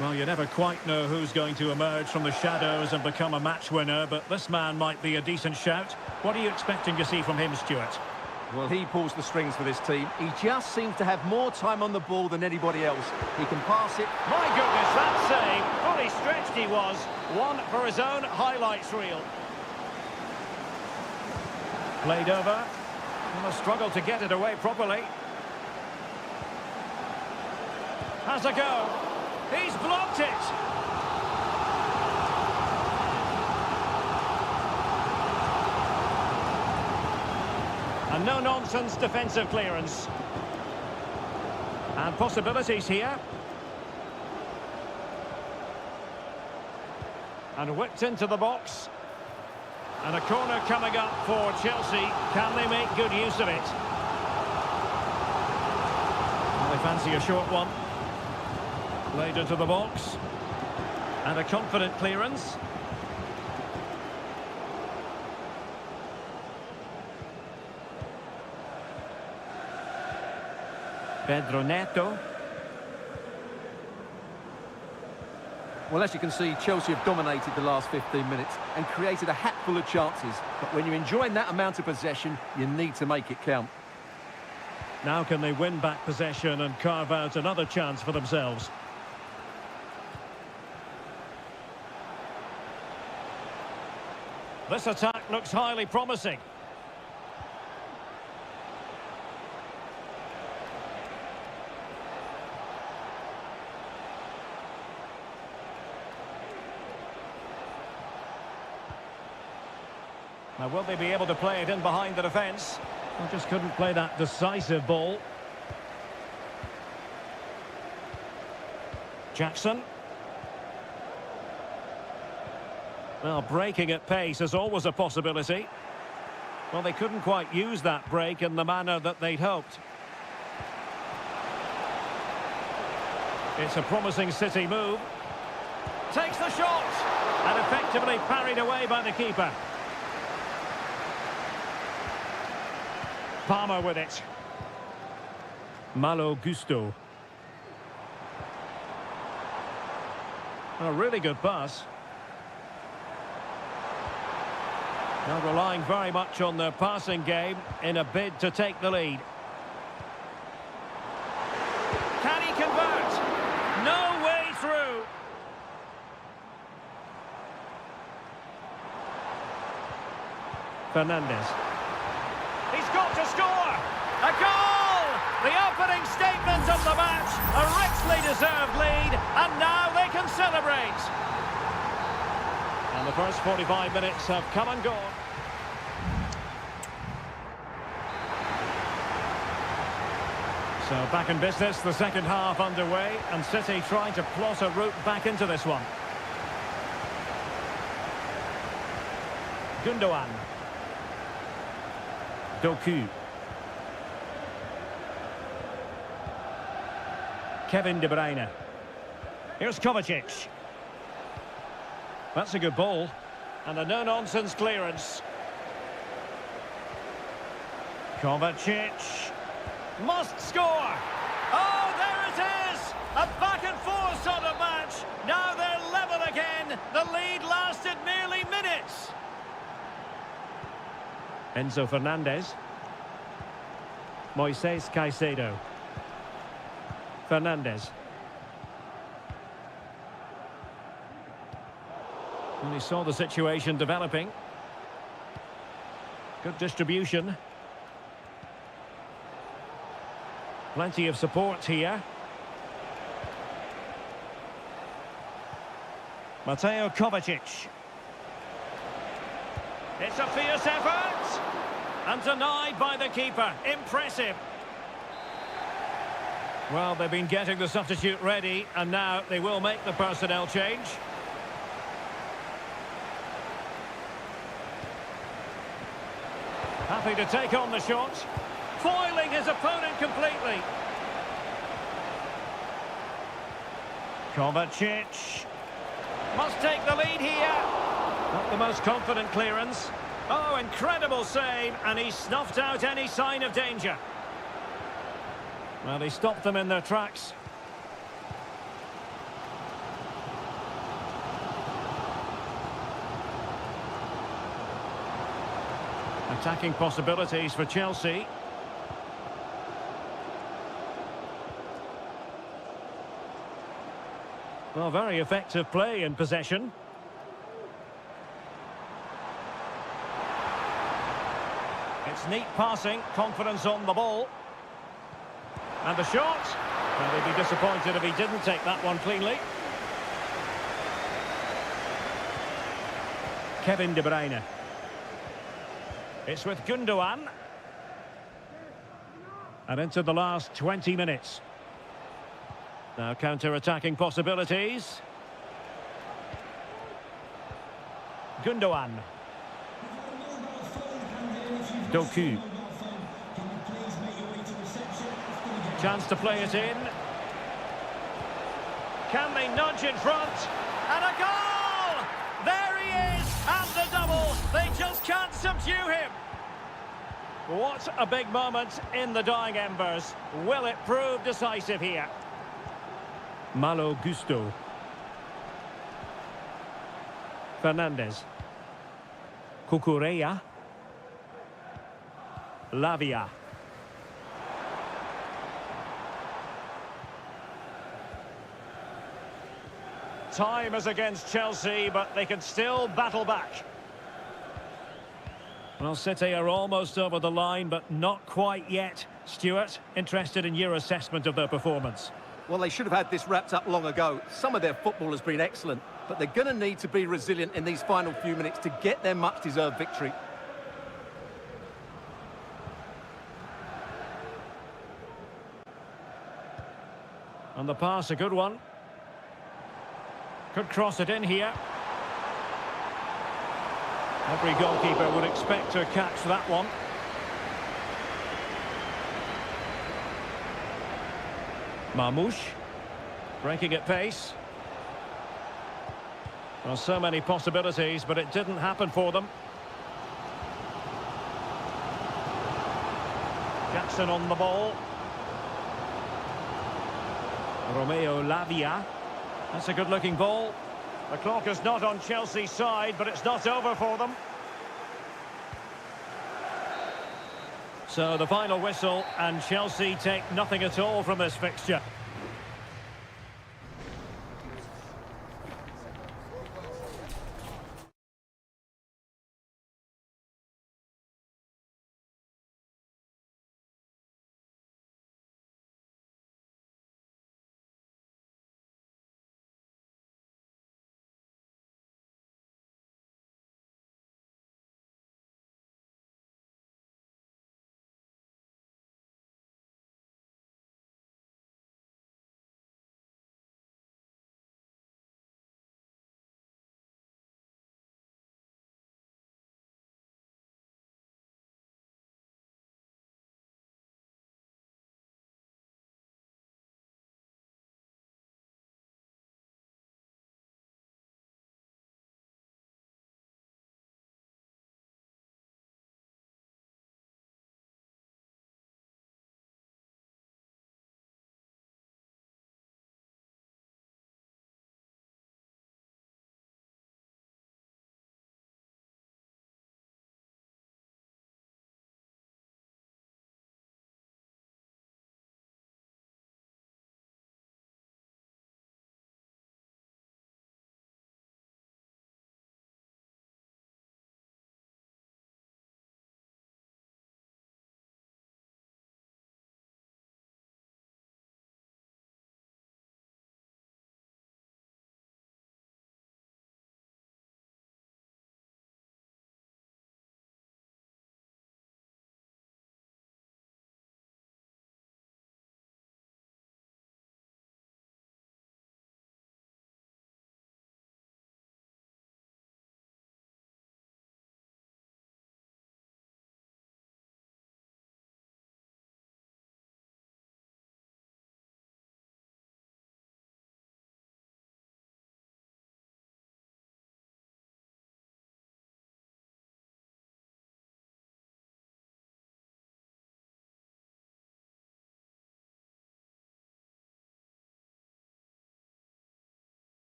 Well, you never quite know who's going to emerge from the shadows and become a match winner, but this man might be a decent shout. What are you expecting to see from him, Stuart? Well, he pulls the strings for this team. He just seems to have more time on the ball than anybody else. He can pass it. My goodness, that save. Fully stretched he was. One for his own highlights reel. Played over. And a struggle to get it away properly. Has a go. He's blocked it. A no-nonsense defensive clearance. And possibilities here. And whipped into the box. And a corner coming up for Chelsea. Can they make good use of it? Well, they fancy a short one. Played into the box. And a confident clearance. Pedro Neto. Well, as you can see, Chelsea have dominated the last 15 minutes and created a hatful of chances. But when you're enjoying that amount of possession, you need to make it count. Now can they win back possession and carve out another chance for themselves? This attack looks highly promising. Now, will they be able to play it in behind the defence? They just couldn't play that decisive ball. Jackson. Well, breaking at pace is always a possibility. Well, they couldn't quite use that break in the manner that they'd hoped. It's a promising City move. Takes the shot! And effectively parried away by the keeper. Palmer with it. Malo Gusto. A really good pass. Now relying very much on their passing game in a bid to take the lead. Can he convert? No way through. Fernandez. He's got to score! A goal! The opening statement of the match. A richly deserved lead, and now they can celebrate. And the first 45 minutes have come and gone. So back in business, the second half underway, and City trying to plot a route back into this one. Gundogan. Doku. Kevin De Bruyne. Here's Kovacic. That's a good ball. And a no-nonsense clearance. Kovacic. Must score! Oh, there it is! A back-and-forth sort of match. Now they're level again. The lead lasted merely minutes. Enzo Fernandez. Moises Caicedo. Fernandez. And he saw the situation developing. Good distribution. Plenty of support here. Mateo Kovacic. It's a fierce effort! And denied by the keeper. Impressive. Well, they've been getting the substitute ready, and now they will make the personnel change. Happy to take on the shot. Foiling his opponent completely. Kovacic. Must take the lead here. Not the most confident clearance. Oh, incredible save, and he snuffed out any sign of danger. Well, he stopped them in their tracks. Attacking possibilities for Chelsea. Well, very effective play in possession. It's neat passing, confidence on the ball. And the shot. Well, they'd be disappointed if he didn't take that one cleanly. Kevin De Bruyne. It's with Gundogan. And into the last 20 minutes. Now counter-attacking possibilities. Gundogan. Doku. Chance to play it in. Can they nudge in front? And a goal! There he is! And the double! They just can't subdue him! What a big moment in the dying embers. Will it prove decisive here? Malo Gusto. Fernandez. Cucurella. Lavia. Time is against Chelsea, but they can still battle back. Well, City are almost over the line, but not quite yet. Stuart, interested in your assessment of their performance. Well, they should have had this wrapped up long ago. Some of their football has been excellent, but they're going to need to be resilient in these final few minutes to get their much-deserved victory. And the pass, a good one. Could cross it in here. Every goalkeeper would expect to catch that one. Marmoush, breaking at pace. Well, so many possibilities, but it didn't happen for them. Jackson on the ball. Romeo Lavia. That's a good-looking ball. The clock is not on Chelsea's side, but it's not over for them. So the final whistle, and Chelsea take nothing at all from this fixture.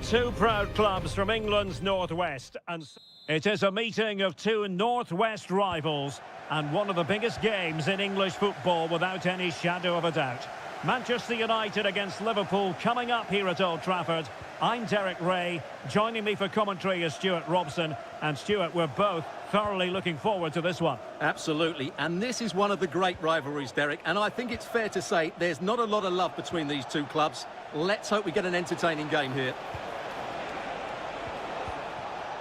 Two proud clubs from England's northwest, and it is a meeting of two northwest rivals and one of the biggest games in English football without any shadow of a doubt. Manchester United against Liverpool coming up here at Old Trafford. I'm Derek Ray. Joining me for commentary is Stuart Robson. And Stuart, we're both thoroughly looking forward to this one. Absolutely, and this is one of the great rivalries, Derek, and I think it's fair to say there's not a lot of love between these two clubs. Let's hope we get an entertaining game here.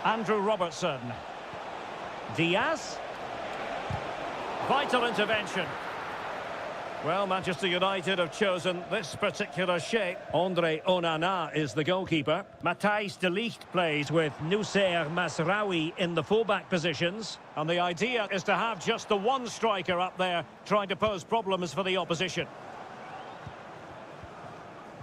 Andrew Robertson. Diaz. Vital intervention. Well, Manchester United have chosen this particular shape. Andre Onana is the goalkeeper. Matthijs de Ligt plays with Noussair Masraoui in the fullback positions. And the idea is to have just the one striker up there trying to pose problems for the opposition.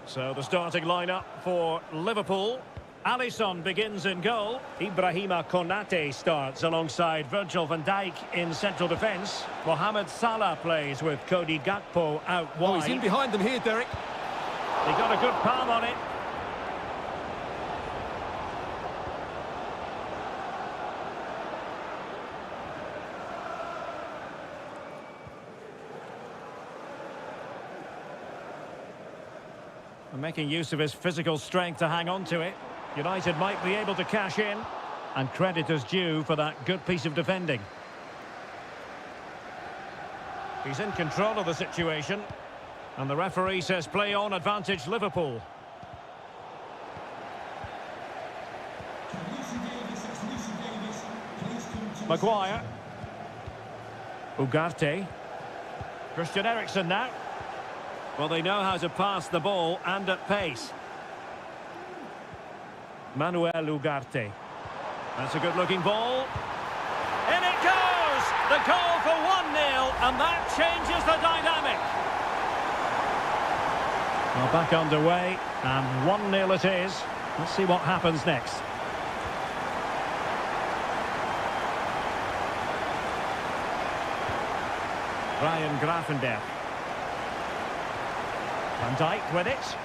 So the starting lineup for Liverpool. Alisson begins in goal. Ibrahima Konate starts alongside Virgil van Dijk in central defence. Mohamed Salah plays with Cody Gakpo out wide. Oh, he's in behind them here, Derek. He got a good palm on it. And making use of his physical strength to hang on to it. United might be able to cash in, and credit is due for that good piece of defending. He's in control of the situation, and the referee says play on, advantage Liverpool. Maguire. Ugarte. Christian Eriksen now. Well, they know how to pass the ball and at pace. Manuel Ugarte. That's a good-looking ball. In it goes! The goal for 1-0, and that changes the dynamic. Well, back underway, and 1-0 it is. Let's see what happens next. Ryan Gravenberch. Van Dijk with it.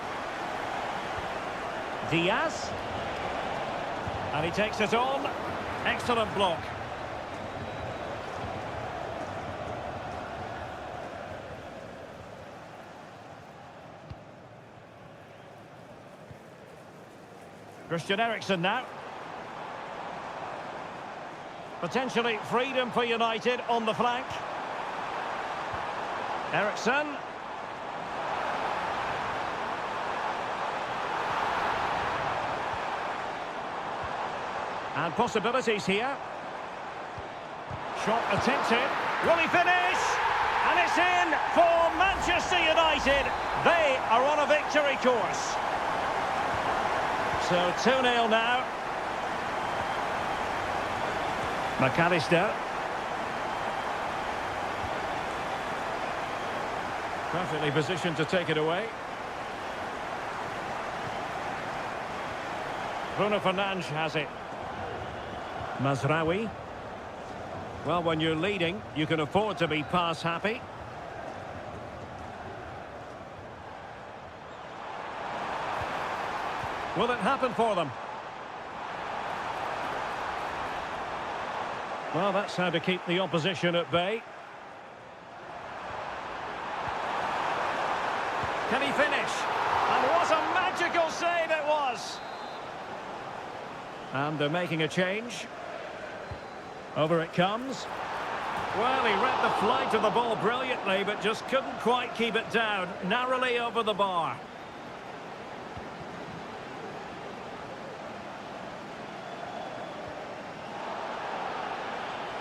Diaz. And he takes it on. Excellent block. Christian Eriksen now. Potentially freedom for United on the flank. Eriksen. And possibilities here. Shot attempted. Will he finish? And it's in for Manchester United. They are on a victory course. So 2-0 now. McAllister. Perfectly positioned to take it away. Bruno Fernandes has it. Mazraoui. Well, when you're leading, you can afford to be pass happy. Will it happen for them? Well, that's how to keep the opposition at bay. Can he finish? And what a magical save it was! And they're making a change. Over it comes. Well, he read the flight of the ball brilliantly, but just couldn't quite keep it down. Narrowly over the bar.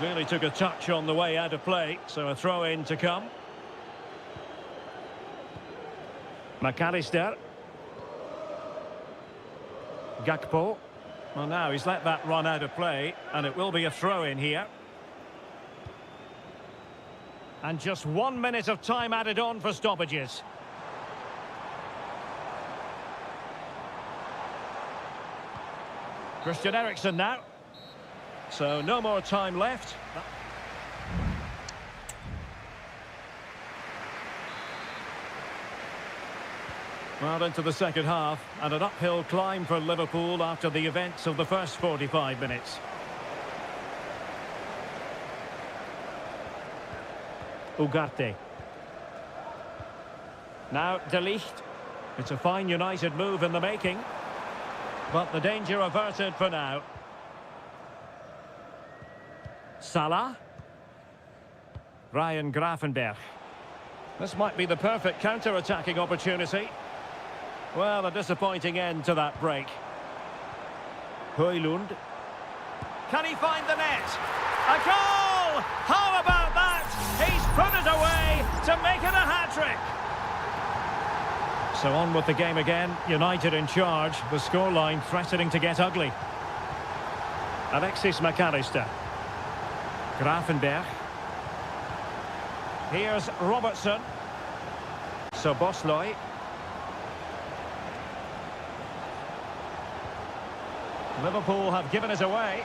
Really took a touch on the way out of play, so a throw-in to come. McAllister. Gakpo. Well, now he's let that run out of play, and it will be a throw-in here. And just 1 minute of time added on for stoppages. Christian Eriksen now. So no more time left. Well, into the second half, and an uphill climb for Liverpool after the events of the first 45 minutes. Ugarte. Now De Ligt. It's a fine United move in the making, but the danger averted for now. Salah. Ryan Gravenberch. This might be the perfect counter-attacking opportunity. Well, a disappointing end to that break. Højlund. Can he find the net? A goal! How about that? He's put it away to make it a hat-trick. So on with the game again. United in charge. The scoreline threatening to get ugly. Alexis McAllister. Gravenberch. Here's Robertson. Szoboszlai. Liverpool have given us away.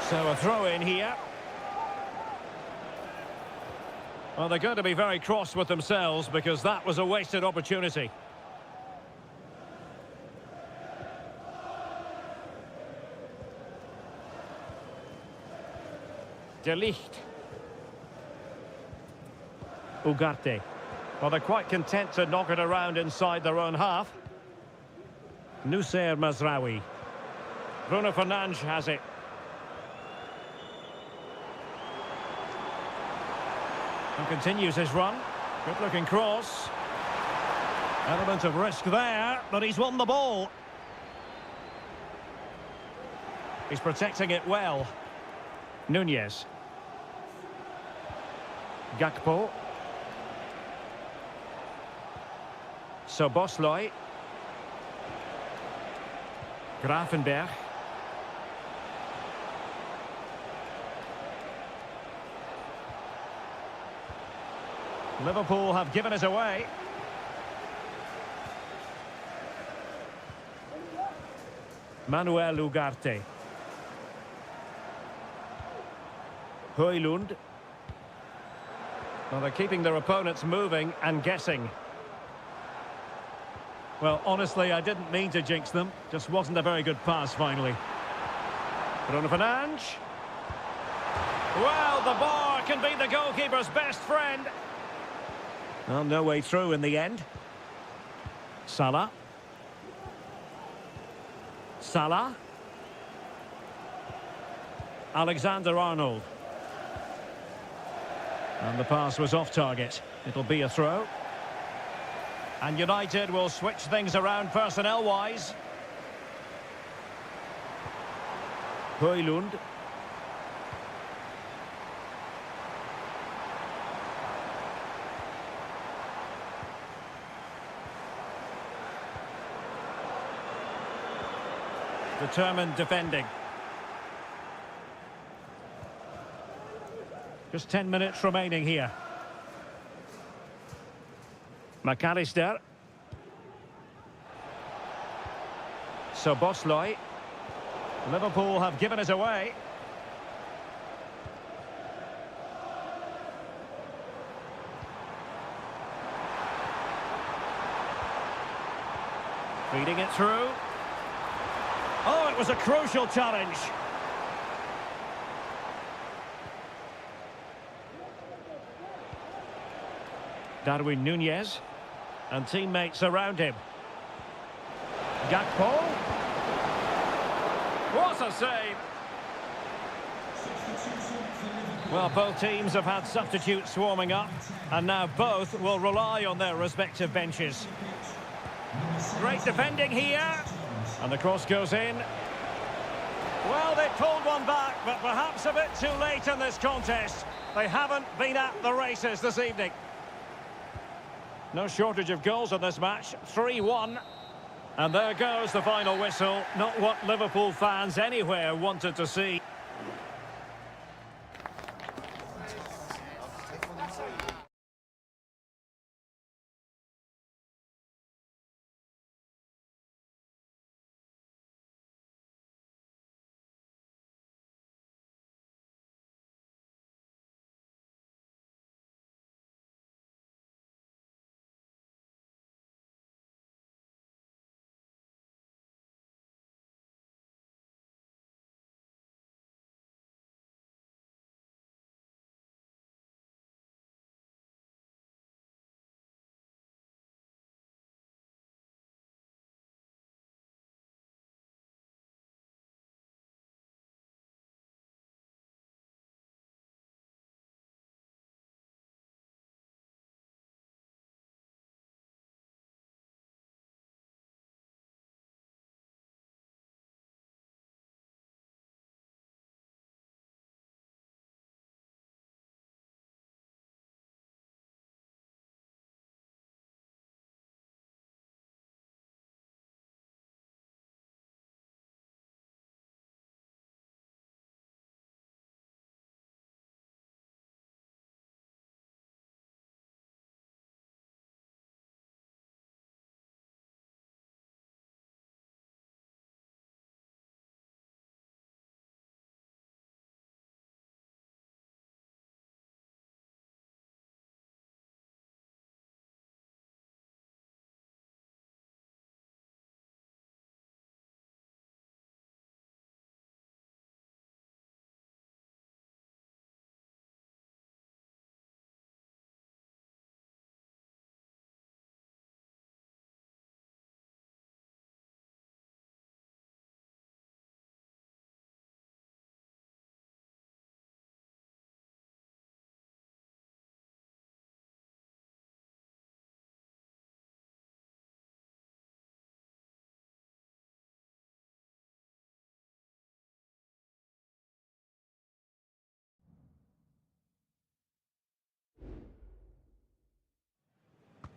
So a throw in here. Well, they're going to be very cross with themselves because that was a wasted opportunity. De Ligt. Ugarte. Well, they're quite content to knock it around inside their own half. Nusser Mazraoui. Bruno Fernandes has it. And continues his run. Good-looking cross. Element of risk there, but he's won the ball. He's protecting it well. Nunez. Gakpo. Soboslai. Grafenberg. Liverpool have given us away. Manuel Ugarte. Højlund. Well, they're keeping their opponents moving and guessing. Well, honestly, I didn't mean to jinx them. Just wasn't a very good pass, finally. Bruno Fernandes. Well, the bar can be the goalkeeper's best friend. Well, no way through in the end. Salah. Salah. Alexander-Arnold. And the pass was off target. It'll be a throw. And United will switch things around personnel-wise. Højlund. Determined defending. Just 10 minutes remaining here. McAllister. Soboslai. Liverpool have given us away. Feeding it through. Oh, it was a crucial challenge. Darwin Nunez and teammates around him. Gakpo. What a save! Well, both teams have had substitutes warming up, and now both will rely on their respective benches. Great defending here. And the cross goes in. Well, they pulled one back, but perhaps a bit too late in this contest. They haven't been at the races this evening. No shortage of goals in this match. 3-1. And there goes the final whistle. Not what Liverpool fans anywhere wanted to see.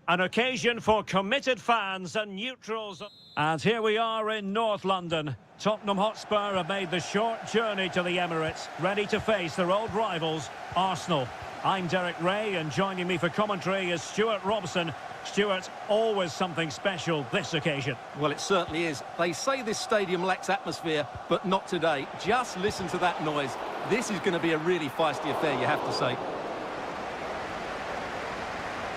An occasion for committed fans and neutrals. And here we are in North London. Tottenham Hotspur have made the short journey to the Emirates, ready to face their old rivals, Arsenal. I'm Derek Ray, and joining me for commentary is Stuart Robson. Stuart, always something special this occasion. Well, it certainly is. They say this stadium lacks atmosphere, but not today. Just listen to that noise. This is going to be a really feisty affair, you have to say.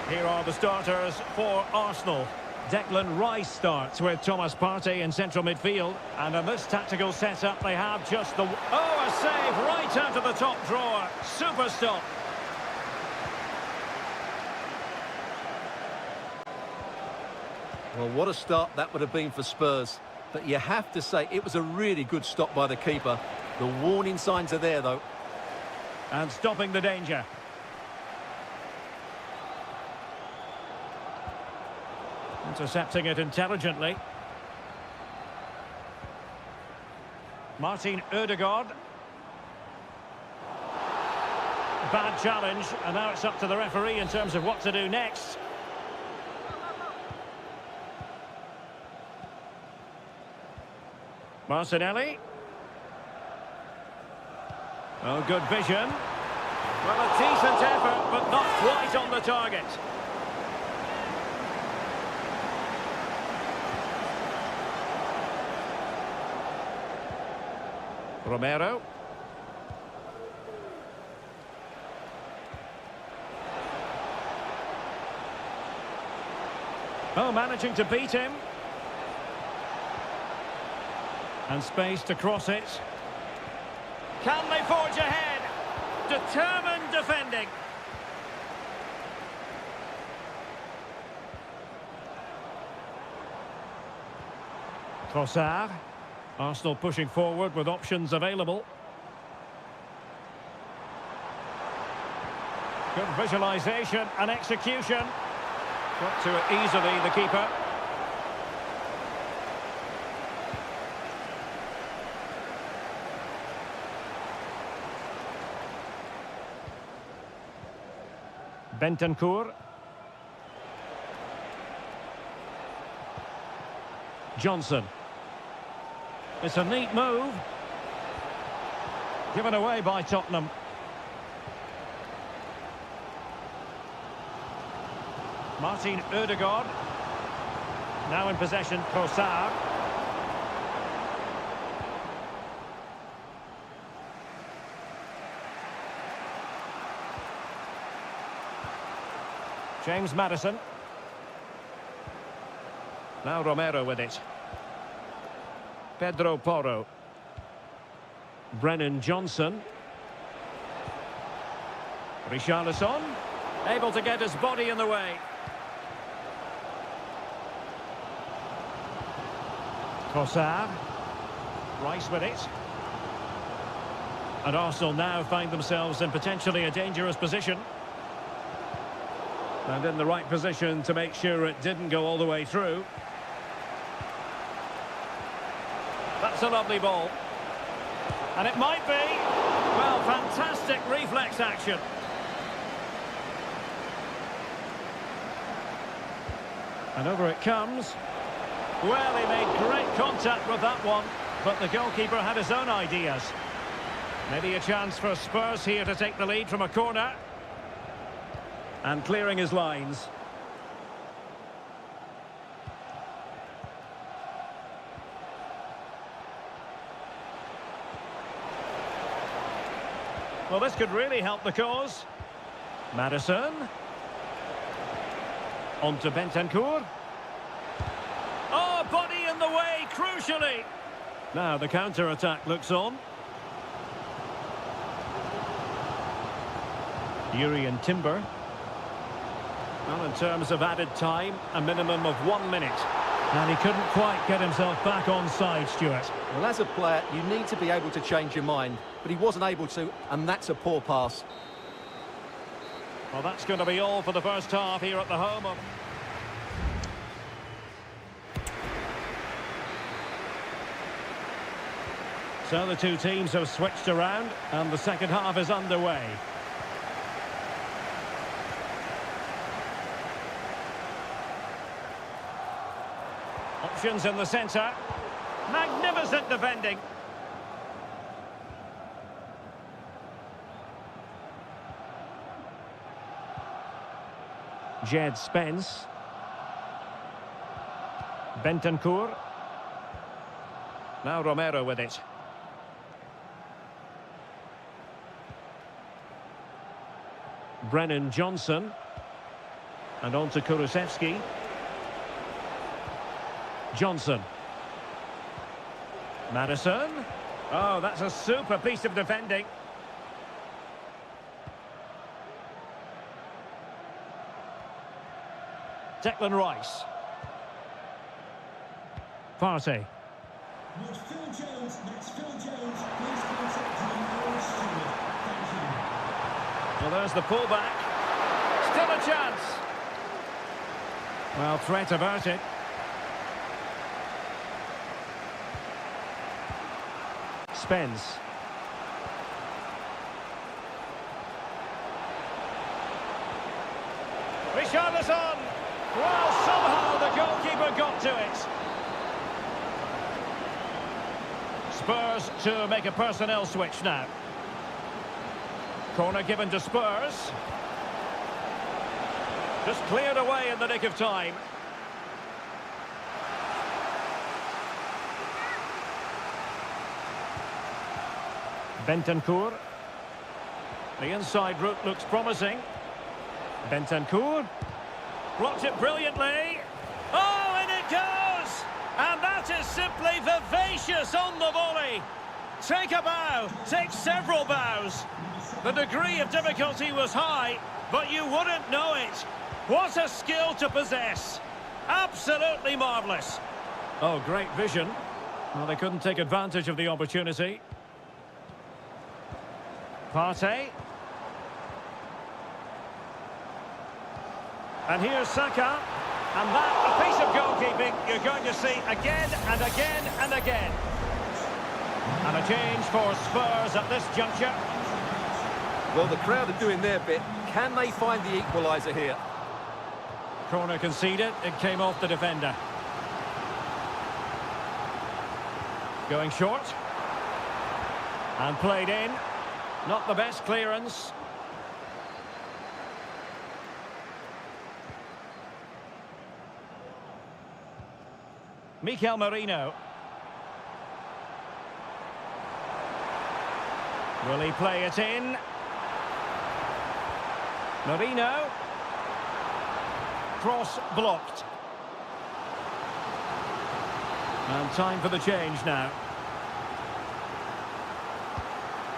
Here are the starters for Arsenal. Declan Rice starts with Thomas Partey in central midfield. And in this tactical setup, they have just the... Oh, a save right out of the top drawer. Super stop. Well, what a start that would have been for Spurs. But you have to say, it was a really good stop by the keeper. The warning signs are there, though. And stopping the danger. Intercepting it intelligently. Martin Ødegaard. Bad challenge, and now it's up to the referee in terms of what to do next. Martinelli. Oh, good vision. Well, a decent effort, but not quite on the target. Romero. Oh, managing to beat him. And space to cross it. Can they forge ahead? Determined defending. Trossard. Arsenal pushing forward with options available. Good visualisation and execution. Got to it easily, the keeper. Bentancur. Johnson. It's a neat move. Given away by Tottenham. Martin Ødegaard. Now in possession, Trossard. James Maddison. Now Romero with it. Pedro Porro. Brennan Johnson. Richarlison. Able to get his body in the way. Trossard. Rice with it. And Arsenal now find themselves in potentially a dangerous position. And in the right position to make sure it didn't go all the way through. That's a lovely ball. And it might be. Well, fantastic reflex action. And over it comes. Well, he made great contact with that one, but the goalkeeper had his own ideas. Maybe a chance for Spurs here to take the lead from a corner. And clearing his lines. Well, this could really help the cause. Maddison. On to Bentancur. Oh, body in the way, crucially. Now the counter-attack looks on. Urian Timber. Well, in terms of added time, a minimum of 1 minute. And he couldn't quite get himself back on side, Stuart. Well, as a player, you need to be able to change your mind, but he wasn't able to, and that's a poor pass. Well, that's going to be all for the first half here at the home of... So the two teams have switched around, and the second half is underway. options in the centre. Magnificent defending. Jed Spence. Bentancur. Now Romero with it. Brennan Johnson. And on to Kulusevski. Johnson. Madison. Oh, that's a super piece of defending. Declan Rice. Partey. With Phil Jones, that's Phil Jones. Please contact the steward. Thank you. Well, there's the pullback. Still a chance. Well, threat averted. Spence. Richarlison. Well, somehow the goalkeeper got to it. Spurs to make a personnel switch now. Corner given to Spurs. Just cleared away in the nick of time. Bentancur. The inside route looks promising. Bentancur. Blocked it brilliantly. Oh, and it goes! And that is simply vivacious on the volley. Take a bow, take several bows. The degree of difficulty was high, but you wouldn't know it. What a skill to possess. Absolutely marvellous. Oh, great vision. Well, they couldn't take advantage of the opportunity. Partey. And here's Saka. And that, a piece of goalkeeping you're going to see again and again and again. And a change for Spurs at this juncture. Well, the crowd are doing their bit. Can they find the equaliser here? Corner conceded. It came off the defender. Going short. And played in. Not the best clearance. Mikel Merino. Will he play it in? Merino. Cross blocked. And time for the change now.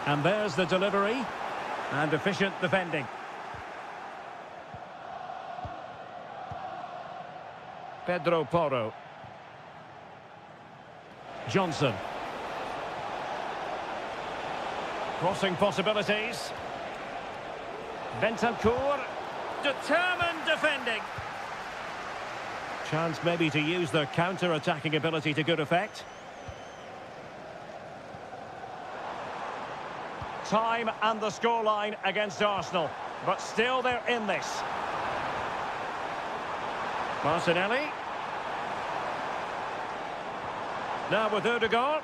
And there's the delivery. And efficient defending. Pedro Porro. Johnson. Crossing possibilities. Bentancur. Determined defending. Chance maybe to use their counter-attacking ability to good effect. Time and the scoreline against Arsenal. But still they're in this. Martinelli. Now with Odegaard.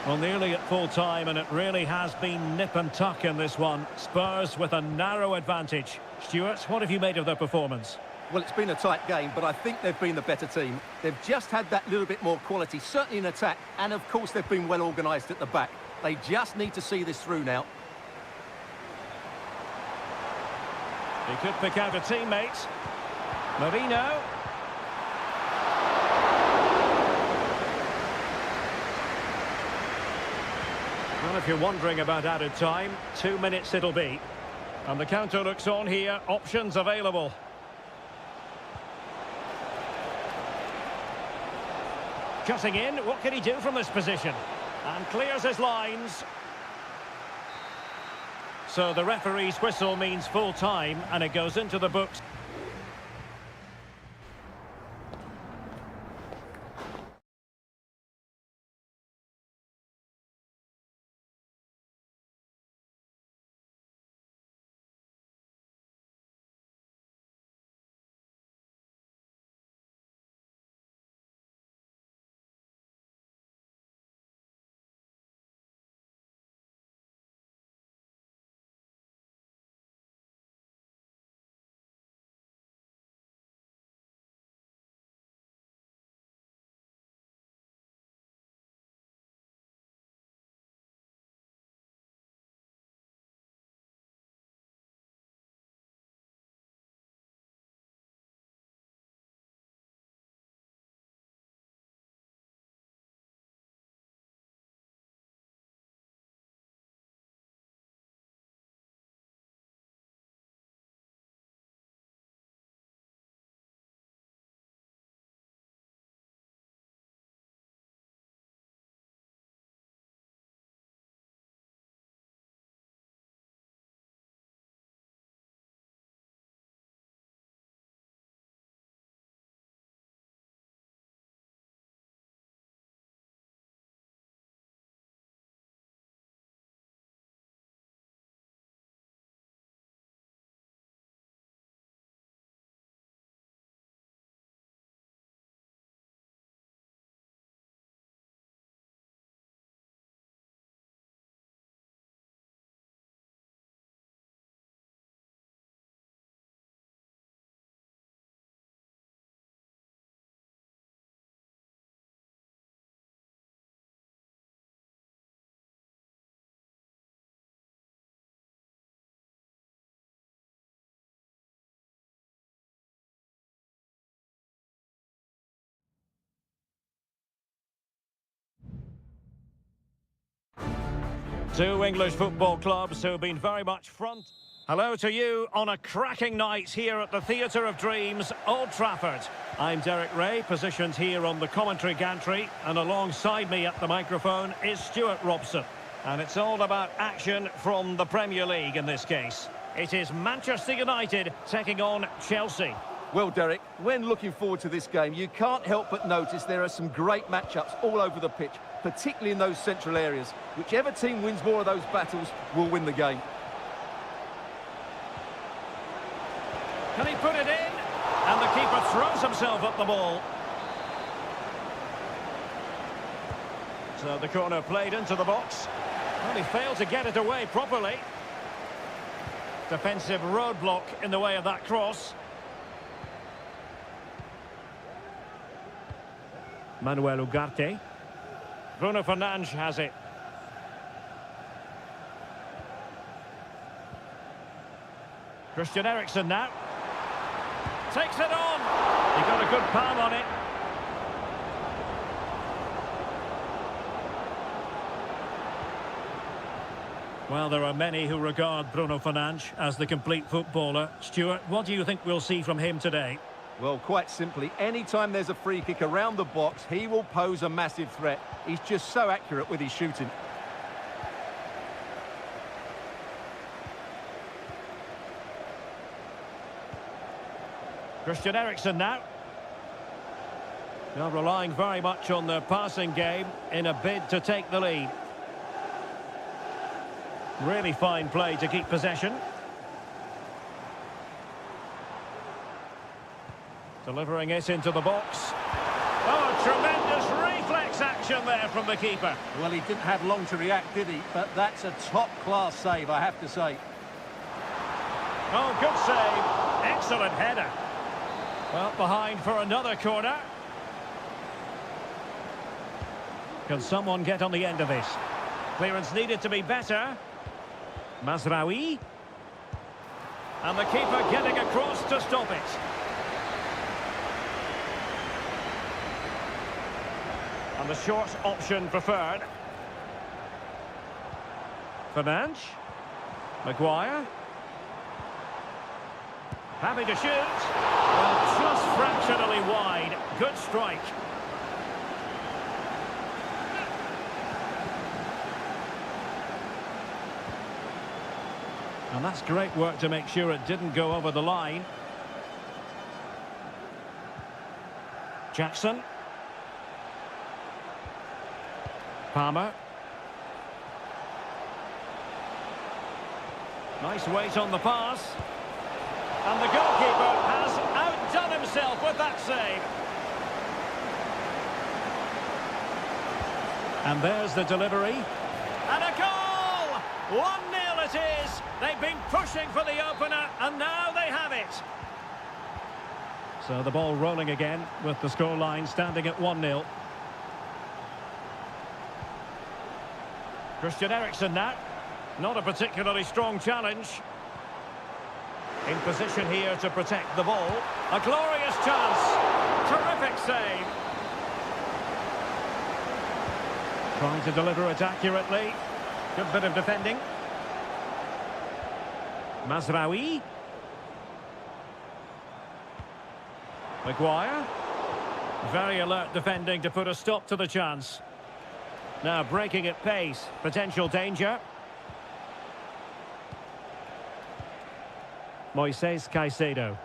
Well, nearly at full time, and it really has been nip and tuck in this one. Spurs with a narrow advantage. Stuart, what have you made of their performance? Well, it's been a tight game, but I think they've been the better team. They've just had that little bit more quality, certainly in attack, and of course they've been well organised at the back. They just need to see this through now. He could pick out a teammate. Merino. Well, if you're wondering about added time, 2 minutes it'll be. And the counter looks on here, options available. Cutting in, what can he do from this position? And clears his lines. So the referee's whistle means full time, and it goes into the books. Two English football clubs who've been very much front. Hello to you on a cracking night here at the Theatre of Dreams, Old Trafford. I'm Derek Ray, positioned here on the commentary gantry, and alongside me at the microphone is Stuart Robson. And it's all about action from the Premier League in this case. It is Manchester United taking on Chelsea. Well, Derek, when looking forward to this game, you can't help but notice there are some great matchups all over the pitch, particularly in those central areas. Whichever team wins more of those battles will win the game. Can he put it in? And the keeper throws himself at the ball. So the corner played into the box. Well, he failed to get it away properly. Defensive roadblock in the way of that cross. Manuel Ugarte. Bruno Fernandes has it. Christian Eriksen now. Takes it on. He got a good palm on it. Well, there are many who regard Bruno Fernandes as the complete footballer. Stuart, what do you think we'll see from him today? Well, quite simply, anytime there's a free kick around the box, he will pose a massive threat. He's just so accurate with his shooting. Christian Eriksen now. Now relying very much on the passing game in a bid to take the lead. Really fine play to keep possession. Delivering it into the box. Oh, tremendous reflex action there from the keeper. Well, he didn't have long to react, did he? But that's a top-class save, I have to say. Oh, good save. Excellent header. Well, behind for another corner. Can someone get on the end of this? Clearance needed to be better. Mazraoui. And the keeper getting across to stop it. And the short option preferred. Fernandes. Maguire. Happy to shoot. Well, just fractionally wide. Good strike. And that's great work to make sure it didn't go over the line. Jackson. Palmer. Nice weight on the pass. And the goalkeeper has outdone himself with that save. And there's the delivery. And a goal! 1-0 it is. They've been pushing for the opener, and now they have it. So the ball rolling again with the scoreline standing at 1-0. Christian Eriksen now. Not a particularly strong challenge. In position here to protect the ball. A glorious chance. Terrific save. Trying to deliver it accurately. Good bit of defending. Mazraoui. Maguire. Very alert defending to put a stop to the chance. Now breaking at pace. Potential danger. Moises Caicedo.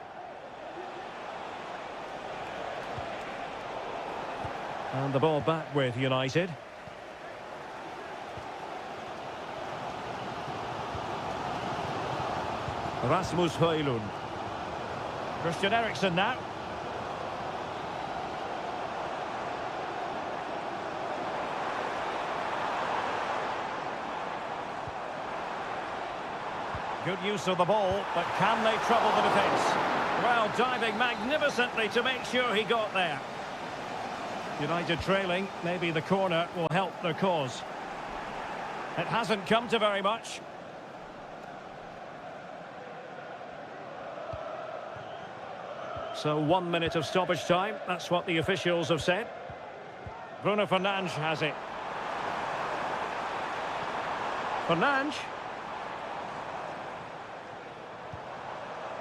And the ball back with United. Rasmus Højlund. Christian Eriksen now. Good use of the ball, but can they trouble the defence? Well, diving magnificently to make sure he got there. United trailing, maybe the corner will help their cause. It hasn't come to very much. So 1 minute of stoppage time, that's what the officials have said. Bruno Fernandes has it. Fernandes.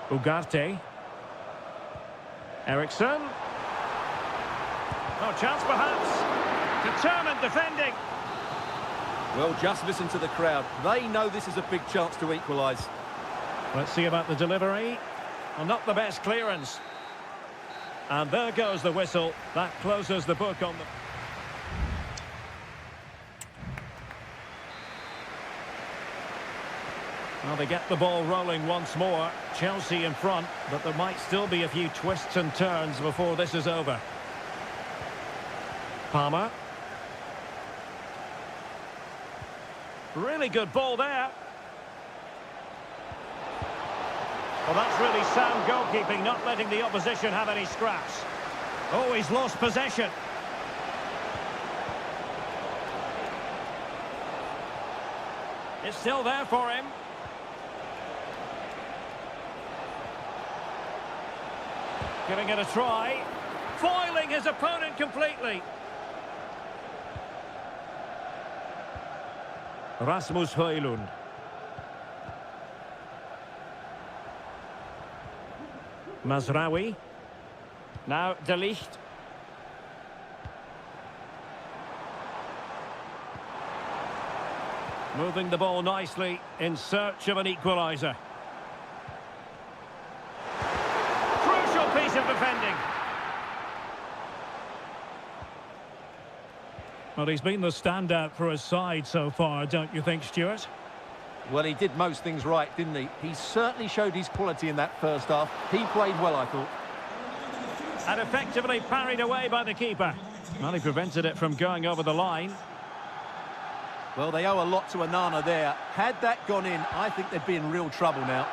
Ugarte. Ericsson. Oh, chance perhaps. Determined defending. Well, just listen to the crowd. They know this is a big chance to equalise. Let's see about the delivery. Well, not the best clearance. And there goes the whistle. That closes the book on the... Well, they get the ball rolling once more. Chelsea in front, but there might still be a few twists and turns before this is over. Palmer. Really good ball there. Well, that's really sound goalkeeping, not letting the opposition have any scraps. Oh, he's lost possession. It's still there for him. Giving it a try. Foiling his opponent completely. Rasmus Højlund. Mazraoui. Now De Ligt. Moving the ball nicely in search of an equaliser. Crucial piece of defending. Well, he's been the standout for his side so far, don't you think, Stuart? Well, he did most things right, didn't he? He certainly showed his quality in that first half. He played well, I thought. And effectively parried away by the keeper. Well, he prevented it from going over the line. Well, they owe a lot to Onana there. Had that gone in, I think they'd be in real trouble now.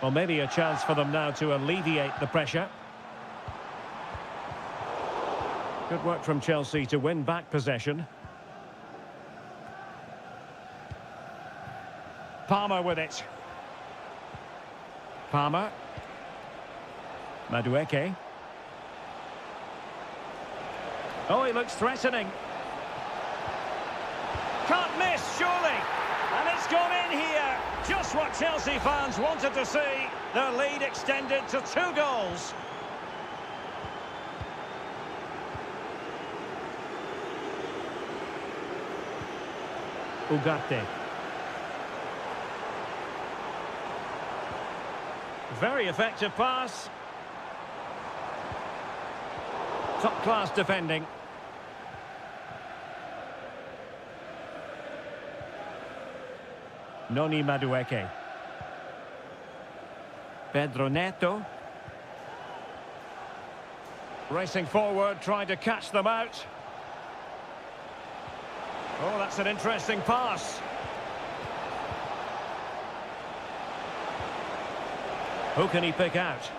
Well, maybe a chance for them now to alleviate the pressure. Good work from Chelsea to win back possession. Palmer with it. Palmer. Madueke. Oh, he looks threatening. Can't miss, surely. And it's gone in here. Just what Chelsea fans wanted to see. Their lead extended to 2 goals. Ugarte. Very effective pass. Top-class defending. Noni Madueke. Pedro Neto. Racing forward, trying to catch them out. Oh, that's an interesting pass. Who can he pick out?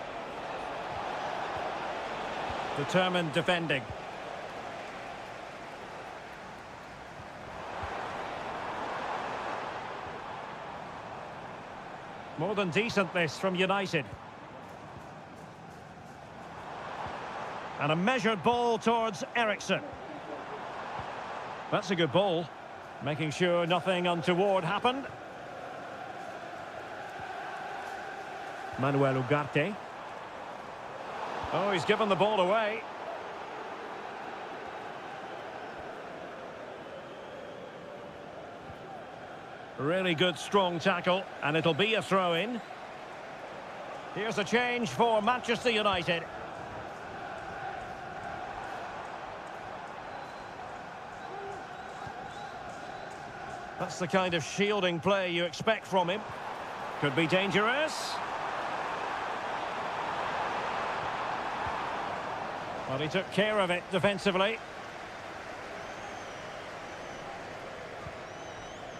Determined defending. More than decent this from United. And a measured ball towards Ericsson. That's a good ball. Making sure nothing untoward happened. Manuel Ugarte. Oh, he's given the ball away. Really good, strong tackle, and it'll be a throw-in. Here's a change for Manchester United. That's the kind of shielding play you expect from him. Could be dangerous. Well, he took care of it defensively.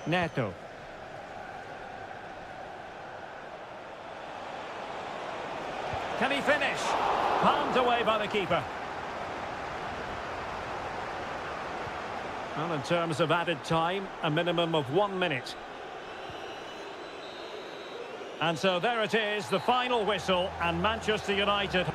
Neto. Can he finish? Palmed away by the keeper. Well, in terms of added time, a minimum of 1 minute. And so there it is, the final whistle, and Manchester United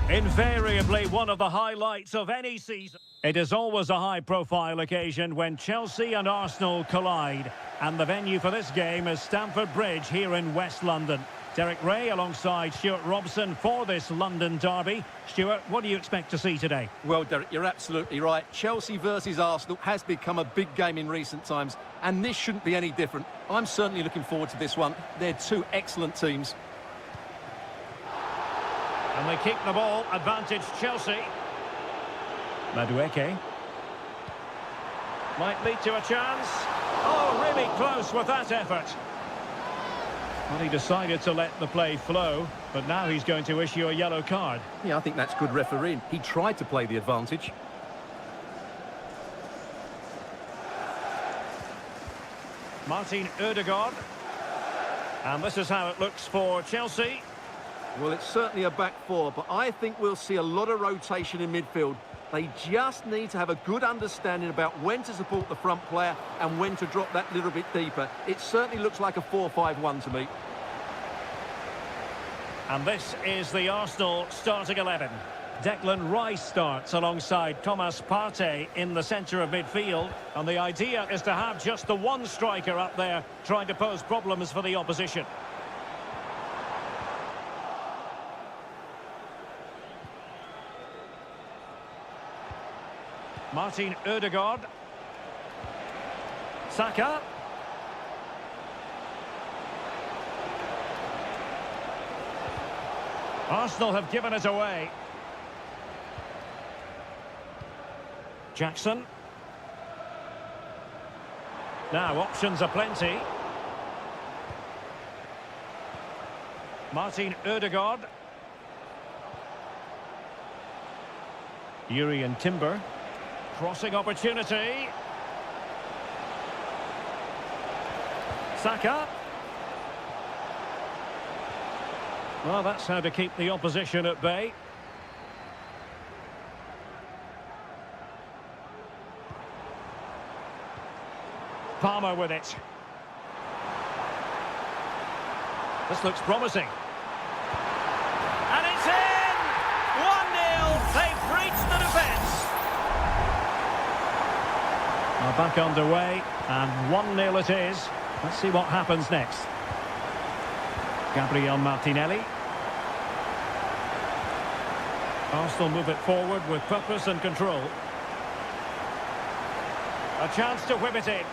Invariably one of the highlights of any season. It is always a high-profile occasion when Chelsea and Arsenal collide. And the venue for this game is Stamford Bridge here in West London. Derek Ray alongside Stuart Robson for this London derby. Stuart, what do you expect to see today? Well, Derek, you're absolutely right. Chelsea versus Arsenal has become a big game in recent times, and this shouldn't be any different. I'm certainly looking forward to this one. They're two excellent teams. And they keep the ball, advantage Chelsea. Madueke. Might lead to a chance. Oh, really close with that effort. Well, he decided to let the play flow, but now he's going to issue a yellow card. Yeah, I think that's good refereeing. He tried to play the advantage. Martin Ødegaard. And this is how it looks for Chelsea. Well, it's certainly a back four, but I think we'll see a lot of rotation in midfield. They just need to have a good understanding about when to support the front player and when to drop that little bit deeper. It certainly looks like a 4-5-1 to me. And this is the Arsenal starting 11. Declan Rice starts alongside Thomas Partey in the centre of midfield. And the idea is to have just the one striker up there trying to pose problems for the opposition. Martin Ødegaard. Saka. Arsenal have given it away. Jackson. Now options are plenty. Martin Ødegaard. Yuri and Timber. Crossing opportunity. Saka. Well, that's how to keep the opposition at bay. Palmer with it. This looks promising. And it's in! 1-0. They've breached the defence. Now back underway, and 1-0 it is. Let's see what happens next. Gabriel Martinelli. Arsenal move it forward with purpose and control. A chance to whip it in.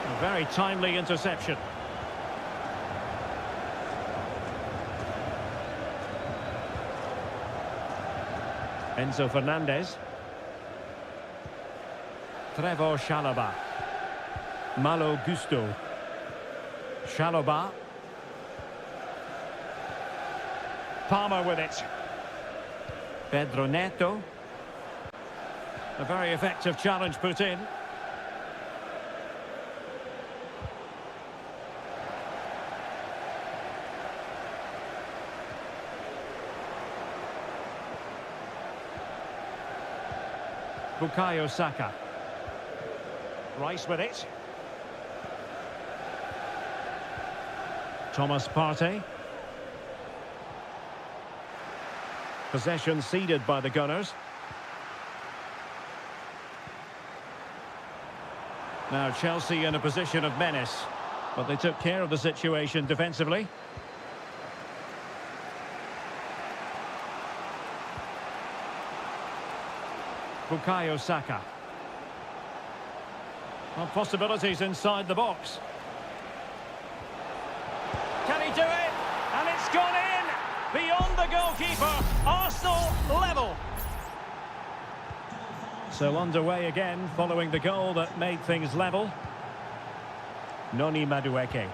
A very timely interception. Enzo Fernandez. Trevor Chalobah. Malo Gusto. Chalobah. Palmer with it. Pedro Neto. A very effective challenge put in. Bukayo Saka. Rice with it. Thomas Partey. Possession ceded by the Gunners. Now Chelsea in a position of menace, but they took care of the situation defensively. Bukayo Saka. Well, possibilities inside the box. Can he do it? And it's gone in! Beyond the goalkeeper, Arsenal level. So underway again, following the goal that made things level. Noni Madueke.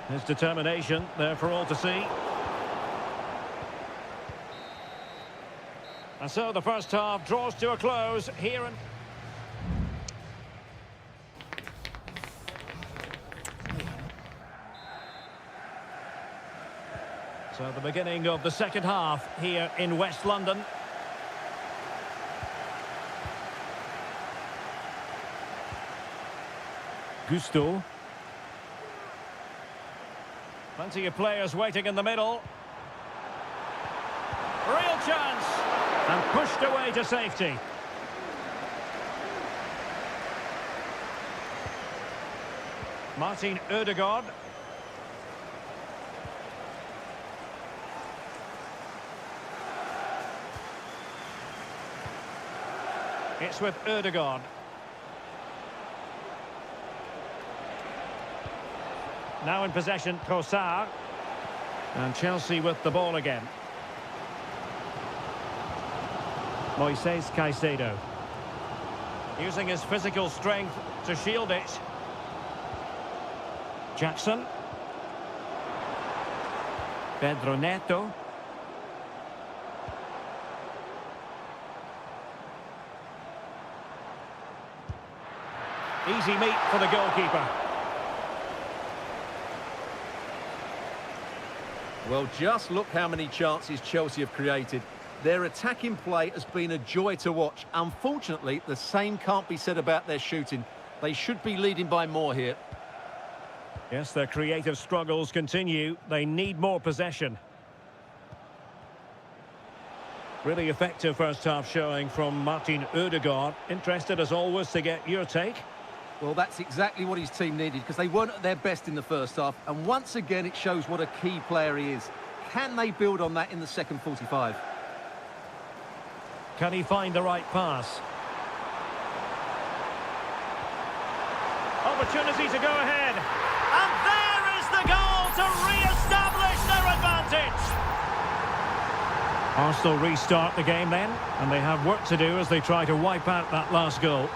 His determination there for all to see. And so the first half draws to a close here in... So the beginning of the second half here in West London. Gusto. Plenty of players waiting in the middle. Real chance. And pushed away to safety. Martin Ødegaard. It's with Ødegaard. Now in possession, Kossar. And Chelsea with the ball again. Moises Caicedo. Using his physical strength to shield it. Jackson. Pedro Neto. Easy meet for the goalkeeper. Well, just look how many chances Chelsea have created. Their attacking play has been a joy to watch. Unfortunately, the same can't be said about their shooting. They should be leading by more here. Yes, their creative struggles continue. They need more possession. Really effective first half showing from Martin Ødegaard. Interested as always to get your take. Well, that's exactly what his team needed because they weren't at their best in the first half. And once again, it shows what a key player he is. Can they build on that in the second 45? Can he find the right pass? Opportunity to go ahead. And there is the goal to re-establish their advantage. Arsenal restart the game then, and they have work to do as they try to wipe out that last goal.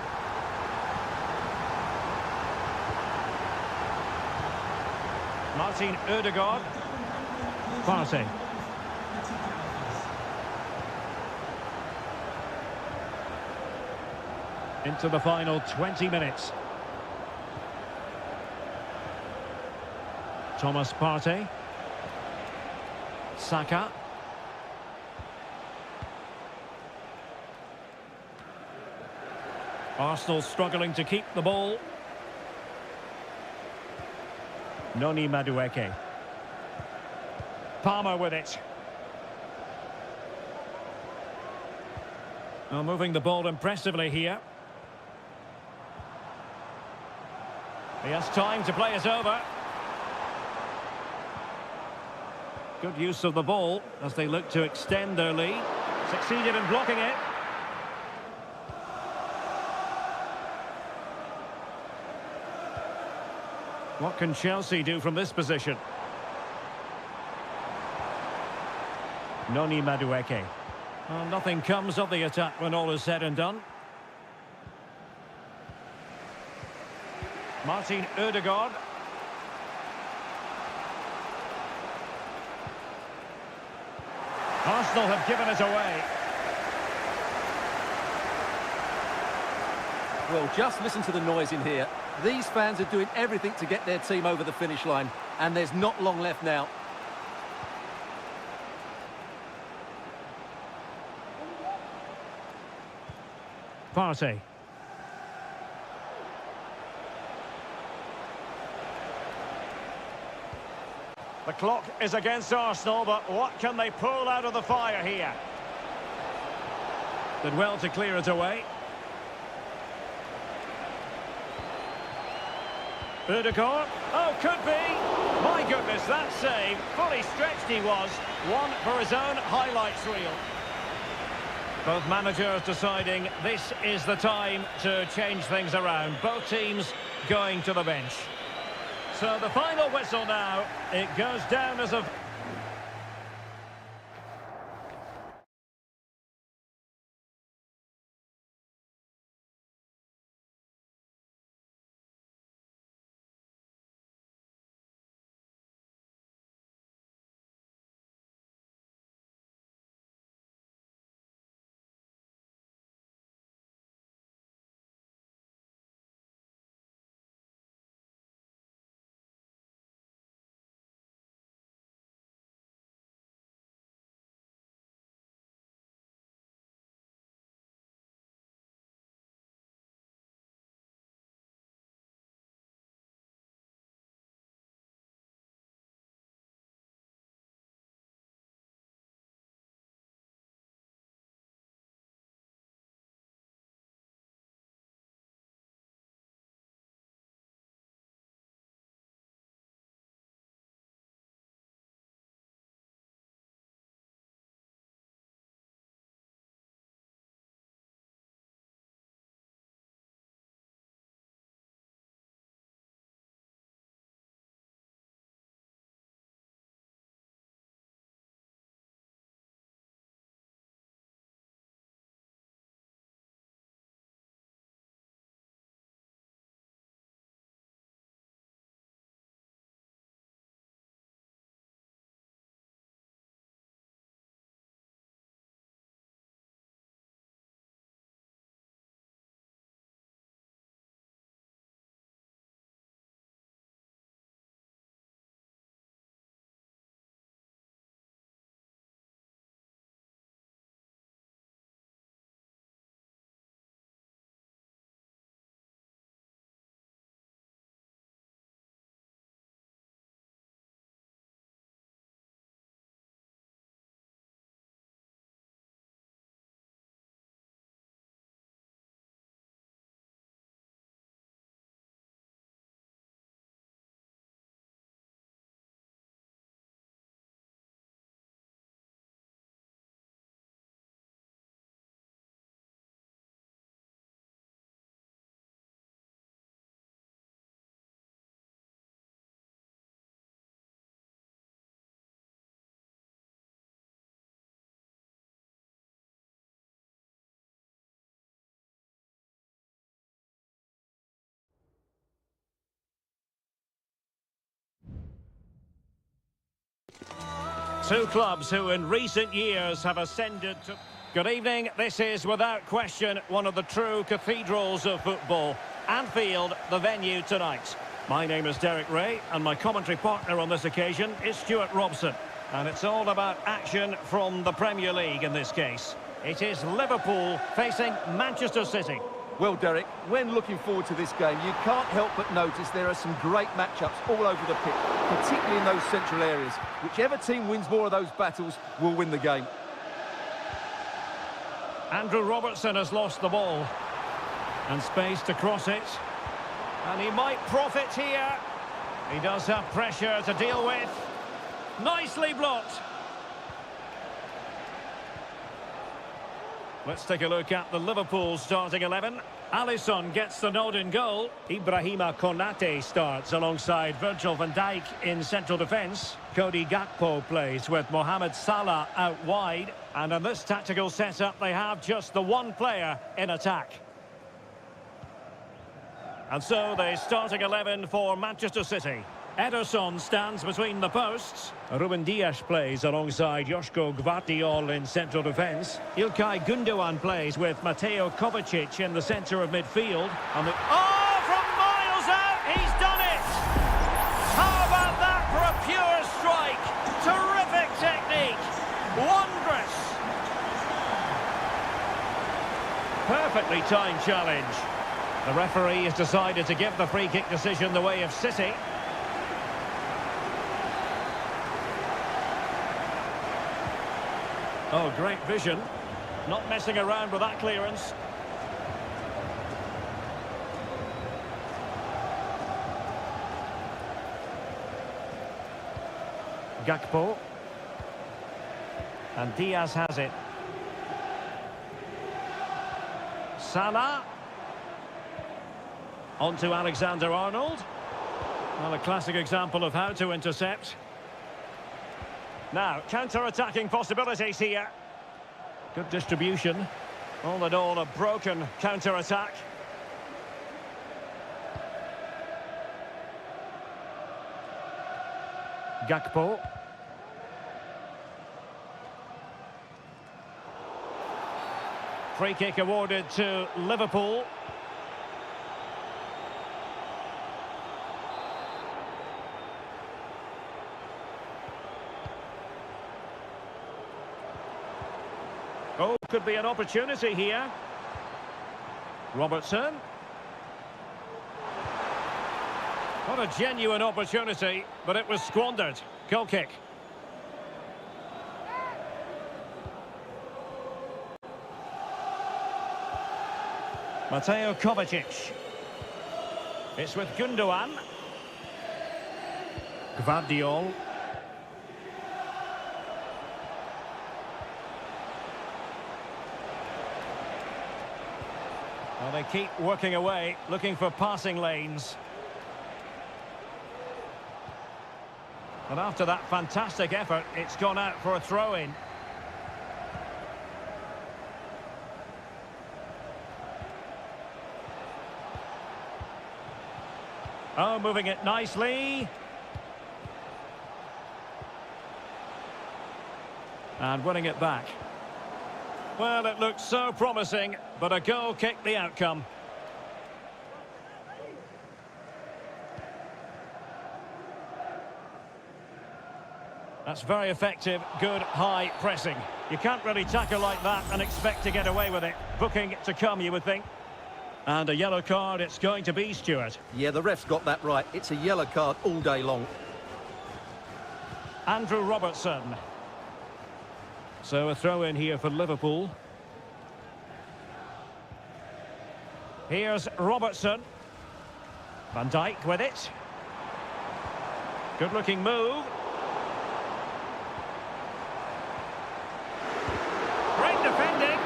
Martin Ødegaard. Partey. Into the final 20 minutes. Thomas Partey. Saka. Arsenal struggling to keep the ball. Noni Madueke. Palmer with it. Well, moving the ball impressively here. He has time to play it over. Good use of the ball as they look to extend their lead. Succeeded in blocking it. What can Chelsea do from this position? Noni Madueke. Well, nothing comes of the attack when all is said and done. Martin Ødegaard. Arsenal have given it away. Well, just listen to the noise in here. These fans are doing everything to get their team over the finish line, and there's not long left now. Partey. The clock is against Arsenal, but what can they pull out of the fire here? Did well to clear it away. Ødegaard. Oh, could be. My goodness, that save. Fully stretched he was. One for his own highlights reel. Both managers deciding this is the time to change things around. Both teams going to the bench. So the final whistle now. It goes down as a... Two clubs who in recent years have ascended to... Good evening, this is without question one of the true cathedrals of football. Anfield, the venue tonight. My name is Derek Ray and my commentary partner on this occasion is Stuart Robson. And it's all about action from the Premier League in this case. It is Liverpool facing Manchester City. Well, Derek, when looking forward to this game, you can't help but notice there are some great matchups all over the pitch, particularly in those central areas. Whichever team wins more of those battles will win the game. Andrew Robertson has lost the ball. And space to cross it. And he might profit here. He does have pressure to deal with. Nicely blocked. Let's take a look at the Liverpool starting 11. Alisson gets the nod in goal. Ibrahima Konate starts alongside Virgil van Dijk in central defence. Cody Gakpo plays with Mohamed Salah out wide. And in this tactical setup, they have just the one player in attack. And so the starting 11 for Manchester City. Ederson stands between the posts. Ruben Dias plays alongside Joško Gvardiol in central defence. Ilkay Gundogan plays with Mateo Kovacic in the centre of midfield. And the... Oh, from miles out, he's done it! How about that for a pure strike? Terrific technique! Wondrous! Perfectly timed challenge. The referee has decided to give the free kick decision the way of City. Oh, great vision. Not messing around with that clearance. Gakpo. And Diaz has it. Salah. On to Alexander-Arnold. Well, a classic example of how to intercept. Now, counter-attacking possibilities here. Good distribution. All in all, a broken counter-attack. Gakpo. Free kick awarded to Liverpool. Oh, could be an opportunity here. Robertson. What a genuine opportunity, but it was squandered. Goal kick. Mateo Kovacic. It's with Gundogan. Gvardiol. Well, they keep working away, looking for passing lanes. But after that fantastic effort, it's gone out for a throw-in. Oh, moving it nicely. And winning it back. Well, it looked so promising, but a goal kicked the outcome. That's very effective, good, high pressing. You can't really tackle like that and expect to get away with it. Booking to come, you would think. And a yellow card it's going to be, Stuart. Yeah, the ref's got that right. It's a yellow card all day long. Andrew Robertson. So a throw-in here for Liverpool. Here's Robertson. Van Dijk with it. Good-looking move. Great defending.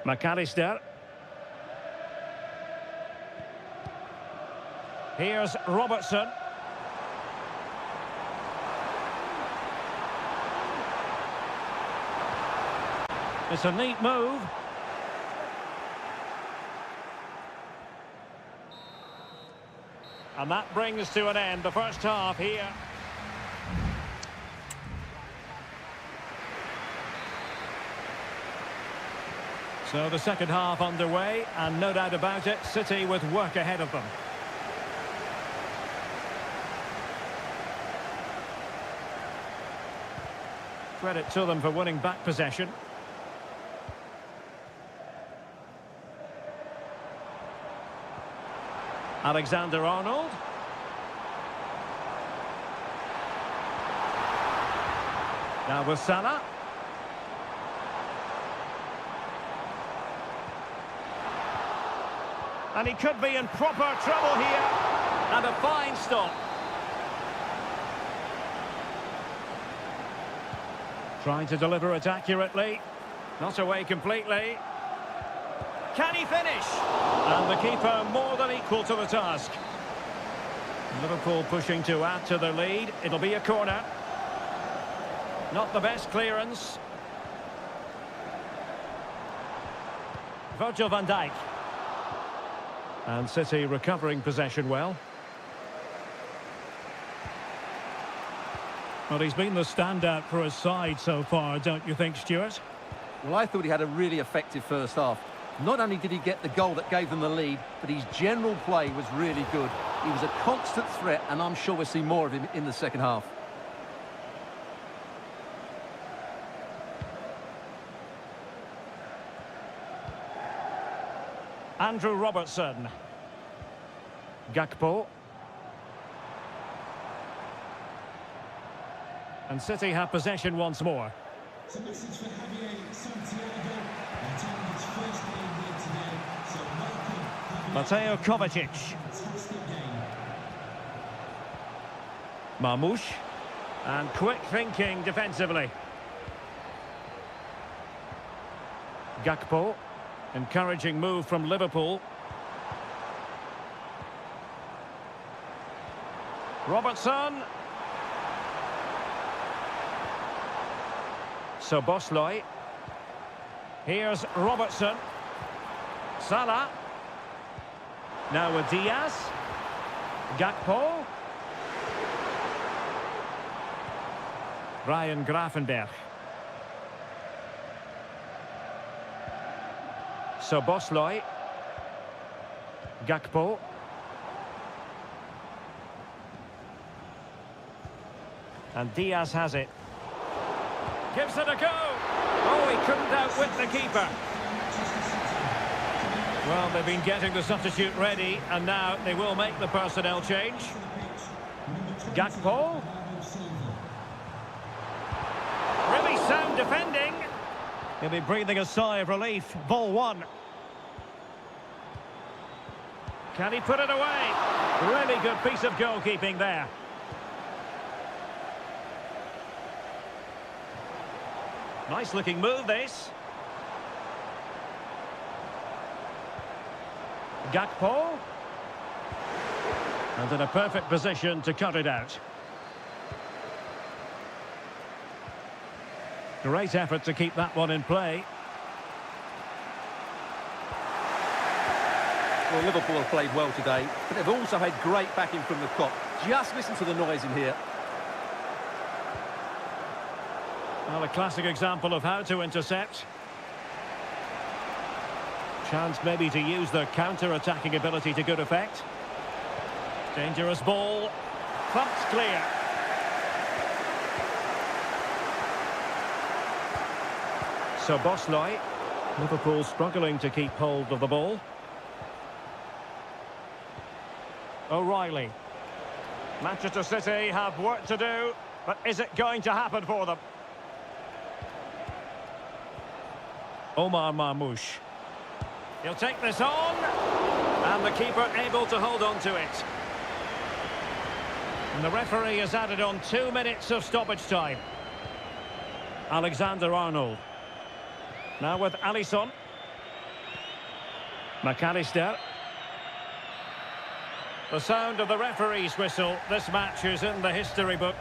McAllister. Here's Robertson. It's a neat move. And that brings to an end the first half here. So the second half underway, and no doubt about it, City with work ahead of them. Credit to them for winning back possession. Alexander-Arnold. Now with Salah. And he could be in proper trouble here. And a fine stop. Trying to deliver it accurately. Not away completely. Can he finish? And the keeper more than equal to the task. Liverpool pushing to add to the lead. It'll be a corner. Not the best clearance. Virgil van Dijk. And City recovering possession well. Well, he's been the standout for his side so far, don't you think, Stuart? Well, I thought he had a really effective first half. Not only did he get the goal that gave them the lead, but his general play was really good. He was a constant threat, and I'm sure we'll see more of him in the second half. Andrew Robertson. Gakpo. And City have possession once more. It's a message for Javier Santiago, attending his first game here today. So welcome, Mateo Kovacic. fantastic game. Marmoush. And quick thinking defensively. Gakpo. Encouraging move from Liverpool. Robertson. So Bosley. Here's Robertson. Salah. Now with Diaz. Gakpo. Ryan Gravenberch. So Bosley. Gakpo. And Diaz has it. Gives it a go. Oh, he couldn't outwit the keeper. Well, they've been getting the substitute ready, and now they will make the personnel change. Gakpo. Really sound defending. He'll be breathing a sigh of relief. Ball one. Can he put it away? Really good piece of goalkeeping there. Nice looking move, this. Gakpo. And in a perfect position to cut it out. Great effort to keep that one in play. Well, Liverpool have played well today, but they've also had great backing from the Kop. Just listen to the noise in here. Well, a classic example of how to intercept. Chance maybe to use their counter-attacking ability to good effect. Dangerous ball. Thumped clear. So Bosley. Liverpool struggling to keep hold of the ball. O'Reilly. Manchester City have work to do, but is it going to happen for them? Omar Marmoush. He'll take this on. And the keeper able to hold on to it. And the referee has added on 2 minutes of stoppage time. Alexander-Arnold. Now with Alisson. McAllister. The sound of the referee's whistle. This match is in the history book.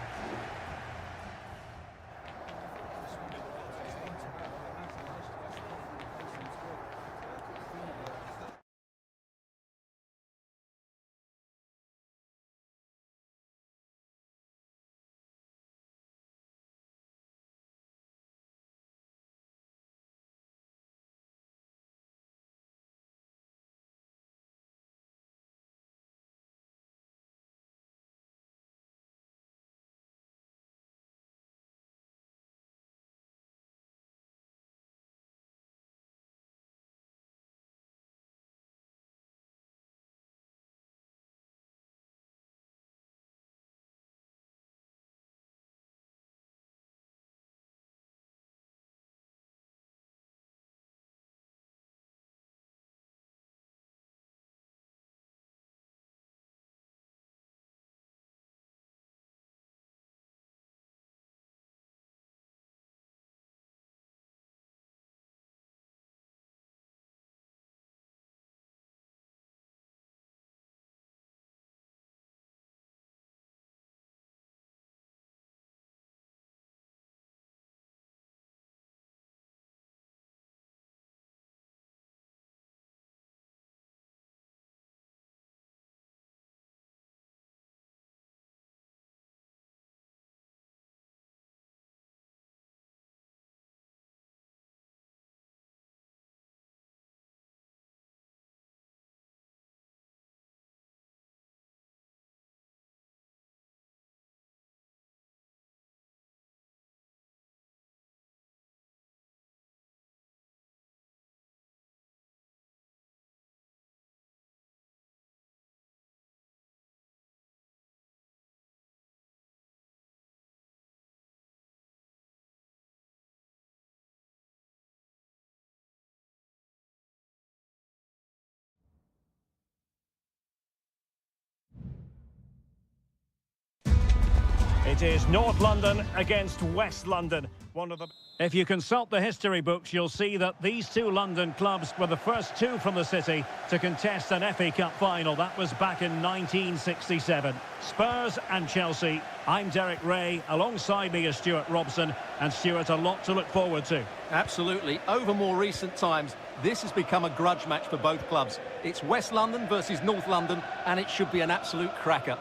It is North London against West London. One of the... If you consult the history books, you'll see that these two London clubs were the first two from the city to contest an FA Cup final. That was back in 1967. Spurs and Chelsea. I'm Derek Ray. Alongside me is Stuart Robson. And Stuart, a lot to look forward to. Absolutely. Over more recent times, this has become a grudge match for both clubs. It's West London versus North London, and it should be an absolute cracker.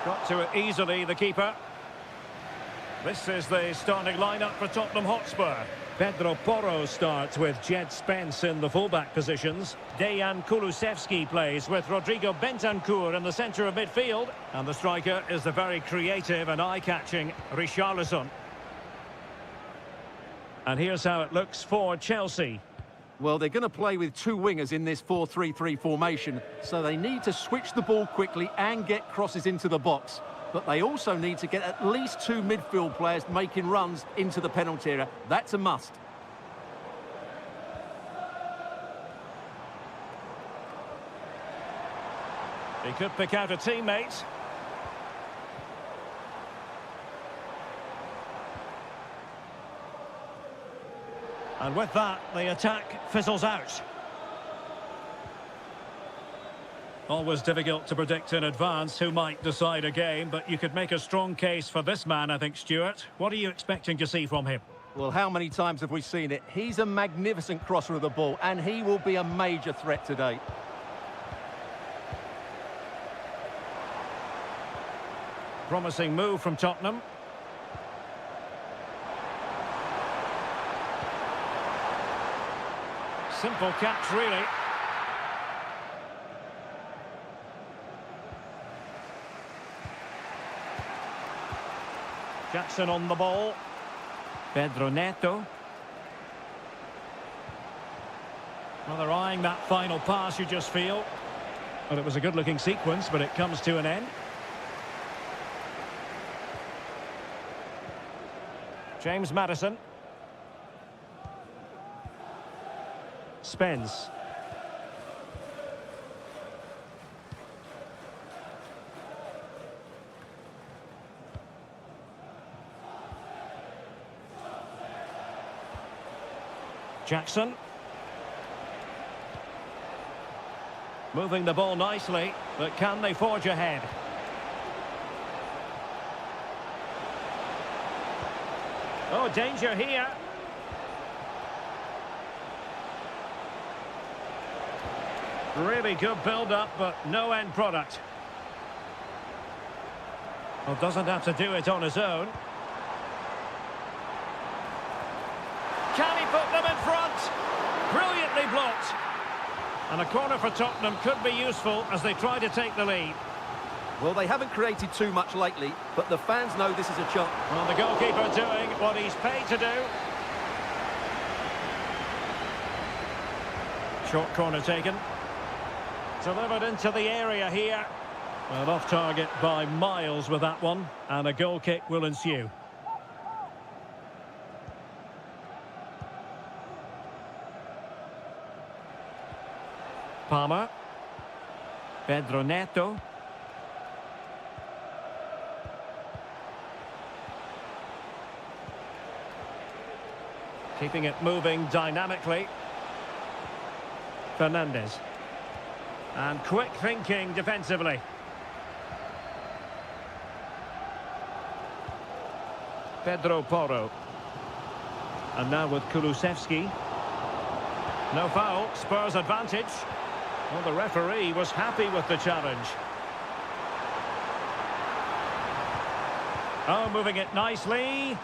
Got to it easily, the keeper. This is the starting lineup for Tottenham Hotspur. Pedro Porro starts with Jed Spence in the fullback positions. Dejan Kulusevski plays with Rodrigo Bentancur in the centre of midfield. And the striker is the very creative and eye-catching Richarlison. And here's how it looks for Chelsea. Well, they're going to play with two wingers in this 4-3-3 formation, so they need to switch the ball quickly and get crosses into the box. But they also need to get at least two midfield players making runs into the penalty area. That's a must. He could pick out a teammate. And with that, the attack fizzles out. Always difficult to predict in advance who might decide a game, but you could make a strong case for this man, I think, Stuart. What are you expecting to see from him? Well, how many times have we seen it? He's a magnificent crosser of the ball, and he will be a major threat today. Promising move from Tottenham. Simple catch, really. Jackson on the ball. Pedro Neto. Well, they're eyeing that final pass, you just feel. Well, it was a good-looking sequence, but it comes to an end. James Maddison. Spence. Jackson. Moving the ball nicely, but can they forge ahead? Oh, danger here. Really good build-up, but no end product. Well, doesn't have to do it on his own. Can he put them in front? Brilliantly blocked. And a corner for Tottenham could be useful as they try to take the lead. Well, they haven't created too much lately, but the fans know this is a chance. Well, the goalkeeper doing what he's paid to do. Short corner taken. Delivered into the area here. Well, off target by miles with that one, and a goal kick will ensue. Palmer. Pedro Neto. Keeping it moving dynamically. Fernandez. And quick thinking defensively. Pedro Porro. And now with Kulusevski. No foul, Spurs advantage. Well, the referee was happy with the challenge. Oh, moving it nicely.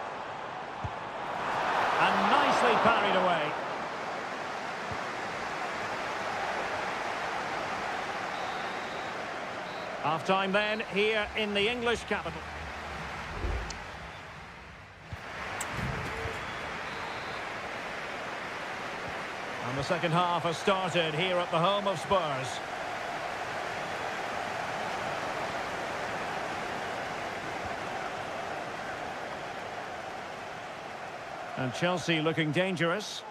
And nicely parried away. Half-time then, here in the English capital. And the second half has started here at the home of Spurs. And Chelsea looking dangerous.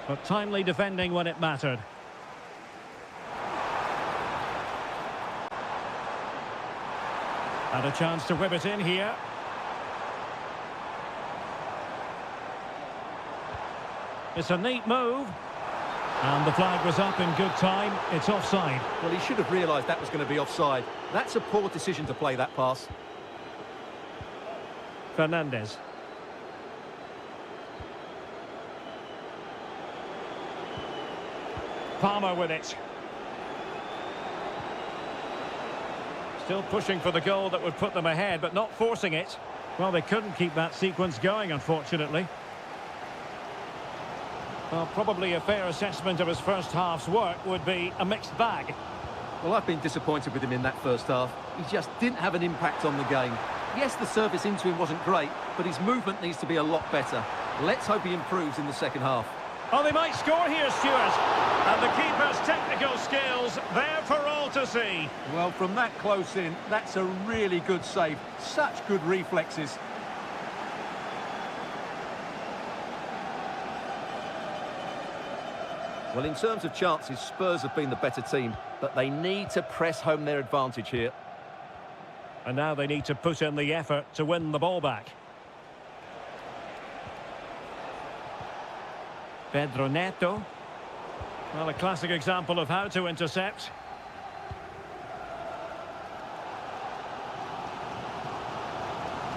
But timely defending when it mattered. And a chance to whip it in here. It's a neat move. And the flag was up in good time. It's offside. Well, he should have realised that was going to be offside. That's a poor decision to play that pass. Fernandez. Palmer with it. Still pushing for the goal that would put them ahead, but not forcing it. Well, they couldn't keep that sequence going, unfortunately. Well, probably a fair assessment of his first half's work would be a mixed bag. Well, I've been disappointed with him in that first half. He just didn't have an impact on the game. Yes, the service into him wasn't great, but his movement needs to be a lot better. Let's hope he improves in the second half. Oh, they might score here, Stuart. And the keeper's technical skills there for all to see. Well, from that close in, that's a really good save. Such good reflexes. Well, in terms of chances, Spurs have been the better team, but they need to press home their advantage here. And now they need to put in the effort to win the ball back. Pedro Neto. Well, a classic example of how to intercept.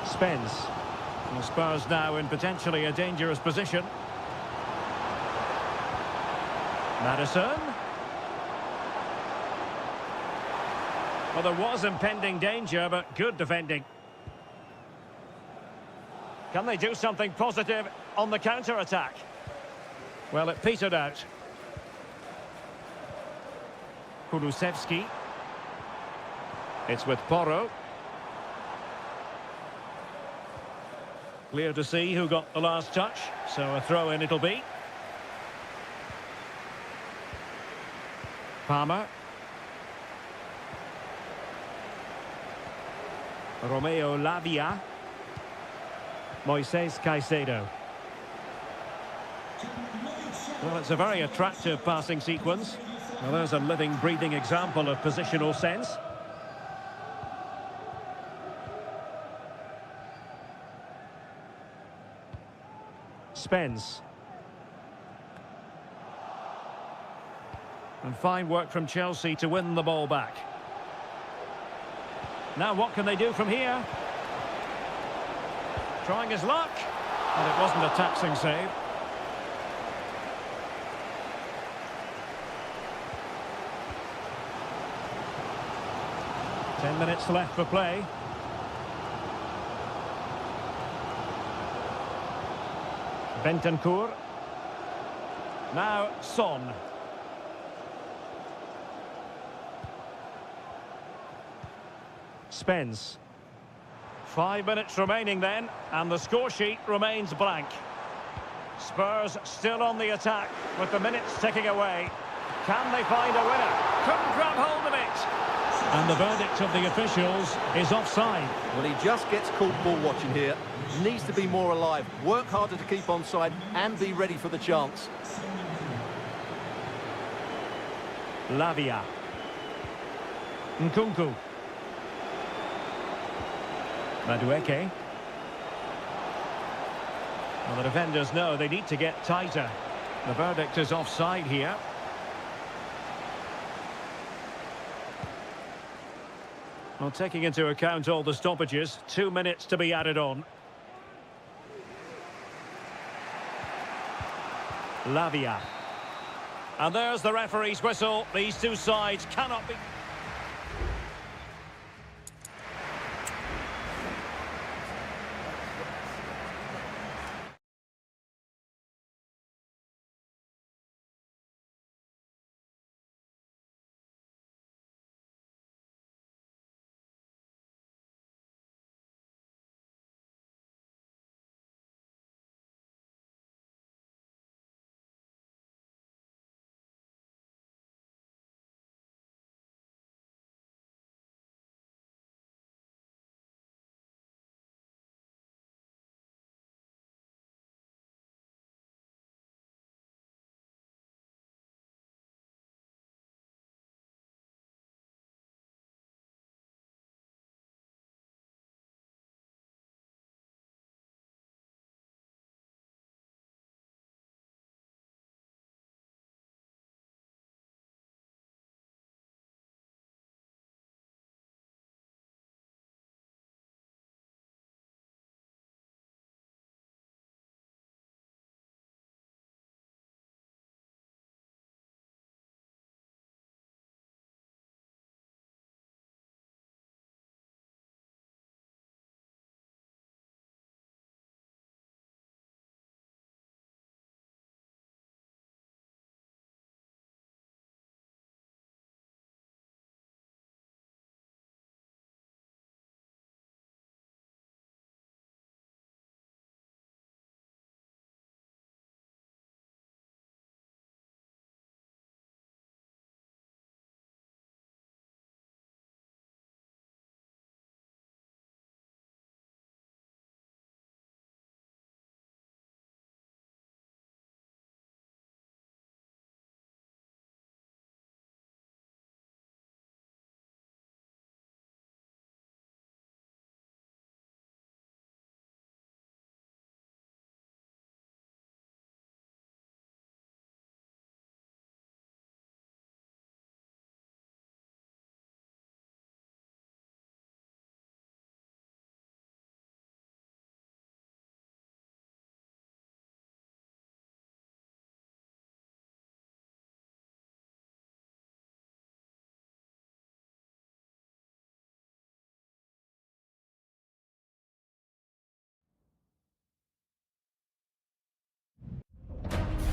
Spence. Well, Spurs now in potentially a dangerous position. Madison. Well, there was impending danger, but good defending. Can they do something positive on the counter-attack? Well, it petered out. Kulusevski. It's with Porro. Clear to see who got the last touch, so a throw-in it'll be. Palmer. Romeo Lavia. Moises Caicedo. Well, it's a very attractive passing sequence. Well, there's a living, breathing example of positional sense. Spence. And fine work from Chelsea to win the ball back. Now what can they do from here? Trying his luck. And it wasn't a taxing save. Ten minutes left for play. Bentancur. Now Son. Spence. 5 minutes remaining then, and the score sheet remains blank. Spurs still on the attack, with the minutes ticking away. Can they find a winner? Couldn't grab hold of it. And the verdict of the officials is offside. Well, he just gets caught ball watching here. Needs to be more alive, work harder to keep onside, and be ready for the chance. Lavia. Nkunku. Madueke. Well, the defenders know they need to get tighter. The verdict is offside here. Well, taking into account all the stoppages, 2 minutes to be added on. Lavia. And there's the referee's whistle. These two sides cannot be...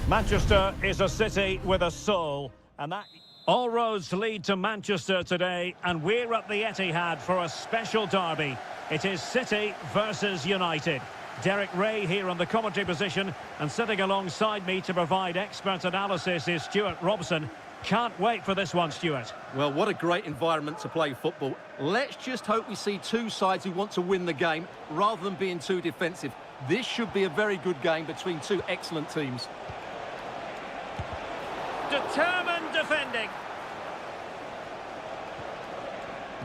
Manchester is a city with a soul, and that... All roads lead to Manchester today, and we're at the Etihad for a special derby. It is City versus United. Derek Ray here on the commentary position, and sitting alongside me to provide expert analysis is Stuart Robson. Can't wait for this one, Stuart. Well, what a great environment to play football. Let's just hope we see two sides who want to win the game rather than being too defensive. This should be a very good game between two excellent teams. Determined defending.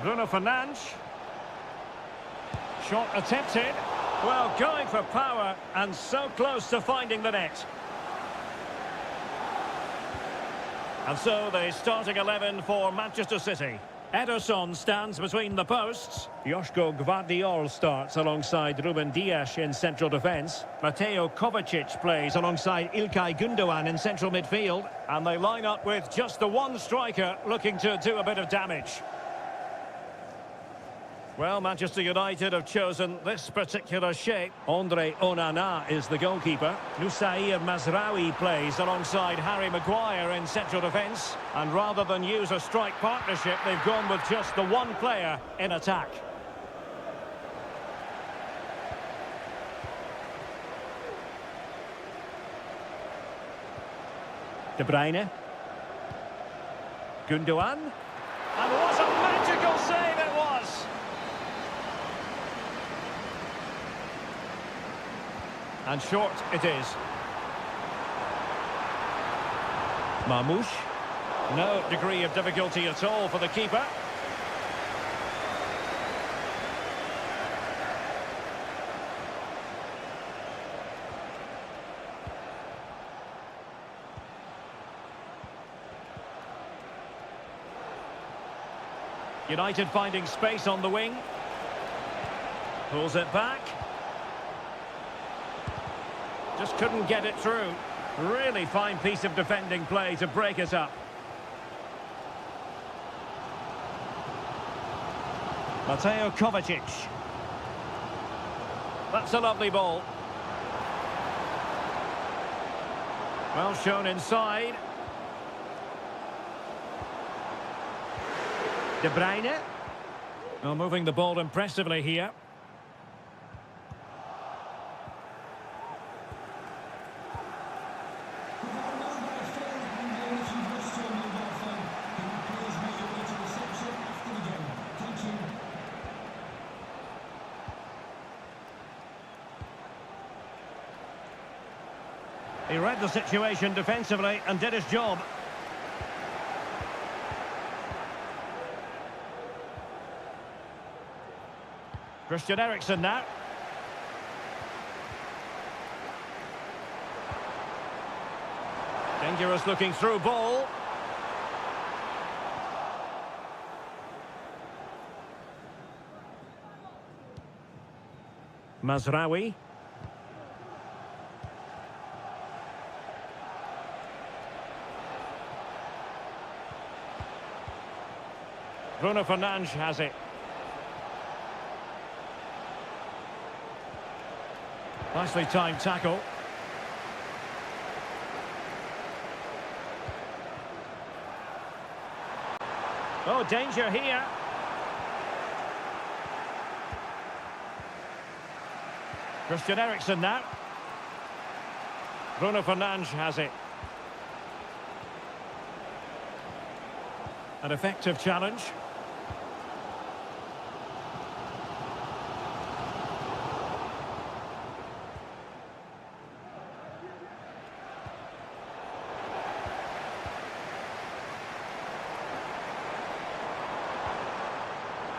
Bruno Fernandes. Shot attempted. Well, going for power and so close to finding the net. And so the starting 11 for Manchester City. Ederson stands between the posts. Joško Gvardiol starts alongside Ruben Dias in central defence. Mateo Kovacic plays alongside Ilkay Gundogan in central midfield. And they line up with just the one striker looking to do a bit of damage. Well, Manchester United have chosen this particular shape. Andre Onana is the goalkeeper. Nusair Mazraoui plays alongside Harry Maguire in central defence. And rather than use a strike partnership, they've gone with just the one player in attack. De Bruyne. Gundogan. And what a magical save it was! And short it is. Marmoush. No degree of difficulty at all for the keeper. United finding space on the wing. Pulls it back. Just couldn't get it through. Really fine piece of defending play to break it up. Mateo Kovacic. That's a lovely ball. Well shown inside. De Bruyne. Well, moving the ball impressively here. He read the situation defensively and did his job. Christian Eriksen now. Dangerous looking through ball. Mazraoui. Bruno Fernandes has it. Nicely timed tackle. Oh, danger here. Christian Eriksen now. Bruno Fernandes has it. An effective challenge.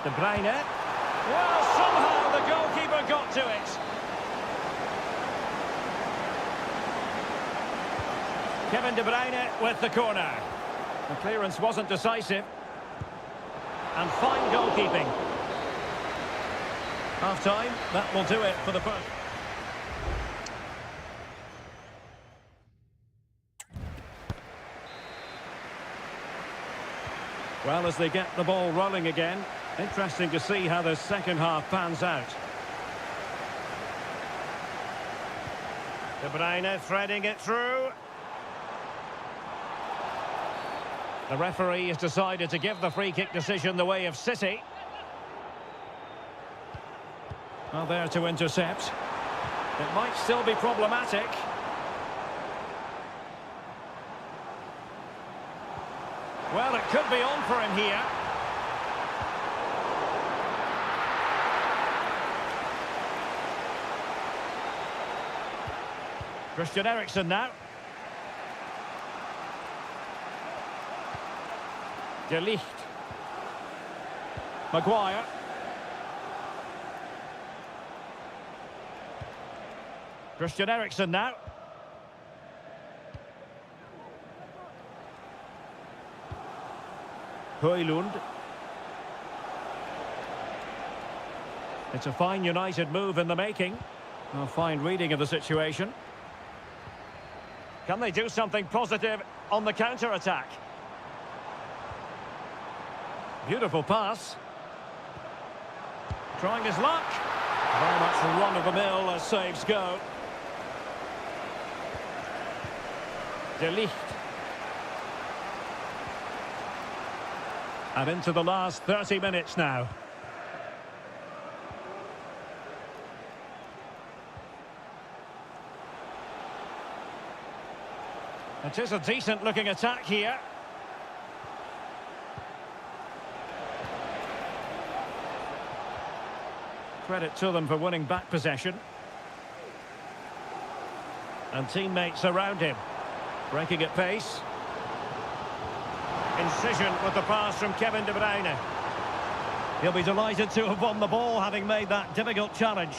De Bruyne. Well, somehow the goalkeeper got to it. Kevin De Bruyne with the corner. The clearance wasn't decisive. And fine goalkeeping. Half-time, that will do it for the first. Well, as they get the ball rolling again, interesting to see how the second half pans out. De Bruyne threading it through. The referee has decided to give the free kick decision the way of City. Well, there to intercept. It might still be problematic. Well, it could be on for him here. Christian Eriksen now. De Ligt. Maguire. Christian Eriksen now. Højlund. It's a fine United move in the making. A fine reading of the situation. Can they do something positive on the counter-attack? Beautiful pass. Trying his luck. Very much run-of-the-mill as saves go. De Ligt. And into the last 30 minutes now. It is a decent-looking attack here. Credit to them for winning back possession. And teammates around him. Breaking at pace. Incision with the pass from Kevin De Bruyne. He'll be delighted to have won the ball, having made that difficult challenge.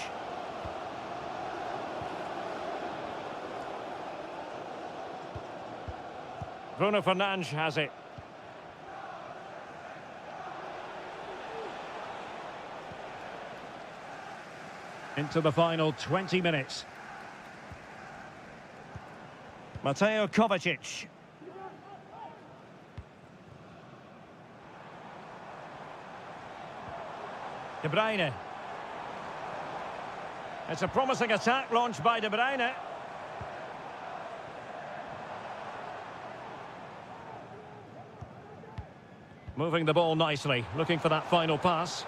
Bruno Fernandes has it. Into the final 20 minutes. Mateo Kovacic. De Bruyne. It's a promising attack launched by De Bruyne. Moving the ball nicely, looking for that final pass.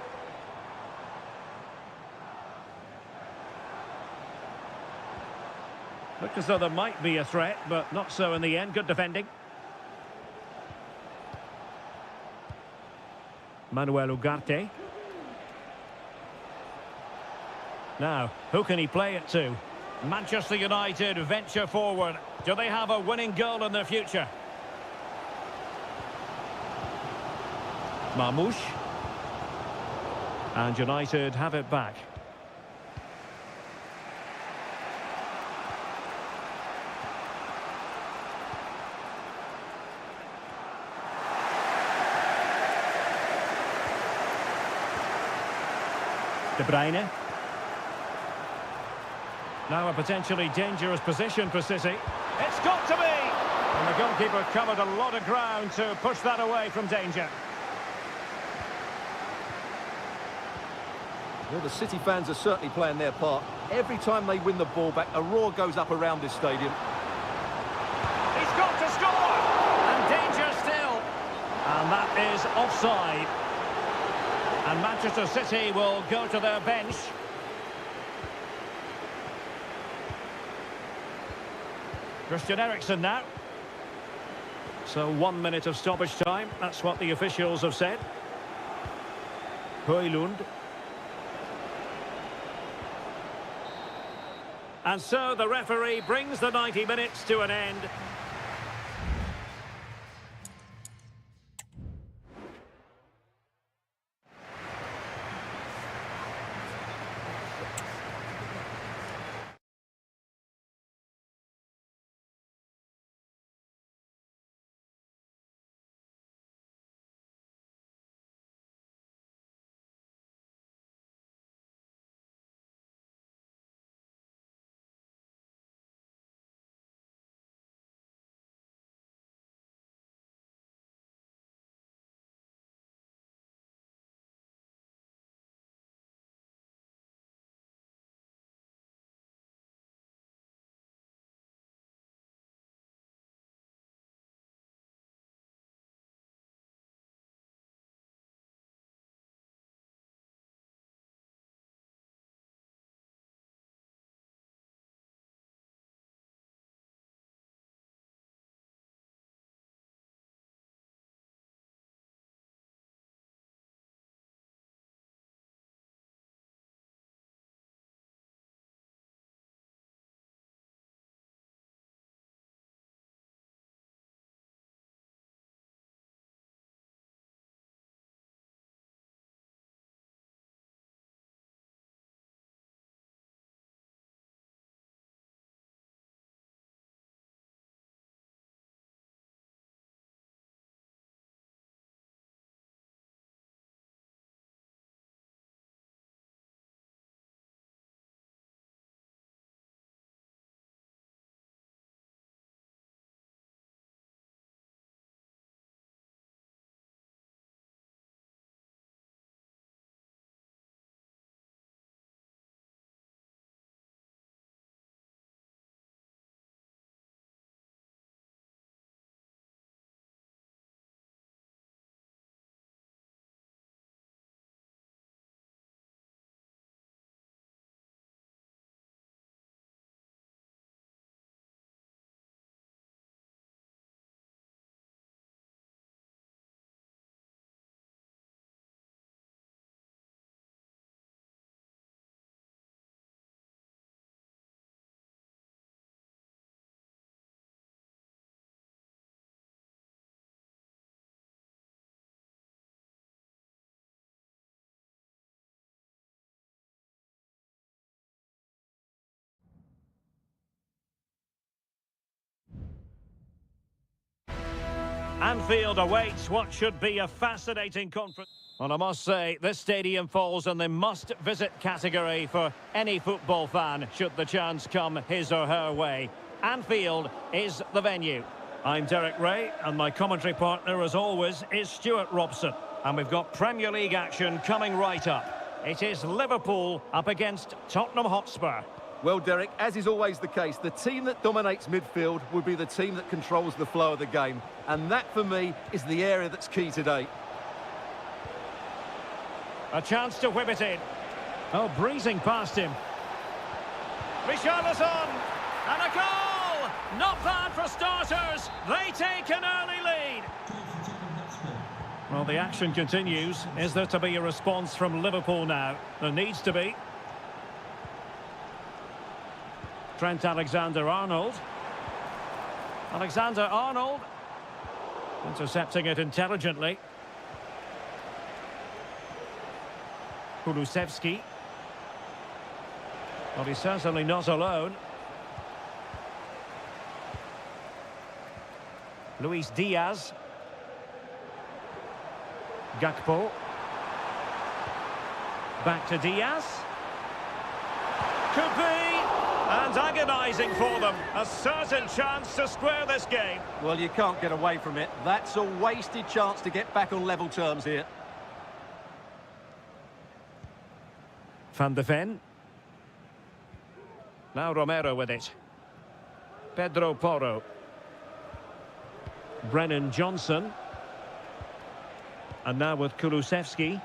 Looked as though there might be a threat, but not so in the end. Good defending. Manuel Ugarte. Now, who can he play it to? Manchester United venture forward. Do they have a winning goal in their future? Marmoush. And United have it back. De Bruyne. Now a potentially dangerous position for City. It's got to be! And the goalkeeper covered a lot of ground to push that away from danger. Well, the City fans are certainly playing their part. Every time they win the ball back, a roar goes up around this stadium. He's got to score! And danger still. And that is offside. And Manchester City will go to their bench. Christian Eriksen now. So 1 minute of stoppage time. That's what the officials have said. Højlund. And so the referee brings the 90 minutes to an end. Anfield awaits what should be a fascinating conference. Well, I must say, this stadium falls in the must-visit category for any football fan, should the chance come his or her way. Anfield is the venue. I'm Derek Ray, and my commentary partner, as always, is Stuart Robson. And we've got Premier League action coming right up. It is Liverpool up against Tottenham Hotspur. Well, Derek, as is always the case, the team that dominates midfield will be the team that controls the flow of the game. And that, for me, is the area that's key today. A chance to whip it in. Oh, breezing past him. Richarlison! And a goal! Not bad for starters. They take an early lead. Well, the action continues. Is there to be a response from Liverpool now? There needs to be. Trent Alexander-Arnold. Alexander-Arnold. Intercepting it intelligently. Kulusevski. Well, he's certainly not alone. Luis Diaz. Gakpo. Back to Diaz. Could be. And agonising for them. A certain chance to square this game. Well, you can't get away from it. That's a wasted chance to get back on level terms here. Van de Ven. Now Romero with it. Pedro Porro. Brennan Johnson. And now with Kulusevski.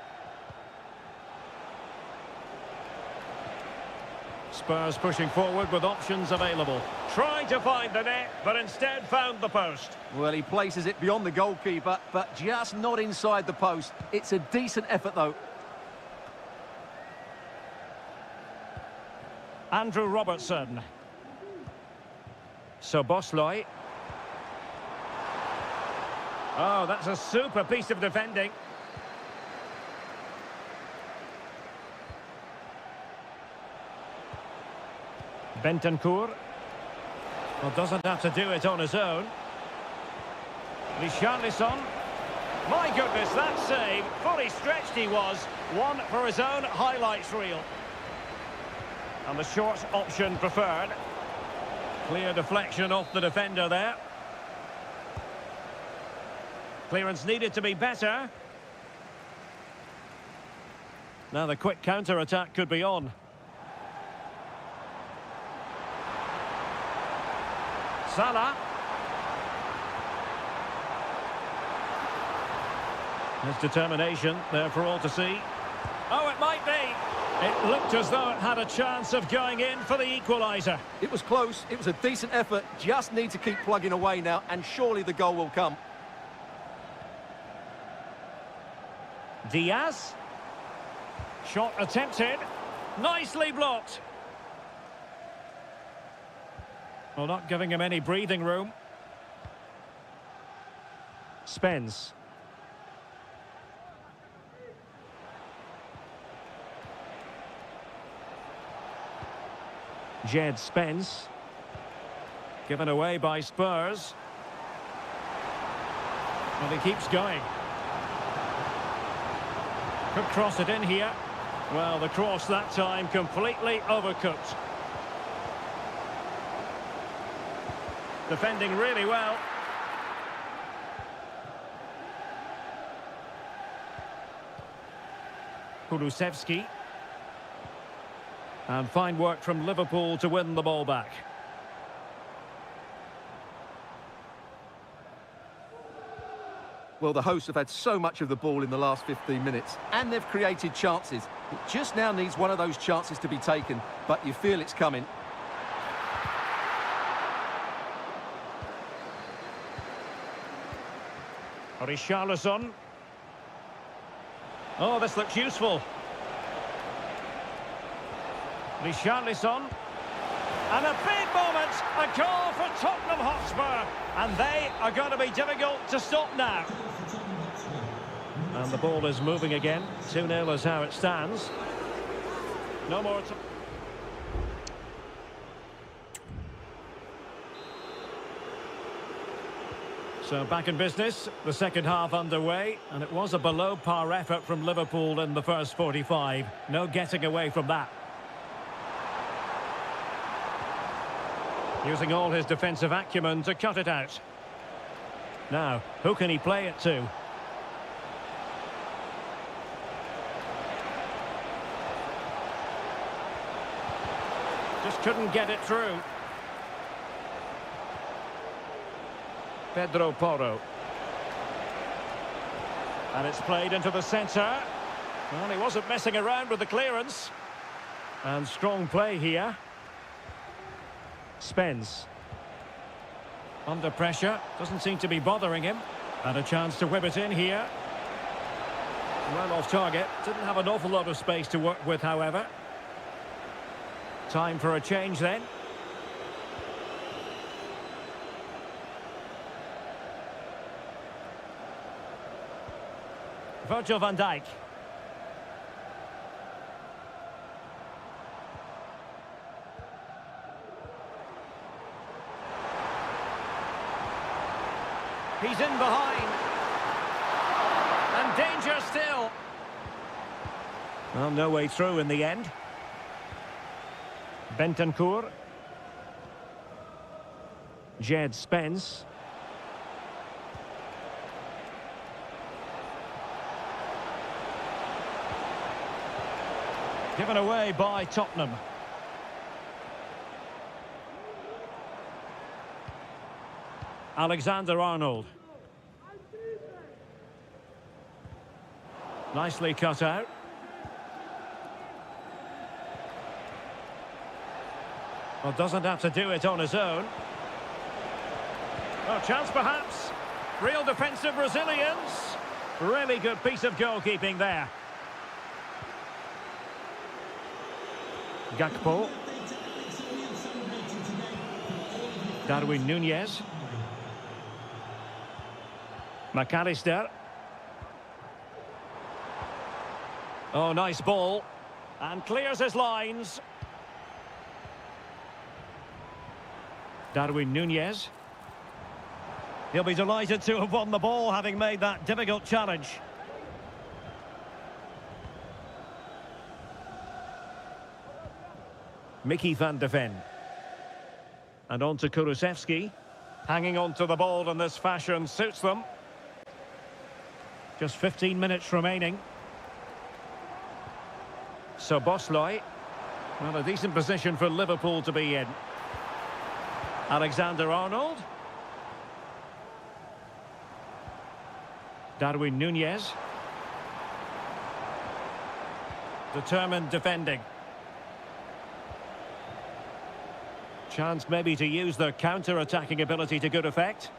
Spurs pushing forward with options available. Trying to find the net, but instead found the post. Well, he places it beyond the goalkeeper, but just not inside the post. It's a decent effort, though. Andrew Robertson. Szoboszlai. Oh, that's a super piece of defending. Bentancur. Well, doesn't have to do it on his own. Richarlison. My goodness, that save. Fully stretched he was. One for his own highlights reel. And the short option preferred. Clear deflection off the defender there. Clearance needed to be better. Now the quick counter-attack could be on. Salah. His determination there for all to see. Oh, it might be. It looked as though it had a chance of going in for the equaliser. It was close. It was a decent effort. Just need to keep plugging away now, and surely the goal will come. Diaz. Shot attempted. Nicely blocked. Well, not giving him any breathing room. Spence. Jed Spence. Given away by Spurs. Well, he keeps going. Could cross it in here. Well, the cross that time completely overcooked. Defending really well. Kulusevski. And fine work from Liverpool to win the ball back. Well, the hosts have had so much of the ball in the last 15 minutes, and they've created chances. It just now needs one of those chances to be taken, but you feel it's coming. Richarlison. Oh, this looks useful. Richarlison. And a big moment, a goal for Tottenham Hotspur. And they are going to be difficult to stop now. And the ball is moving again. 2-0 is how it stands. No more... So back in business, the second half underway, and it was a below par effort from Liverpool in the first 45. No getting away from that. Using all his defensive acumen to cut it out. Now, who can he play it to? Just couldn't get it through. Pedro Porro. And it's played into the centre. Well, he wasn't messing around with the clearance. And strong play here. Spence. Under pressure. Doesn't seem to be bothering him. And a chance to whip it in here. Well off target. Didn't have an awful lot of space to work with, however. Time for a change then. Virgil van Dijk. He's in behind. And danger still. Well, no way through in the end. Bentancur. Jed Spence. Given away by Tottenham. Alexander-Arnold. Nicely cut out. Well, doesn't have to do it on his own. Oh, chance perhaps. Real defensive resilience. Really good piece of goalkeeping there. Gakpo. Darwin Núñez. McAllister. Oh, nice ball. And clears his lines. Darwin Núñez. He'll be delighted to have won the ball, having made that difficult challenge. Mickey van de Ven. And on to Kulusevski. Hanging on to the ball in this fashion suits them. Just 15 minutes remaining. So Bosley. Well, a decent position for Liverpool to be in. Alexander-Arnold. Darwin Núñez. Determined defending. Chance maybe to use their counter-attacking ability to good effect.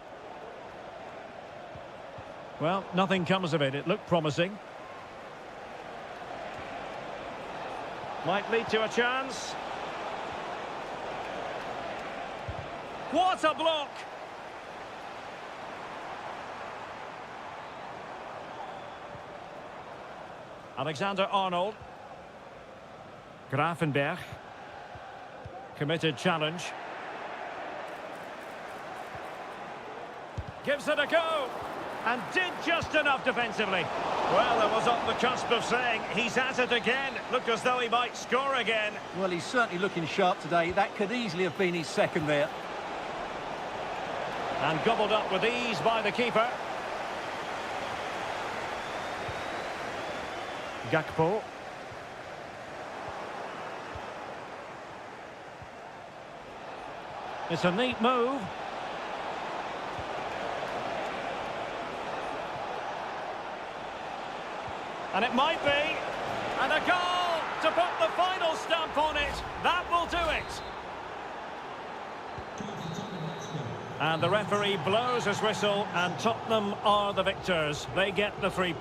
Well, nothing comes of it. It looked promising. Might lead to a chance. What a block! Alexander-Arnold. Gravenberch. Committed challenge. Gives it a go. And did just enough defensively. Well, it was on the cusp of saying he's at it again. Looked as though he might score again. Well, he's certainly looking sharp today. That could easily have been his second there. And gobbled up with ease by the keeper. Gakpo. It's a neat move. And it might be. And a goal to put the final stamp on it. That will do it. And the referee blows his whistle, and Tottenham are the victors. They get the 3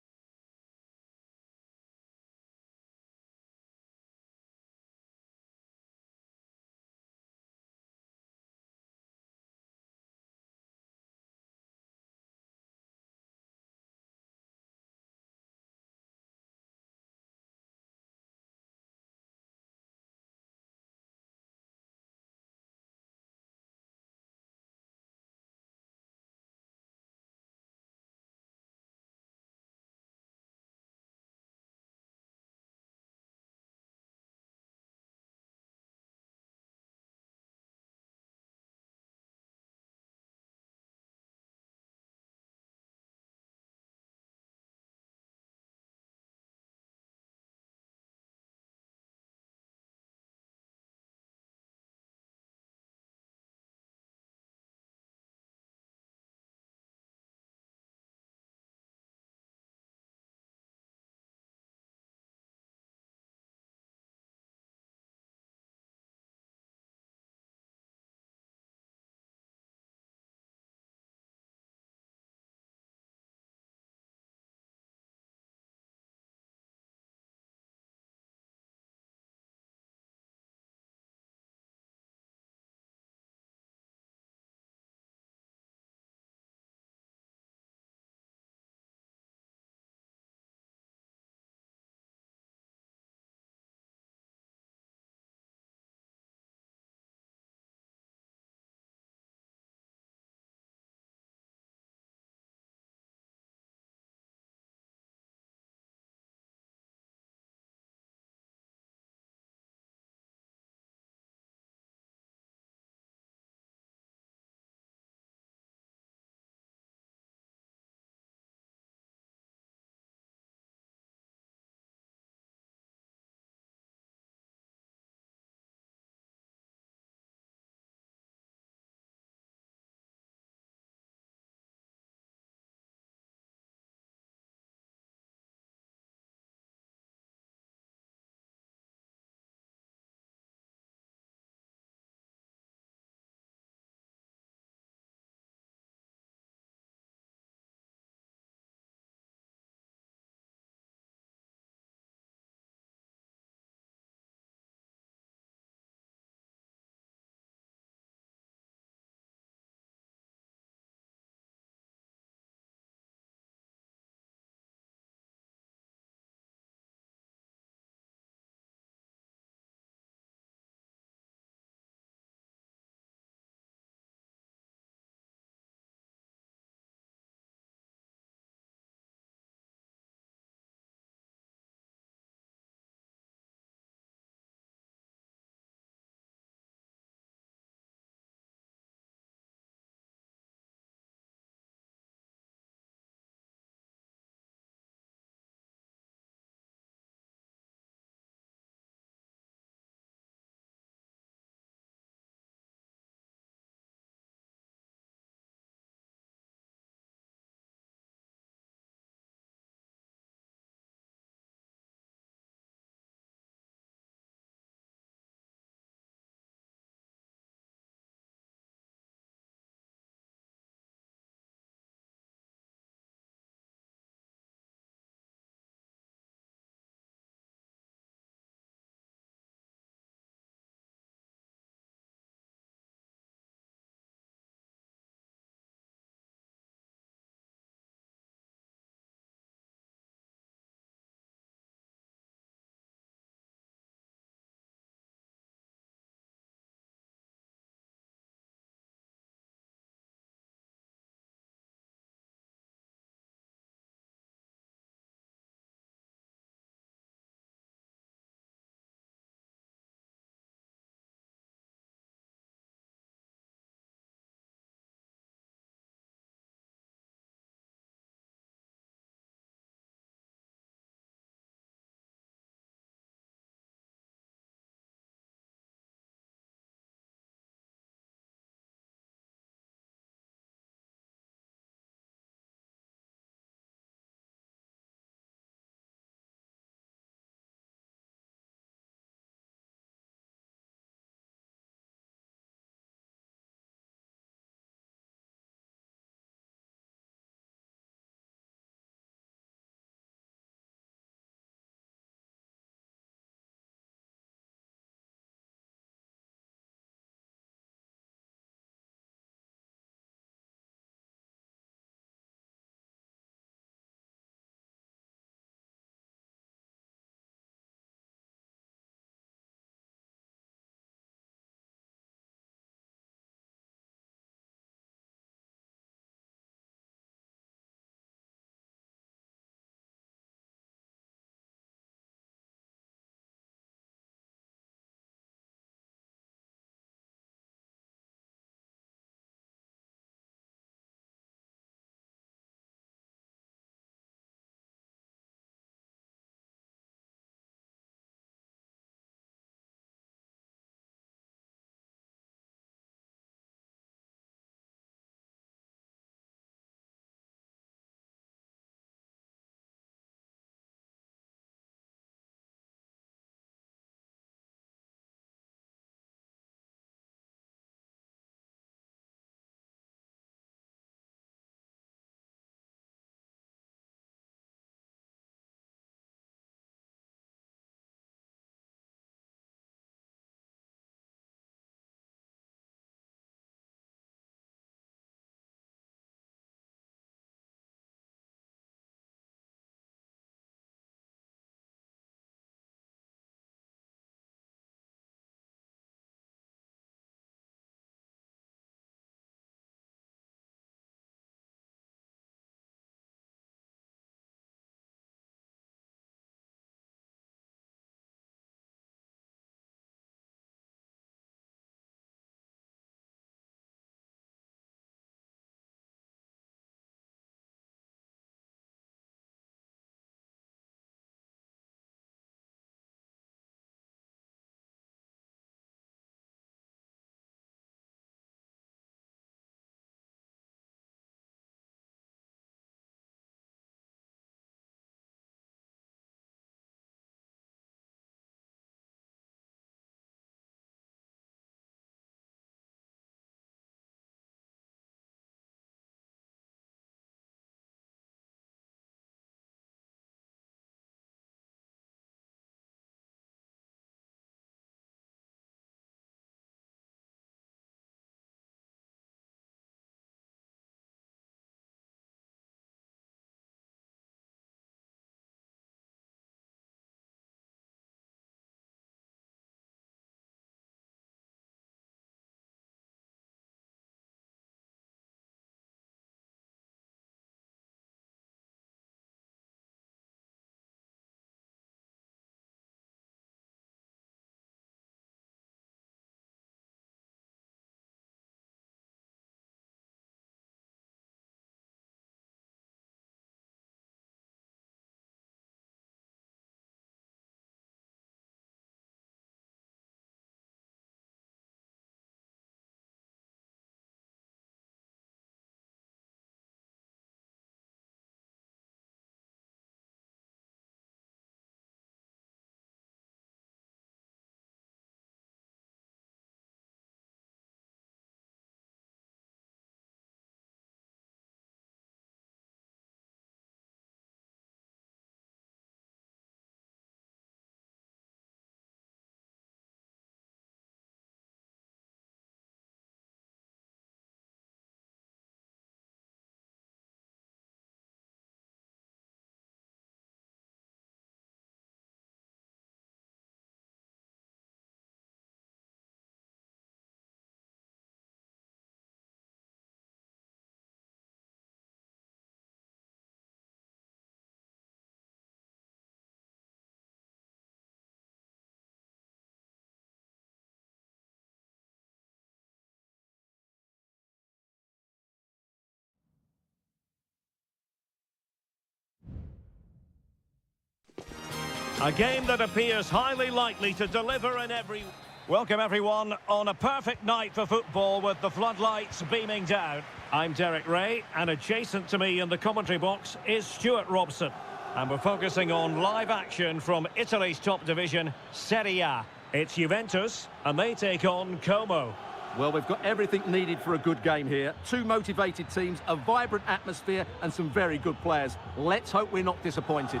A game that appears highly likely to deliver in every... Welcome everyone on a perfect night for football with the floodlights beaming down. I'm Derek Ray, and adjacent to me in the commentary box is Stuart Robson. And we're focusing on live action from Italy's top division, Seria. It's Juventus, and they take on Como. Well, we've got everything needed for a good game here. Two motivated teams, a vibrant atmosphere, and some very good players. Let's hope we're not disappointed.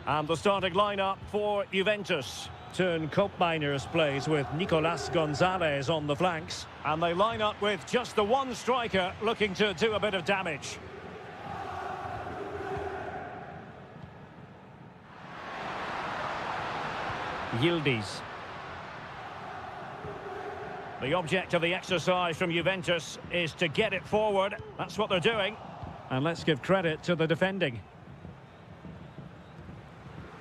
And the starting lineup for Juventus. Turn Koopmeiners plays with Nicolas Gonzalez on the flanks. And they line up with just the one striker looking to do a bit of damage. Yildiz. The object of the exercise from Juventus is to get it forward. That's what they're doing. And let's give credit to the defending.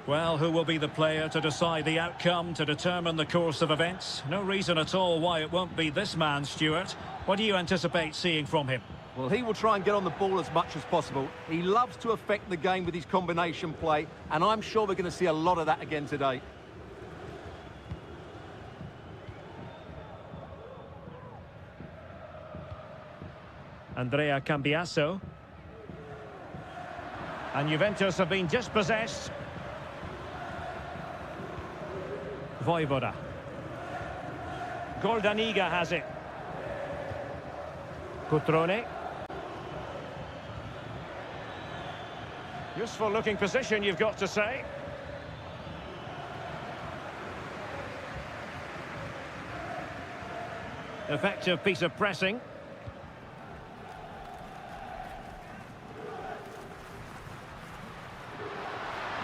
Well, who will be the player to decide the outcome, to determine the course of events? No reason at all why it won't be this man, Stuart. What do you anticipate seeing from him? Well, he will try and get on the ball as much as possible. He loves to affect the game with his combination play, and I'm sure we're going to see a lot of that again today. Andrea Cambiasso. And Juventus have been dispossessed. Voivoda. Goldaniga has it. Cutrone. Useful looking position, you've got to say. Effective piece of pressing.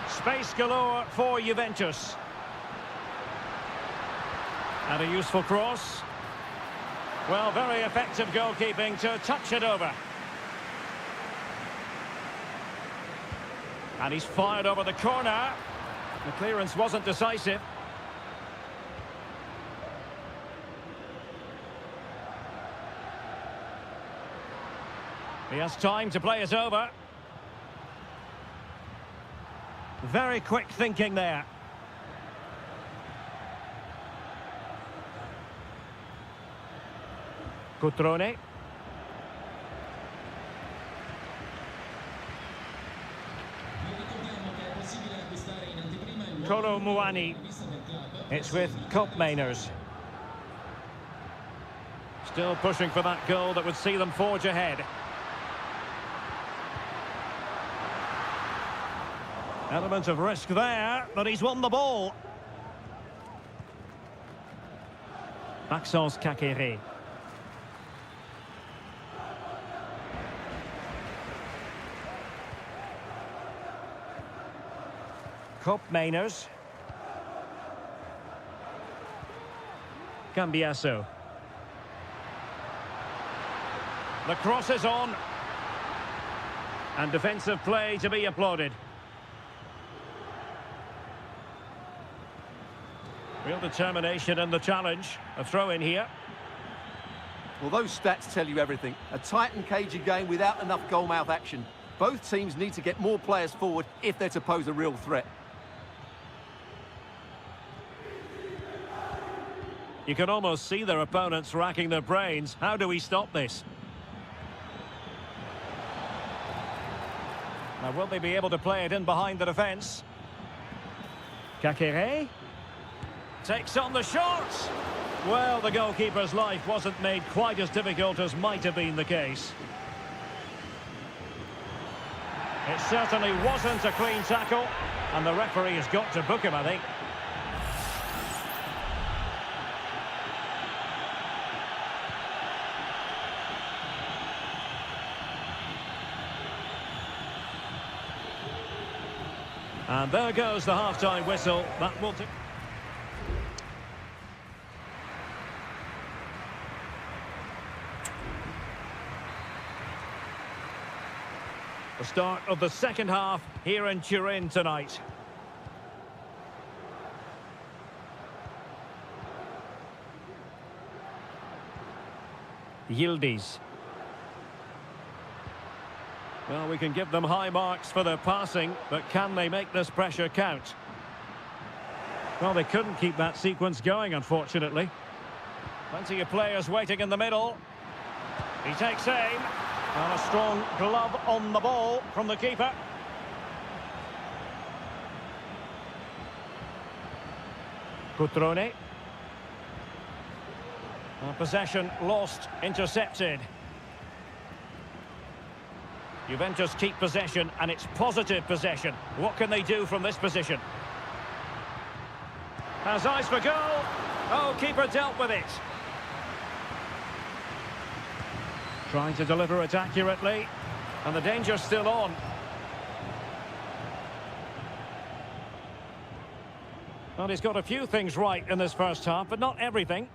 Space galore for Juventus. And a useful cross. Well, very effective goalkeeping to touch it over. And he's fired over the corner. The clearance wasn't decisive. He has time to play it over. Very quick thinking there. Cutrone. Kolo Muani. It's with Koopmeiners. Still pushing for that goal that would see them forge ahead. Element of risk there, but he's won the ball. Maxence Kakere. Koopmeiners. Cambiasso. The cross is on. And defensive play to be applauded. Real determination in the challenge. A throw in here. Well, those stats tell you everything. A tight and cagey game without enough goal-mouth action. Both teams need to get more players forward if they're to pose a real threat. You can almost see their opponents racking their brains. How do we stop this? Now, will they be able to play it in behind the defence? Kakere takes on the shot. Well, the goalkeeper's life wasn't made quite as difficult as might have been the case. It certainly wasn't a clean tackle, and the referee has got to book him, I think. And there goes the half-time whistle. That will do. The start of the second half here in Turin tonight. Yildiz. Well, we can give them high marks for their passing, but can they make this pressure count? Well, they couldn't keep that sequence going, unfortunately. Plenty of players waiting in the middle. He takes aim. And a strong glove on the ball from the keeper. Cutrone. Possession lost, intercepted. Juventus keep possession, and it's positive possession. What can they do from this position? Has eyes for goal. Oh, keeper dealt with it. Trying to deliver it accurately, and the danger's still on. Well, he's got a few things right in this first half, but not everything.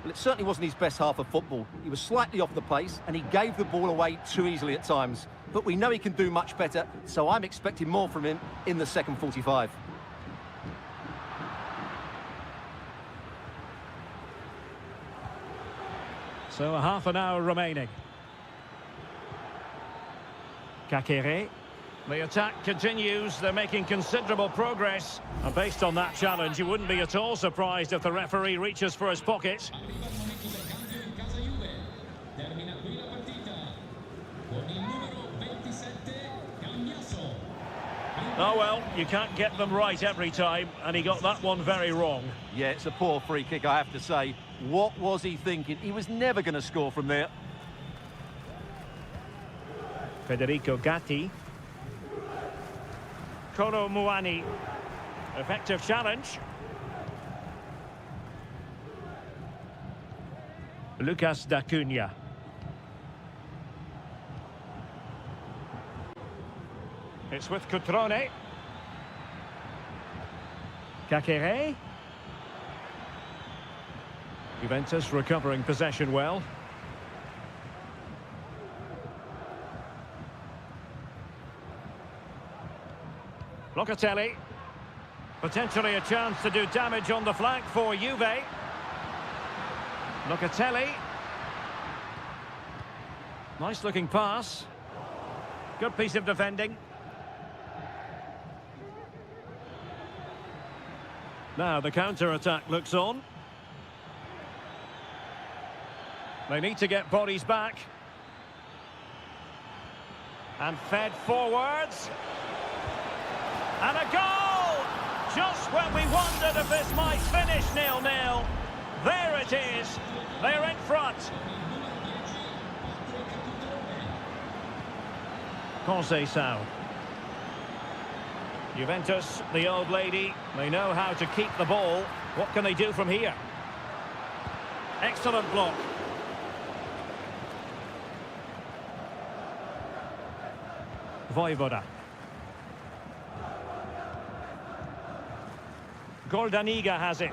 Well, it certainly wasn't his best half of football. He was slightly off the pace, and he gave the ball away too easily at times. But we know he can do much better, so I'm expecting more from him in the second 45. So a half an hour remaining. Kakere. The attack continues. They're making considerable progress. And based on that challenge, you wouldn't be at all surprised if the referee reaches for his pocket. Oh well, you can't get them right every time, and he got that one very wrong. Yeah, it's a poor free kick, I have to say. What was he thinking? He was never going to score from there. Federico Gatti. Kolo Muani. Effective challenge. Lucas D'Acunha. It's with Cutrone. Kakere. Juventus recovering possession well. Locatelli. Potentially a chance to do damage on the flank for Juve. Locatelli. Nice looking pass. Good piece of defending. Now the counter-attack looks on. They need to get bodies back. And fed forwards. And a goal! Just when we wondered if this might finish 0-0. There it is. They're in front. Conceição. Juventus, the old lady, they know how to keep the ball. What can they do from here? Excellent block. Vojvoda. Goldaniga has it.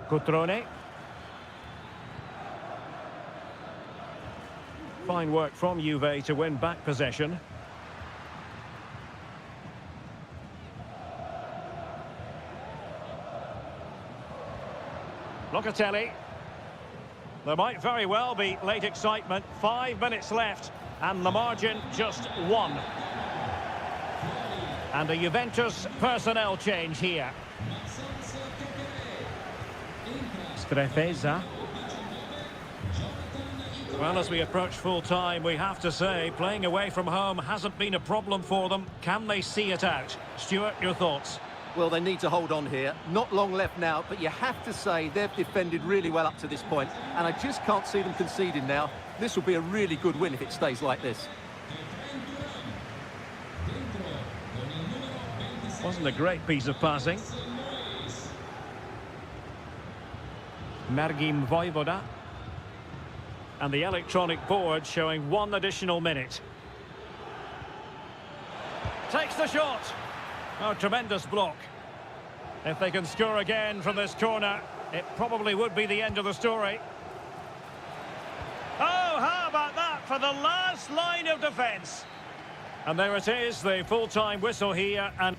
Cutrone. Fine work from Juve to win back possession. Locatelli. There might very well be late excitement. 5 minutes left, and the margin just 1. And a Juventus personnel change here. Strefeza. Well, as we approach full time, we have to say, playing away from home hasn't been a problem for them. Can they see it out? Stuart, your thoughts? Well, they need to hold on here. Not long left now, but you have to say they've defended really well up to this point, and I just can't see them conceding now. This will be a really good win if it stays like this. Wasn't a great piece of passing. Mergim Vojvoda. And the electronic board showing 1 additional minute. Takes the shot. Oh, tremendous block. If they can score again from this corner, it probably would be the end of the story. Oh, how about that for the last line of defence? And there it is, the full-time whistle here, and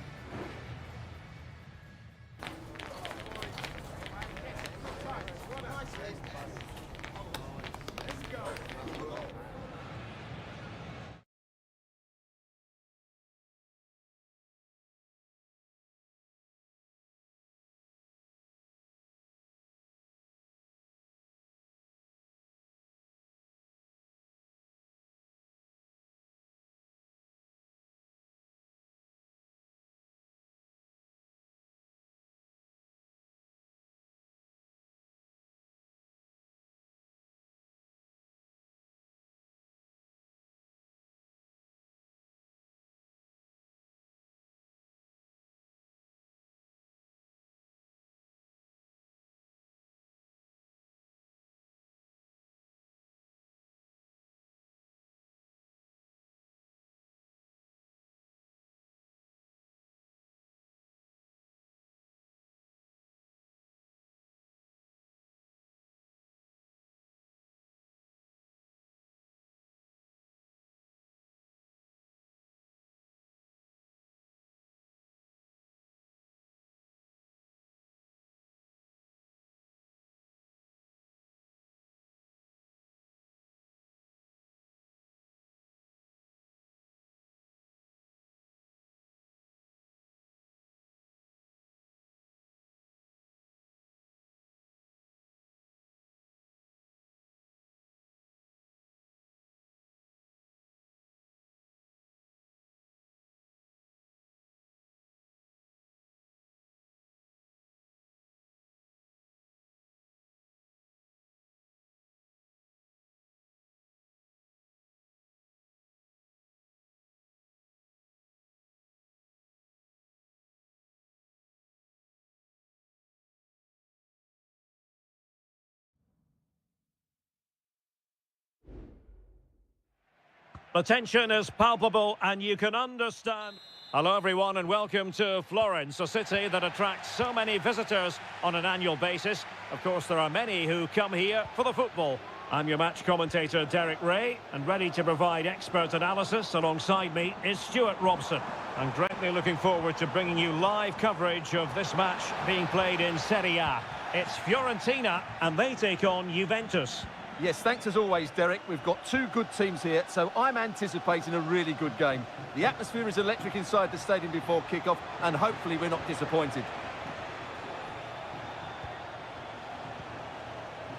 The tension is palpable and you can understand. Hello everyone and welcome to Florence, a city that attracts so many visitors on an annual basis. Of course, there are many who come here for the football. I'm your match commentator, Derek Ray, and ready to provide expert analysis alongside me is Stuart Robson. I'm greatly looking forward to bringing you live coverage of this match being played in Seria. It's Fiorentina and they take on Juventus. Yes, thanks as always, Derek. We've got two good teams here, so I'm anticipating a really good game. The atmosphere is electric inside the stadium before kick-off, and hopefully we're not disappointed.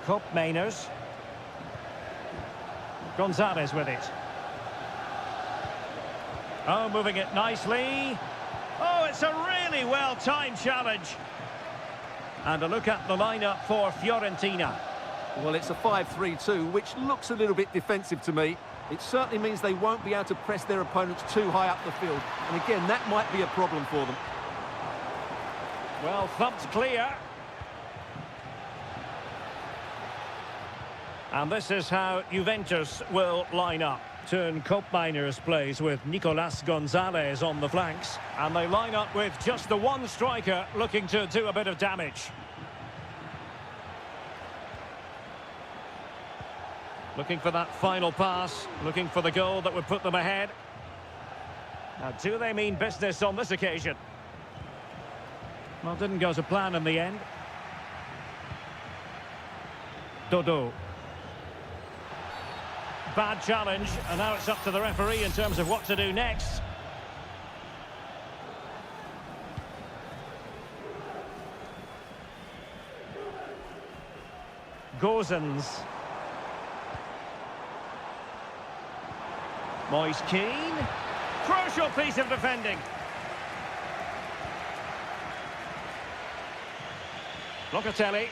Cup Mainers. Gonzalez with it. Oh, moving it nicely. Oh, it's a really well-timed challenge. And a look at the lineup for Fiorentina. Well, it's a 5-3-2, which looks a little bit defensive to me. It certainly means they won't be able to press their opponents too high up the field. And again, that might be a problem for them. Well, thumped clear. And this is how Juventus will line up. Turn Cup Miners plays with Nicolas Gonzalez on the flanks. And they line up with just the one striker looking to do a bit of damage. Looking for that final pass, looking for the goal that would put them ahead. Now, do they mean business on this occasion? Well, didn't go to plan in the end. Dodo. Bad challenge, and now it's up to the referee in terms of what to do next. Gozens. Moise Keane. Crucial piece of defending. Locatelli.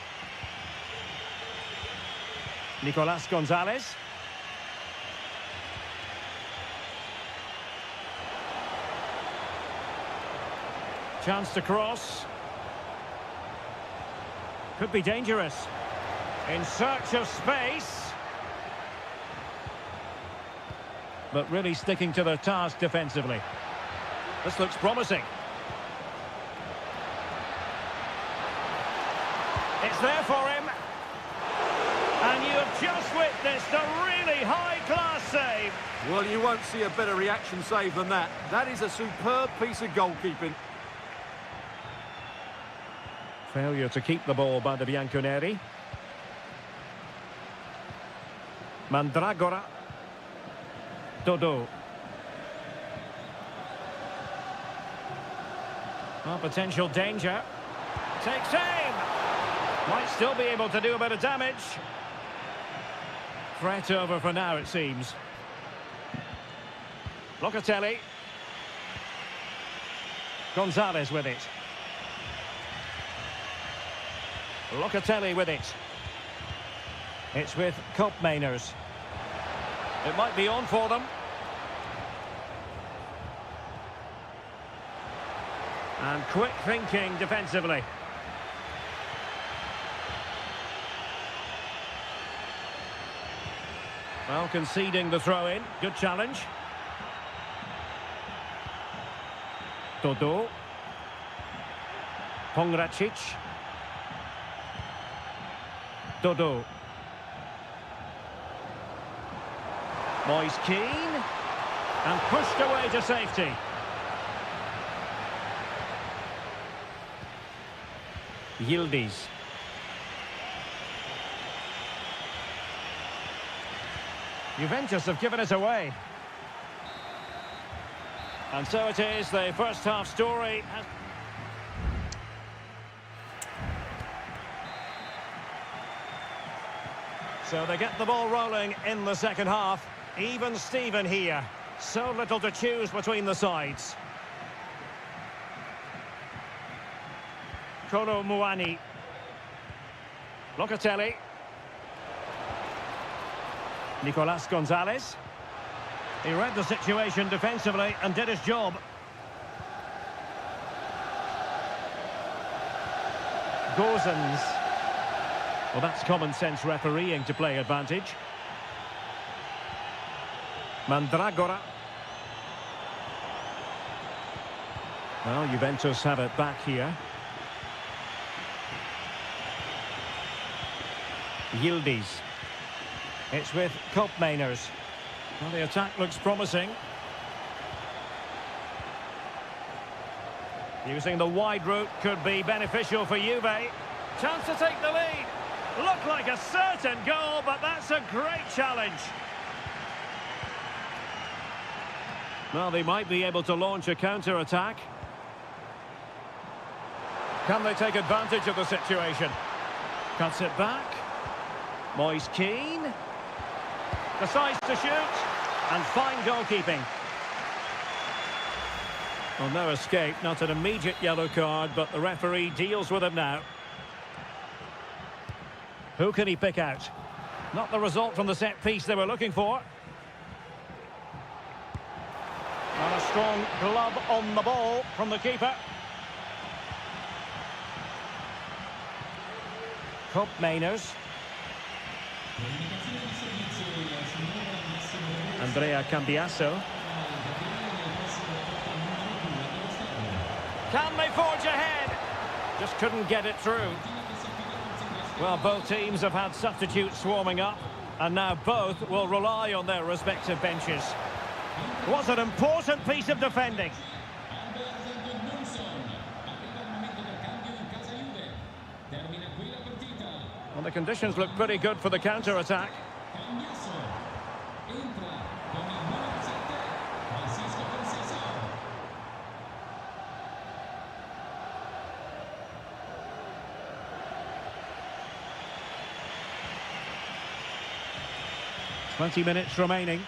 Nicolas Gonzalez. Chance to cross. Could be dangerous. In search of space. But really sticking to the task defensively. This looks promising. It's there for him. And you have just witnessed a really high-class save. Well, you won't see a better reaction save than that. That is a superb piece of goalkeeping. Failure to keep the ball by the Bianconeri. Mandragora. Dodo. Well, potential danger. Takes aim. Might still be able to do a bit of damage. Threat over for now, it seems. Locatelli. Gonzalez with it. Locatelli with it. It's with Cup Mainers. It might be on for them. And quick thinking defensively. Well, conceding the throw-in. Good challenge. Dodo. Pongracic. Dodo. Moise Keane. And pushed away to safety. Yildiz. Juventus have given it away. And so it is, the first half story. So they get the ball rolling in the second half. Even Steven here. So little to choose between the sides. Kolo Muani. Locatelli. Nicolas Gonzalez. He read the situation defensively and did his job. Gozens. Well, that's common sense refereeing to play advantage. Mandragora. Well, Juventus have it back here. Yildiz. It's with Koopmeiners. Well, the attack looks promising. Using the wide route could be beneficial for Juve. Chance to take the lead. Looked like a certain goal, but that's a great challenge. Well, they might be able to launch a counter-attack. Can they take advantage of the situation? Cuts it back. Moise Keane. Decides to shoot. And fine goalkeeping. Well, no escape, not an immediate yellow card, but the referee deals with him now. Who can he pick out? Not the result from the set piece they were looking for. And a strong glove on the ball from the keeper. Koopmeiners. Andrea Cambiasso. Can they forge ahead? Just couldn't get it through. Well, both teams have had substitutes swarming up, and now both will rely on their respective benches. Was an important piece of defending. Well, the conditions look pretty good for the counter-attack. 20 minutes remaining.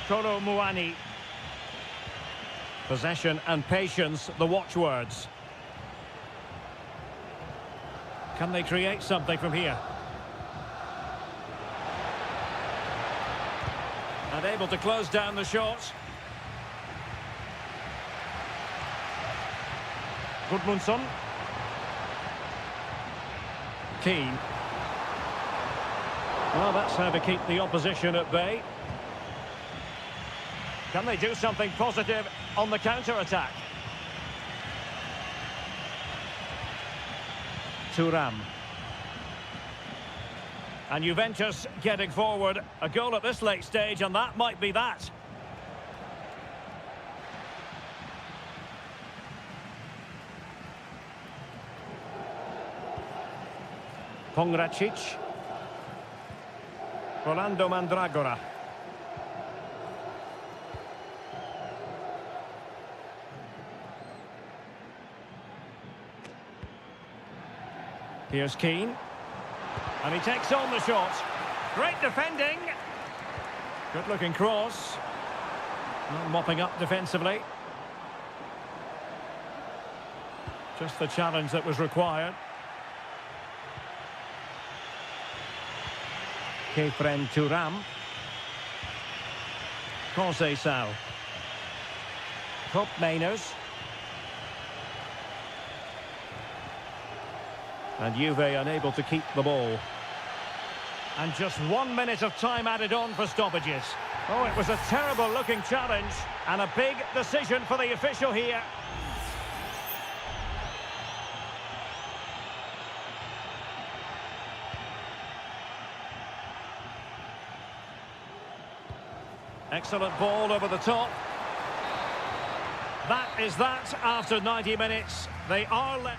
Kolo Muani. Possession and patience, the watchwords. Can they create something from here? And able to close down the shot. Gudmundsson. Keane. Well, that's how to keep the opposition at bay. Can they do something positive on the counter-attack? Thuram. And Juventus getting forward. A goal at this late stage, and that might be that. Pongracic. Rolando Mandragora. Here's Keane. And he takes on the shot. Great defending. Good looking cross. Not mopping up defensively. Just the challenge that was required. Kefren Thuram. Conceição. Koopmeiners. And Juve unable to keep the ball. And just 1 minute of time added on for stoppages. Oh, it was a terrible looking challenge and a big decision for the official here. Excellent ball over the top. That is that after 90 minutes. They are left.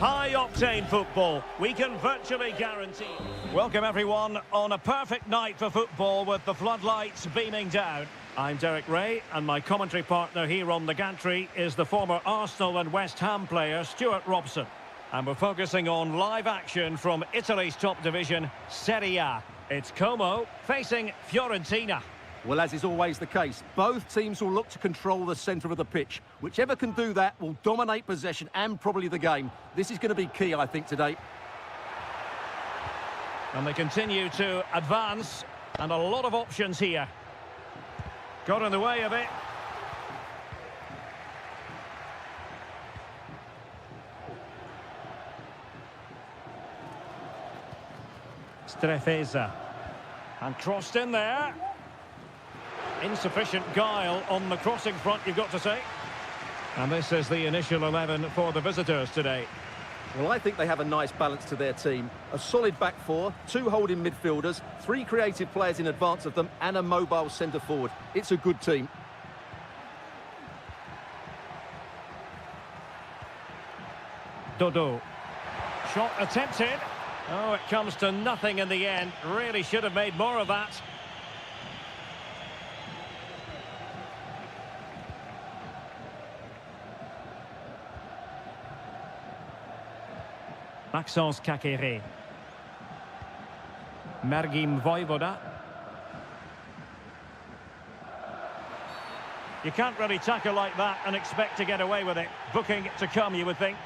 High-octane football, we can virtually guarantee. Welcome everyone on a perfect night for football with the floodlights beaming down. I'm Derek Ray, and my commentary partner here on the gantry is the former Arsenal and West Ham player Stuart Robson. And we're focusing on live action from Italy's top division, Seria. It's Como facing Fiorentina. Well, as is always the case, both teams will look to control the centre of the pitch. Whichever can do that will dominate possession and probably the game. This is going to be key, I think, today. And they continue to advance, and a lot of options here. Got in the way of it. Strefeza. And crossed in there. Insufficient guile on the crossing front, you've got to say. And this is the initial 11 for the visitors today. Well, I think they have a nice balance to their team. A solid back four, two holding midfielders, three creative players in advance of them, and a mobile centre-forward. It's a good team. Dodo. Shot attempted. Oh, it comes to nothing in the end. Really should have made more of that. Maxence Kakere. Mergim Voivoda. You can't really tackle like that and expect to get away with it. Booking to come, you would think.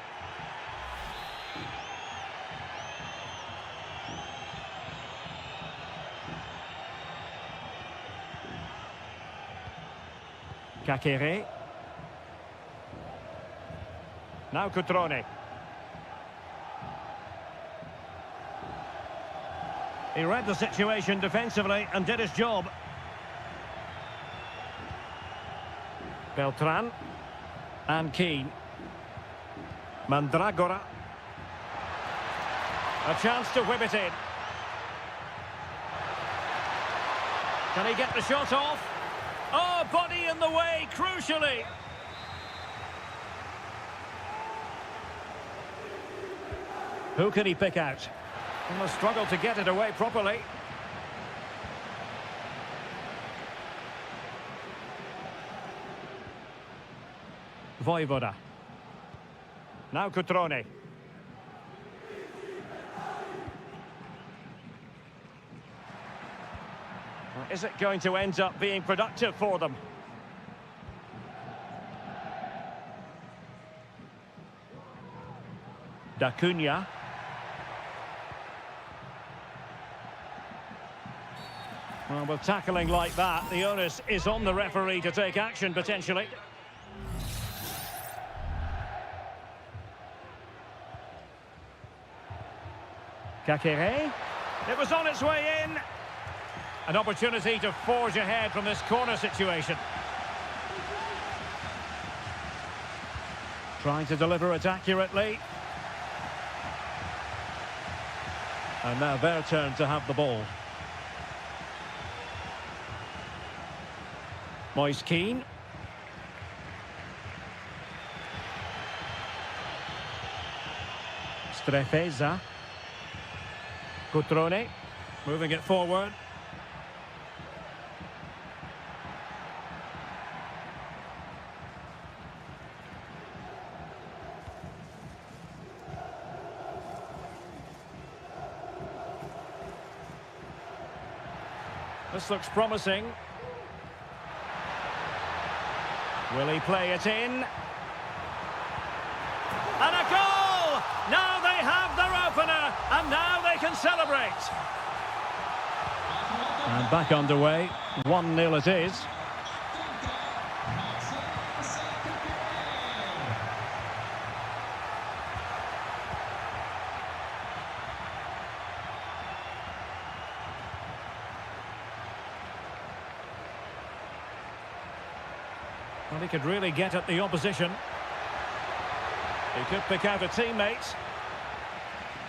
Kakere. Now Cutrone. He read the situation defensively and did his job. Beltran. And Keane. Mandragora. A chance to whip it in. Can he get the shot off? Oh, body in the way, crucially. Who can he pick out? And the struggle to get it away properly. Voivoda. Now Cutrone. Is it going to end up being productive for them? Da Cunha. Well, with tackling like that, the onus is on the referee to take action, potentially. Kakere. It was on its way in. An opportunity to forge ahead from this corner situation. Trying to deliver it accurately. And now their turn to have the ball. Moise Keane. Strefeza. Cutrone. Moving it forward. This looks promising. Will he play it in? And a goal! Now they have their opener, and now they can celebrate. And back underway, 1-0 it is. Well, he could really get at the opposition. He could pick out a teammate.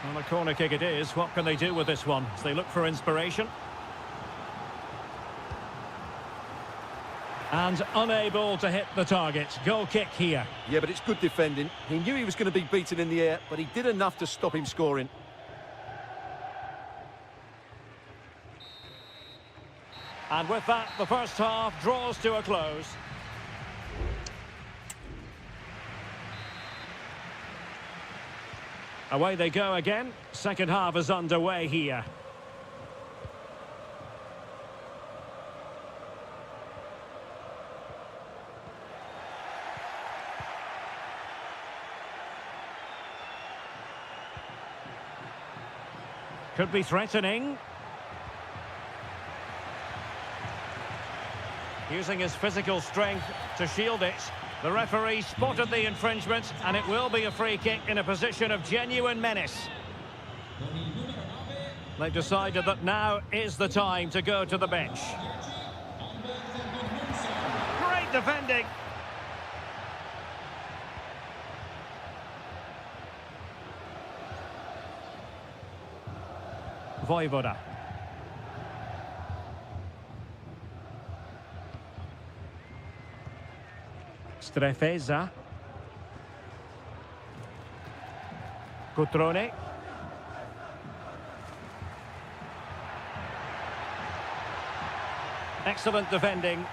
Well, a corner kick it is. What can they do with this one as they look for inspiration? And unable to hit the target. Goal kick here. Yeah, but it's good defending. He knew he was going to be beaten in the air, but he did enough to stop him scoring. And with that, the first half draws to a close. Away they go again. Second half is underway here. Could be threatening. Using his physical strength to shield it. The referee spotted the infringement, and it will be a free kick in a position of genuine menace. They've decided that now is the time to go to the bench. Great defending. Vojvoda. Strefeza. Cutrone. Excellent defending.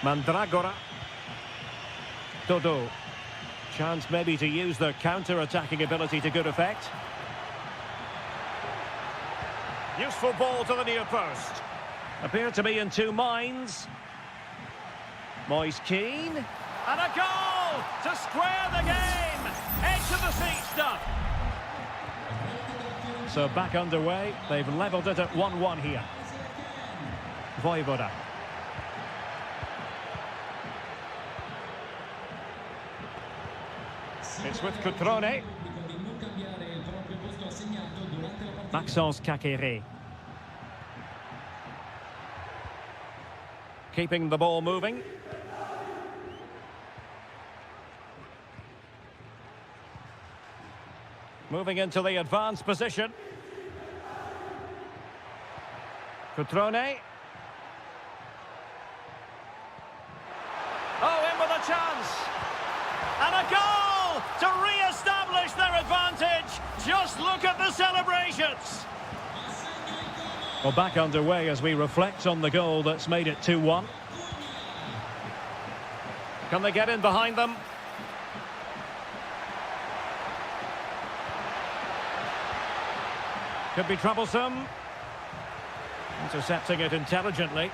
Mandragora. Dodo. Chance maybe to use their counter-attacking ability to good effect. Useful ball to the near post. Appear to be in two minds. Moyes Keane. And a goal to square the game. Edge of the seat stuff. So back underway. They've levelled it at 1-1 here. Vojvoda. It's with Cutrone. Maxence Kakere. Keeping the ball moving. Moving into the advanced position. Cutrone. Oh, in with a chance. And a goal to re-establish their advantage. Just look at the celebrations. Well, back underway as we reflect on the goal that's made it 2-1. Can they get in behind them? Could be troublesome. Intercepting it intelligently.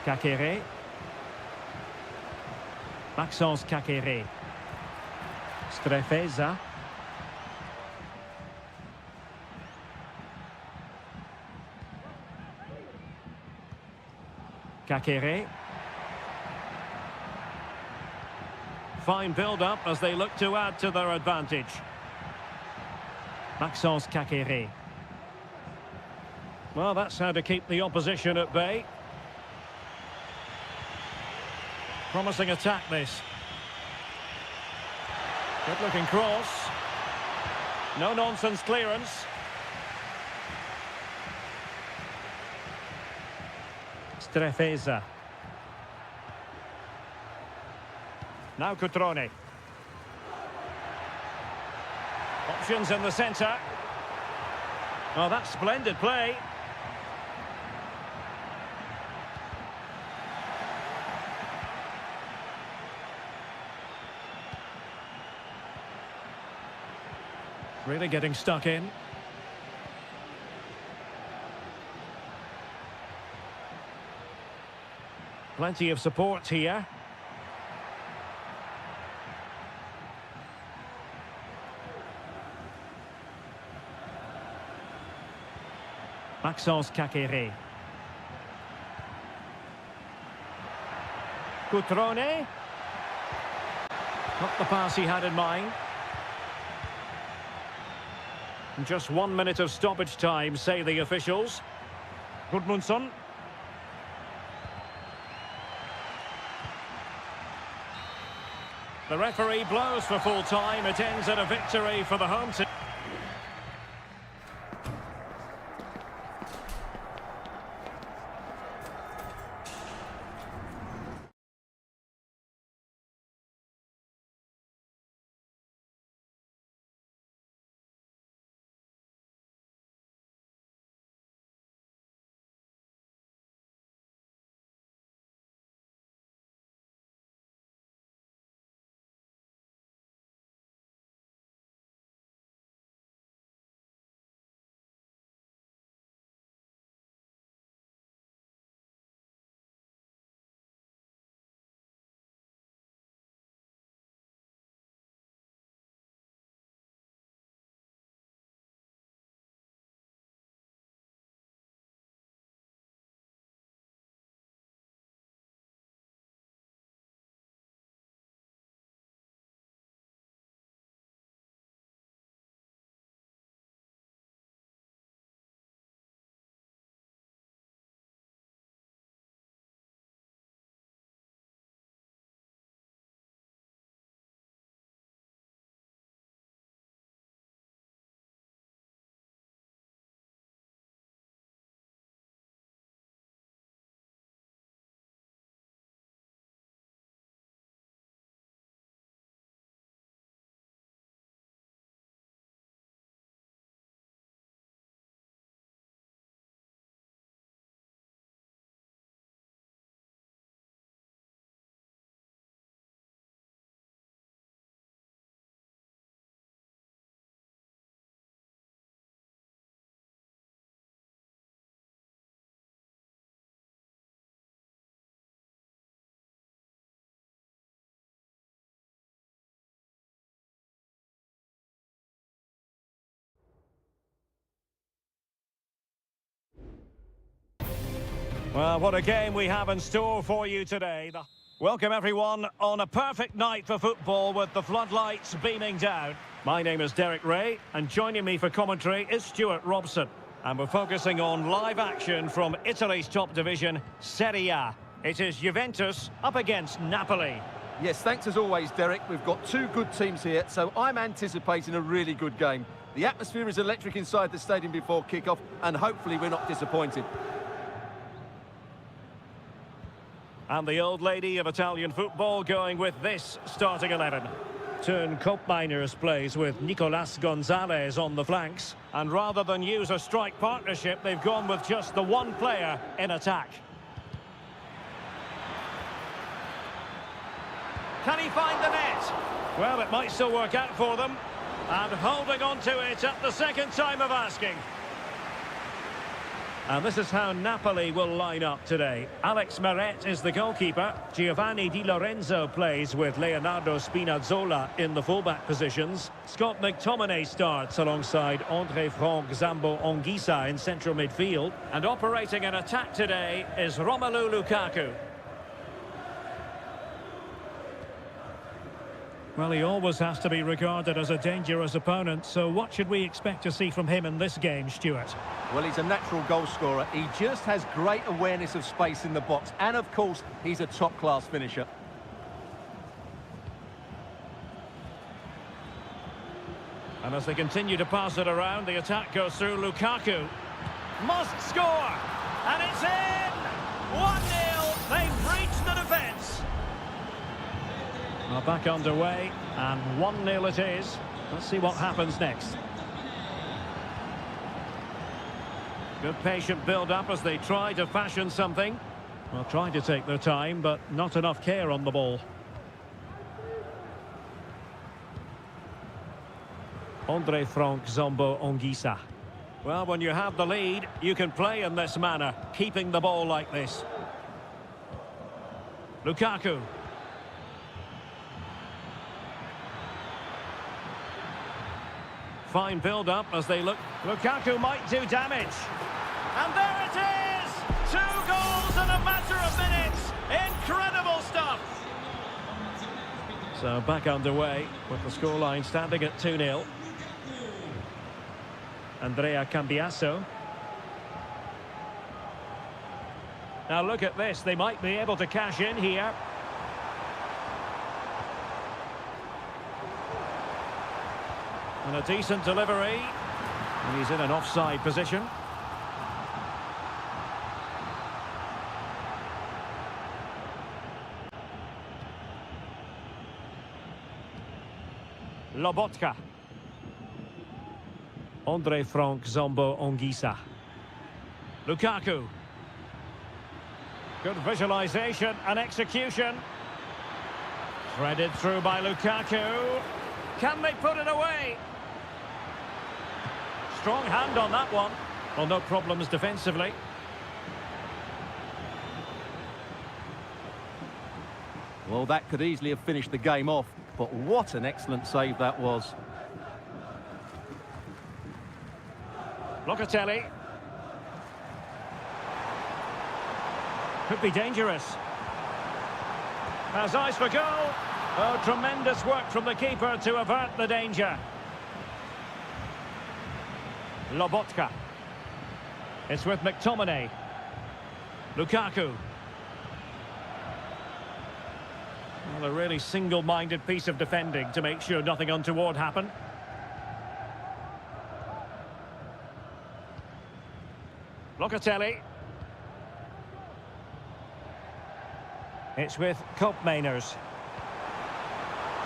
Kakere. Maxence Kakere. Strefeza. Kakere. Fine build-up as they look to add to their advantage. Maxence Kakere. Well, that's how to keep the opposition at bay. Promising attack, this. Good-looking cross. No-nonsense clearance. Strefeza. Now Cutrone. Options in the centre. Oh, that's splendid play. Really getting stuck in. Plenty of support here. Maxence Kakere. Cutrone. Not the pass he had in mind. Just 1 minute of stoppage time, say the officials. Gudmundsson. The referee blows for full time. It ends at a victory for the home team. Well, what a game we have in store for you today. Welcome everyone on a perfect night for football with the floodlights beaming down. My name is Derek Ray, and joining me for commentary is Stuart Robson. And we're focusing on live action from Italy's top division, Seria. It is Juventus up against Napoli. Yes, thanks as always, Derek. We've got two good teams here, so I'm anticipating a really good game. The atmosphere is electric inside the stadium before kick-off, and hopefully we're not disappointed. And the old lady of Italian football going with this starting 11. Turn Koopmeiners plays with Nicolas Gonzalez on the flanks. And rather than use a strike partnership, they've gone with just the one player in attack. Can he find the net? Well, it might still work out for them. And holding on to it at the second time of asking. And this is how Napoli will line up today. Alex Meret is the goalkeeper. Giovanni Di Lorenzo plays with Leonardo Spinazzola in the fullback positions. Scott McTominay starts alongside André Franck Zambo Anguissa in central midfield. And operating an attack today is Romelu Lukaku. Well, he always has to be regarded as a dangerous opponent, so what should we expect to see from him in this game, Stuart? Well, he's a natural goal scorer. He just has great awareness of space in the box. And, of course, he's a top-class finisher. And as they continue to pass it around, the attack goes through Lukaku. Must score! And it's in! 1-0! They've breached the defence! Well, back underway, and 1-0 it is. Let's see what happens next. Good patient build-up as they try to fashion something. Well, trying to take their time, but not enough care on the ball. André Franck Zambo Anguissa. Well, when you have the lead, you can play in this manner, keeping the ball like this. Lukaku. Fine build-up as they look. Lukaku might do damage. And there it is! 2 goals in a matter of minutes! Incredible stuff! So back underway with the scoreline standing at 2-0. Andrea Cambiasso. Now look at this, they might be able to cash in here. And a decent delivery. And he's in an offside position. Lobotka. André Franck Zambo Anguissa. Lukaku. Good visualization and execution. Threaded through by Lukaku. Can they put it away? Strong hand on that one. Well, no problems defensively. Well, that could easily have finished the game off, but what an excellent save that was. Locatelli. Could be dangerous. Has eyes for goal. Oh, tremendous work from the keeper to avert the danger. Lobotka. It's with McTominay. Lukaku. Well, a really single-minded piece of defending to make sure nothing untoward happened. Locatelli. It's with Koopmeiners.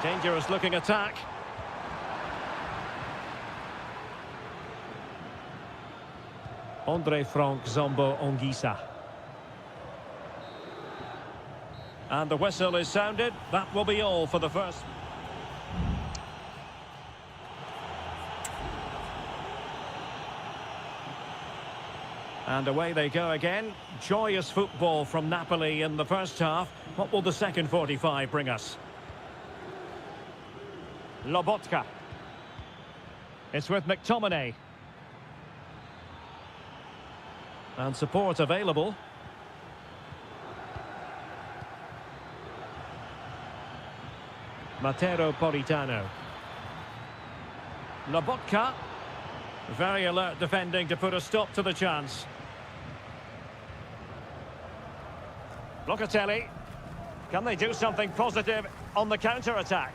Dangerous looking attack. André Franck Zambo Anguissa. And the whistle is sounded. That will be all for the first. And away they go again. Joyous football from Napoli in the first half. What will the second 45 bring us? Lobotka. It's with McTominay. And support available. Matero Politano. Lobotka. Very alert defending to put a stop to the chance. Locatelli. Can they do something positive on the counter-attack?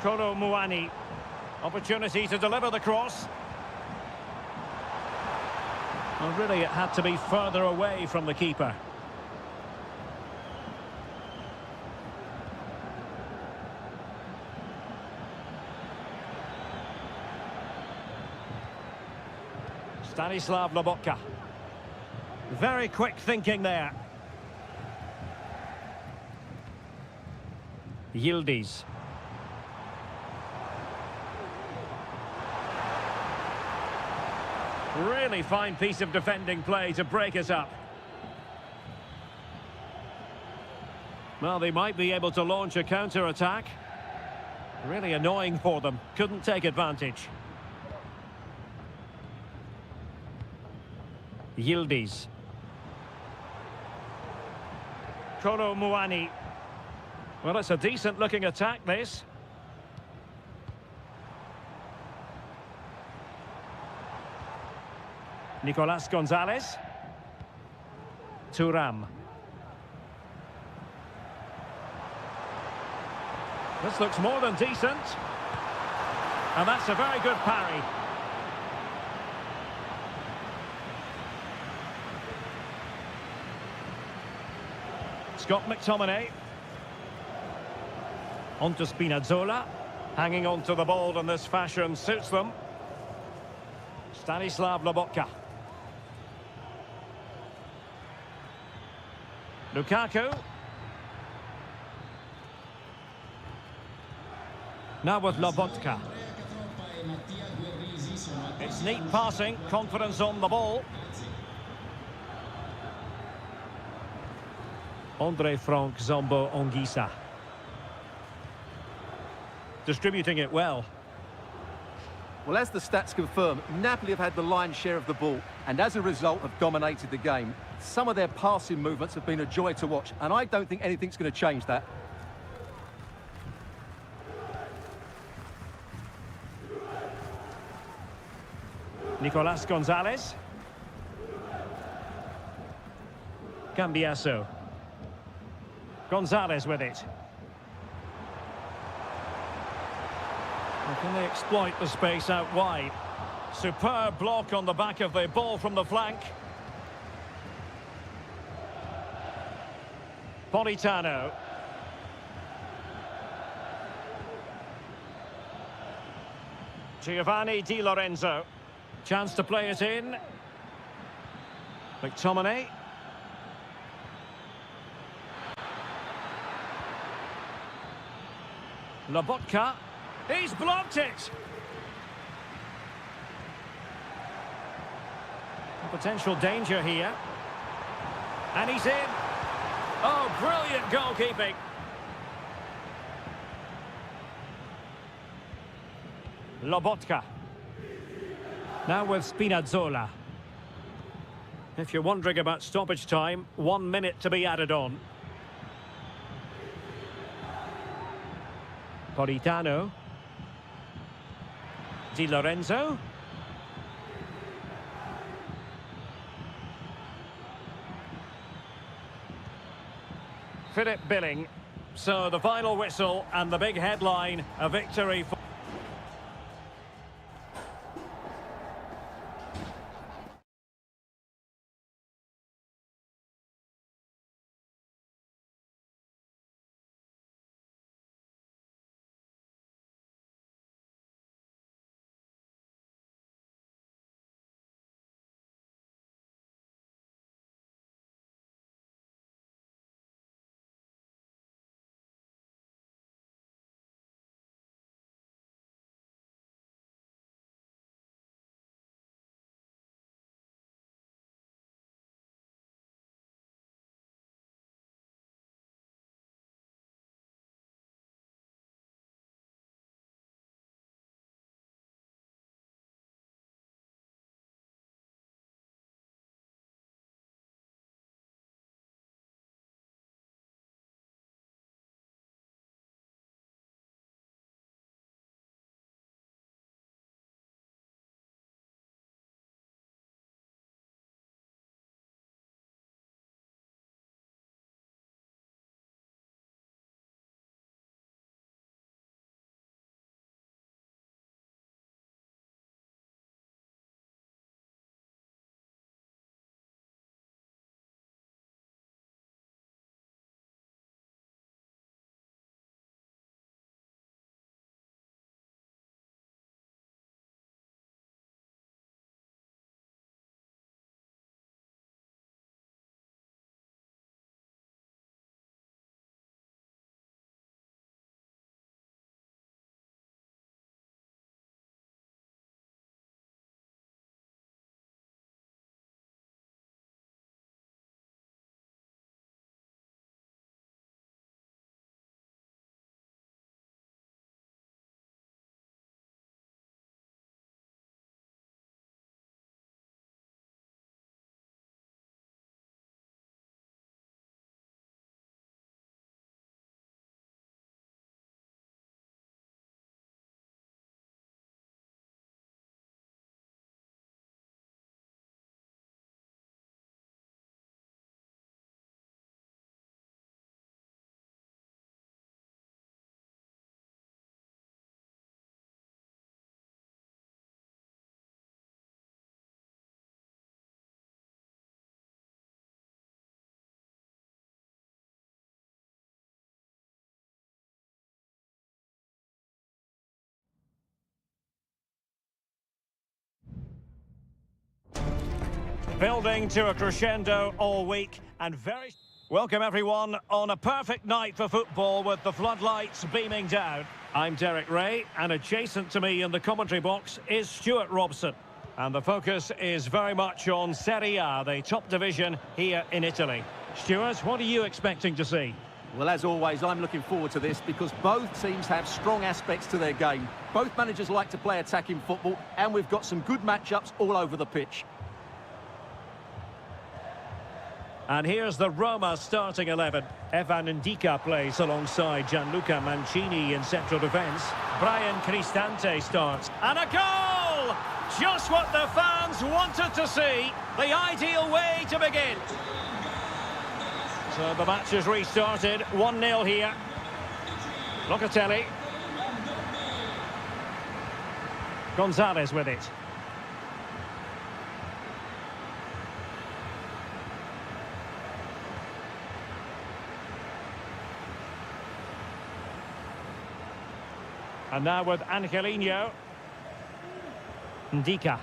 Kolo Muani. Opportunity to deliver the cross. Well, really, it had to be further away from the keeper. Stanislav Lobotka. Very quick thinking there. Yildiz. Really fine piece of defending play to break us up. Well, they might be able to launch a counter-attack. Really annoying for them. Couldn't take advantage. Yildiz. Kolo Muani. Well, it's a decent-looking attack, this. Nicolas Gonzalez. Thuram. This looks more than decent. And that's a very good parry. Scott McTominay. On to Spinazzola. Hanging on to the ball in this fashion suits them. Stanislav Lobotka. Lukaku. Now with Lobotka. It's neat passing, confidence on the ball. Andre Frank Zombo Onguisa. Distributing it well. Well, as the stats confirm, Napoli have had the lion's share of the ball and as a result have dominated the game. Some of their passing movements have been a joy to watch and I don't think anything's going to change that. Nicolas Gonzalez. Cambiaso. Gonzalez with it. Well, can they exploit the space out wide? Superb block on the back of the ball from the flank. Politano. Giovanni Di Lorenzo. Chance to play it in. McTominay. Lobotka. He's blocked it. Potential danger here. And he's in. Oh, brilliant goalkeeping. Lobotka. Now with Spinazzola. If you're wondering about stoppage time, 1 minute to be added on. Politano. Di Lorenzo. Philip Billing. So the final whistle and the big headline, a victory for... Building to a crescendo all week and very... Welcome everyone on a perfect night for football with the floodlights beaming down. I'm Derek Ray and adjacent to me in the commentary box is Stuart Robson. And the focus is very much on Seria, the top division here in Italy. Stuart, what are you expecting to see? Well, as always, I'm looking forward to this because both teams have strong aspects to their game. Both managers like to play attacking football, and we've got some good matchups all over the pitch. And here's the Roma starting 11. Evan Ndika plays alongside Gianluca Mancini in central defence. Brian Cristante starts. And a goal! Just what the fans wanted to see. The ideal way to begin. So the match has restarted. 1-0 here. Locatelli. Gonzalez with it. And now with Angelino. Ndika.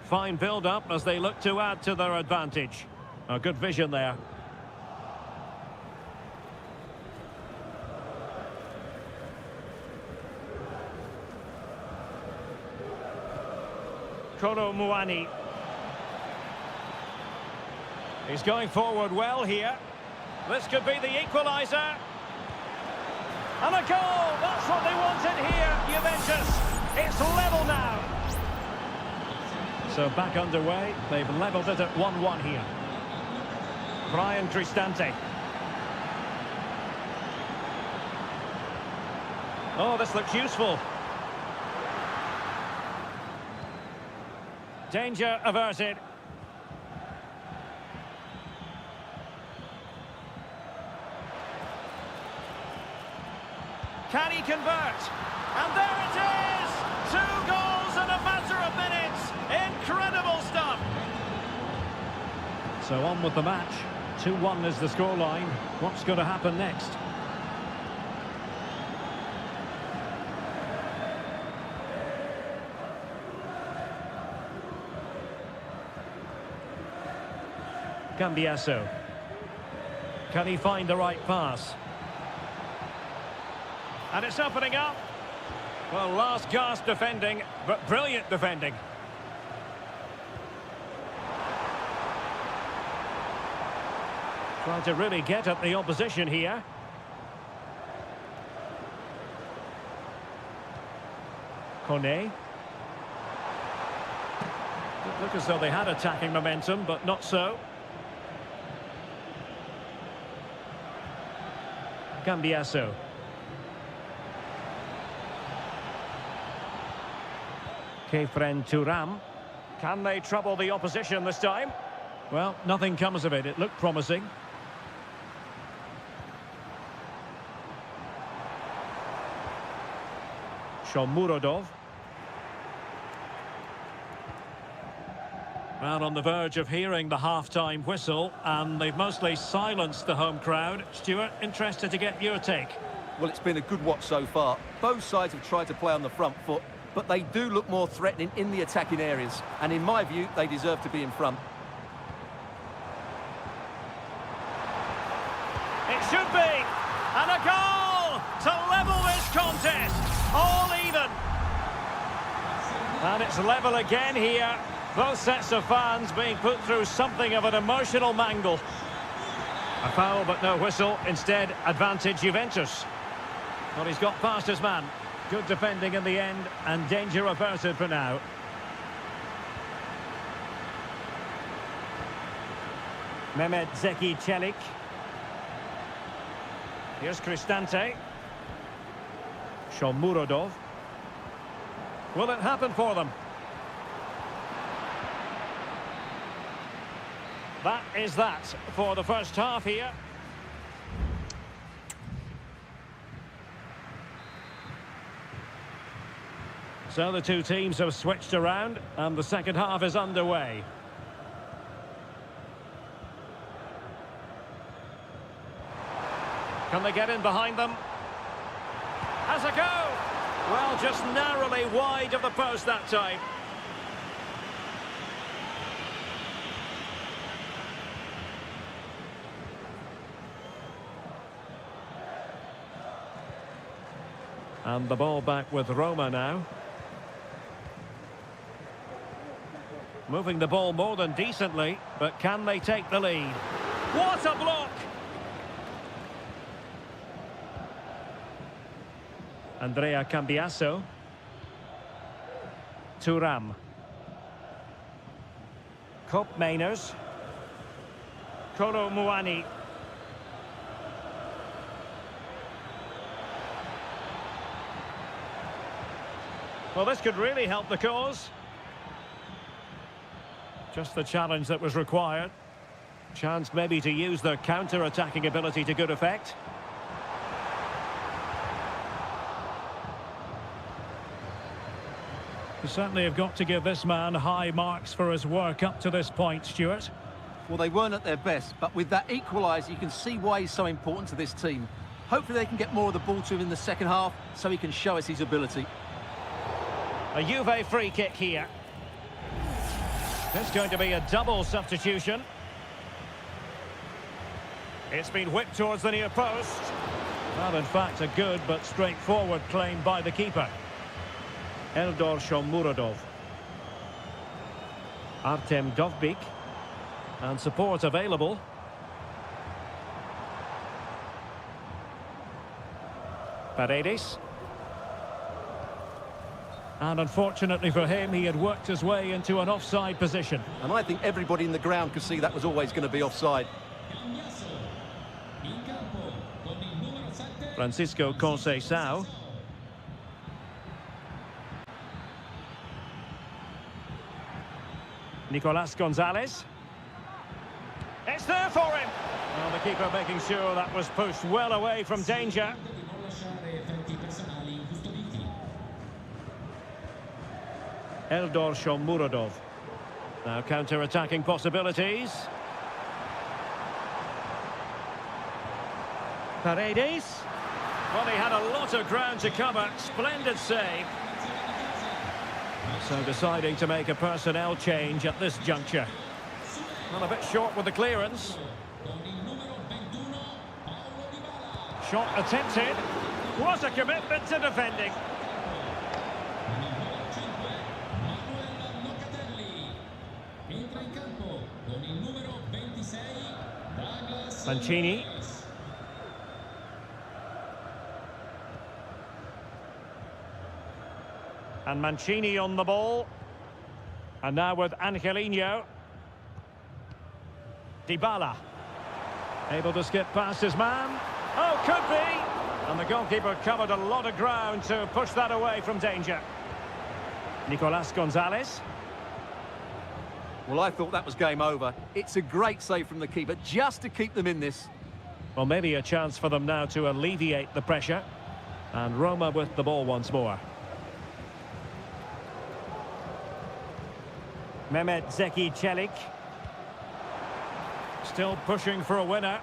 Fine build-up as they look to add to their advantage. A good vision there. Kolo Muani. He's going forward well here. This could be the equaliser. And a goal! That's what they wanted here, Juventus. It's level now. So back underway. They've levelled it at 1-1 here. Brian Cristante. Oh, this looks useful. Danger averted. Can he convert? And there it is! 2 goals in a matter of minutes. Incredible stuff. So on with the match. 2-1 is the scoreline. What's going to happen next? Cambiasso. Can he find the right pass? And it's opening up. Well, last gasp defending, but brilliant defending. Trying to really get at the opposition here. Kone. Look as though they had attacking momentum, but not so. Cambiasso. Kefren Turam. Can they trouble the opposition this time? Well, nothing comes of it. It looked promising. Shomurodov. Well, on the verge of hearing the half-time whistle, and they've mostly silenced the home crowd. Stuart, interested to get your take. Well, it's been a good watch so far. Both sides have tried to play on the front foot, but they do look more threatening in the attacking areas. And in my view, they deserve to be in front. It should be! And a goal to level this contest! All even! And it's level again here. Both sets of fans being put through something of an emotional mangle. A foul but no whistle. Instead, advantage Juventus. Well, he's got past his man. Good defending in the end, and danger averted for now. Mehmet Zeki Çelik. Here's Cristante. Shomurodov. Will it happen for them? That is that for the first half here. So the two teams have switched around and the second half is underway. Can they get in behind them? Has a go! Well, just narrowly wide of the post that time. And the ball back with Roma now. Moving the ball more than decently, but can they take the lead? What a block! Andrea Cambiasso. Thuram. Koopmeiners. Kolo Muani. Well, this could really help the cause. Just the challenge that was required. Chance maybe to use their counter-attacking ability to good effect. You certainly have got to give this man high marks for his work up to this point, Stuart. Well, they weren't at their best, but with that equaliser, you can see why he's so important to this team. Hopefully they can get more of the ball to him in the second half so he can show us his ability. A Juve free kick here. It's going to be a double substitution. It's been whipped towards the near post. Well, in fact, a good but straightforward claim by the keeper. Eldor Shomurodov. Artem Dovbik. And support available. Paredes. And unfortunately for him, he had worked his way into an offside position. And I think everybody in the ground could see that was always going to be offside. Francisco Conceição. Nicolas Gonzalez. It's there for him. Well, the keeper making sure that was pushed well away from danger. Eldor Shomurodov. Now counter-attacking possibilities. Paredes. Well, he had a lot of ground to cover. Splendid save. So deciding to make a personnel change at this juncture. Well, a bit short with the clearance. Shot attempted. What a commitment to defending. Mancini. And Mancini on the ball. And now with Angelino. Dybala. Able to skip past his man. Oh, could be! And the goalkeeper covered a lot of ground to push that away from danger. Nicolas Gonzalez. Well, I thought that was game over. It's a great save from the keeper just to keep them in this. Well, maybe a chance for them now to alleviate the pressure. And Roma with the ball once more. Mehmet Zeki Çelik. Still pushing for a winner.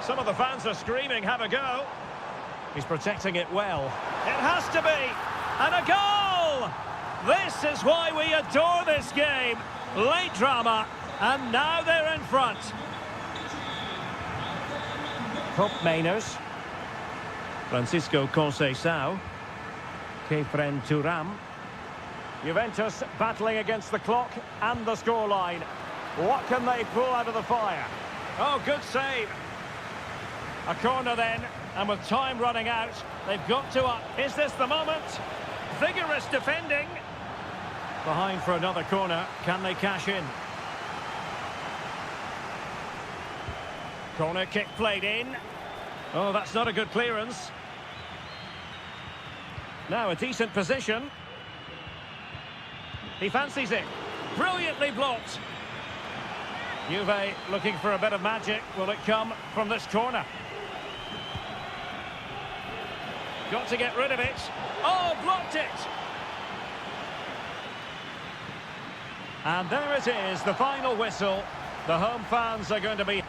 Some of the fans are screaming, have a go. He's protecting it well. It has to be! And a goal! This is why we adore this game. Late drama, and now they're in front. Koopmeiners. Francisco Conceição. Kefren Thuram. Juventus battling against the clock and the scoreline. What can they pull out of the fire? Oh, good save. A corner then, and with time running out, they've got to up. Is this the moment? Vigorous defending. Behind for another corner. Can they cash in? Corner kick played in. Oh, that's not a good clearance. Now a decent position. He fancies it. Brilliantly blocked. Juve looking for a bit of magic. Will it come from this corner? Got to get rid of it. Oh, blocked it! And there it is, the final whistle. The home fans are going to be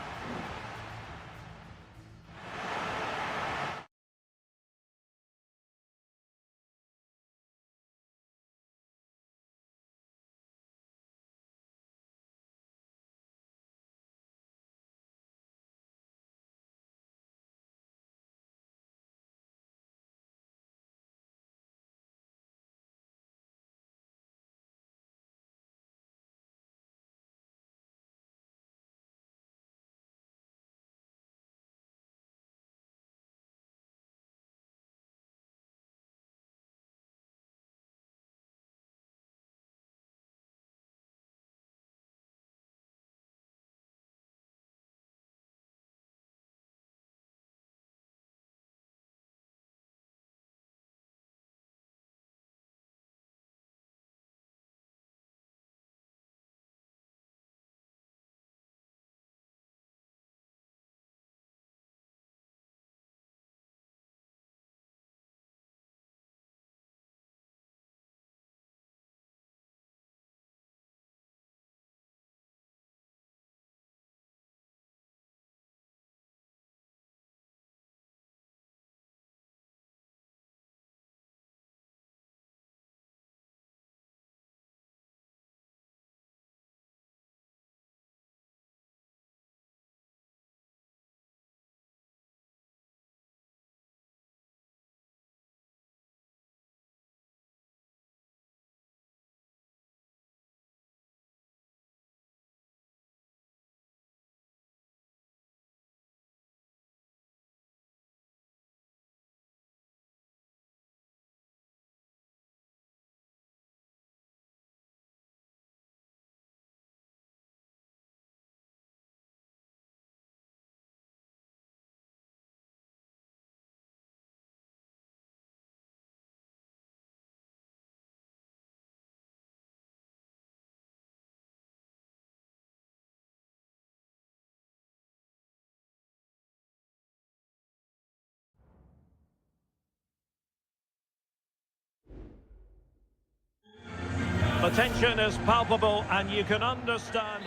the tension is palpable and you can understand.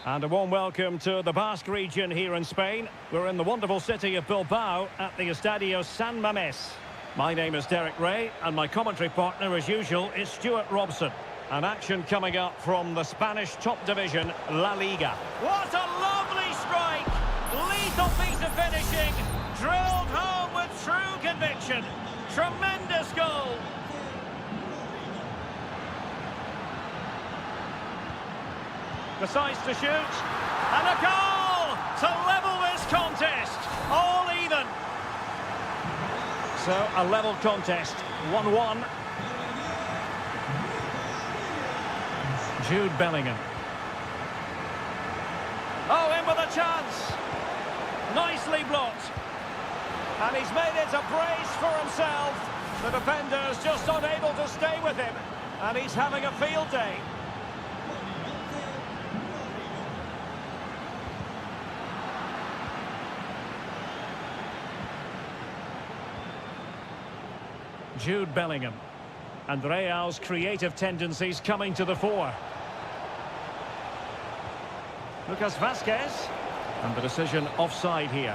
And a warm welcome to the Basque region here in Spain. We're in the wonderful city of Bilbao at the Estadio San Mamés. My name is Derek Ray and my commentary partner as usual is Stuart Robson. An action coming up from the Spanish top division, La Liga. What a lovely strike! Lethal piece of finishing, drilled home with true conviction. Tremendous goal. Decides to shoot, and a goal to level this contest, all even. So, a level contest, 1-1. Jude Bellingham. Oh, in with a chance. Nicely blocked. And he's made it a brace for himself. The defender's just unable to stay with him. And he's having a field day. Jude Bellingham. And Real's creative tendencies coming to the fore. Lucas Vazquez. And the decision offside here.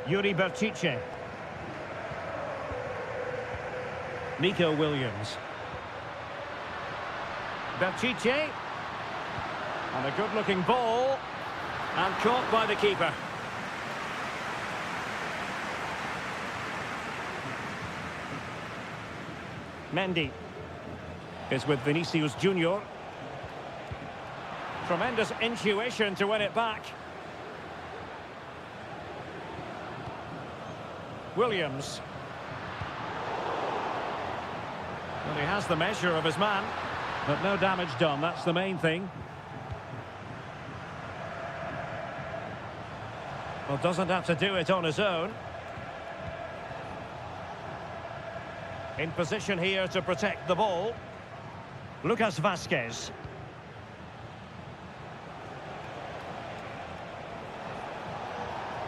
Yuri Berchiche. Nico Williams. Berchiche. And a good-looking ball. And caught by the keeper. Mendy is with Vinicius Junior. Tremendous intuition to win it back. Williams. Well, he has the measure of his man, but no damage done. That's the main thing. Well, doesn't have to do it on his own. In position here to protect the ball. Lucas Vazquez.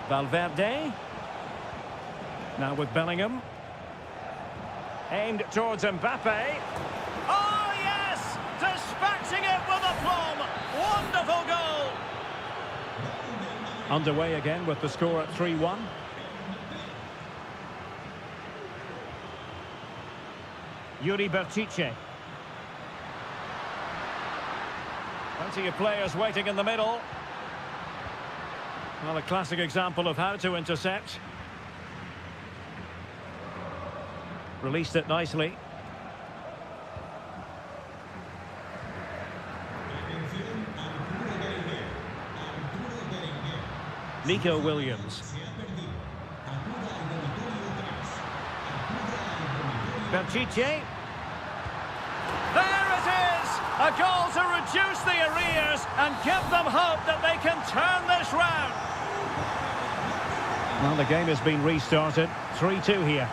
Valverde. Now with Bellingham. Aimed towards Mbappe. Oh, yes! Dispatching it with aplomb. Wonderful goal. Underway again with the score at 3-1. Yuri Berchiche. Plenty of players waiting in the middle. Well, a classic example of how to intercept. Released it nicely. Nico Williams. Berchiche. There it is! A goal to reduce the arrears and give them hope that they can turn this round. Well, the game has been restarted. 3-2 here.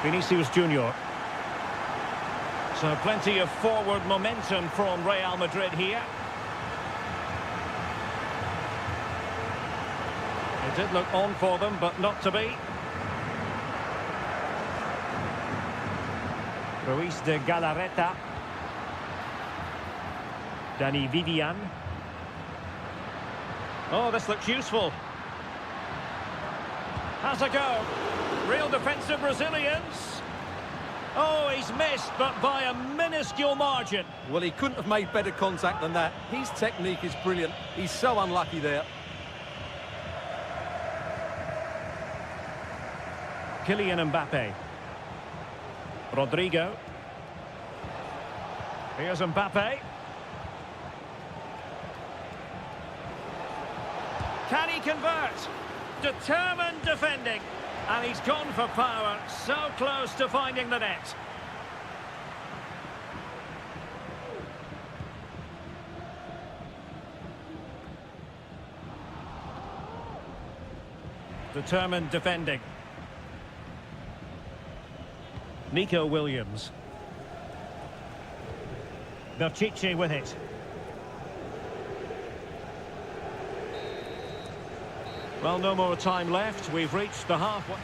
Vinicius Junior. So plenty of forward momentum from Real Madrid here. It did look on for them, but not to be. Ruiz de Galarreta. Dani Vivian. Oh, this looks useful. Has a go. Real defensive Brazilians. Oh, he's missed, but by a minuscule margin. Well, he couldn't have made better contact than that. His technique is brilliant. He's so unlucky there. Kylian Mbappe. Rodrigo. Here's Mbappe. Can he convert? Determined defending. And he's gone for power. So close to finding the net. Determined defending. Nico Williams. Berchiche with it. Well, no more time left. We've reached the halfway.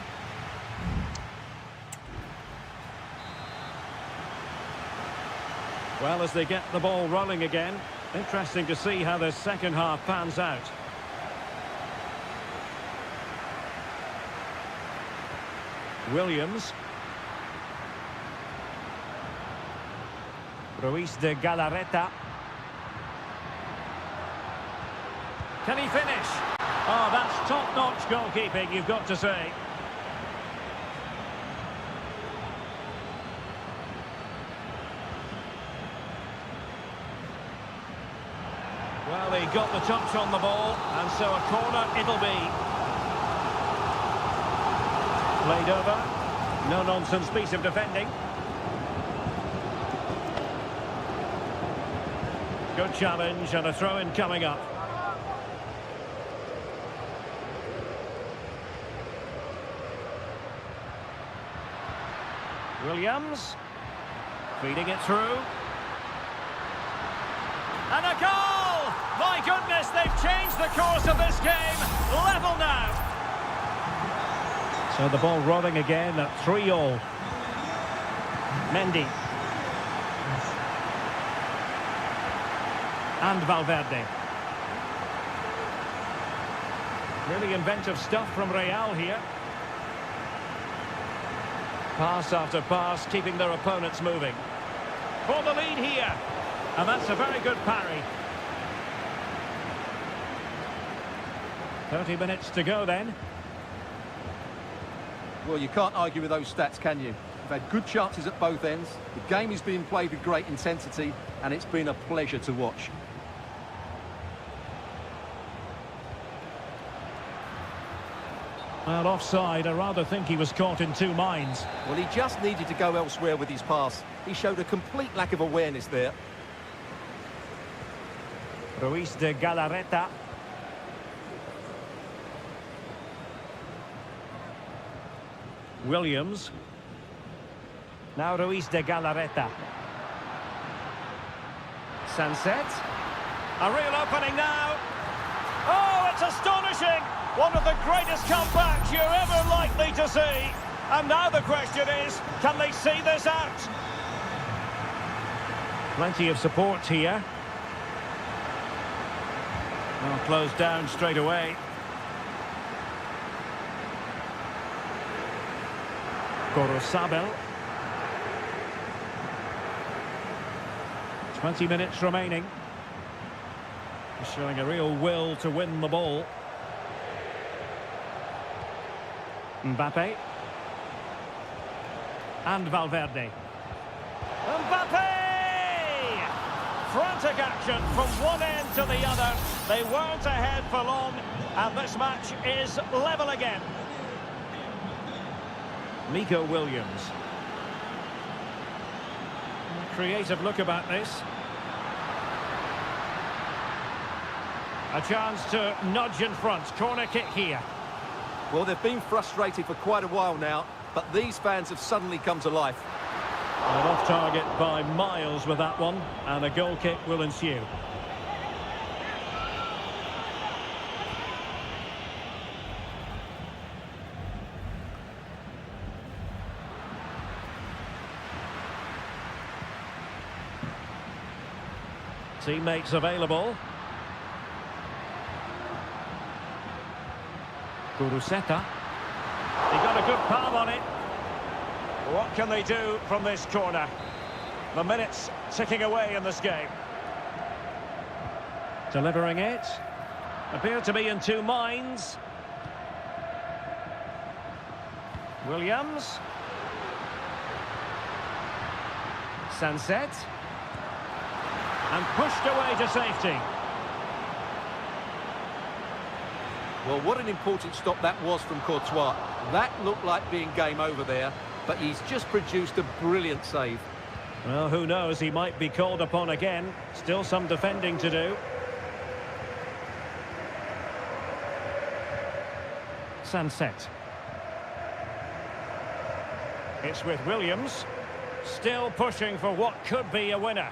Well, as they get the ball rolling again, interesting to see how the second half pans out. Williams. Ruiz de Galarreta. Can he finish? Oh, that's top-notch goalkeeping, you've got to say. Well, he got the touch on the ball, and so a corner it'll be. Played over. No-nonsense piece of defending. Good challenge and a throw-in coming up. Williams. Feeding it through. And a goal! My goodness, they've changed the course of this game. Level now. So the ball rolling again at 3-3. Mendy. And Valverde. Really inventive stuff from Real here. Pass after pass, keeping their opponents moving. For the lead here. And that's a very good parry. 30 minutes to go then. Well, you can't argue with those stats, can you? We've had good chances at both ends. The game is being played with great intensity, and it's been a pleasure to watch. Well, offside, I rather think he was caught in two minds. Well, he just needed to go elsewhere with his pass. He showed a complete lack of awareness there. Ruiz de Galarreta. Williams. Now Ruiz de Galarreta. Sunset. A real opening now. Oh, it's astonishing! One of the greatest comebacks you're ever likely to see. And now the question is, can they see this out? Plenty of support here. Well, closed down straight away. Gorosabel. 20 minutes remaining. He's showing a real will to win the ball. Mbappe. And Valverde. Mbappe! Frantic action from one end to the other. They weren't ahead for long, and this match is level again. Nico Williams. Creative look about this. A chance to nudge in front. Corner kick here. Well, they've been frustrated for quite a while now, but these fans have suddenly come to life. And off target by miles with that one, and a goal kick will ensue. Teammates available. Guruseta. He got a good palm on it. What can they do from this corner? The minutes ticking away in this game. Delivering it. Appear to be in two minds. Williams. Sunset. And pushed away to safety. Well, what an important stop that was from Courtois. That looked like being game over there, but he's just produced a brilliant save. Well, who knows, he might be called upon again. Still some defending to do. Sunset. It's with Williams. Still pushing for what could be a winner.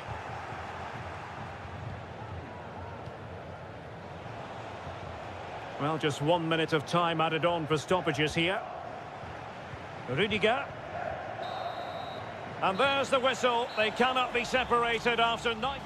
Well, just 1 minute of time added on for stoppages here. Rudiger. And there's the whistle. They cannot be separated after 9.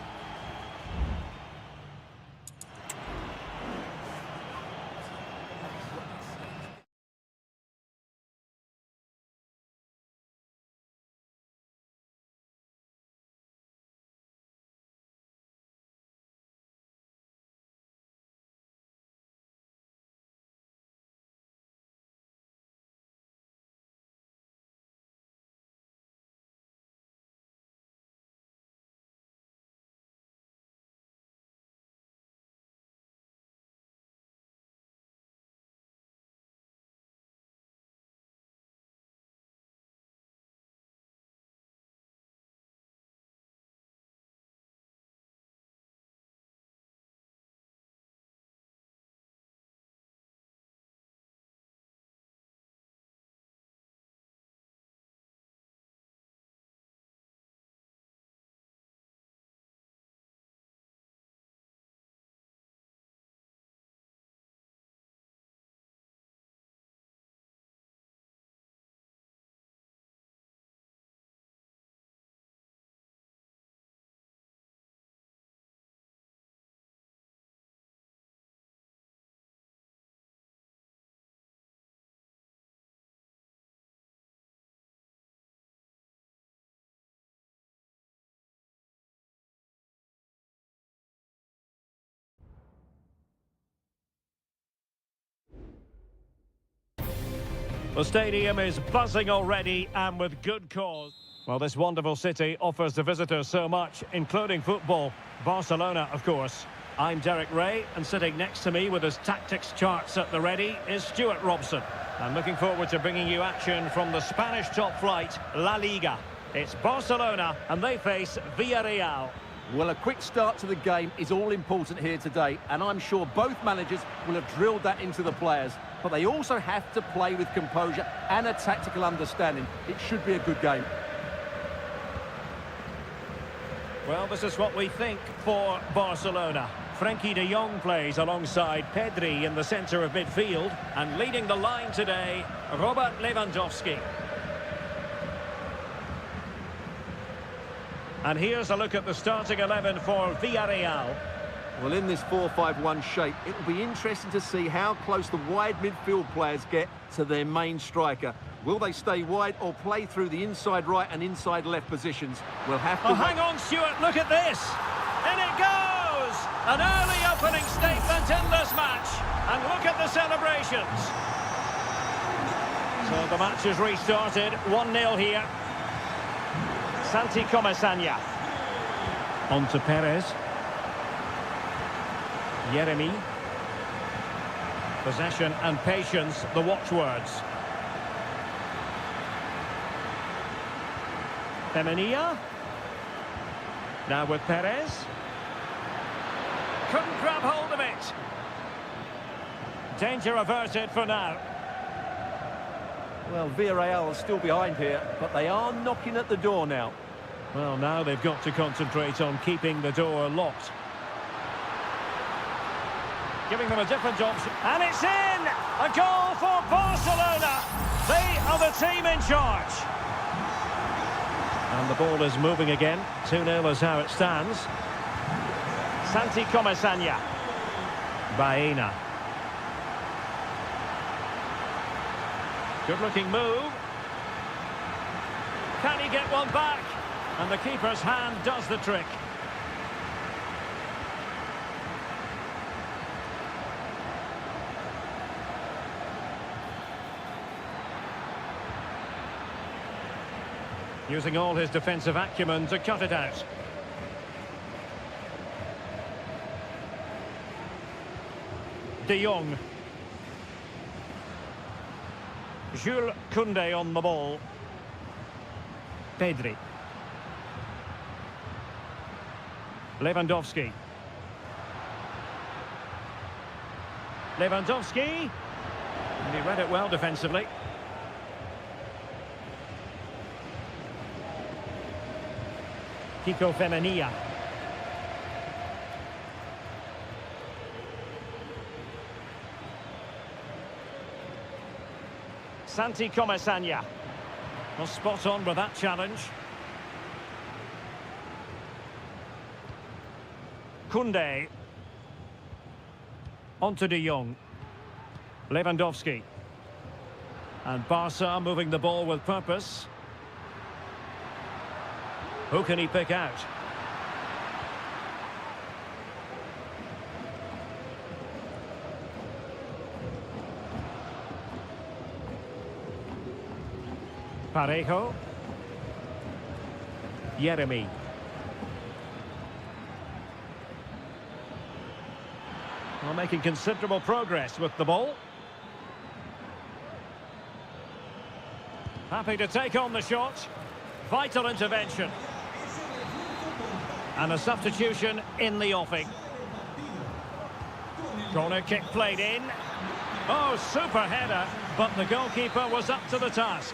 The stadium is buzzing already, and with good cause. Well, this wonderful city offers the visitors so much, including football. Barcelona, of course. I'm Derek Ray, and sitting next to me with his tactics charts at the ready is Stuart Robson. I'm looking forward to bringing you action from the Spanish top flight, La Liga. It's Barcelona, and they face Villarreal. Well, a quick start to the game is all important here today, and I'm sure both managers will have drilled that into the players. But they also have to play with composure and a tactical understanding. It should be a good game. Well, this is what we think for Barcelona. Frenkie de Jong plays alongside Pedri in the centre of midfield, and leading the line today, Robert Lewandowski. And here's a look at the starting 11 for Villarreal. Well, in this 4-5-1 shape, it will be interesting to see how close the wide midfield players get to their main striker. Will they stay wide or play through the inside right and inside left positions? We'll have to... Oh, hang on, Stuart, look at this! In it goes! An early opening statement in this match. And look at the celebrations. So the match has restarted, 1-0 here. Santi Comasanya. On to Perez. Jeremy. Possession and patience, the watchwords. Femenia. Now with Perez. Couldn't grab hold of it. Danger averted for now. Well, Villarreal are still behind here, but they are knocking at the door now. Well, now they've got to concentrate on keeping the door locked. Giving them a different option. And it's in! A goal for Barcelona! They are the team in charge. And the ball is moving again. 2-0 is how it stands. Santi Comasanya. Baena. Good-looking move. Can he get one back? And the keeper's hand does the trick. Using all his defensive acumen to cut it out. De Jong. Jules Koundé on the ball. Pedri. Lewandowski. Lewandowski. And he read it well defensively. Kiko Femenia. Santi Comesaña. Well, spot on with that challenge. Koundé. On to De Jong. Lewandowski. And Barca moving the ball with purpose. Who can he pick out? Parejo. Yeremy. Well, making considerable progress with the ball. Happy to take on the shot. Vital intervention. And a substitution in the offing. Corner kick played in. Oh, super header, but the goalkeeper was up to the task.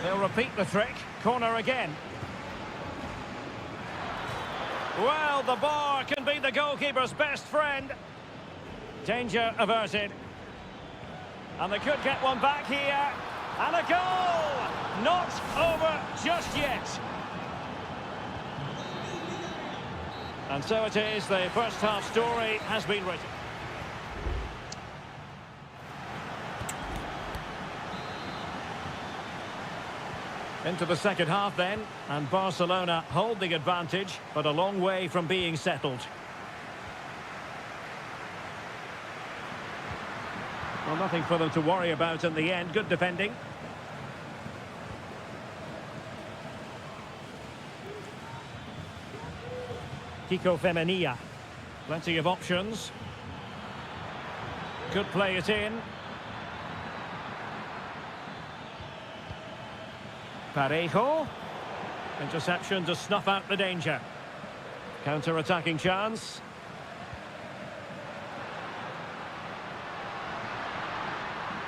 They'll repeat the trick. Corner again. Well, the bar can be the goalkeeper's best friend. Danger averted. And they could get one back here. And a goal! Not over just yet. And so it is, the first half story has been written. Into the second half then, and Barcelona hold the advantage, but a long way from being settled. Well, nothing for them to worry about in the end. Good defending. Kiko Femenia. Plenty of options. Could play it in. Parejo. Interception to snuff out the danger. Counter-attacking chance.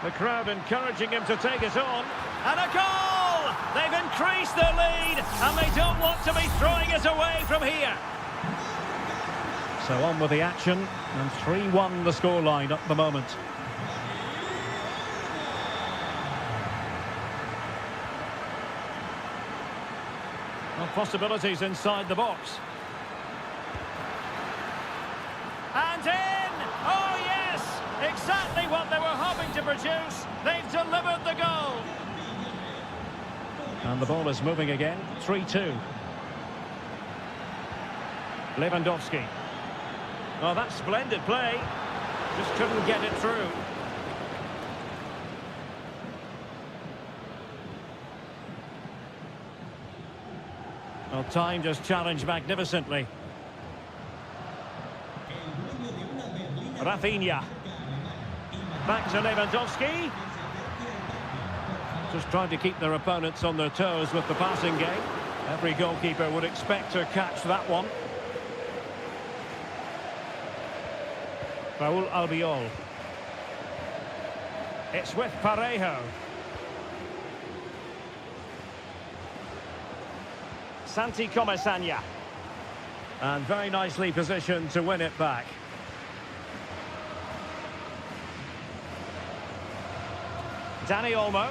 The crowd encouraging him to take it on. And a goal! They've increased their lead, and they don't want to be throwing it away from here. So on with the action, and 3-1 the scoreline at the moment. Well, possibilities inside the box. And in! Oh yes! Exactly what they were hoping to produce. They've delivered the goal. And the ball is moving again. 3-2. Lewandowski. Oh, that's splendid play. Just couldn't get it through. Well, time just challenged magnificently. Rafinha. Back to Lewandowski. Just trying to keep their opponents on their toes with the passing game. Every goalkeeper would expect to catch that one. Raúl Albiol. It's with Parejo. Santi Comesaña. And very nicely positioned to win it back. Dani Olmo.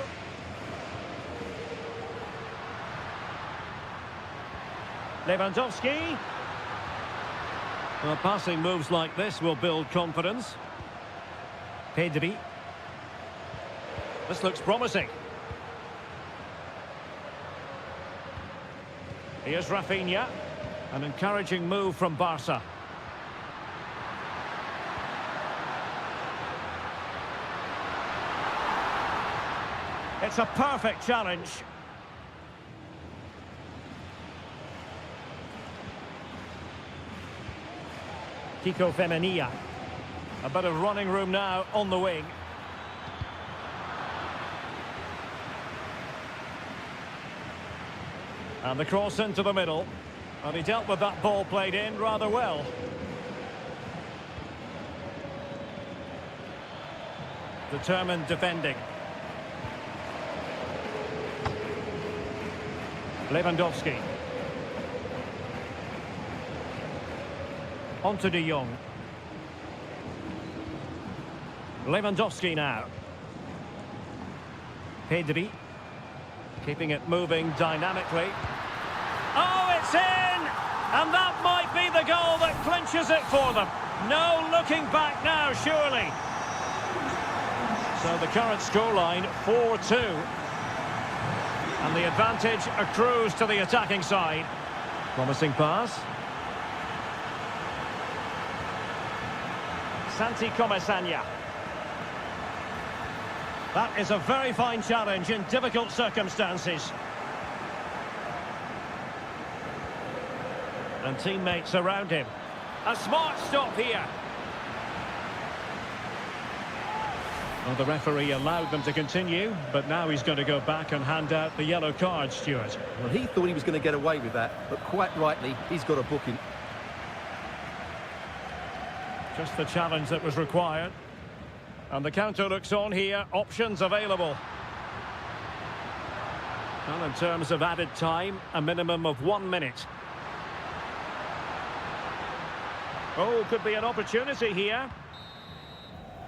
Lewandowski. Well, passing moves like this will build confidence. Pedri. This looks promising. Here's Rafinha. An encouraging move from Barca. It's a perfect challenge. Kiko Femenia. A bit of running room now on the wing. And the cross into the middle. And he dealt with that ball played in rather well. Determined defending. Lewandowski. On to De Jong. Lewandowski now. Pedri. Keeping it moving dynamically. Oh, it's in! And that might be the goal that clinches it for them. No looking back now, surely. So the current scoreline, 4-2. And the advantage accrues to the attacking side. Promising pass. Santi Comesaña. That is a very fine challenge in difficult circumstances. And teammates around him. A smart stop here. Well, the referee allowed them to continue, but now he's going to go back and hand out the yellow card, Stuart. Well, he thought he was going to get away with that, but quite rightly, he's got a booking. Just the challenge that was required. And the counter looks on here. Options available. Well, in terms of added time, a minimum of 1 minute. Oh, could be an opportunity here.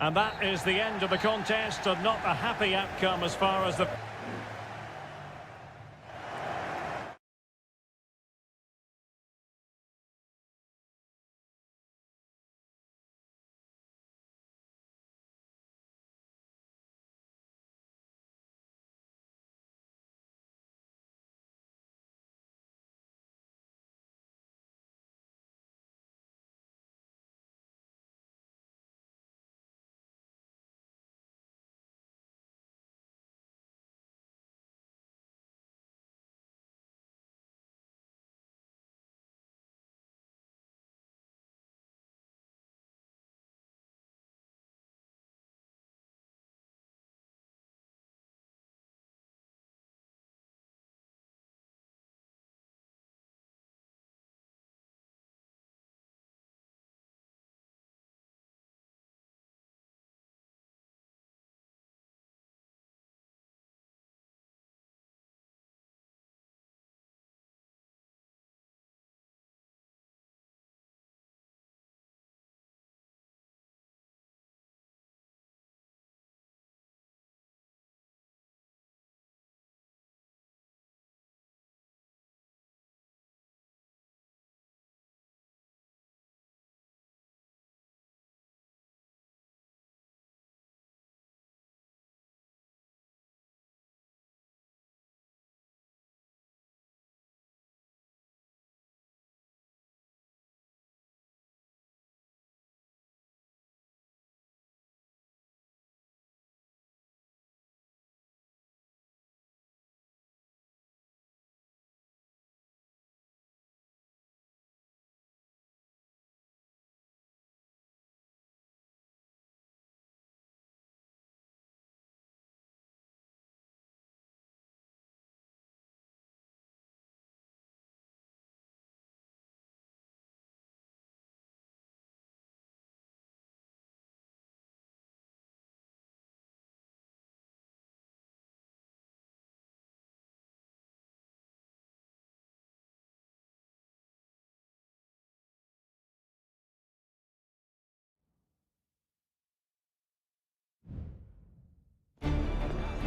And that is the end of the contest, and not a happy outcome as far as the...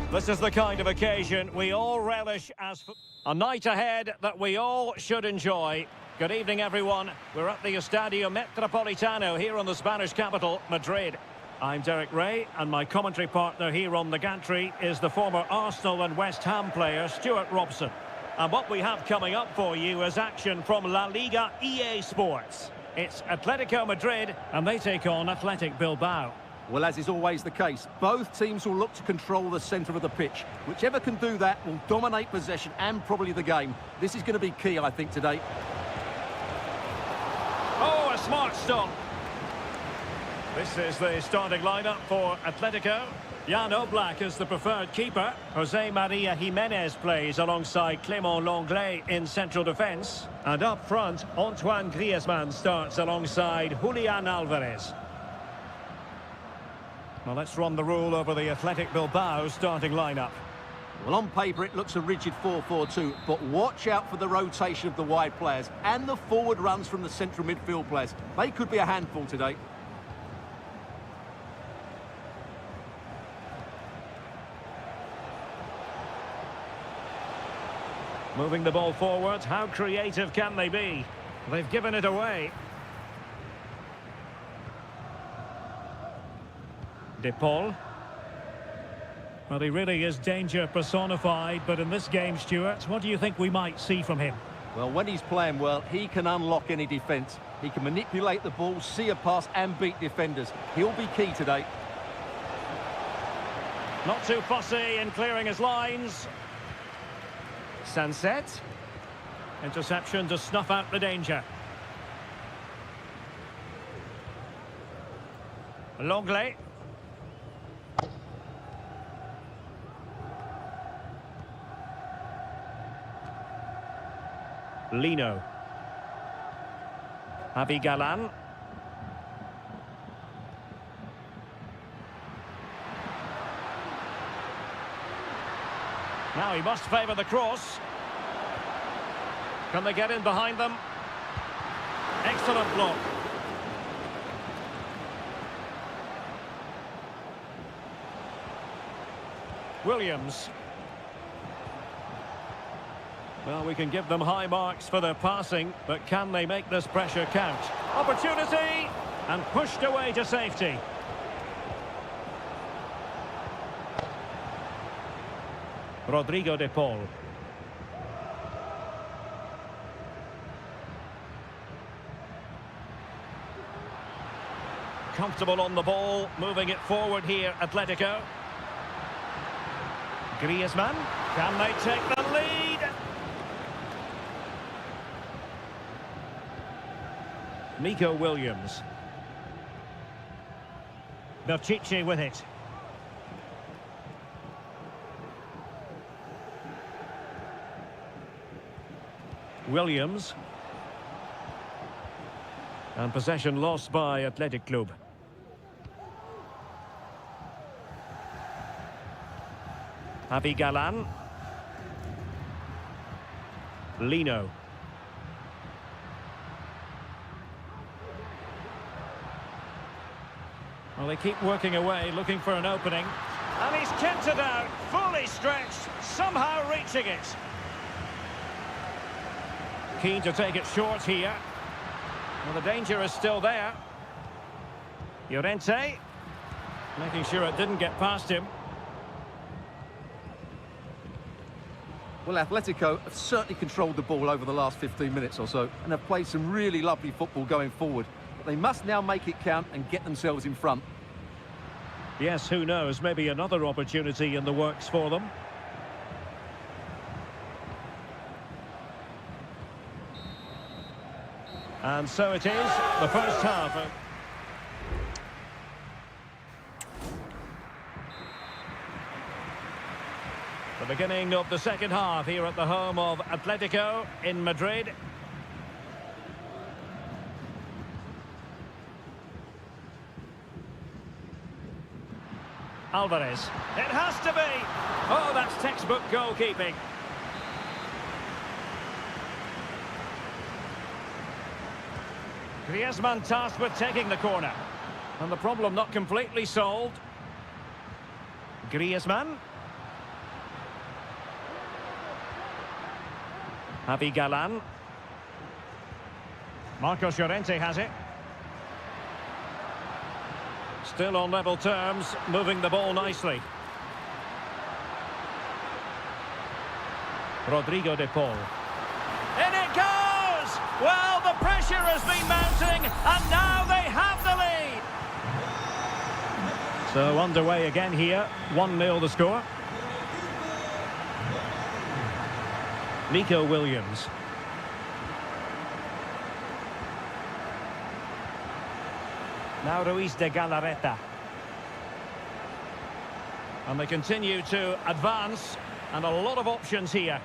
This is the kind of occasion we all relish as a night ahead that we all should enjoy. Good evening, everyone. We're at the Estadio Metropolitano here in the Spanish capital, Madrid. I'm Derek Ray, and my commentary partner here on the gantry is the former Arsenal and West Ham player, Stuart Robson. And what we have coming up for you is action from La Liga EA Sports. It's Atletico Madrid, and they take on Athletic Bilbao. Well, as is always the case, both teams will look to control the centre of the pitch. Whichever can do that will dominate possession and probably the game. This is going to be key, I think, today. Oh, a smart stop. This is the starting lineup for Atletico. Jan Oblak is the preferred keeper. Jose Maria Jimenez plays alongside Clément Lenglet in central defence. And up front, Antoine Griezmann starts alongside Julian Alvarez. Well, let's run the rule over the Athletic Bilbao starting lineup. Well, on paper it looks a rigid 4-4-2, but watch out for the rotation of the wide players and the forward runs from the central midfield players. They could be a handful today. Moving the ball forward, how creative can they be? They've given it away. De Paul. Well, he really is danger personified, but in this game, Stuart, what do you think we might see from him? Well, when he's playing well, he can unlock any defence. He can manipulate the ball, see a pass and beat defenders. He'll be key today. Not too fussy in clearing his lines. Sunset. Interception to snuff out the danger. Longley. Lino. Galan. Now he must favour the cross. Can they get in behind them? Excellent block. Williams. Well, we can give them high marks for their passing, but can they make this pressure count? Opportunity! And pushed away to safety. Rodrigo de Paul. Comfortable on the ball, moving it forward here, Atletico. Griezmann, can they take the lead? Nico Williams. Pishit with it. Williams. And possession lost by Athletic Club. Galan. Lino. Well, they keep working away, looking for an opening. And he's kept it out, fully stretched, somehow reaching it. Keen to take it short here. Well, the danger is still there. Llorente, making sure it didn't get past him. Well, Atletico have certainly controlled the ball over the last 15 minutes or so and have played some really lovely football going forward. They must now make it count and get themselves in front. Yes, who knows, maybe another opportunity in the works for them. And so it is, the first half. The beginning of the second half here at the home of Atletico in Madrid. Alvarez. It has to be. Oh, that's textbook goalkeeping. Griezmann tasked with taking the corner. And the problem not completely solved. Griezmann. Galan. Marcos Llorente has it. Still on level terms, moving the ball nicely. Rodrigo de Paul. In it goes! Well, the pressure has been mounting, and now they have the lead. So underway again here, 1-0 the score. Nico Williams. Now Ruiz de Galarreta. And they continue to advance, and a lot of options here.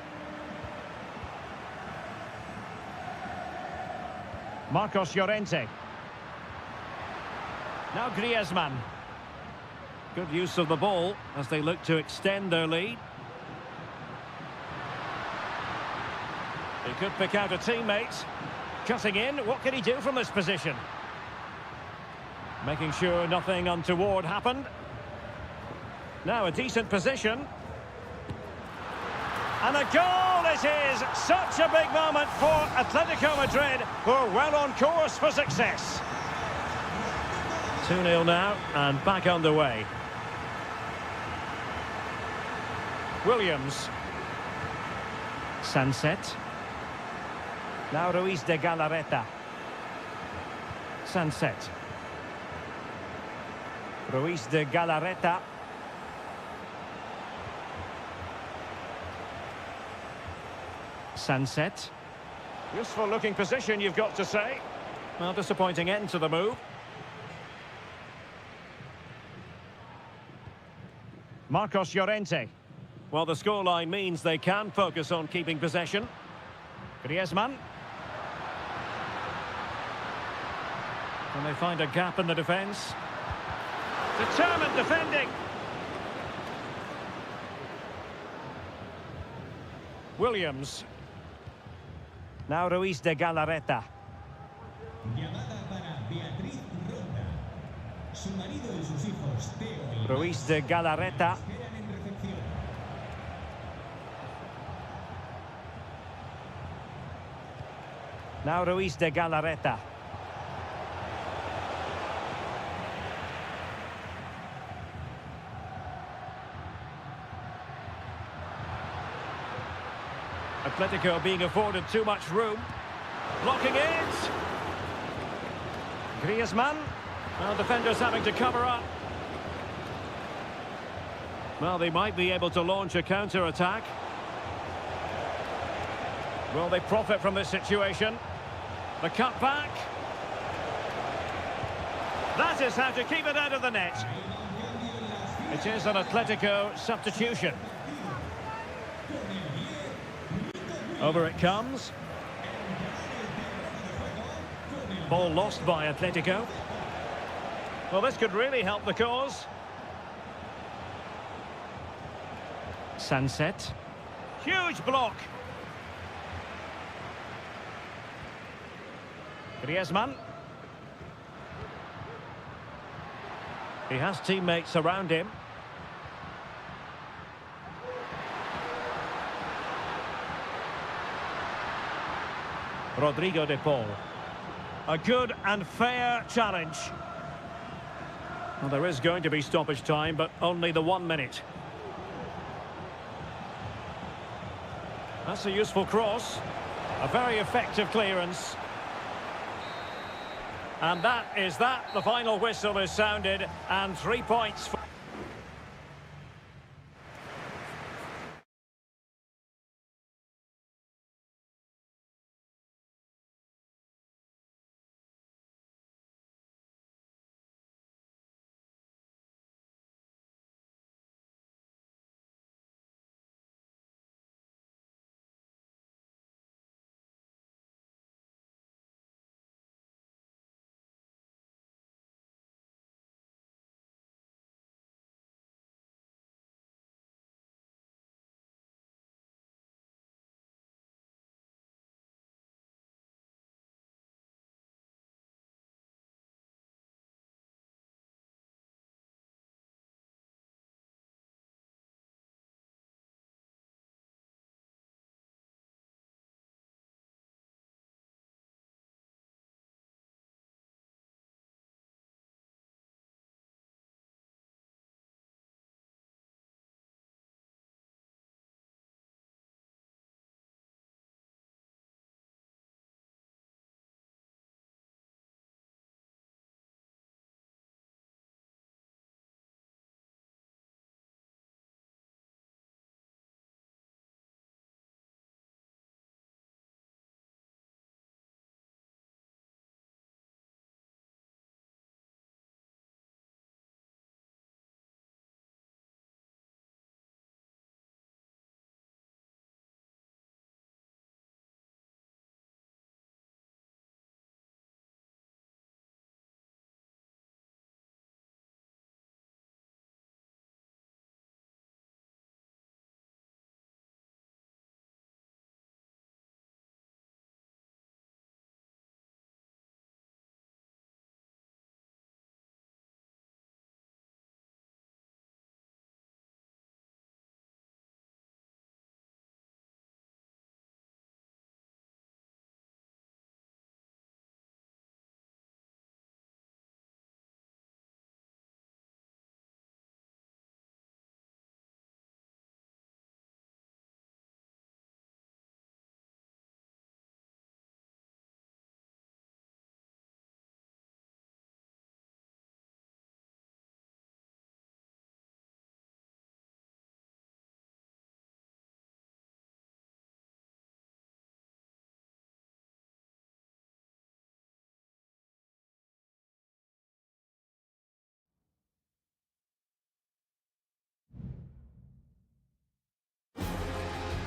Marcos Llorente. Now Griezmann. Good use of the ball as they look to extend their lead. He could pick out a teammate. Cutting in, what can he do from this position? Making sure nothing untoward happened. Now a decent position. And a goal it is! Such a big moment for Atletico Madrid, who are well on course for success. 2-0 now, and back underway. Williams. Sunset. Now Ruiz de Galarreta. Sunset. Ruiz de Galarreta. Sunset. Useful looking position, you've got to say. Well, disappointing end to the move. Marcos Llorente. Well, the scoreline means they can focus on keeping possession. Griezmann. Can they find a gap in the defence? Determined defending. Williams. Now Ruiz de Galarreta. Llamada para Beatriz Ronda. Su marido y sus hijos, Teo y Ruiz de Galarreta. esperan en recepción. Now Ruiz de Galarreta. Atletico being afforded too much room. Blocking it. Griezmann. Well, defenders having to cover up. Well, they might be able to launch a counter-attack. Will they profit from this situation? The cutback. That is how to keep it out of the net. It is an Atletico substitution. Over it comes. Ball lost by Atletico. Well, this could really help the cause. Sunset. Huge block. Griezmann. He has teammates around him. Rodrigo de Paul. A good and fair challenge. Well, there is going to be stoppage time, but only the 1 minute. That's a useful cross. A very effective clearance. And that is that. The final whistle is sounded, and 3 points for...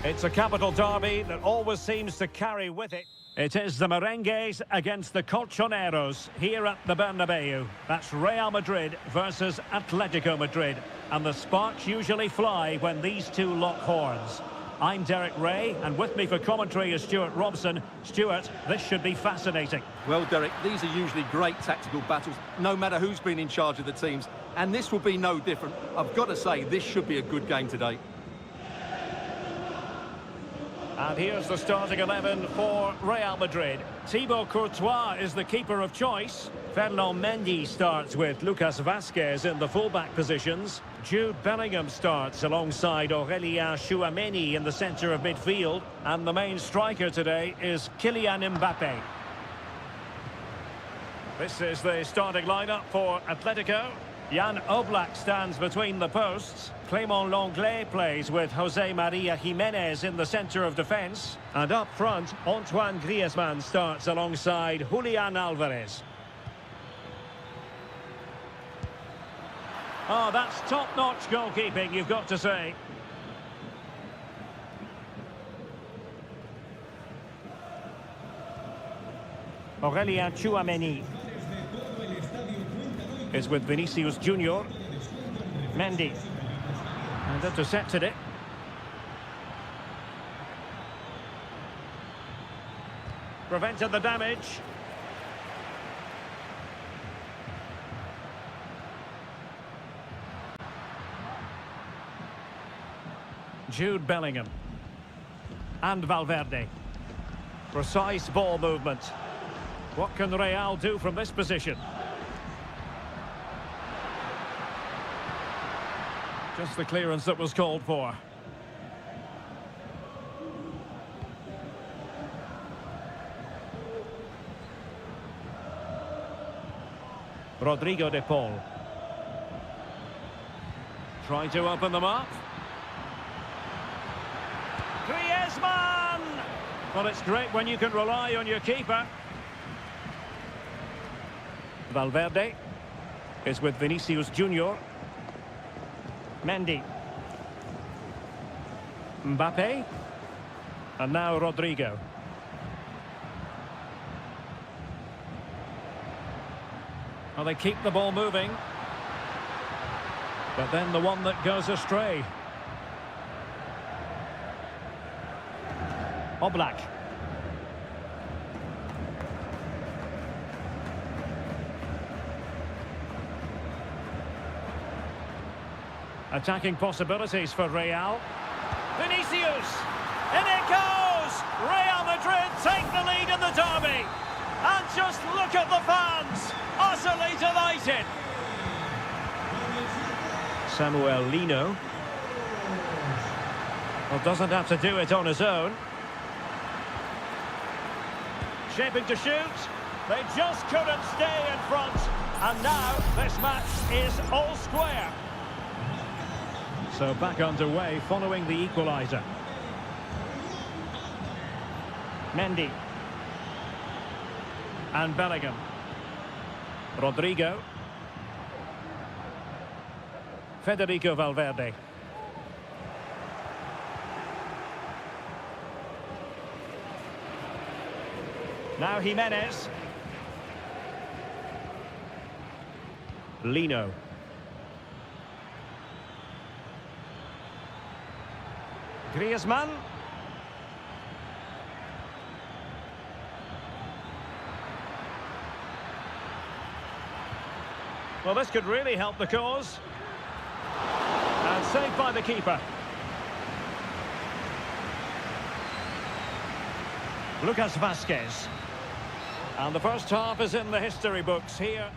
It's a capital derby that always seems to carry with it. It is the Merengues against the Colchoneros here at the Bernabeu. That's Real Madrid versus Atletico Madrid. And the sparks usually fly when these two lock horns. I'm Derek Ray, and with me for commentary is Stuart Robson. Stuart, this should be fascinating. Well, Derek, these are usually great tactical battles, no matter who's been in charge of the teams. And this will be no different. I've got to say, this should be a good game today. And here's the starting 11 for Real Madrid. Thibaut Courtois is the keeper of choice. Ferland Mendy starts with Lucas Vazquez in the fullback positions. Jude Bellingham starts alongside Aurélien Tchouameni in the centre of midfield. And the main striker today is Kylian Mbappé. This is the starting lineup for Atletico. Jan Oblak stands between the posts. Clément Lenglet plays with José María Jiménez in the centre of defence. And up front, Antoine Griezmann starts alongside Julián Álvarez. Oh, that's top-notch goalkeeping, you've got to say. Aurélien Tchouameni is with Vinicius Junior. Mendy. And intercepted it. Prevented the damage. Jude Bellingham. And Valverde. Precise ball movement. What can Real do from this position? Just the clearance that was called for. Rodrigo de Paul. Trying to open them up. Griezmann! Well, it's great when you can rely on your keeper. Valverde is with Vinicius Junior. Mendy. Mbappé. And now Rodrigo. Well, they keep the ball moving. But then the one that goes astray. Oblak. Attacking possibilities for Real. Vinicius! In it goes! Real Madrid take the lead in the derby. And just look at the fans! Utterly delighted! Samuel Lino. Well, doesn't have to do it on his own. Shaping to shoot. They just couldn't stay in front. And now this match is all square. So back underway following the equaliser. Mendy. And Bellingham. Rodrigo. Federico Valverde. Now Jimenez. Lino. Griezmann. Well, this could really help the cause. And saved by the keeper. Lucas Vazquez. And the first half is in the history books here.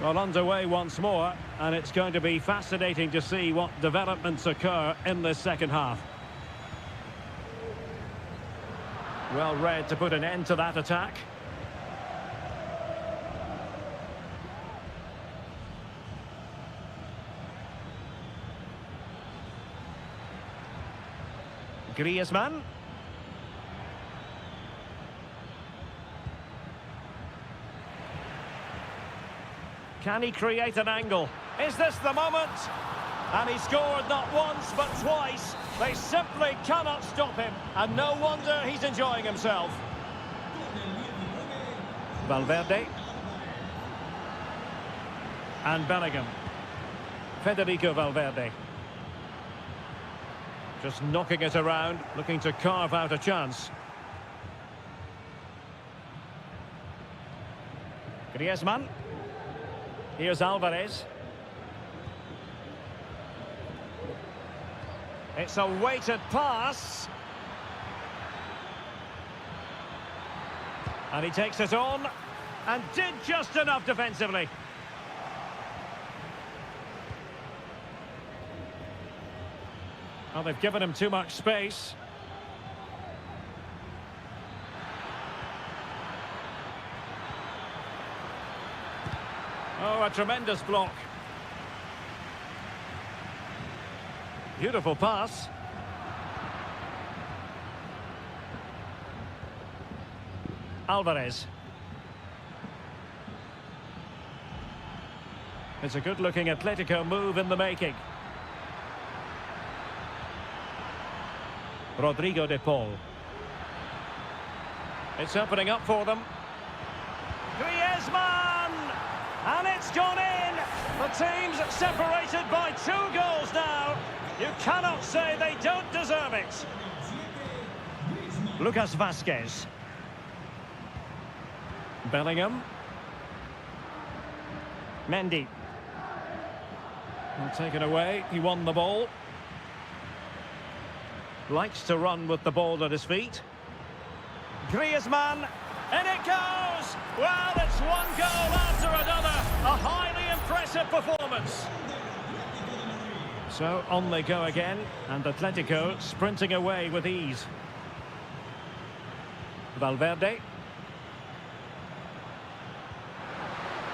Well, underway once more, and it's going to be fascinating to see what developments occur in this second half. Well read to put an end to that attack. Griezmann. Can he create an angle? Is this the moment? And he scored not once but twice. They simply cannot stop him. And no wonder he's enjoying himself. Valverde. And Bellingham. Federico Valverde. Just knocking it around, looking to carve out a chance. Griezmann. Here's Alvarez. It's a weighted pass. And he takes it on and did just enough defensively. Well, they've given him too much space. Oh, a tremendous block. Beautiful pass. Alvarez. It's a good-looking Atletico move in the making. Rodrigo de Paul. It's opening up for them. Griezmann! And it's gone in! The team's separated by 2 goals now. You cannot say they don't deserve it. Lucas Vazquez. Bellingham. Mendy. And taken away, he won the ball. Likes to run with the ball at his feet. Griezmann, and it goes! Well, it's one goal after another. A highly impressive performance. So on they go again, and Atletico sprinting away with ease. Valverde.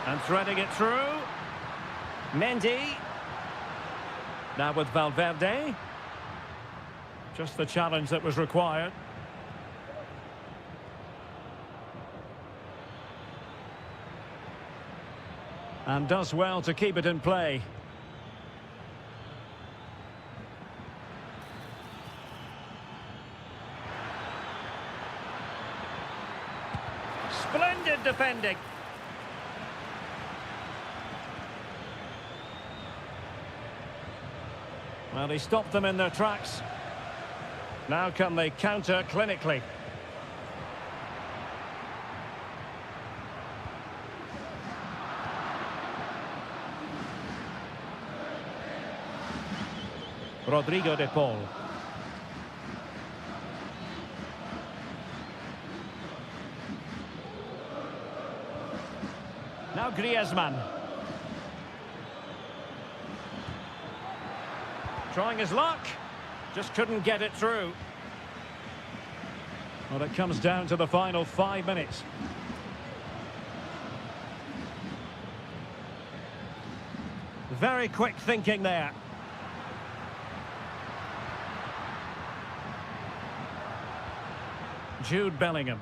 And threading it through. Mendy. Now with Valverde. Just the challenge that was required. And does well to keep it in play. Splendid defending. Well, he stopped them in their tracks. Now can they counter clinically? Rodrigo de Paul. Now Griezmann. Trying his luck. Just couldn't get it through. Well, it comes down to the final 5 minutes. Very quick thinking there. Jude Bellingham.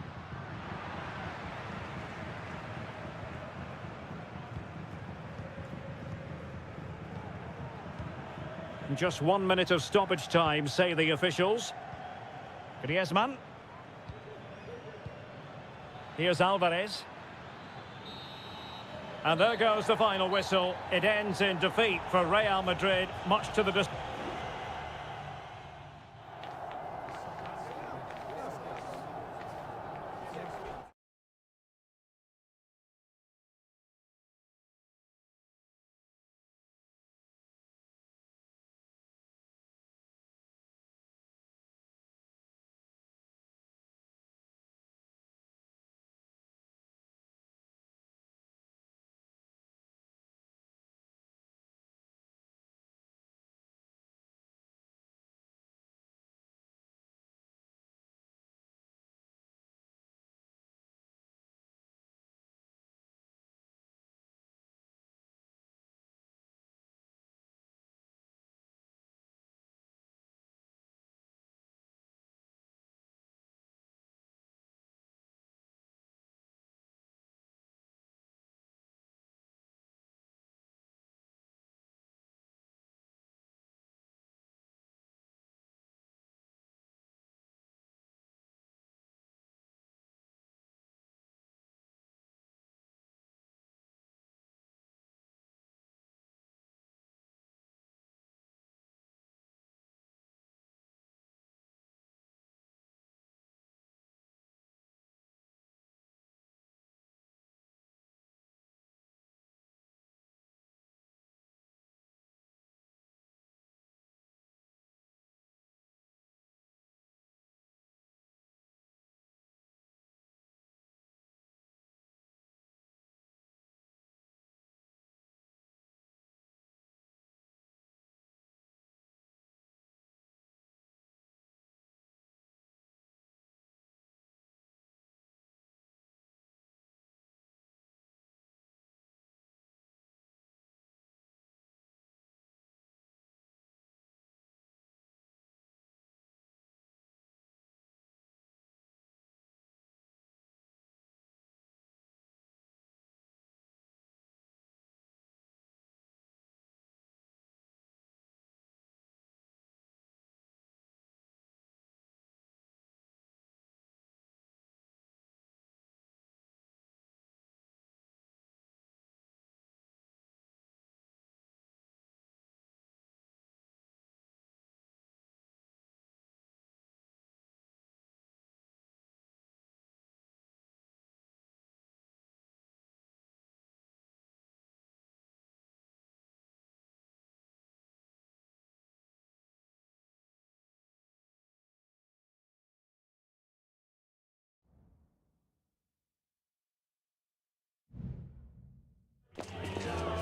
Just 1 minute of stoppage time, say the officials. Griezmann. Here's Alvarez. And there goes the final whistle. It ends in defeat for Real Madrid, much to the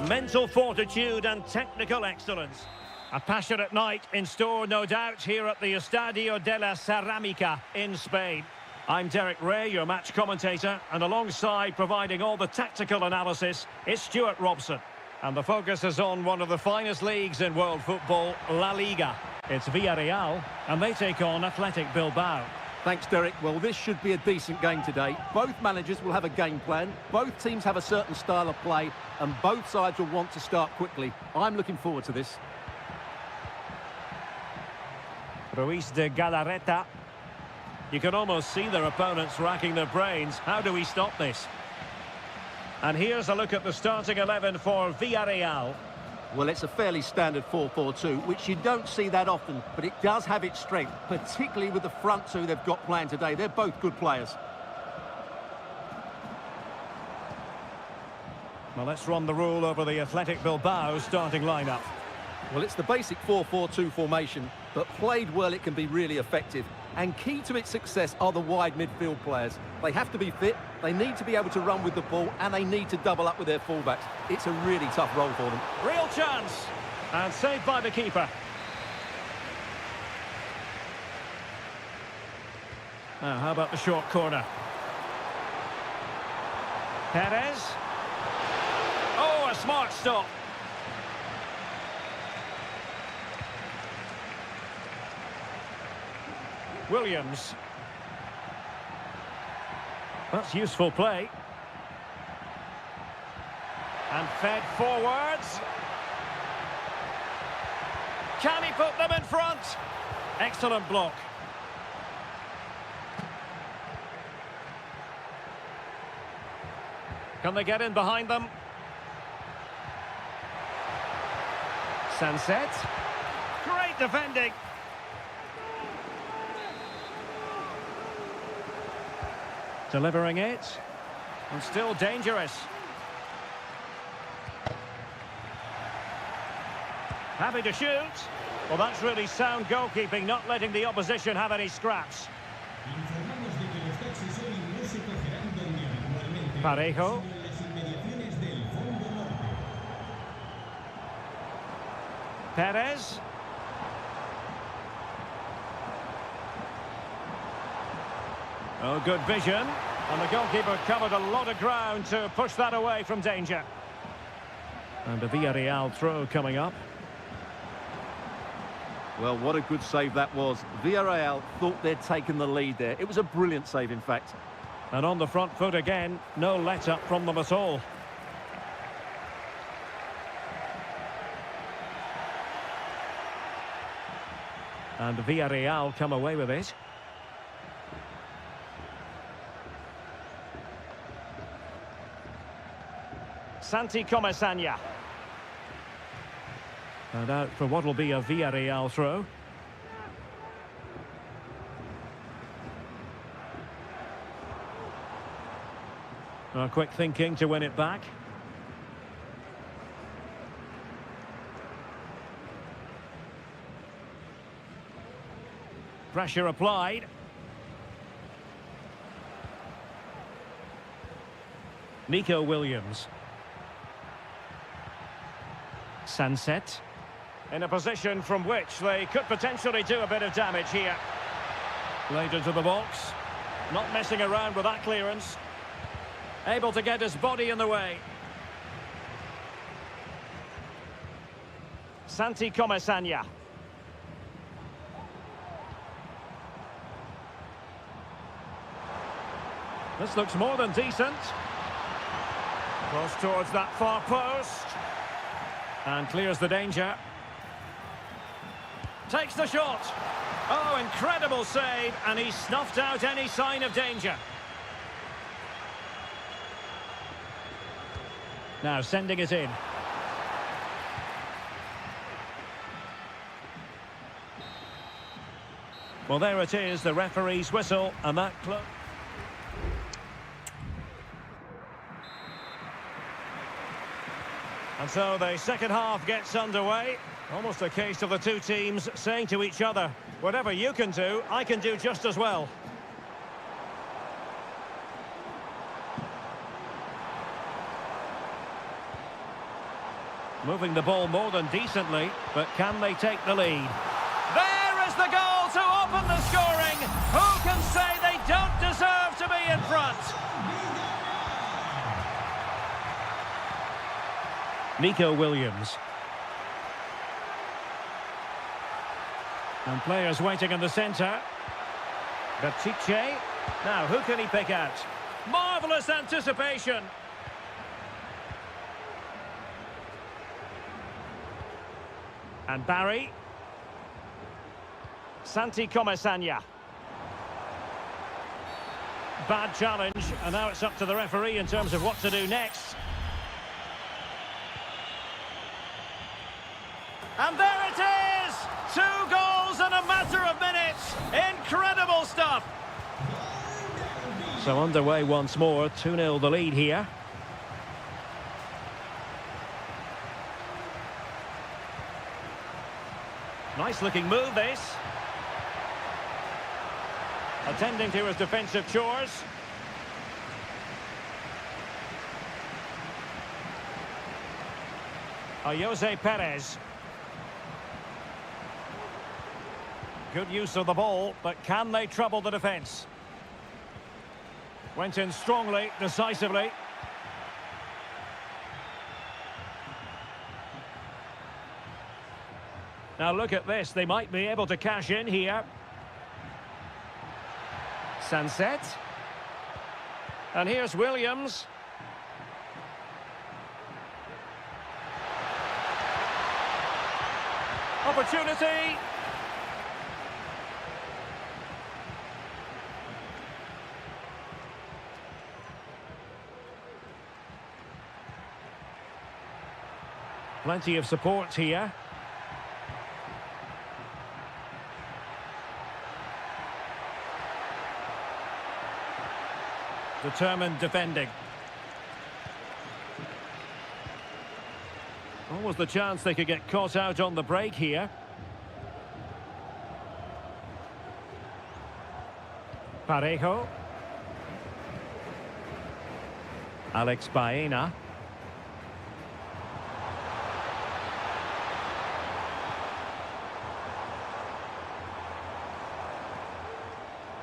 mental fortitude and technical excellence. A passionate night in store, no doubt, here at the Estadio de la Ceramica in Spain. I'm Derek Ray, your match commentator, and alongside providing all the tactical analysis is Stuart Robson. And the focus is on one of the finest leagues in world football, La Liga. It's Villarreal, and they take on Athletic Bilbao. Thanks, Derek. Well, this should be a decent game today. Both managers will have a game plan. Both teams have a certain style of play, and both sides will want to start quickly. I'm looking forward to this. Ruiz de Galarreta. You can almost see their opponents racking their brains. How do we stop this? And here's a look at the starting 11 for Villarreal. Well, it's a fairly standard 4-4-2, which you don't see that often, but it does have its strength, particularly with the front two they've got playing today. They're both good players. Well, let's run the rule over the Athletic Bilbao starting lineup. Well, it's the basic 4-4-2 formation, but played well it can be really effective. And key to its success are the wide midfield players. They have to be fit, they need to be able to run with the ball, and they need to double up with their fullbacks. It's a really tough role for them. Real chance! And saved by the keeper. Now, how about the short corner? Perez. Oh, a smart stop. Williams. That's useful play. And fed forwards. Can he put them in front? Excellent block. Can they get in behind them? Sunset. Great defending. Delivering it, and still dangerous. Happy to shoot. Well, that's really sound goalkeeping, not letting the opposition have any scraps. Informamos de que los taxis hoy no se cogerán donde habitualmente, Parejo. sino en las inmediaciones del Fondo Norte. Perez. Oh, good vision. And the goalkeeper covered a lot of ground to push that away from danger. And a Villarreal throw coming up. Well, what a good save that was. Villarreal thought they'd taken the lead there. It was a brilliant save, in fact. And on the front foot again, no let-up from them at all. And Villarreal come away with it. Santi Comesaña. And out for what will be a Villarreal throw. Quick thinking to win it back. Pressure applied. Nico Williams. Sunset. In a position from which they could potentially do a bit of damage here. Played into the box. Not messing around with that clearance. Able to get his body in the way. Santi Comesaña. This looks more than decent. Cross towards that far post. And clears the danger. Takes the shot. Oh, incredible save. And he snuffed out any sign of danger. Now sending it in. Well, there it is, the referee's whistle, and that close. And so the second half gets underway. Almost a case of the two teams saying to each other, whatever you can do, I can do just as well. Moving the ball more than decently, but can they take the lead? There is the goal to open the scoring. Who can say they don't deserve to be in front? Nico Williams. And players waiting in the centre. Pishit. Now, who can he pick out? Marvellous anticipation. And Barry. Santi Comasanya. Bad challenge, and now it's up to the referee in terms of what to do next. And there it is! 2 goals in a matter of minutes. Incredible stuff. So underway once more, 2-0 the lead here. Nice looking move this. Attending to his defensive chores. Jose Perez. Good use of the ball, but can they trouble the defence? Went in strongly, decisively. Now look at this, they might be able to cash in here. Sunset. And here's Williams. Opportunity. Plenty of support here. Determined defending. Almost the chance they could get caught out on the break here. Parejo. Alex Baena.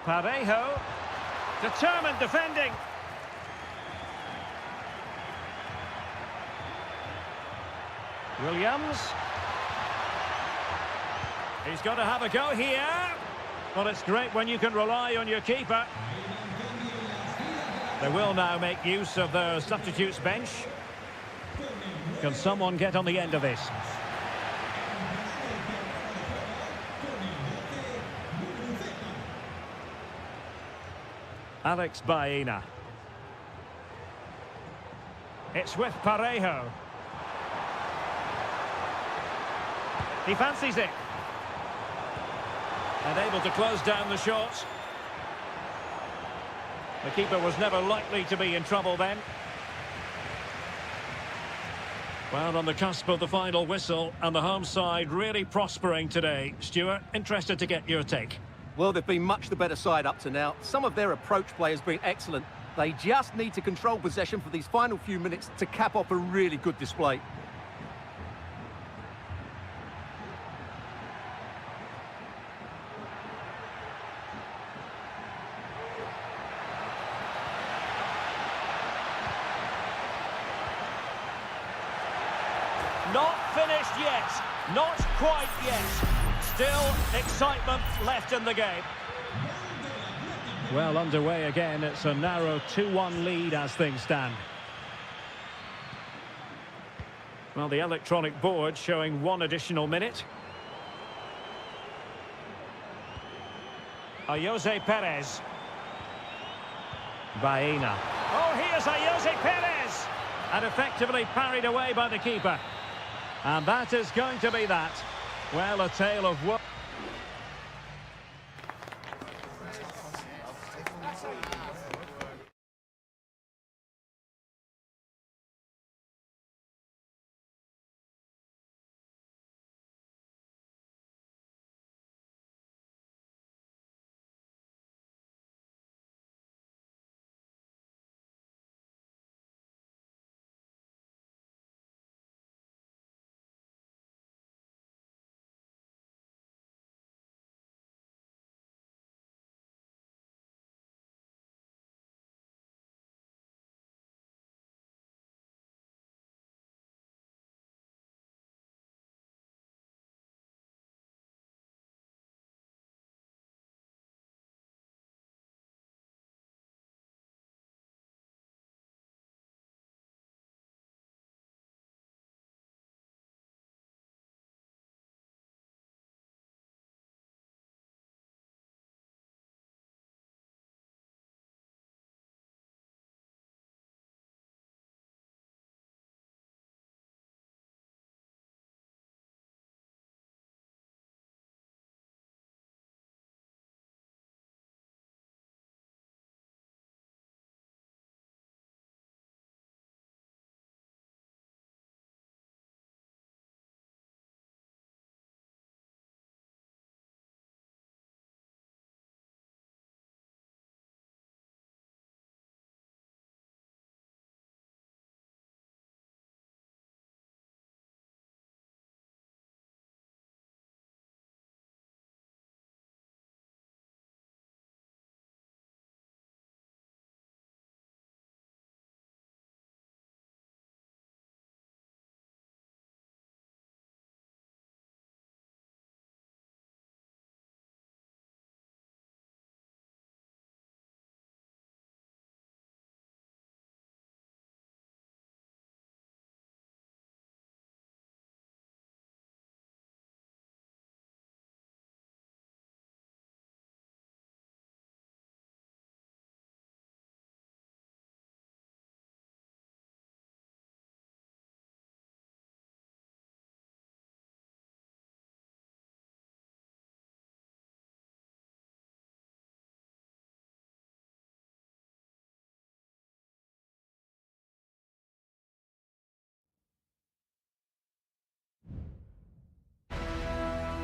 Parejo. Determined defending. Williams. He's got to have a go here. Well, it's great when you can rely on your keeper. They will now make use of their substitutes bench. Can someone get on the end of this? Alex Baena. It's with Parejo. He fancies it. And able to close down the shot. The keeper was never likely to be in trouble then. Well, on the cusp of the final whistle, and the home side really prospering today. Stuart, interested to get your take. Well, they've been much the better side up to now. Some of their approach play has been excellent. They just need to control possession for these final few minutes to cap off a really good display. Not finished yet. Not quite yet. Still excitement left in the game. Well, underway again. It's a narrow 2-1 lead as things stand. Well, the electronic board showing 1 additional minute. Jose Perez. Baena. Oh, here's Jose Perez! And effectively parried away by the keeper. And that is going to be that. Well, a tale of woe.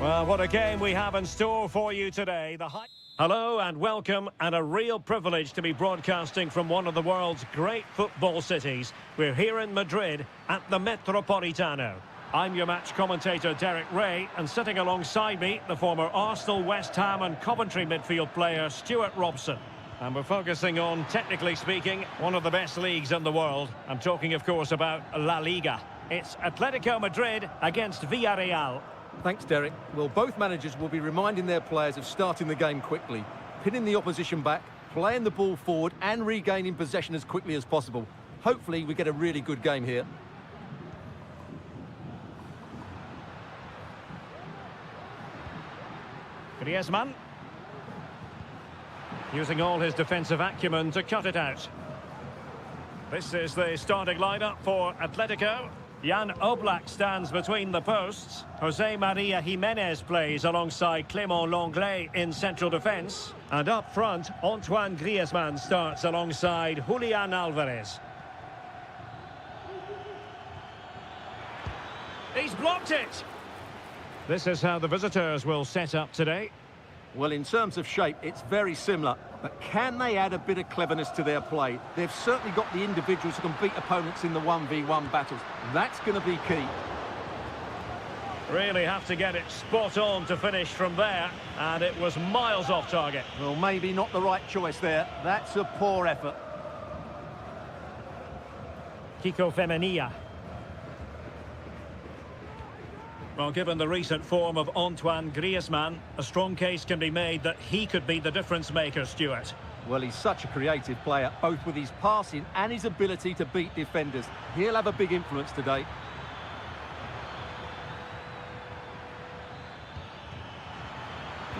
Well, what a game we have in store for you today. Hello and welcome, and a real privilege to be broadcasting from one of the world's great football cities. We're here in Madrid at the Metropolitano. I'm your match commentator, Derek Ray, and sitting alongside me, the former Arsenal, West Ham and Coventry midfield player, Stuart Robson. And we're focusing on, technically speaking, one of the best leagues in the world. I'm talking, of course, about La Liga. It's Atletico Madrid against Villarreal. Thanks, Derek. Well, both managers will be reminding their players of starting the game quickly, pinning the opposition back, playing the ball forward and regaining possession as quickly as possible. Hopefully, we get a really good game here. Griezmann. Using all his defensive acumen to cut it out. This is the starting lineup for Atletico. Jan Oblak stands between the posts. Jose Maria Jimenez plays alongside Clément Lenglet in central defence. And up front, Antoine Griezmann starts alongside Julian Alvarez. He's blocked it! This is how the visitors will set up today. Well, in terms of shape, it's very similar. But can they add a bit of cleverness to their play? They've certainly got the individuals who can beat opponents in the 1v1 battles. That's going to be key. Really have to get it spot on to finish from there. And it was miles off target. Well, maybe not the right choice there. That's a poor effort. Kiko Femenia. Well, given the recent form of Antoine Griezmann, a strong case can be made that he could be the difference maker, Stuart. Well, he's such a creative player, both with his passing and his ability to beat defenders. He'll have a big influence today.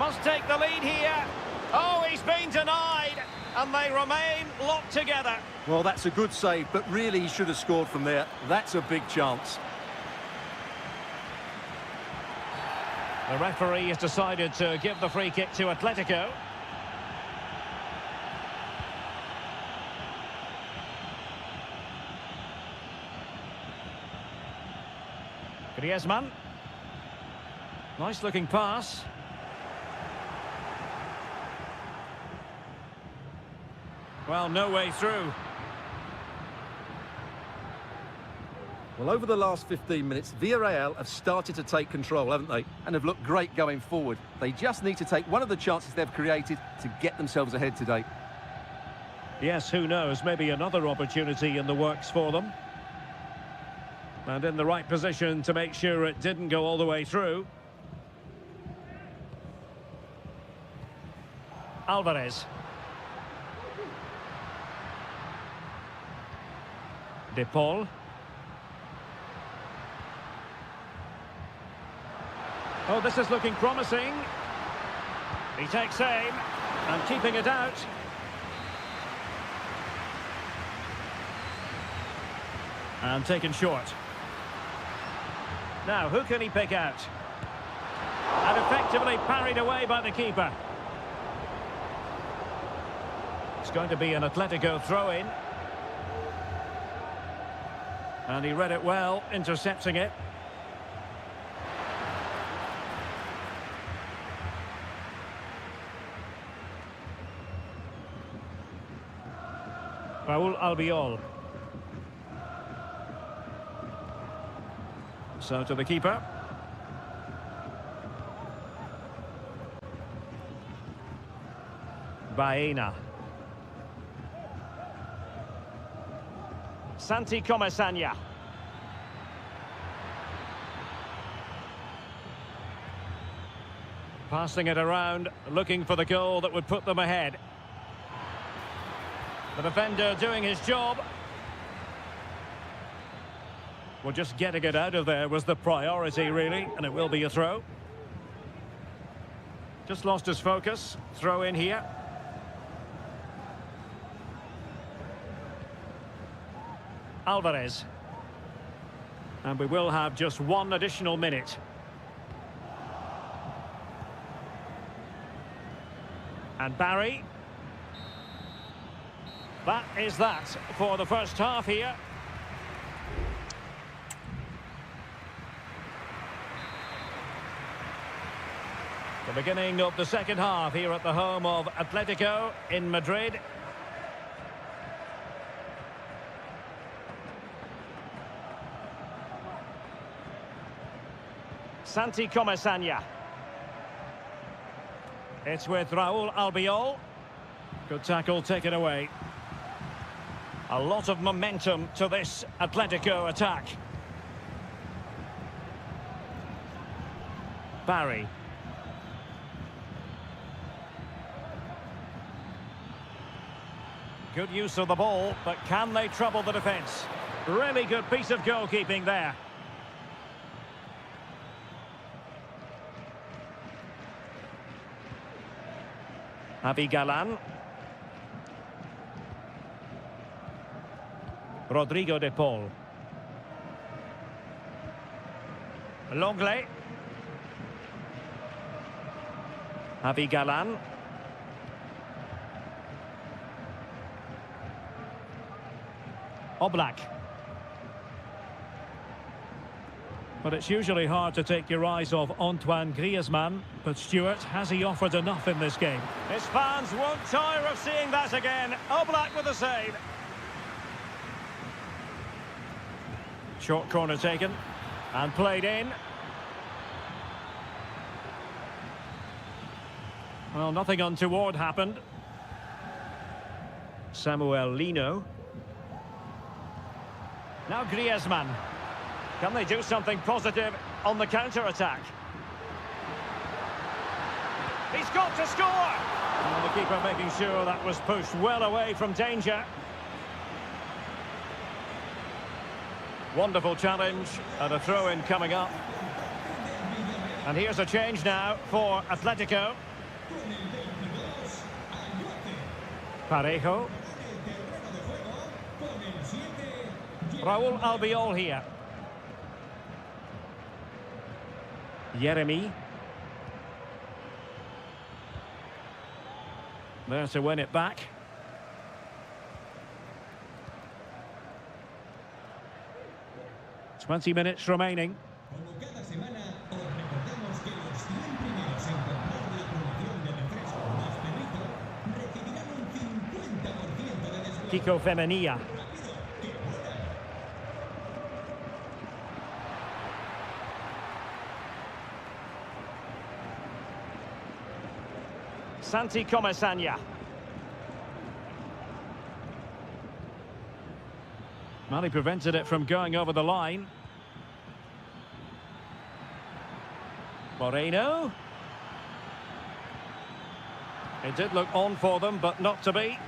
Must take the lead here. Oh, he's been denied, and they remain locked together. Well, that's a good save, but really he should have scored from there. That's a big chance. The referee has decided to give the free kick to Atletico. Griezmann. Nice looking pass. Well, no way through. Well, over the last 15 minutes, Villarreal have started to take control, haven't they? And have looked great going forward. They just need to take one of the chances they've created to get themselves ahead today. Yes, who knows? Maybe another opportunity in the works for them. And in the right position to make sure it didn't go all the way through. Alvarez. De Paul. Oh, this is looking promising. He takes aim and keeping it out. And taken short. Now, who can he pick out? And effectively parried away by the keeper. It's going to be an Atletico throw-in. And he read it well, intercepting it. Raúl Albiol. So to the keeper. Baena. Santi Comesaña. Passing it around, looking for the goal that would put them ahead. The defender doing his job. Well, just getting it out of there was the priority, really, and it will be a throw. Just lost his focus. Throw in here. Alvarez. And we will have just one additional minute. And Barry. That is that for the first half here. beginning of the second half here at the home of Atletico in Madrid. Santi Comesaña. It's with Raúl Albiol. Good tackle taken away. A lot of momentum to this Atletico attack. Barry. Good use of the ball, but can they trouble the defence? Really good piece of goalkeeping there. Javi Galán. Rodrigo de Paul. Longley. Javi Galán. Oblak. But it's usually hard to take your eyes off Antoine Griezmann. But Stuart, has he offered enough in this game? His fans won't tire of seeing that again. Oblak with a save. Short corner taken and played in. Well, nothing untoward happened. Samuel Lino. Now Griezmann. Can they do something positive on the counter-attack? He's got to score! And the keeper making sure that was pushed well away from danger. Wonderful challenge and a throw-in coming up. And here's a change now for Atletico. Parejo. Raúl Albiol here. Yeremy. There to win it back. Twenty minutes remaining. Como cada semana, os recordamos que los 100 primeros en comprar la promoción de refresco más perrito recibirán un 50% de descuento. Kiko Femenia. ¡Rápido, que vuela! Santi Comesaña. Well, he prevented it from going over the line. Moreno. It did look on for them, but not to be.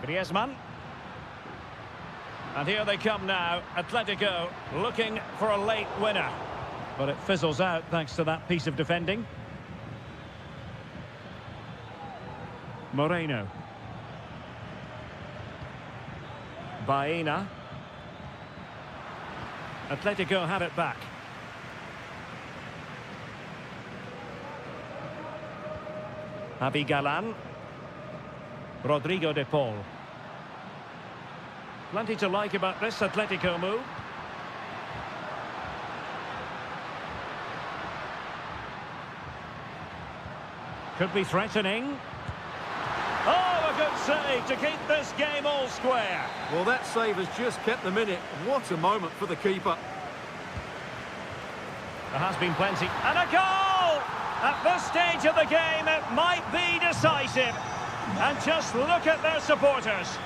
Griezmann. And here they come now, Atletico looking for a late winner. But it fizzles out thanks to that piece of defending. Moreno. Baena. Atletico have it back. Javi Galán. Rodrigo de Paul. Plenty to like about this Atletico move. Could be threatening. Oh, a good save to keep this game all square. Well, that save has just kept them in it. What a moment for the keeper. There has been plenty. And a goal! At this stage of the game, it might be decisive. And just look at their supporters.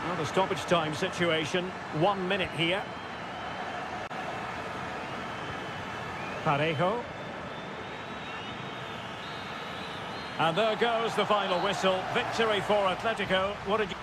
Well, the stoppage time situation, 1 minute here. Parejo. And there goes the final whistle. Victory for Atletico. What did you...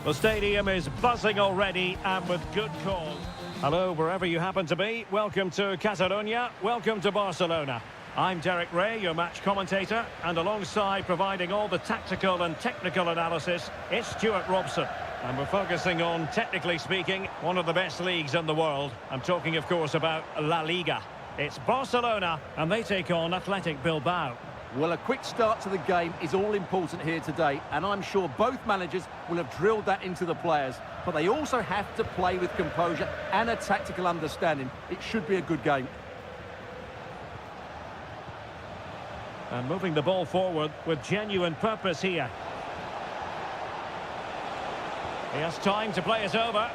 The stadium is buzzing already and with good cause. Hello, wherever you happen to be. Welcome to Catalonia. Welcome to Barcelona. I'm Derek Ray, your match commentator, and alongside providing all the tactical and technical analysis, it's Stuart Robson. And we're focusing on, technically speaking, one of the best leagues in the world. I'm talking, of course, about La Liga. It's Barcelona, and they take on Athletic Bilbao. Well, a quick start to the game is all important here today, and I'm sure both managers will have drilled that into the players. But they also have to play with composure and a tactical understanding. It should be a good game. And moving the ball forward with genuine purpose here. He has time to play it over.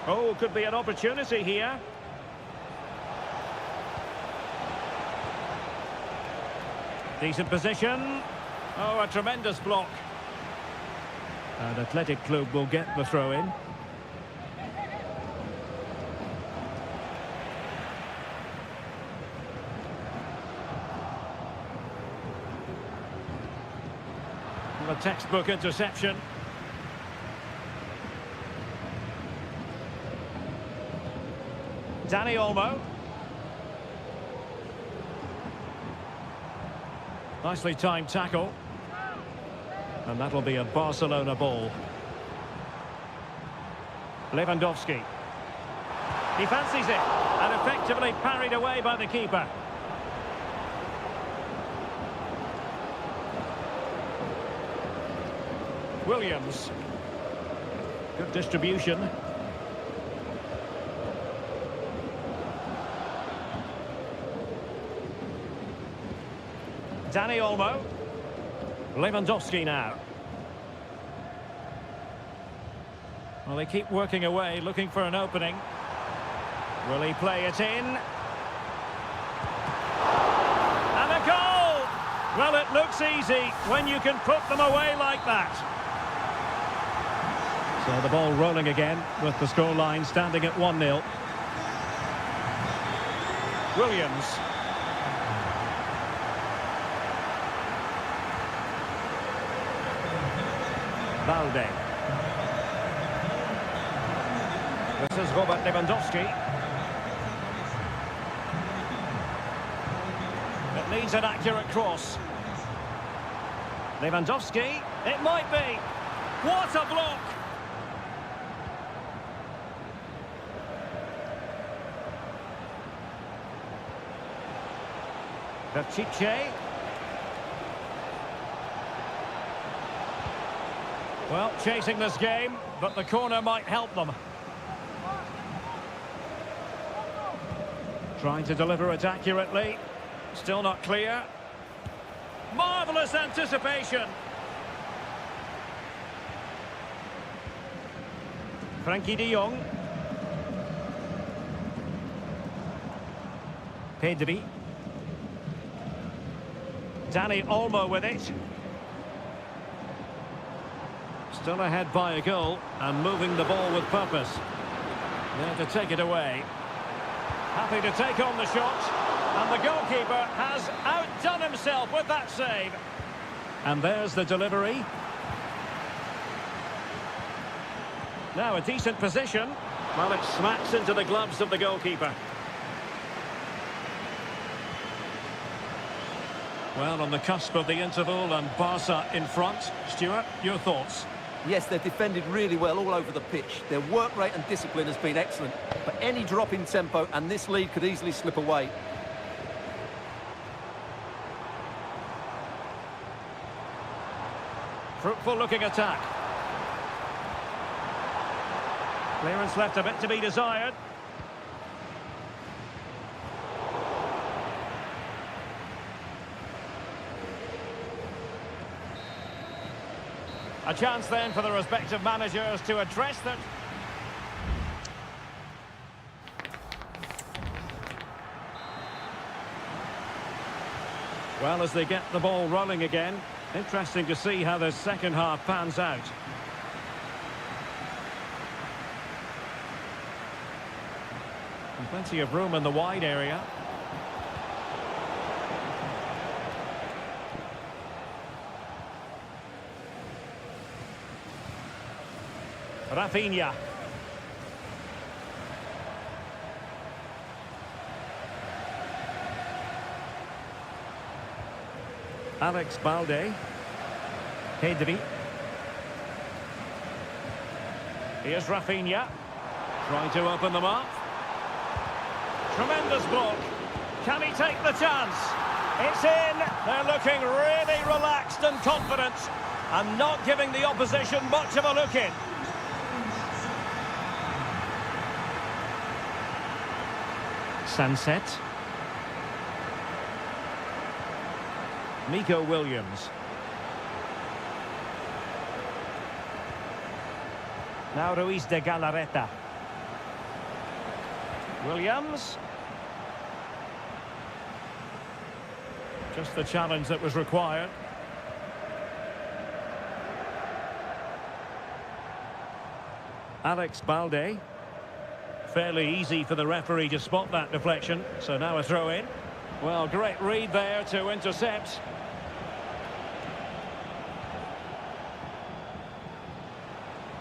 Oh, could be an opportunity here. Decent position. Oh, a tremendous block. And Athletic Club will get the throw in. A textbook interception. Dani Olmo. Nicely timed tackle. And that'll be a Barcelona ball. Lewandowski. He fancies it. And effectively parried away by the keeper. Williams. Good distribution. Dani Olmo. Lewandowski now. Well, they keep working away, looking for an opening. Will he play it in? And a goal! Well, it looks easy when you can put them away like that. So the ball rolling again with the scoreline standing at 1-0. Williams. Valde. This is Robert Lewandowski. It needs an accurate cross. Lewandowski. It might be. What a block! Píratський. Well, chasing this game, but the corner might help them. Trying to deliver it accurately. Still not clear. Marvellous anticipation. Frankie de Jong. Pedri. Dani Olmo with it. Still ahead by a goal and moving the ball with purpose. There to take it away. Happy to take on the shot. And the goalkeeper has outdone himself with that save. And there's the delivery. Now a decent position. Well, it smacks into the gloves of the goalkeeper. Well, on the cusp of the interval and Barca in front. Stuart, your thoughts? Yes, they've defended really well all over the pitch. Their work rate and discipline has been excellent. But any drop in tempo and this lead could easily slip away. Fruitful looking attack. Clearance left a bit to be desired. A chance then for the respective managers to address that. Well, as they get the ball rolling again, interesting to see how the second half pans out. And plenty of room in the wide area. Rafinha. Alex Balde. Pedri. Here's Rafinha. Trying to open them up. Tremendous block. Can he take the chance? It's in. They're looking really relaxed and confident and not giving the opposition much of a look in. Sunset. Nico Williams. Now Ruiz de Galarreta. Williams. Just the challenge that was required. Alex Balde. Fairly easy for the referee to spot that deflection. So now a throw in. Well, great read there to intercept.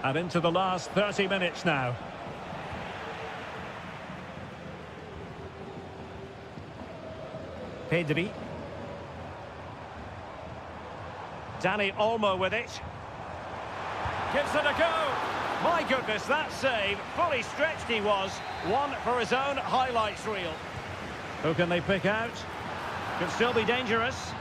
And into the last 30 minutes now. Pedri. Dani Olmo with it. Gives it a go. My goodness, that save. Fully stretched he was. One for his own highlights reel. Who can they pick out? Could still be dangerous.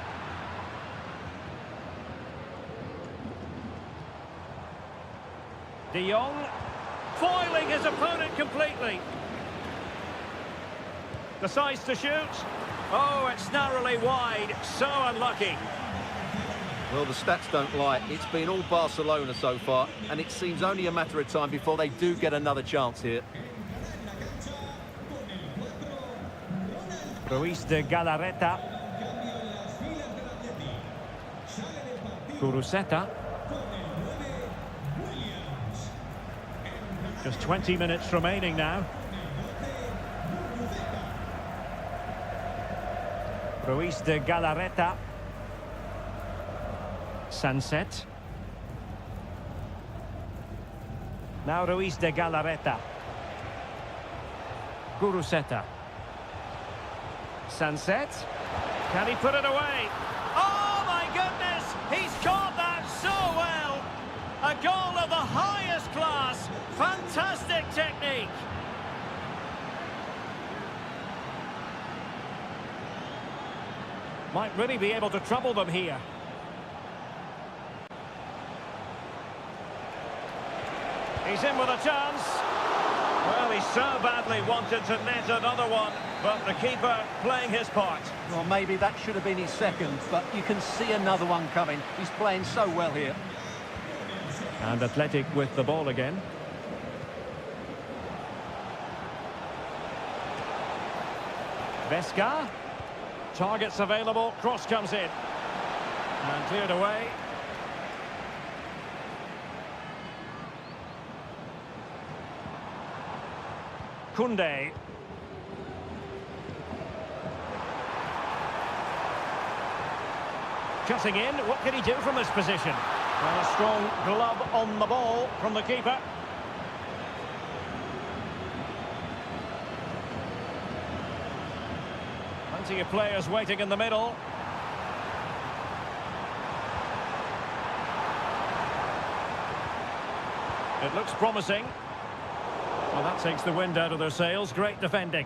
De Jong. Foiling his opponent completely. Decides to shoot. Oh, it's narrowly wide. So unlucky. Well, the stats don't lie. It's been all Barcelona so far, and it seems only a matter of time before they do get another chance here. Ruiz de Galarreta. Kuruseta. Just 20 minutes remaining now. Ruiz de Galarreta. Sunset. Now Ruiz de Galarreta. Kuruseta. Sunset. Can he put it away? Oh my goodness! He's caught that so well! A goal of the highest class. Fantastic technique. Might really be able to trouble them here. He's in with a chance. Well, he so badly wanted to net another one, but the keeper playing his part. Well, maybe that should have been his second, but you can see another one coming. He's playing so well here. And Athletic with the ball again. Vesca. Targets available. Cross comes in. And cleared away. Kunde. Cutting in. What can he do from this position? Well, a strong glove on the ball from the keeper. Plenty of players waiting in the middle. It looks promising. Well, that takes the wind out of their sails. Great defending.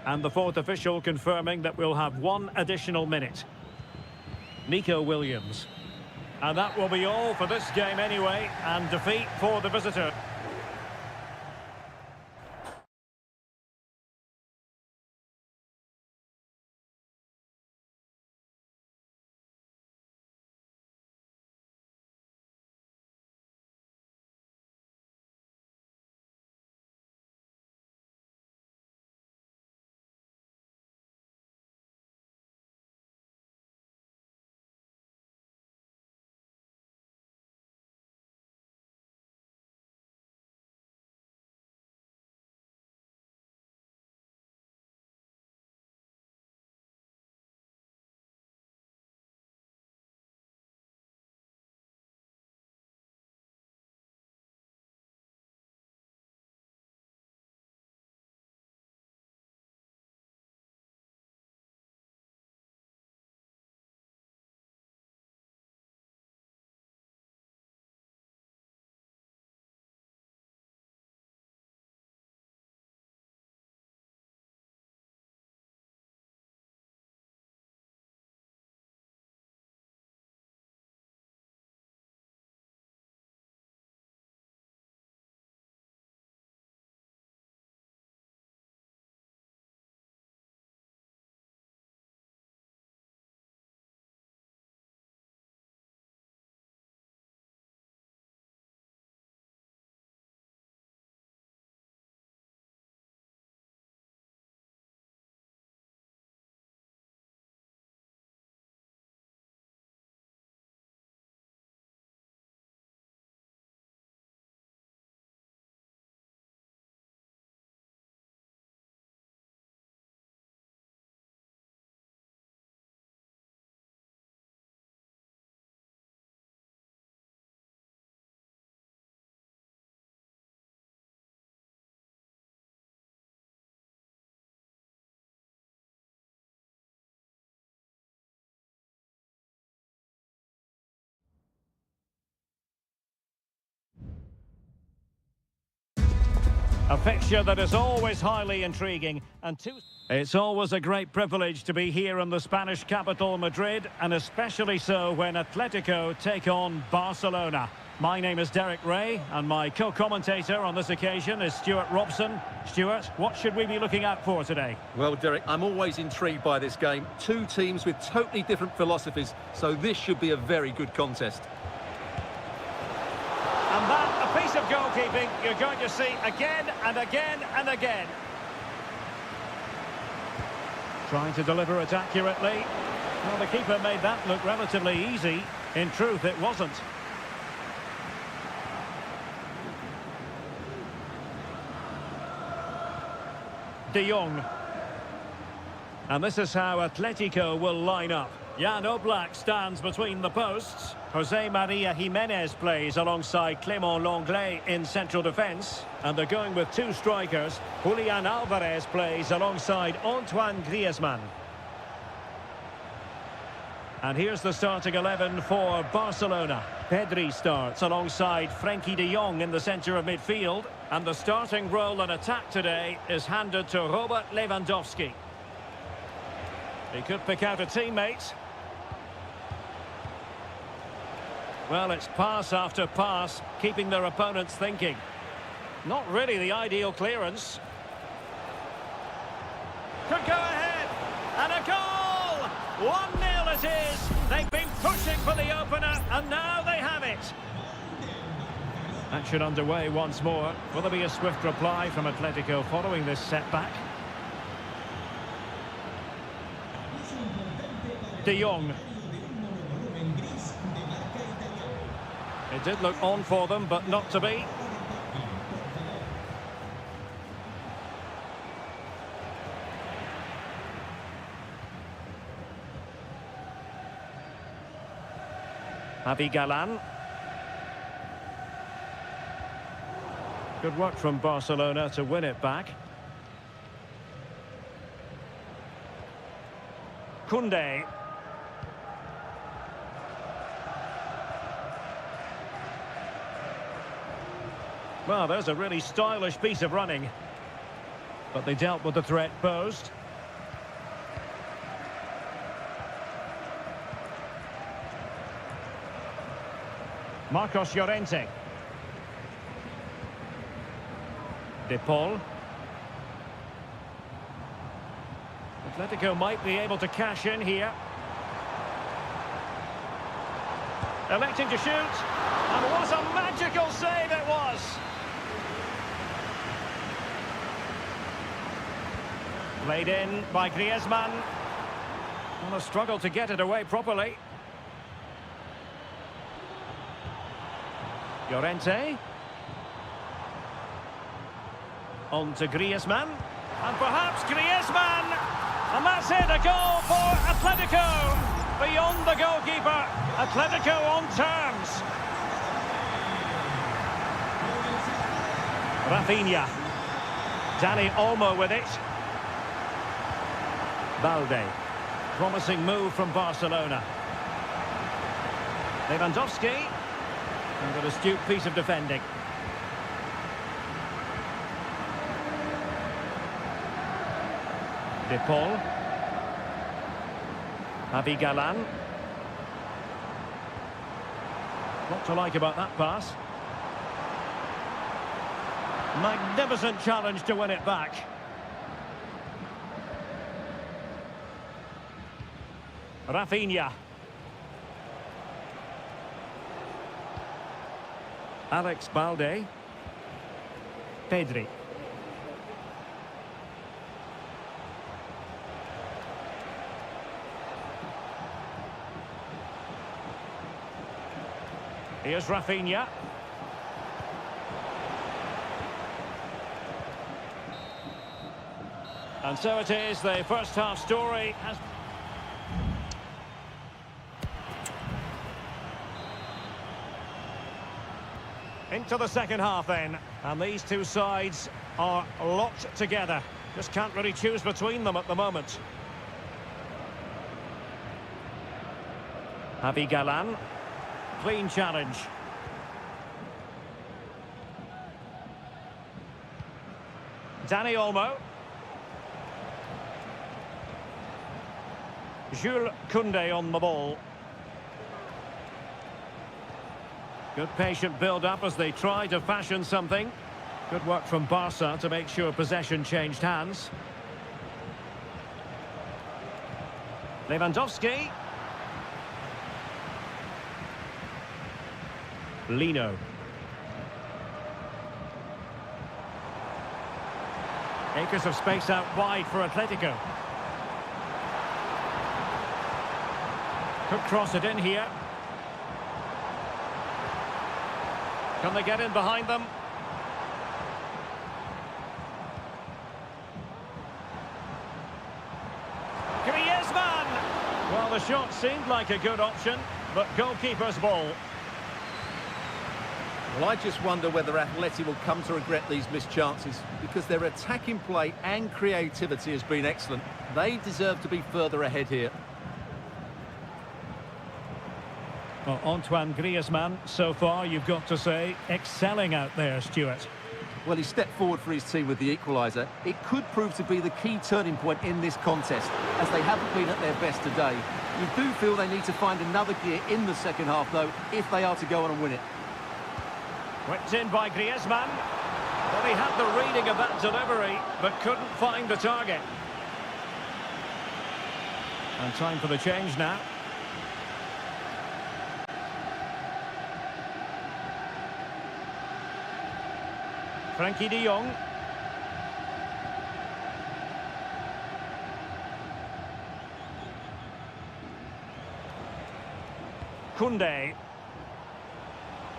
And the fourth official confirming that we'll have one additional minute. Nico Williams. And that will be all for this game anyway, and defeat for the visitor. A fixture that is always highly intriguing. It's always a great privilege to be here in the Spanish capital, Madrid, and especially so when Atletico take on Barcelona. My name is Derek Ray, and my co-commentator on this occasion is Stuart Robson. Stuart, what should we be looking out for today? Well, Derek, I'm always intrigued by this game. Two teams with totally different philosophies, so this should be a very good contest. And that, a piece of goalkeeping you're going to see again and again and again. Trying to deliver it accurately. Well, the keeper made that look relatively easy. In truth, it wasn't. De Jong. And this is how Atletico will line up. Jan Oblak stands between the posts. Jose Maria Jimenez plays alongside Clément Lenglet in central defence. And they're going with two strikers. Julian Alvarez plays alongside Antoine Griezmann. And here's the starting 11 for Barcelona. Pedri starts alongside Frenkie de Jong in the centre of midfield. And the starting role in attack today is handed to Robert Lewandowski. He could pick out a teammate. Well, it's pass after pass, keeping their opponents thinking. Not really the ideal clearance. Could go ahead. And a goal! 1-0 it is. They've been pushing for the opener, and now they have it. Action underway once more. Will there be a swift reply from Atletico following this setback? De Jong. It did look on for them, but not to be. Javi Galán. Good work from Barcelona to win it back. Koundé. Well, there's a really stylish piece of running. But they dealt with the threat posed. Marcos Llorente. De Paul. Atletico might be able to cash in here. Electing to shoot. And what a magical save it was! Played in by Griezmann. On a struggle to get it away properly. Llorente. On to Griezmann. And perhaps Griezmann! And that's it, a goal for Atletico! Beyond the goalkeeper, Atletico on terms. Rafinha. Dani Olmo with it. Balde. Promising move from Barcelona. Lewandowski. And an astute piece of defending. De Paul. Javi Galán. What to like about that pass? Magnificent challenge to win it back. Rafinha. Alex Balde. Pedri. Here's Rafinha. And so it is, the first half story has... Into the second half then, and these two sides are locked together. Just can't really choose between them at the moment. Javi Galán. Clean challenge. Dani Olmo. Jules Koundé on the ball. Good patient build-up as they try to fashion something. Good work from Barca to make sure possession changed hands. Lewandowski. Lino. Acres of space out wide for Atletico. Could cross it in here. Can they get in behind them? Griezmann! Well, the shot seemed like a good option, but goalkeeper's ball. Well, I just wonder whether Atleti will come to regret these missed chances, because their attacking play and creativity has been excellent. They deserve to be further ahead here. Well, Antoine Griezmann, so far, you've got to say, excelling out there, Stuart. Well, he stepped forward for his team with the equaliser. It could prove to be the key turning point in this contest, as they haven't been at their best today. You do feel they need to find another gear in the second half, though, if they are to go on and win it. Whipped in by Griezmann. Well, he had the reading of that delivery, but couldn't find the target. And time for the change now. Frankie de Jong. Koundé.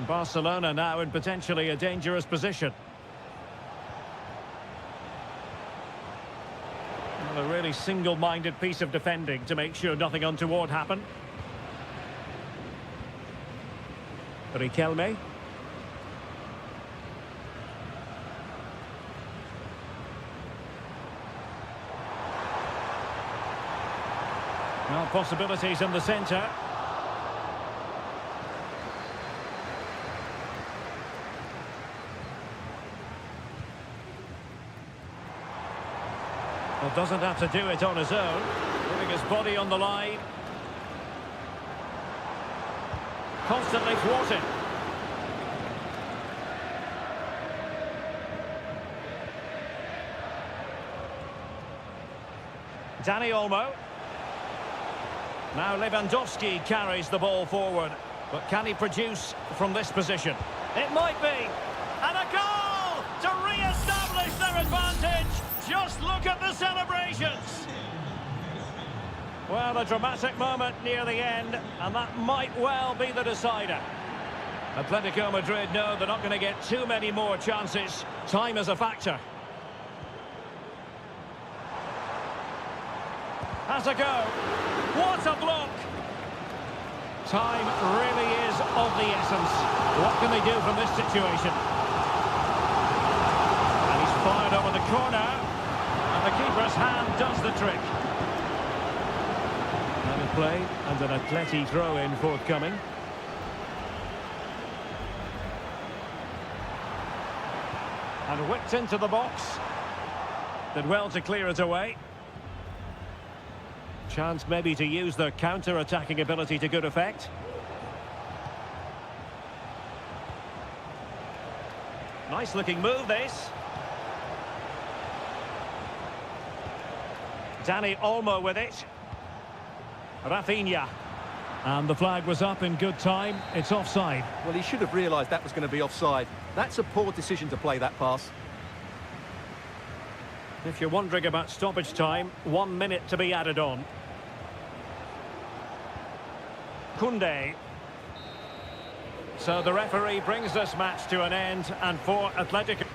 Barcelona now in potentially a dangerous position. Well, a really single-minded piece of defending to make sure nothing untoward happened. Riquelme. Well, possibilities in the centre. Well, doesn't have to do it on his own. Putting his body on the line. Constantly thwarted. Dani Olmo. Now Lewandowski carries the ball forward. But can he produce from this position? It might be. And a goal to re-establish their advantage. Just look at the celebrations. Well, a dramatic moment near the end, and that might well be the decider. Atletico Madrid know they're not going to get too many more chances. Time is a factor. Has a go. What a block! Time really is of the essence. What can they do from this situation? And he's fired over the corner. And the keeper's hand does the trick. And a play and an Atleti throw-in forthcoming. And whipped into the box. Did well to clear it away. Chance maybe to use their counter-attacking ability to good effect. Nice looking move, this. Dani Olmo with it. Rafinha. And the flag was up in good time. It's offside. Well, he should have realised that was going to be offside. That's a poor decision to play that pass. If you're wondering about stoppage time, 1 minute to be added on. Koundé. So the referee brings this match to an end, and for Atletico...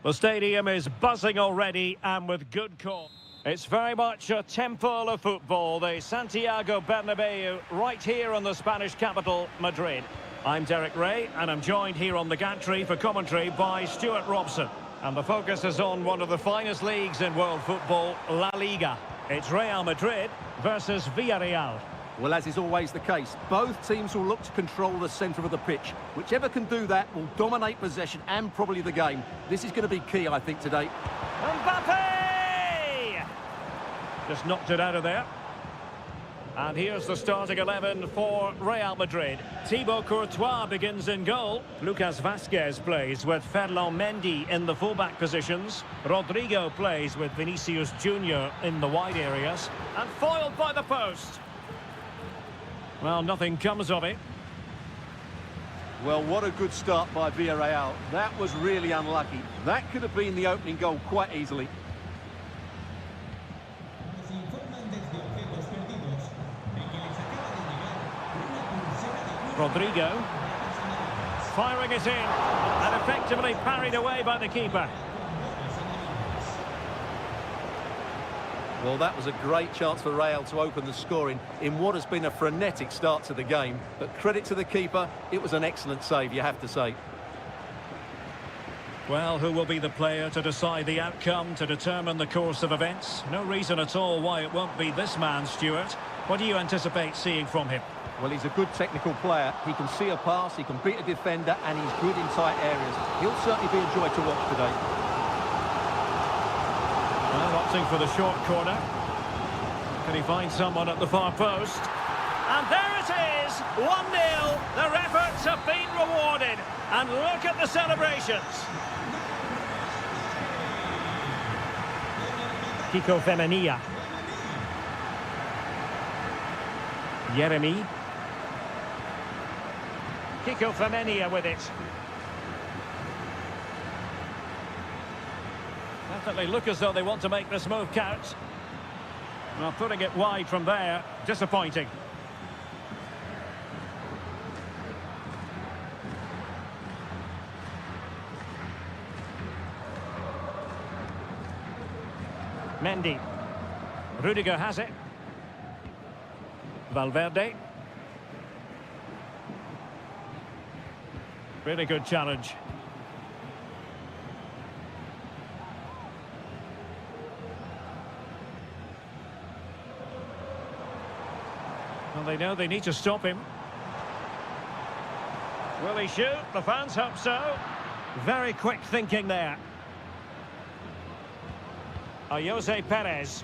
The stadium is buzzing already, and with good cause. It's very much a temple of football, the Santiago Bernabeu, right here in the Spanish capital, Madrid. I'm Derek Ray, and I'm joined here on the gantry for commentary by Stuart Robson. And the focus is on one of the finest leagues in world football, La Liga. It's Real Madrid versus Villarreal. Well, as is always the case, both teams will look to control the centre of the pitch. Whichever can do that will dominate possession and probably the game. This is going to be key, I think, today. Mbappe! Just knocked it out of there. And here's the starting 11 for Real Madrid. Thibaut Courtois begins in goal. Lucas Vazquez plays with Ferland Mendy in the fullback positions. Rodrigo plays with Vinicius Junior in the wide areas. And foiled by the post. Well, nothing comes of it. Well, what a good start by Villarreal. That was really unlucky. That could have been the opening goal quite easily. Nos informan desde objetos perdidos de que les acaba de llegar una pulsera de cuero. Rodrigo firing it in and effectively parried away by the keeper. Well, that was a great chance for Real to open the scoring in what has been a frenetic start to the game. But credit to the keeper, it was an excellent save, you have to say. Well, who will be the player to decide the outcome, to determine the course of events? No reason at all why it won't be this man, Stuart. What do you anticipate seeing from him? Well, he's a good technical player. He can see a pass, he can beat a defender, and he's good in tight areas. He'll certainly be a joy to watch today. Well, opting for the short corner. Can he find someone at the far post? And there it is, 1-0. Their efforts have been rewarded. And look at the celebrations. Kiko Femenia. Jeremy. Kiko Femenia with it. Definitely look as though they want to make this move count. Well, putting it wide from there, disappointing. Mendy. Rudiger has it. Valverde. Really good challenge. Well, they know they need to stop him. Will he shoot? The fans hope so. Very quick thinking there. Jose Perez.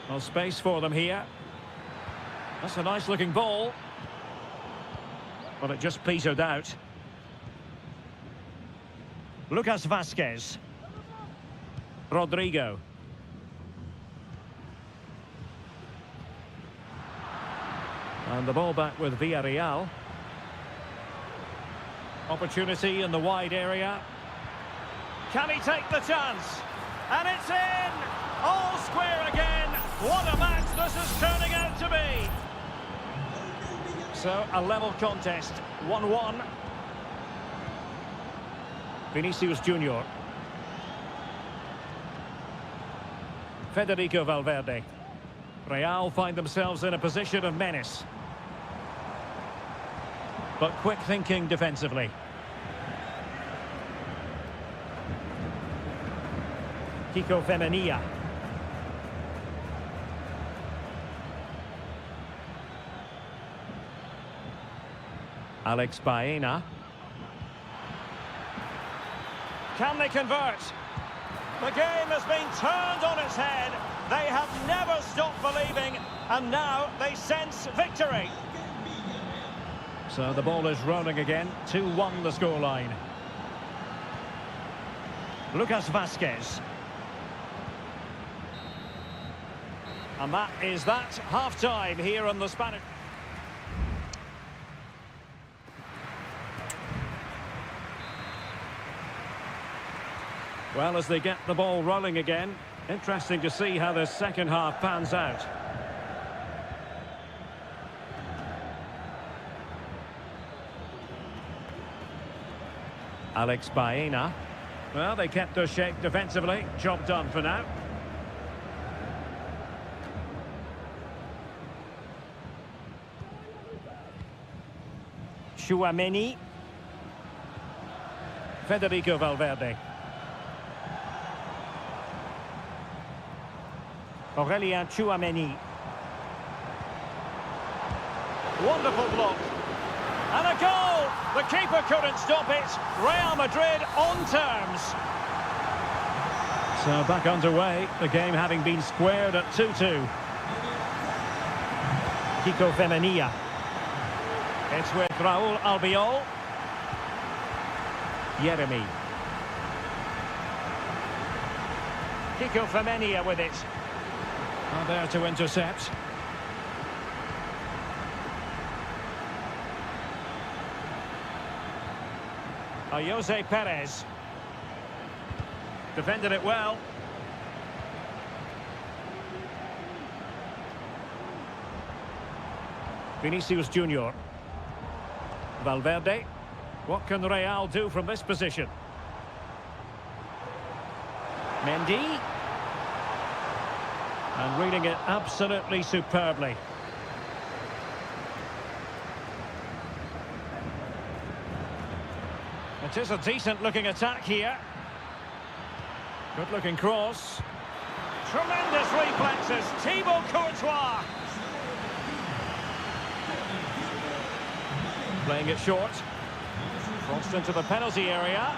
Well, space for them here. That's a nice looking ball. But it just petered out. Lucas Vazquez. Rodrigo. And the ball back with Villarreal. Opportunity in the wide area. Can he take the chance? And it's in! All square again. What a match this is turning out to be. So, a level contest. 1-1. Vinicius Junior. Federico Valverde. Real find themselves in a position of menace. But quick thinking defensively. Kiko Femenia. Alex Baena. Can they convert? The game has been turned on its head. They have never stopped believing, and now they sense victory. So the ball is rolling again. 2-1 the scoreline. Lucas Vazquez. And that is that. Half-time here on the Spanish. Well, as they get the ball rolling again, interesting to see how the second half pans out. Alex Baena. Well, they kept their shape defensively. Job done for now. Chouameni. Federico Valverde. Aurelien Chouameni. Wonderful block. And a goal! The keeper couldn't stop it. Real Madrid on terms. So back underway, the game having been squared at 2-2. Kiko Femenia. It's with Raúl Albiol. Yeremy. Kiko Femenia with it. Well, there to intercept. Jose Perez. Defended it well. Vinicius Junior. Valverde. What can Real do from this position? Mendy. And reading it absolutely superbly. It is a decent-looking attack here. Good-looking cross. Tremendous reflexes. Thibaut Courtois. Playing it short. Crossed into the penalty area.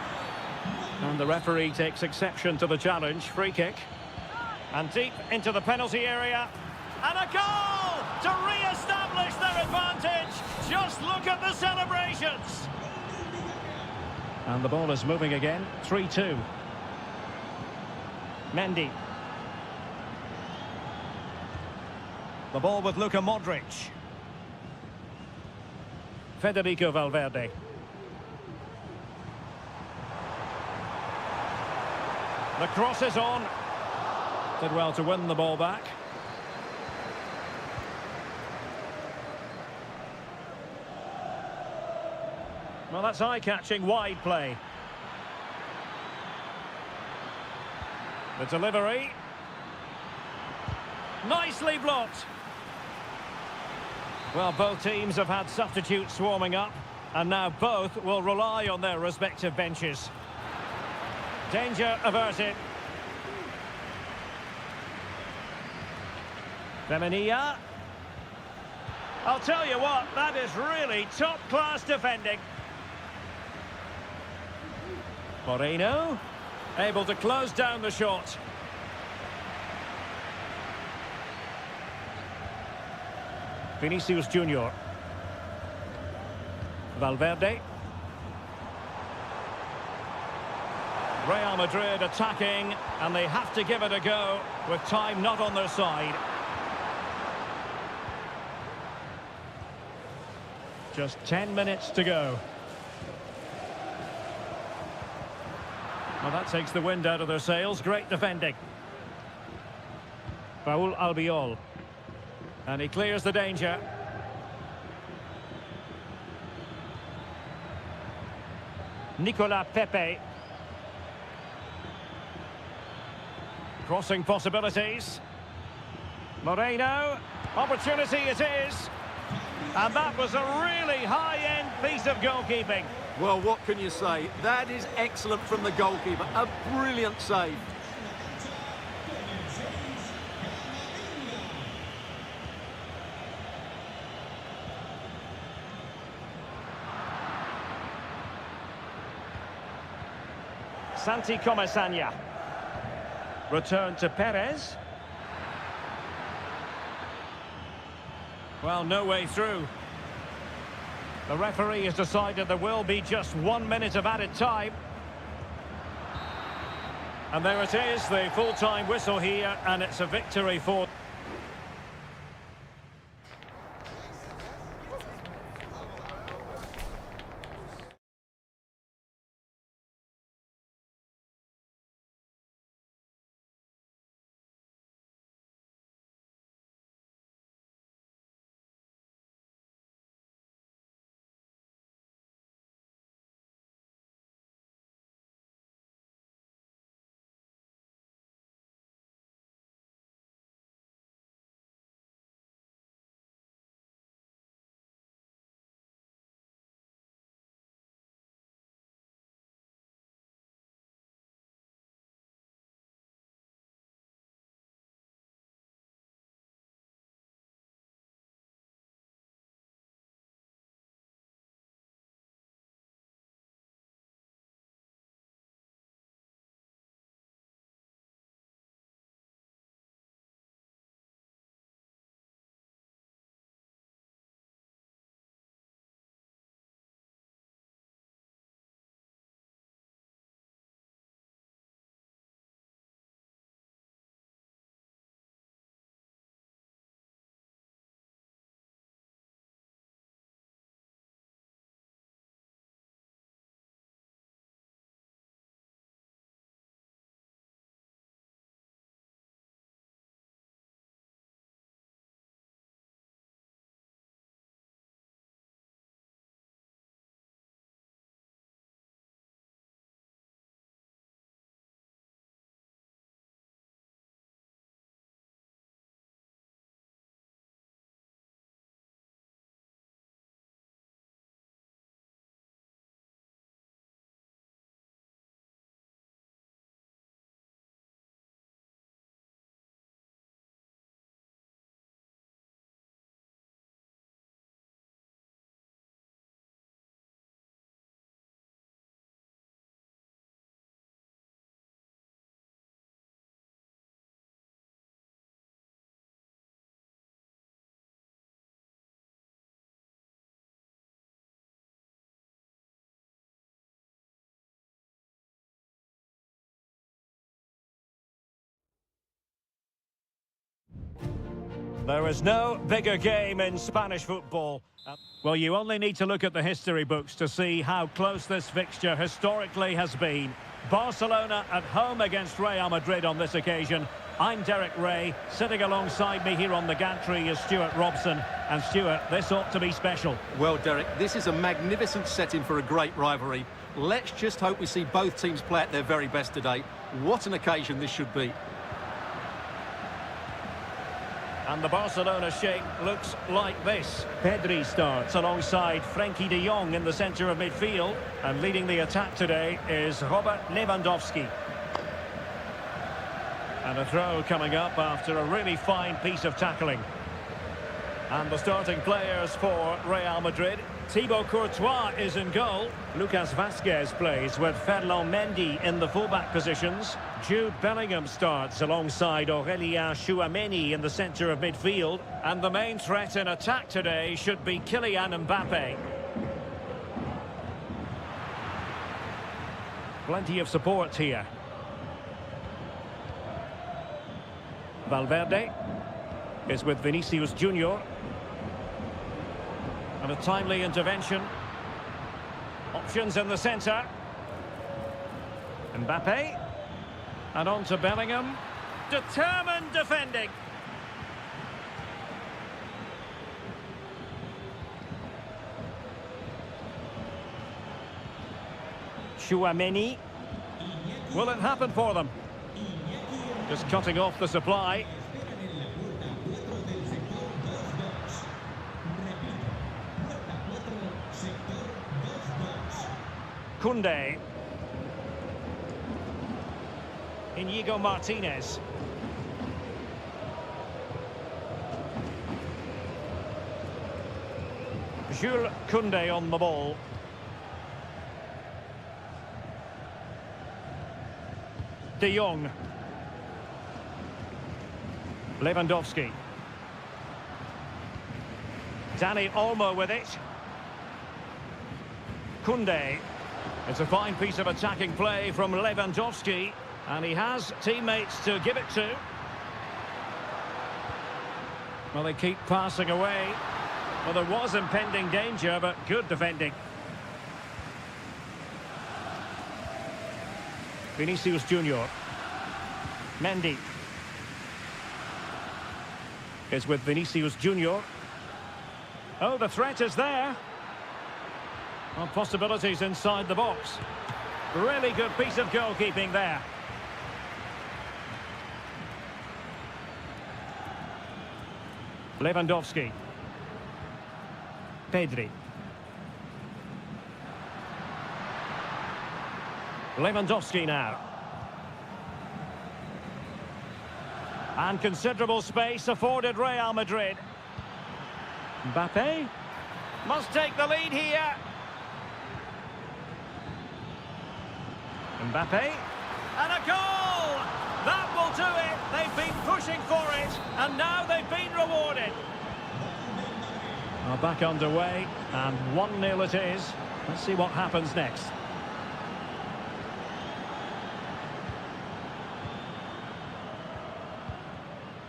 And the referee takes exception to the challenge. Free kick. And deep into the penalty area. And a goal to re-establish their advantage. Just look at the celebrations. And the ball is moving again. 3-2. Mendy. The ball with Luka Modric. Federico Valverde. The cross is on. Did well to win the ball back. Well, that's eye-catching wide play. The delivery. Nicely blocked. Well, both teams have had substitutes swarming up, and now both will rely on their respective benches. Danger averted. Femenia. I'll tell you what, that is really top-class defending. Moreno, able to close down the shot. Vinicius Junior. Valverde. Real Madrid attacking, and they have to give it a go with time not on their side. Just 10 minutes to go. Well, that takes the wind out of their sails. Great defending. Raúl Albiol. And he clears the danger. Nicolas Pepe. Crossing possibilities. Moreno. Opportunity it is. And that was a really high-end piece of goalkeeping. Well, what can you say? That is excellent from the goalkeeper. A brilliant save. Santi Comesaña. Return to Perez. Well, no way through. The referee has decided there will be just 1 minute of added time. And there it is, the full-time whistle here, and it's a victory for... There is no bigger game in Spanish football. Well, you only need to look at the history books to see how close this fixture historically has been. Barcelona at home against Real Madrid on this occasion. I'm Derek Ray. Sitting alongside me here on the gantry is Stuart Robson. And Stuart, this ought to be special. Well, Derek, this is a magnificent setting for a great rivalry. Let's just hope we see both teams play at their very best today. What an occasion this should be. And the Barcelona shape looks like this. Pedri starts alongside Frenkie de Jong in the centre of midfield. And leading the attack today is Robert Lewandowski. And a throw coming up after a really fine piece of tackling. And the starting players for Real Madrid. Thibaut Courtois is in goal. Lucas Vazquez plays with Ferland Mendy in the fullback positions. Jude Bellingham starts alongside Aurélien Tchouameni in the centre of midfield. And the main threat in attack today should be Kylian Mbappe. Plenty of support here. Valverde is with Vinicius Junior. And a timely intervention. Options in the centre. Mbappe. And on to Bellingham. Determined defending. Tchouameni. Will it happen for them? Just cutting off the supply. Koundé. Inigo Martinez. Jules Koundé on the ball. De Jong. Lewandowski. Dani Olmo with it. Koundé. It's a fine piece of attacking play from Lewandowski. And he has teammates to give it to. Well, they keep passing away. Well, there was impending danger, but good defending. Vinicius Junior. Mendy is with Vinicius Junior. Oh, the threat is there. Well, possibilities inside the box. Really good piece of goalkeeping there. Lewandowski. Pedri. Lewandowski now. And considerable space afforded Real Madrid. Mbappe must take the lead here. Mbappe. And a goal! That will do it. They've been pushing for it, and now they've been rewarded. Well, back underway, and 1-0 it is. Let's see what happens next.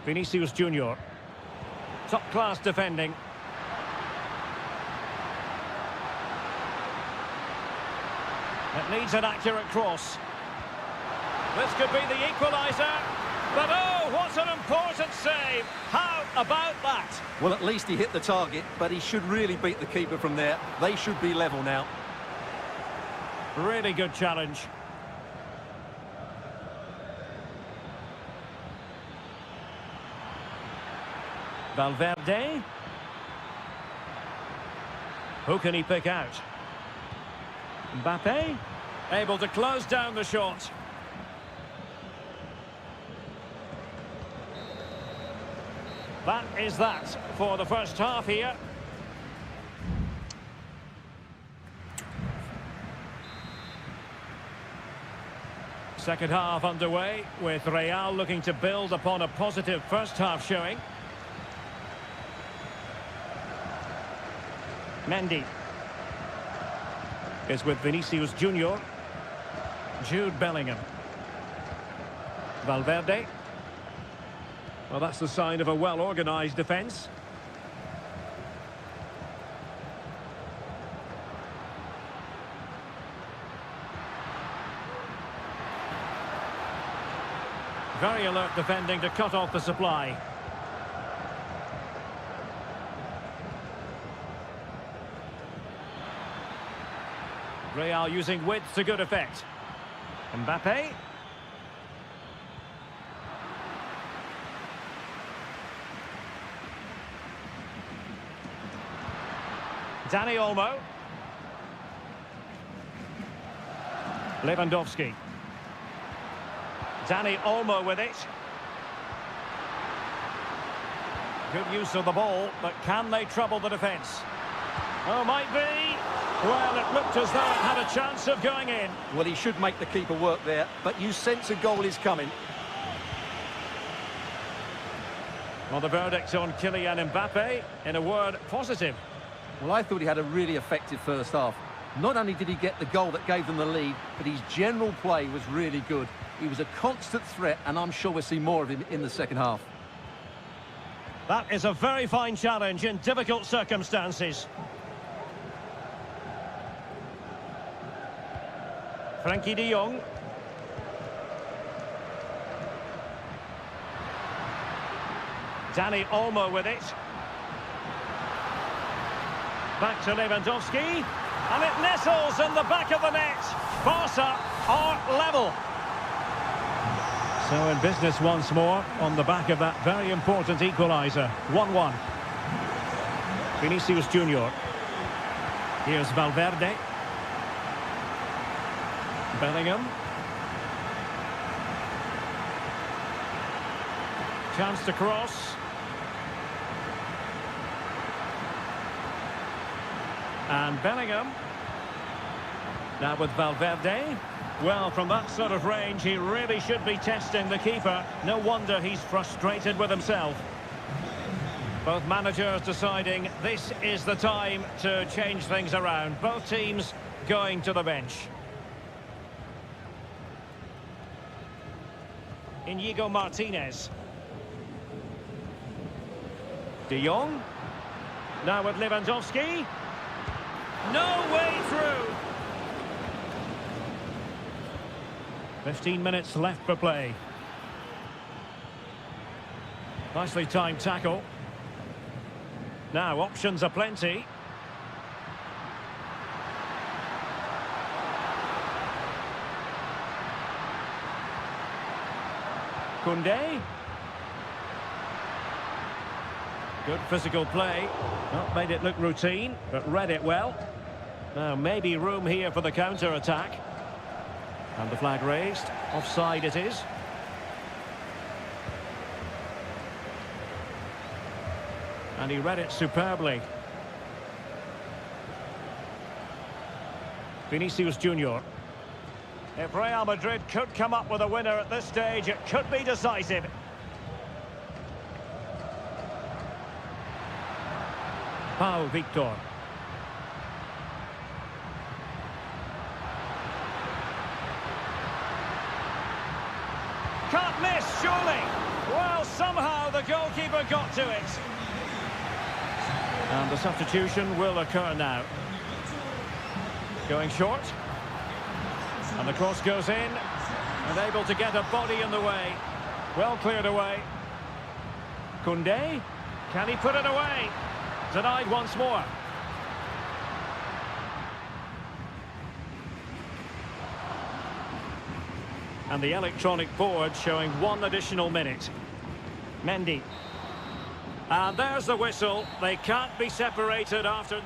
Vinicius Junior. Top-class defending. It needs an accurate cross. This could be the equaliser. But oh, what an important save. How about that? Well, at least he hit the target, but he should really beat the keeper from there. They should be level now. Really good challenge. Valverde. Who can he pick out? Mbappe. Able to close down the shot. That is that for the first half here. Second half underway with Real looking to build upon a positive first half showing. Mendy is with Vinicius Junior. Jude Bellingham. Valverde. Well, that's the sign of a well-organised defence. Very alert defending to cut off the supply. Real using width to good effect. Mbappe. Dani Olmo. Lewandowski. Dani Olmo with it. Good use of the ball, but can they trouble the defence? Oh, might be. Well, it looked as though it had a chance of going in. Well, he should make the keeper work there, but you sense a goal is coming. Well, the verdict on Kylian Mbappe, in a word, positive. Well, I thought he had a really effective first half. Not only did he get the goal that gave them the lead, but his general play was really good. He was a constant threat, and I'm sure we'll see more of him in the second half. That is a very fine challenge in difficult circumstances. Frankie de Jong. Dani Olmo with it. Back to Lewandowski. And it nestles in the back of the net. Barca are level. So in business once more on the back of that very important equaliser. 1-1. Vinicius Junior. Here's Valverde. Bellingham. Chance to cross. And Bellingham. Now with Valverde. Well, from that sort of range, he really should be testing the keeper. No wonder he's frustrated with himself. Both managers deciding this is the time to change things around. Both teams going to the bench. Inigo Martinez. De Jong. Now with Lewandowski. No way through. 15 minutes left for play. Nicely timed tackle. Now options are plenty. Koundé. Good physical play. Not made it look routine, but read it well. Now maybe room here for the counter-attack. And the flag raised. Offside it is. And he read it superbly. Vinicius Junior. If Real Madrid could come up with a winner at this stage, it could be decisive. Pau Victor. Can't miss, surely. Well, somehow the goalkeeper got to it. And the substitution will occur now. Going short. And the cross goes in. And able to get a body in the way. Well cleared away. Koundé. Can he put it away? Denied once more. And the electronic board showing 1 additional minute. Mendy. And there's the whistle. They can't be separated after...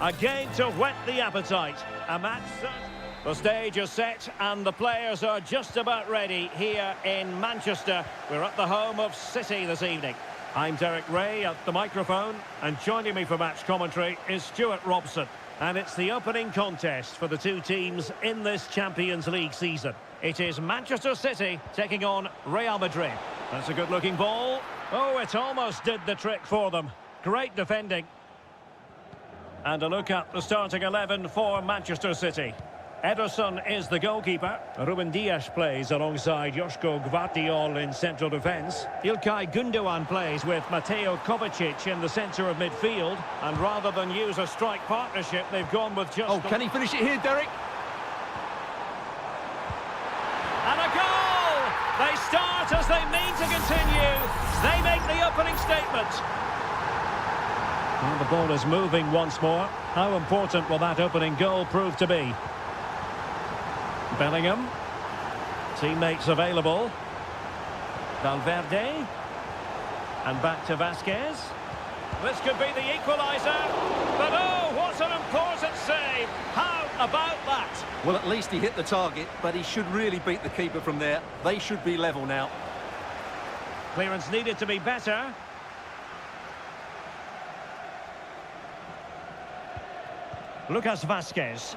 A game to whet the appetite. A match. The stage is set and the players are just about ready here in Manchester. We're at the home of City this evening. I'm Derek Ray at the microphone, and joining me for match commentary is Stuart Robson. And it's the opening contest for the two teams in this Champions League season. It is Manchester City taking on Real Madrid. That's a good-looking ball. Oh, it almost did the trick for them. Great defending. And a look at the starting 11 for Manchester City. Ederson is the goalkeeper. Ruben Dias plays alongside Joško Gvardiol in central defence. İlkay Gündoğan plays with Mateo Kovacic in the centre of midfield. And rather than use a strike partnership, they've gone with just... Oh, can he finish it here, Derek? And a goal! They start as they mean to continue. They make the opening statement. And the ball is moving once more. How important will that opening goal prove to be? Bellingham. Teammates available. Valverde. And back to Vasquez. This could be the equaliser. But oh, what an important save. How about that? Well, at least he hit the target, but he should really beat the keeper from there. They should be level now. Clearance needed to be better. Lucas Vasquez.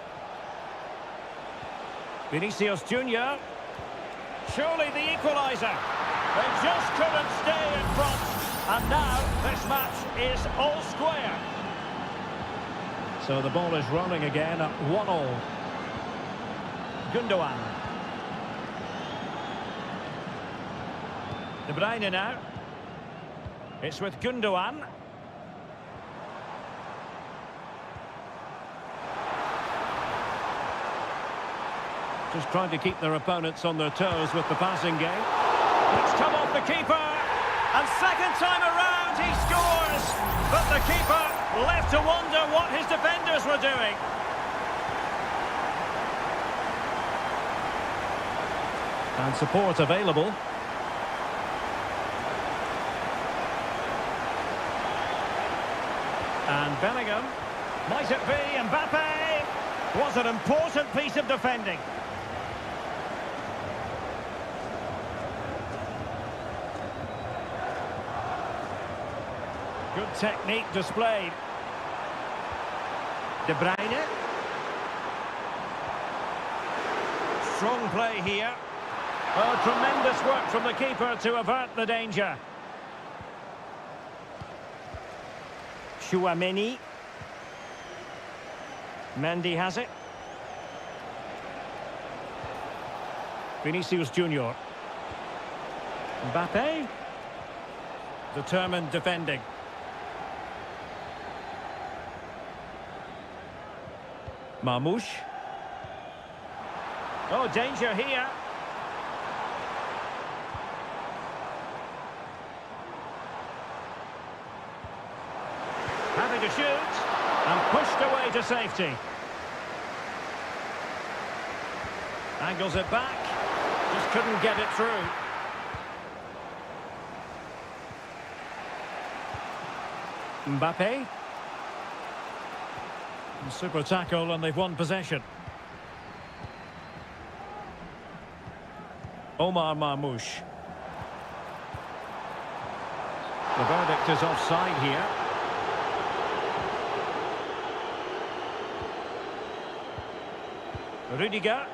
Vinicius Junior. Surely the equaliser. They just couldn't stay in front. And now this match is all square. So the ball is rolling again at 1-1. Gündoğan. De Bruyne now. It's with Gündoğan. Just trying to keep their opponents on their toes with the passing game. It's come off the keeper. And second time around he scores. But the keeper left to wonder what his defenders were doing. And support available. And Bellingham. Might it be Mbappe? Was an important piece of defending. Good technique displayed. De Bruyne. Strong play here. Oh, tremendous work from the keeper to avert the danger. Tchouaméni. Mendy has it. Vinicius Junior. Mbappe. Determined defending. Marmoush. Oh, danger here. Having to shoot and pushed away to safety. Angles it back. Just couldn't get it through. Mbappe. Super tackle and they've won possession. Omar Marmoush. The verdict is offside here. Rüdiger.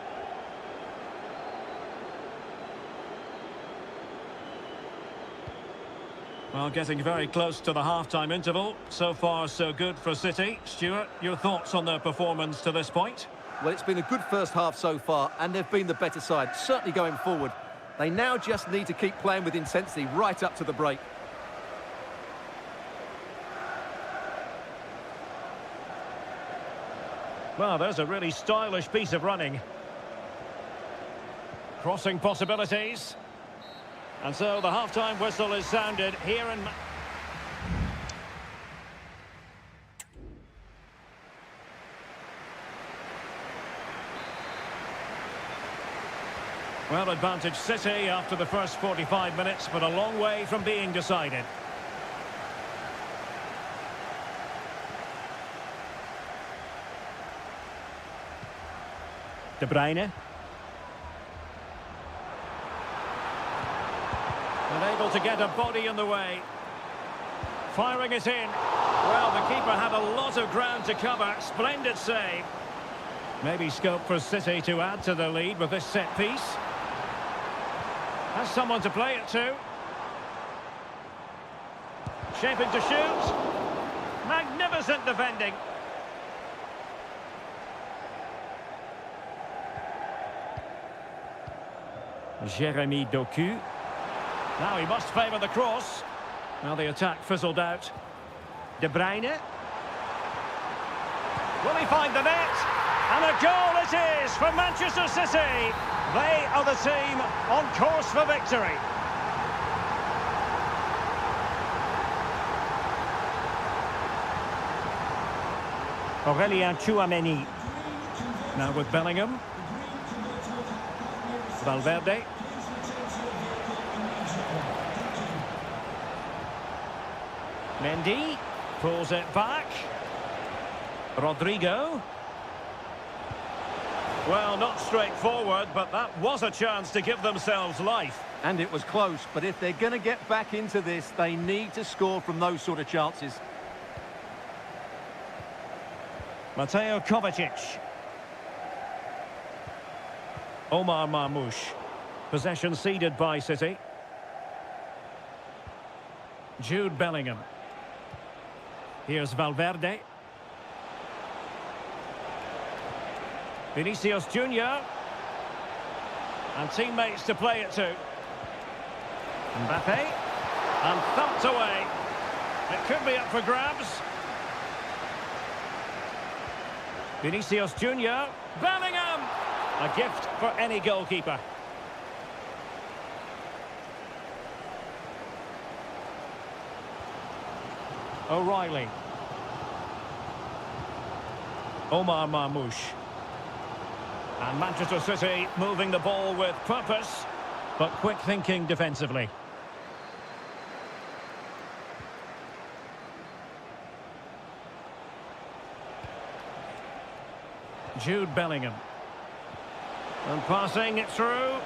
Well, getting very close to the half-time interval. So far, so good for City. Stuart, your thoughts on their performance to this point? Well, it's been a good first half so far, and they've been the better side, certainly going forward. They now just need to keep playing with intensity right up to the break. Well, there's a really stylish piece of running. Crossing possibilities. And so the half-time whistle is sounded here in... Well, advantage City after the first 45 minutes, but a long way from being decided. De Bruyne. Unable to get a body in the way. Firing it in. Well, the keeper had a lot of ground to cover. Splendid save. Maybe scope for City to add to the lead with this set piece. Has someone to play it to. Shaping to shoot. Magnificent defending. Jeremy Doku. Now he must favour the cross. Now the attack fizzled out. De Bruyne. Will he find the net? And a goal it is for Manchester City. They are the team on course for victory. Aurelien Tchouameni. Now with Bellingham. Valverde. Mendy pulls it back. Rodrigo. Well, not straightforward, but that was a chance to give themselves life. And it was close, but if they're going to get back into this, they need to score from those sort of chances. Mateo Kovacic. Omar Marmoush. Possession ceded by City. Jude Bellingham. Here's Valverde. Vinicius Junior. And teammates to play it to. Mbappe. And thumped away. It could be up for grabs. Vinicius Junior. Bellingham! A gift for any goalkeeper. O'Reilly. Omar Marmoush. And Manchester City moving the ball with purpose, but quick thinking defensively. Jude Bellingham. And passing it through.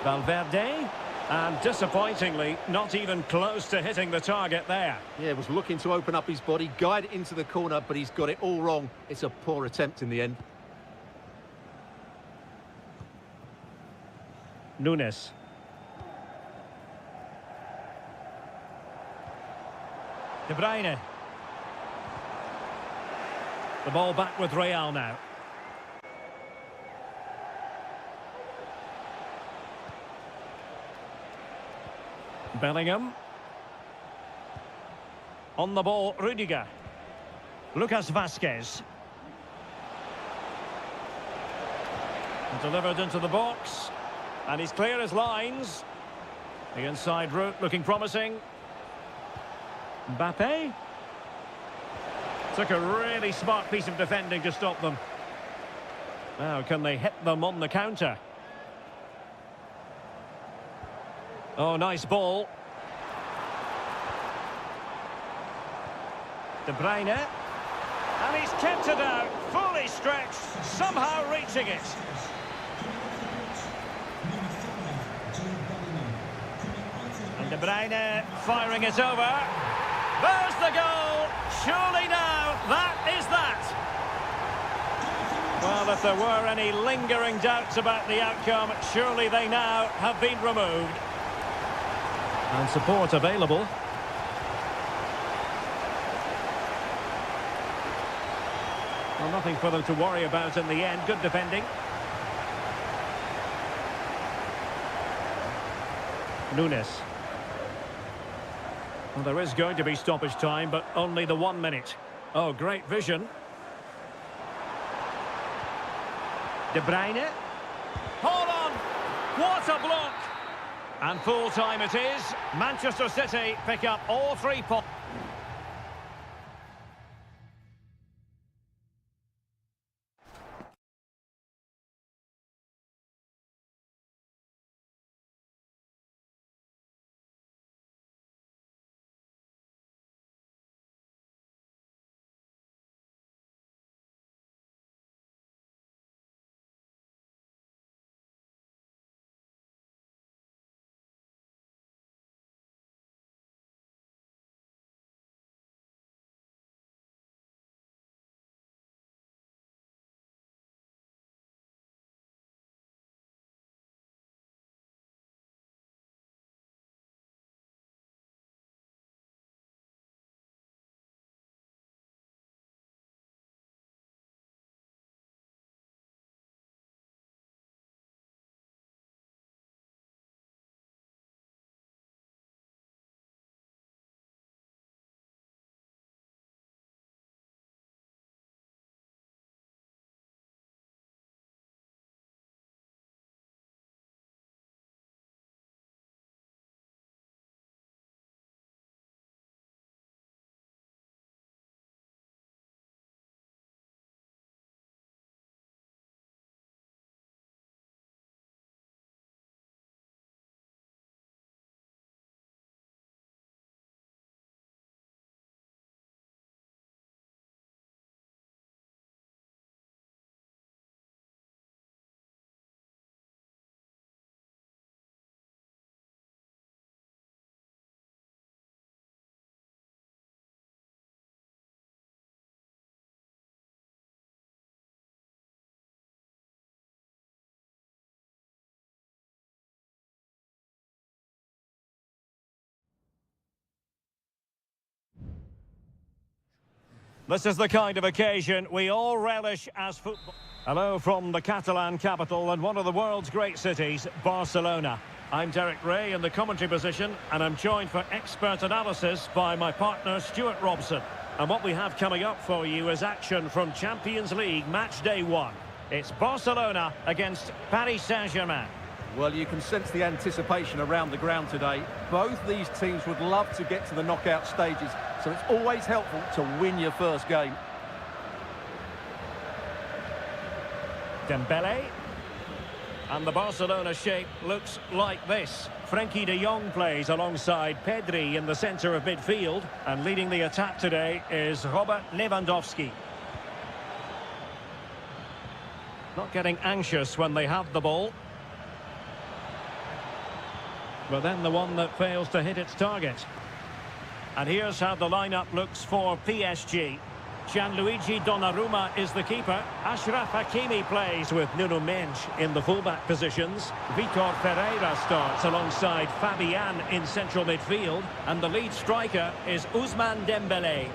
Valverde. And disappointingly, not even close to hitting the target there. Yeah, was looking to open up his body, guide it into the corner, but he's got it all wrong. It's a poor attempt in the end. Nunes. De Bruyne. The ball back with Real now. Bellingham. On the ball, Rudiger. Lucas Vazquez. Delivered into the box. And he's clear as lines. The inside route looking promising. Mbappe. Took a really smart piece of defending to stop them. Now, can they hit them on the counter? Oh, nice ball. De Bruyne. And he's kept it out, fully stretched, somehow reaching it. And De Bruyne firing it over. There's the goal. Surely now, that is that. Well, if there were any lingering doubts about the outcome, surely they now have been removed. And support available. Well, nothing for them to worry about in the end. Good defending. Nunes. Well, there is going to be stoppage time, but only the 1 minute. Oh, great vision. De Bruyne. Hold on! What a block! And full time it is. Manchester City pick up all 3 points. This is the kind of occasion we all relish as football. Hello from the Catalan capital and one of the world's great cities, Barcelona. I'm Derek Ray in the commentary position, and I'm joined for expert analysis by my partner Stuart Robson. And what we have coming up for you is action from Champions League match day 1. It's Barcelona against Paris Saint-Germain. Well, you can sense the anticipation around the ground today. Both these teams would love to get to the knockout stages, so it's always helpful to win your first game. Dembele. And the Barcelona shape looks like this. Frenkie de Jong plays alongside Pedri in the centre of midfield. And leading the attack today is Robert Lewandowski. Not getting anxious when they have the ball. But then the one that fails to hit its target. And here's how the lineup looks for PSG. Gianluigi Donnarumma is the keeper. Achraf Hakimi plays with Nuno Mendes in the fullback positions. Vitor Ferreira starts alongside Fabian in central midfield. And the lead striker is Ousmane Dembele.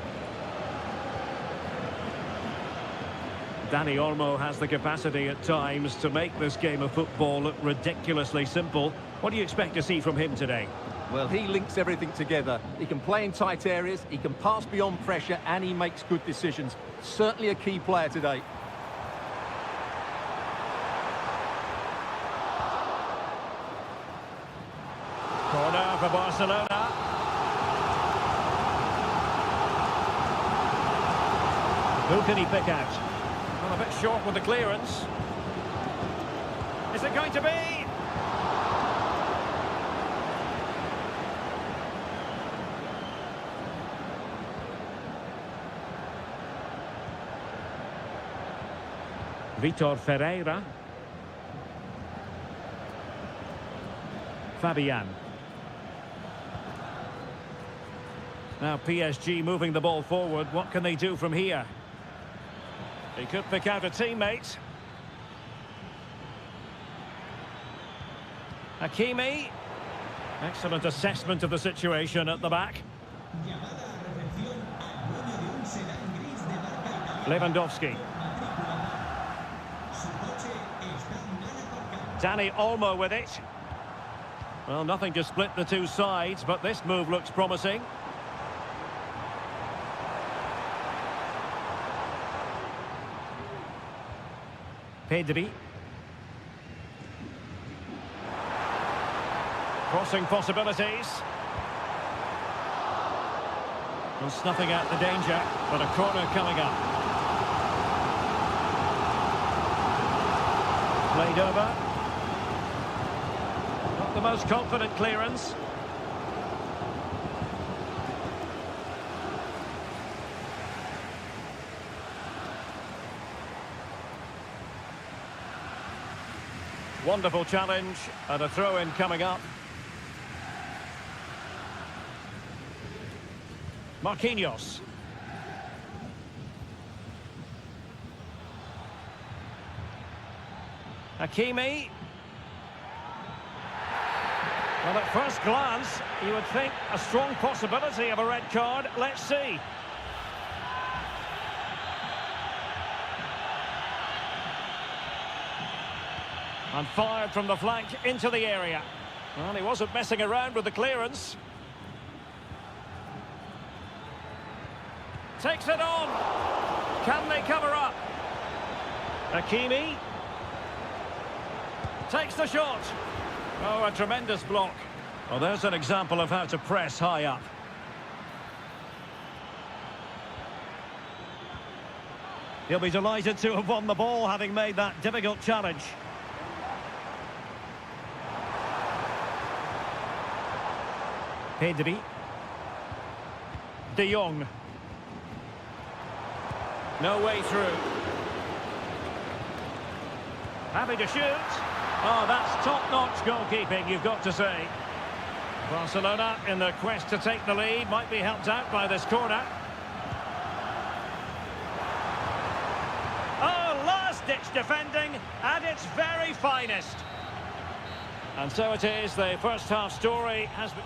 Dani Olmo has the capacity at times to make this game of football look ridiculously simple. What do you expect to see from him today? Well, he links everything together. He can play in tight areas, he can pass beyond pressure, and he makes good decisions. Certainly a key player today. Corner for Barcelona. Who can he pick out? Well, a bit short with the clearance. Is it going to be? Vitor Ferreira. Fabian. Now PSG moving the ball forward. What can they do from here? He could pick out a teammate. Hakimi. Excellent assessment of the situation at the back. Lewandowski. Dani Olmo with it. Well, nothing to split the two sides, but this move looks promising. Pedri. Crossing possibilities. Well, snuffing out the danger, but a corner coming up. Played over. Not the most confident clearance. Wonderful challenge and a throw-in coming up. Marquinhos. Hakimi. Well, at first glance, you would think a strong possibility of a red card. Let's see. And fired from the flank into the area. Well, he wasn't messing around with the clearance. Takes it on. Can they cover up? Hakimi. Takes the shot. Oh, a tremendous block. Well, there's an example of how to press high up. He'll be delighted to have won the ball, having made that difficult challenge. Pedri. De Jong. No way through. Happy to shoot. Oh, that's top-notch goalkeeping, you've got to say. Barcelona, in their quest to take the lead, might be helped out by this corner. Oh, last-ditch defending at its very finest. And so it is, the first half story has been...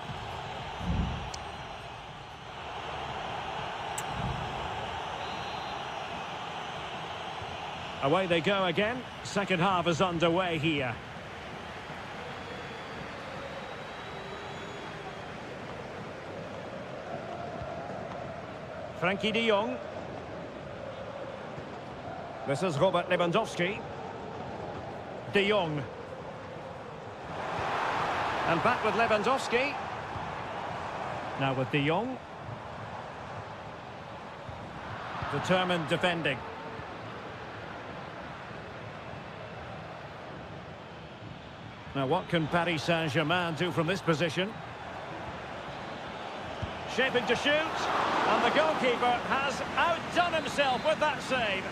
Away they go again. Second half is underway here. Frankie de Jong. This is Robert Lewandowski. De Jong. And back with Lewandowski. Now with De Jong. Determined defending. Now what can Paris Saint-Germain do from this position? Shaping to shoot. And the goalkeeper has outdone himself with that save.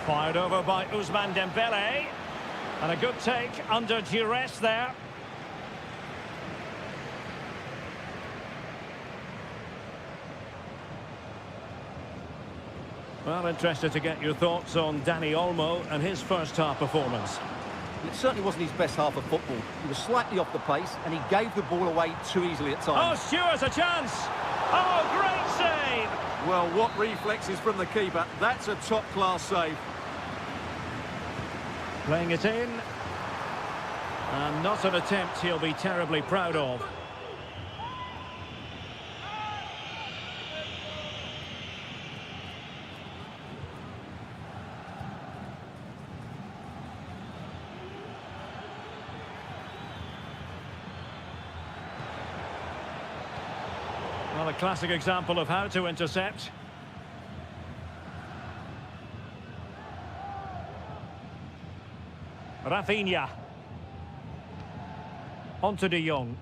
Fired over by Ousmane Dembele. And a good take under duress there. Well, interested to get your thoughts on Dani Olmo and his first half performance. It certainly wasn't his best half of football. He was slightly off the pace and he gave the ball away too easily at times. Oh, Stewart's a chance! Oh, great save! Well, what reflexes from the keeper. That's a top-class save. Playing it in. And not an attempt he'll be terribly proud of. Well, a classic example of how to intercept. Rafinha. On to De Jong.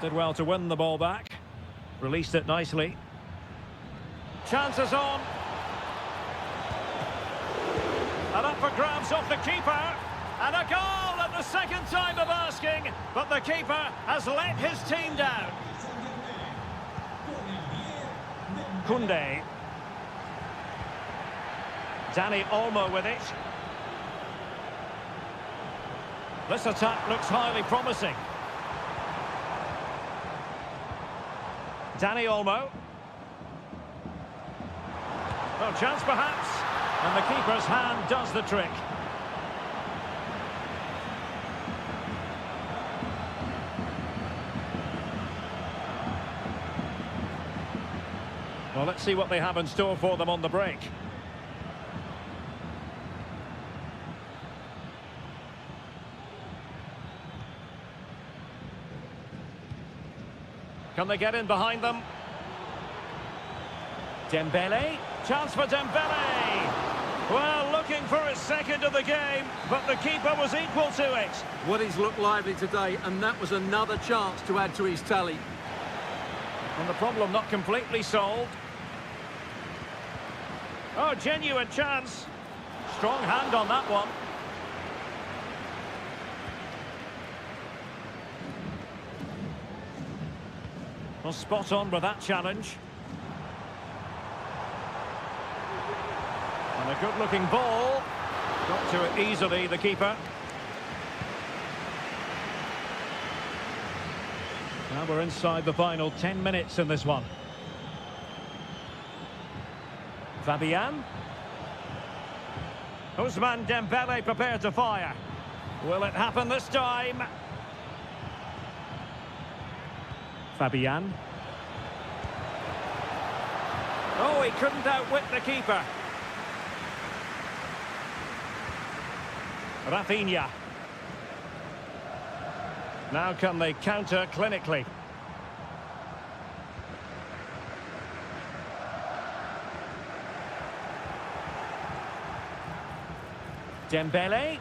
Did well to win the ball back. Released it nicely. Chances on. And up for grabs off the keeper. And a goal at the second time of asking. But the keeper has let his team down. Koundé. Dani Olmo with it. This attack looks highly promising. Dani Olmo. Well, chance perhaps. And the keeper's hand does the trick. Well, let's see what they have in store for them on the break. Can they get in behind them? Dembele. Chance for Dembele. Well, looking for his second of the game, but the keeper was equal to it. Well, he's looked lively today, and that was another chance to add to his tally. And the problem not completely solved. Oh, genuine chance. Strong hand on that one. Well, spot on with that challenge. And a good-looking ball. Got to it easily, the keeper. Now we're inside the final 10 minutes in this one. Fabian. Ousmane Dembele prepared to fire. Will it happen this time? Fabian. Oh, he couldn't outwit the keeper. Rafinha. Now can they counter clinically? Dembele.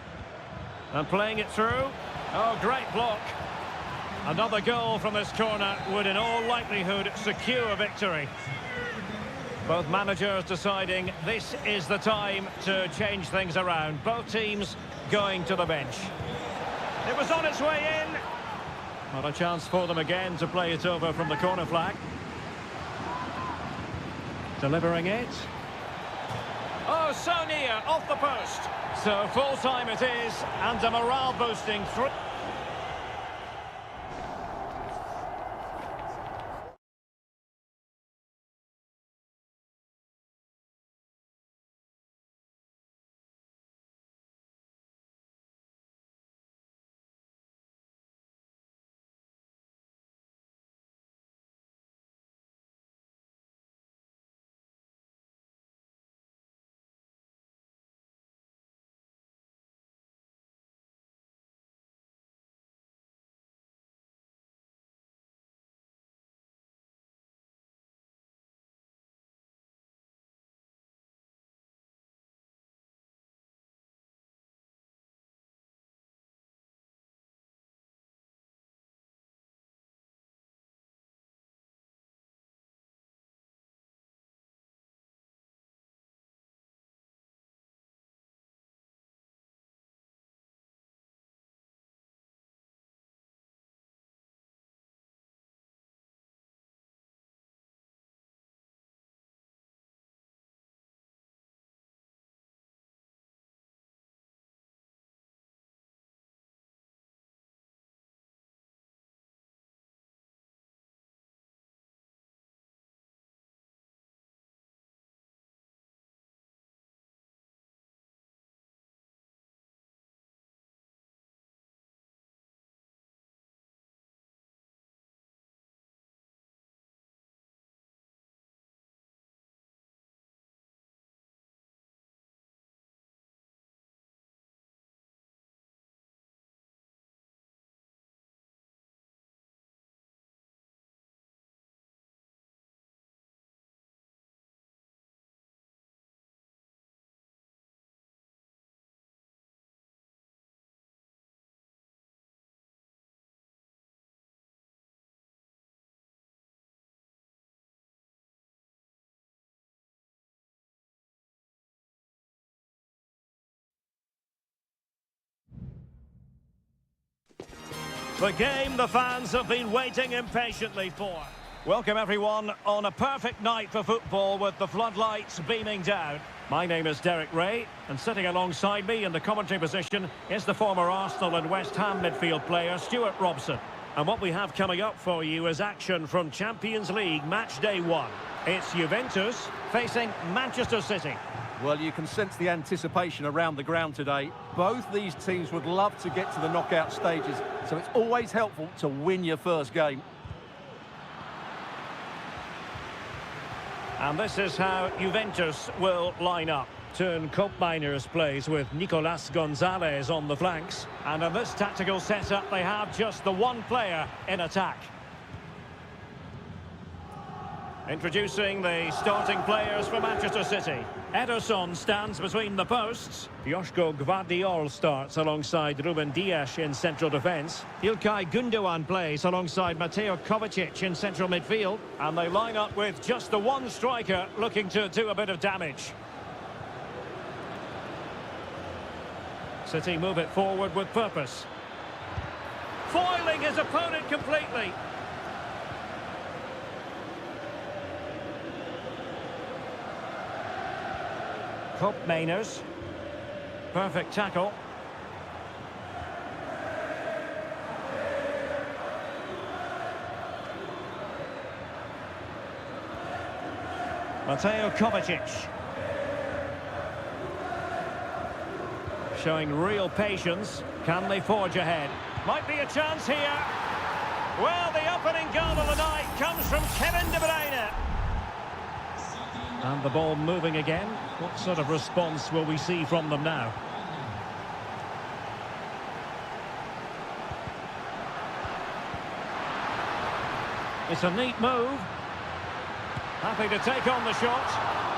And playing it through. Oh, great block. Another goal from this corner would in all likelihood secure a victory. Both managers deciding this is the time to change things around. Both teams going to the bench. It was on its way in. Not a chance for them again to play it over from the corner flag. Delivering it. Oh, so near, off the post. So full time it is, and a morale boosting 3. The game the fans have been waiting impatiently for. Welcome everyone on a perfect night for football with the floodlights beaming down. My name is Derek Ray, and sitting alongside me in the commentary position is the former Arsenal and West Ham midfield player Stuart Robson. And what we have coming up for you is action from Champions League match day 1. It's Juventus facing Manchester City. Well, you can sense the anticipation around the ground today. Both these teams would love to get to the knockout stages, so it's always helpful to win your first game. And this is how Juventus will line up. Turn Miners plays with Nicolas Gonzalez on the flanks. And in this tactical setup, they have just the one player in attack. Introducing the starting players for Manchester City. Ederson stands between the posts. Joško Gvardiol starts alongside Ruben Dias in central defence. İlkay Gündoğan plays alongside Mateo Kovacic in central midfield. And they line up with just the one striker looking to do a bit of damage. City move it forward with purpose. Foiling his opponent completely. Mainers. Perfect tackle. Mateo Kovacic. Showing real patience. Can they forge ahead? Might be a chance here. Well, the opening goal of the night comes from Kevin De Bruyne. And the ball moving again. What sort of response will we see from them now? It's a neat move. Happy to take on the shot.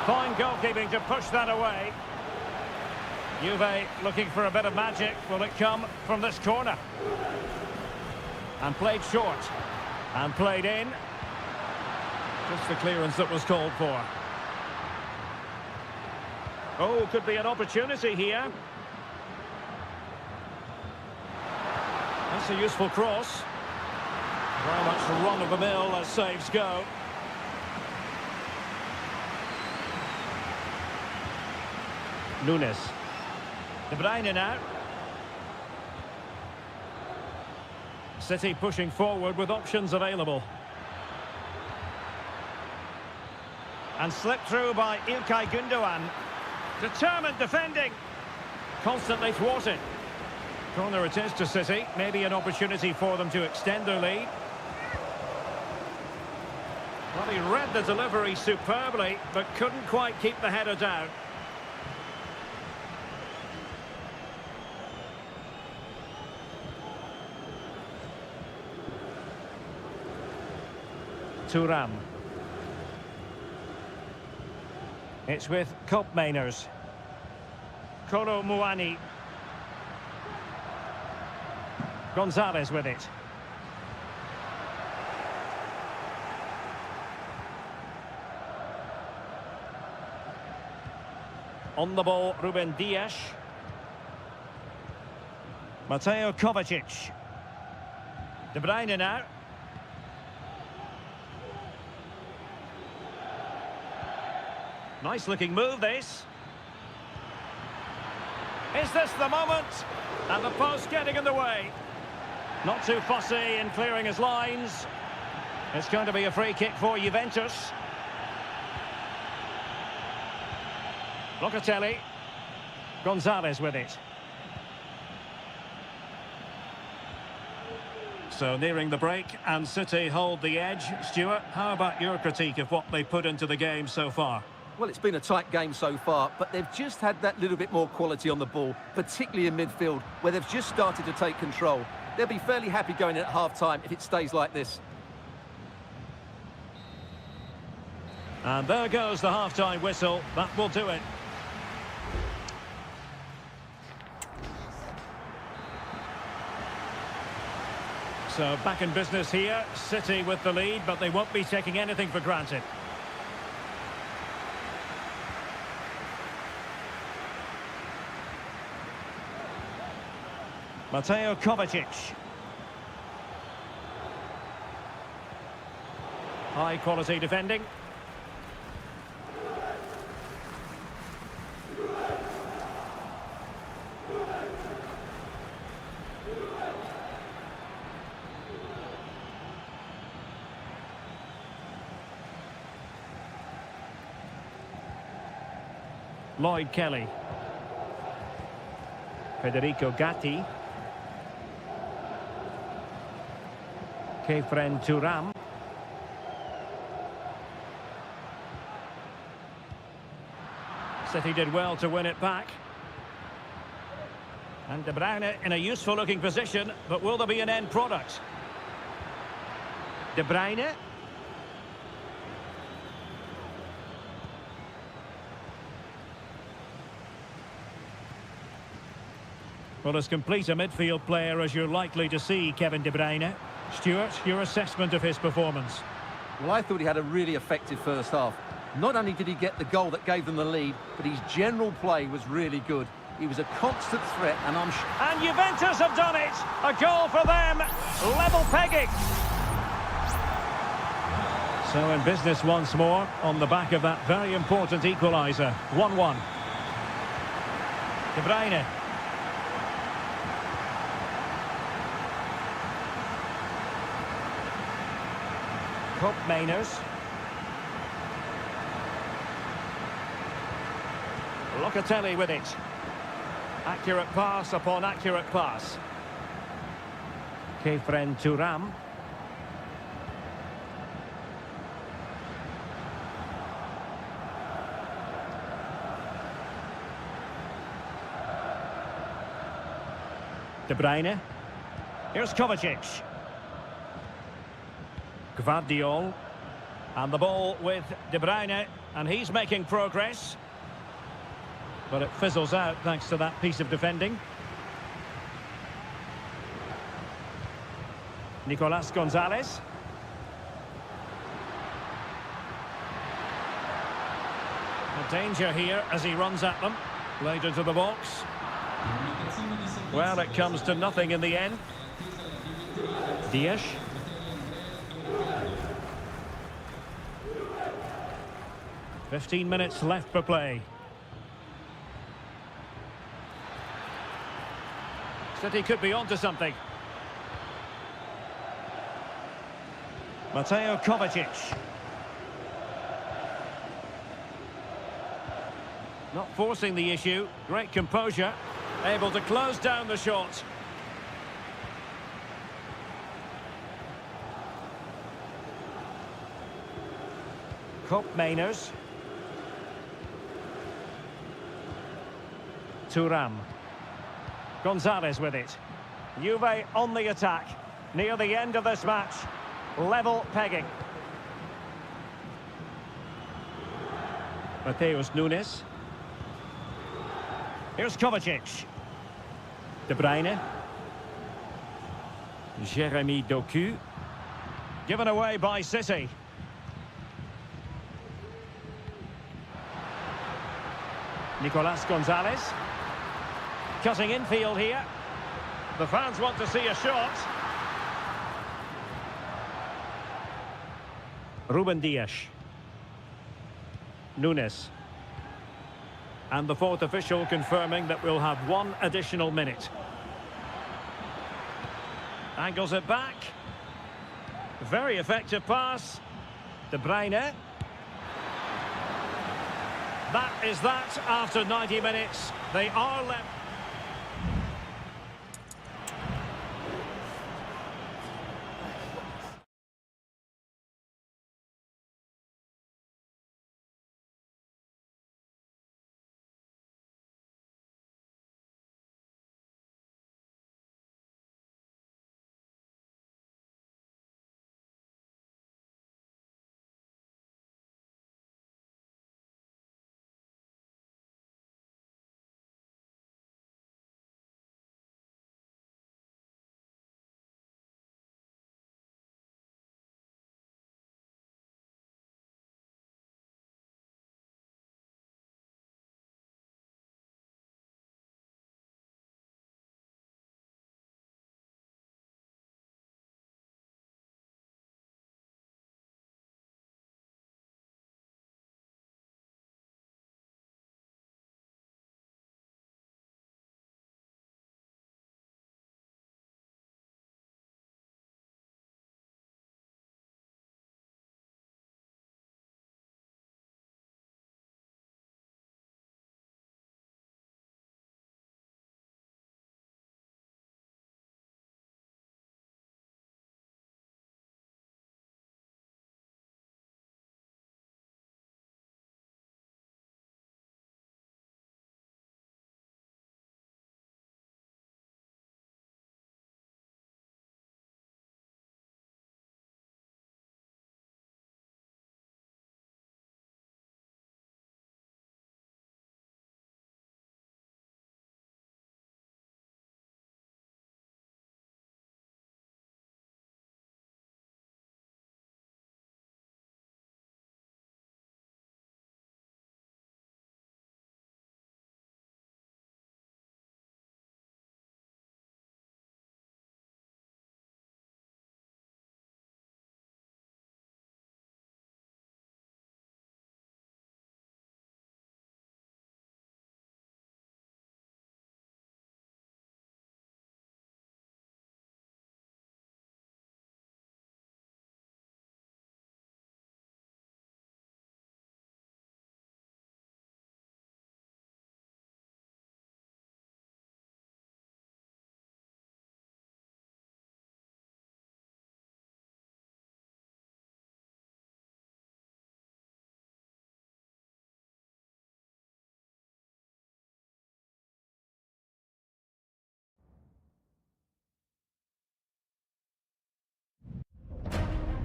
Fine goalkeeping to push that away. Juve looking for a bit of magic. Will it come from this corner? And played short. And played in. Just the clearance that was called for. Oh, could be an opportunity here. That's a useful cross. Very much run-of-the-mill as saves go. Nunes. De Bruyne now. City pushing forward with options available. And slipped through by İlkay Gündoğan. Determined defending. Constantly thwarted. Corner it is to City. Maybe an opportunity for them to extend their lead. Well, he read the delivery superbly, but couldn't quite keep the header down. Thuram. It's with Mainers. Kolo Muani. Gonzalez with it. On the ball, Ruben Dias. Mateo Kovacic. De Bruyne now. Nice looking move, this. Is this the moment? And the post getting in the way. Not too fussy in clearing his lines. It's going to be a free kick for Juventus. Locatelli. Gonzalez with it. So nearing the break, and City hold the edge. Stuart, how about your critique of what they put into the game so far? Well, it's been a tight game so far, but they've just had that little bit more quality on the ball, particularly in midfield, where they've just started to take control. They'll be fairly happy going in at half-time if it stays like this. And there goes the half-time whistle. That will do it. So back in business here. City with the lead, but they won't be taking anything for granted. Mateo Kovacic. High quality defending. Lloyd Kelly. Federico Gatti. Kefren Turam. City did well to win it back. And De Bruyne in a useful looking position, but will there be an end product? De Bruyne. Well, as complete a midfield player as you're likely to see, Kevin De Bruyne. Stuart, your assessment of his performance? Well, I thought he had a really effective first half. Not only did he get the goal that gave them the lead, but his general play was really good. He was a constant threat, and And Juventus have done it! A goal for them! Level pegging! So in business once more, on the back of that very important equaliser. 1-1. De Bruyne. Hope Mainers. Locatelli with it. Accurate pass upon accurate pass. Kefren Turam. De Bruyne. Here's Kovacic. Gvardiol. And the ball with De Bruyne. And he's making progress. But it fizzles out thanks to that piece of defending. Nicolas Gonzalez. A danger here as he runs at them. Played into the box. Well, it comes to nothing in the end. Dias. "15 minutes left for play. City could be onto something. Mateo Kovacic. Not forcing the issue. Great composure. Able to close down the shot. Hope Mainers. Turam. Gonzalez with it. Juve on the attack. Near the end of this match. Level pegging. Mateus Nunes. Here's Kovacic. De Bruyne. Jeremy Doku. Given away by City. Nicolas Gonzalez. Cutting infield here. The fans want to see a shot. Ruben Dias. Nunes. And the fourth official confirming that we'll have one additional minute. Angles it back. Very effective pass. De Bruyne. That is that after 90 minutes. They are left.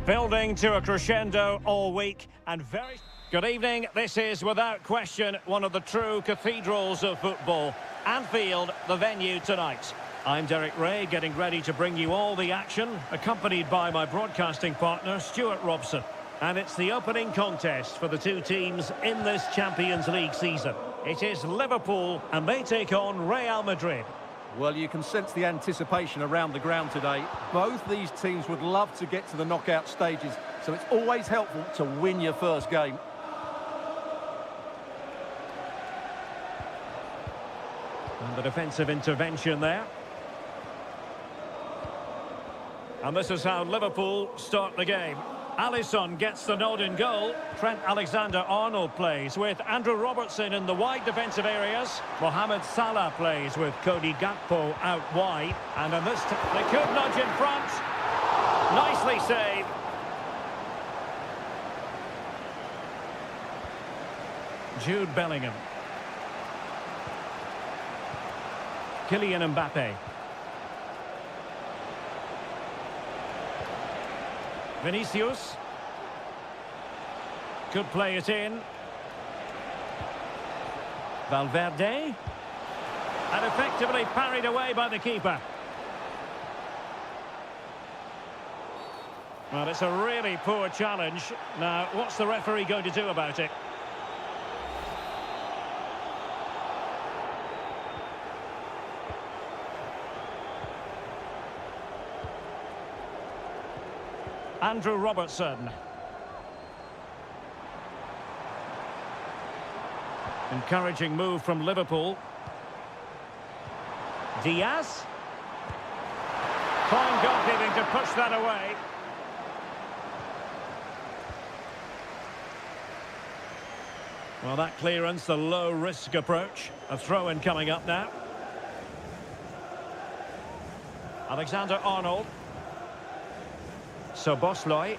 Building to a crescendo all week and very... Good evening. This is, without question, one of the true cathedrals of football. Anfield, the venue tonight. I'm Derek Ray, getting ready to bring you all the action, accompanied by my broadcasting partner, Stuart Robson. And it's the opening contest for the two teams in this Champions League season. It is Liverpool, and they take on Real Madrid. Well, you can sense the anticipation around the ground today. Both these teams would love to get to the knockout stages, so it's always helpful to win your first game. And the defensive intervention there. And this is how Liverpool start the game. Alisson gets the nod in goal. Trent Alexander-Arnold plays with Andrew Robertson in the wide defensive areas. Mohamed Salah plays with Cody Gakpo out wide. And in this, they could nudge in front. Nicely saved. Jude Bellingham. Kylian Mbappe. Vinicius. Could play it in. Valverde. And effectively parried away by the keeper. Well, it's a really poor challenge. Now, what's the referee going to do about it? Andrew Robertson. Encouraging move from Liverpool. Diaz. Fine goalkeeping to push that away. Well, that clearance, the low-risk approach. A throw-in coming up now. Alexander-Arnold. Szoboszlai.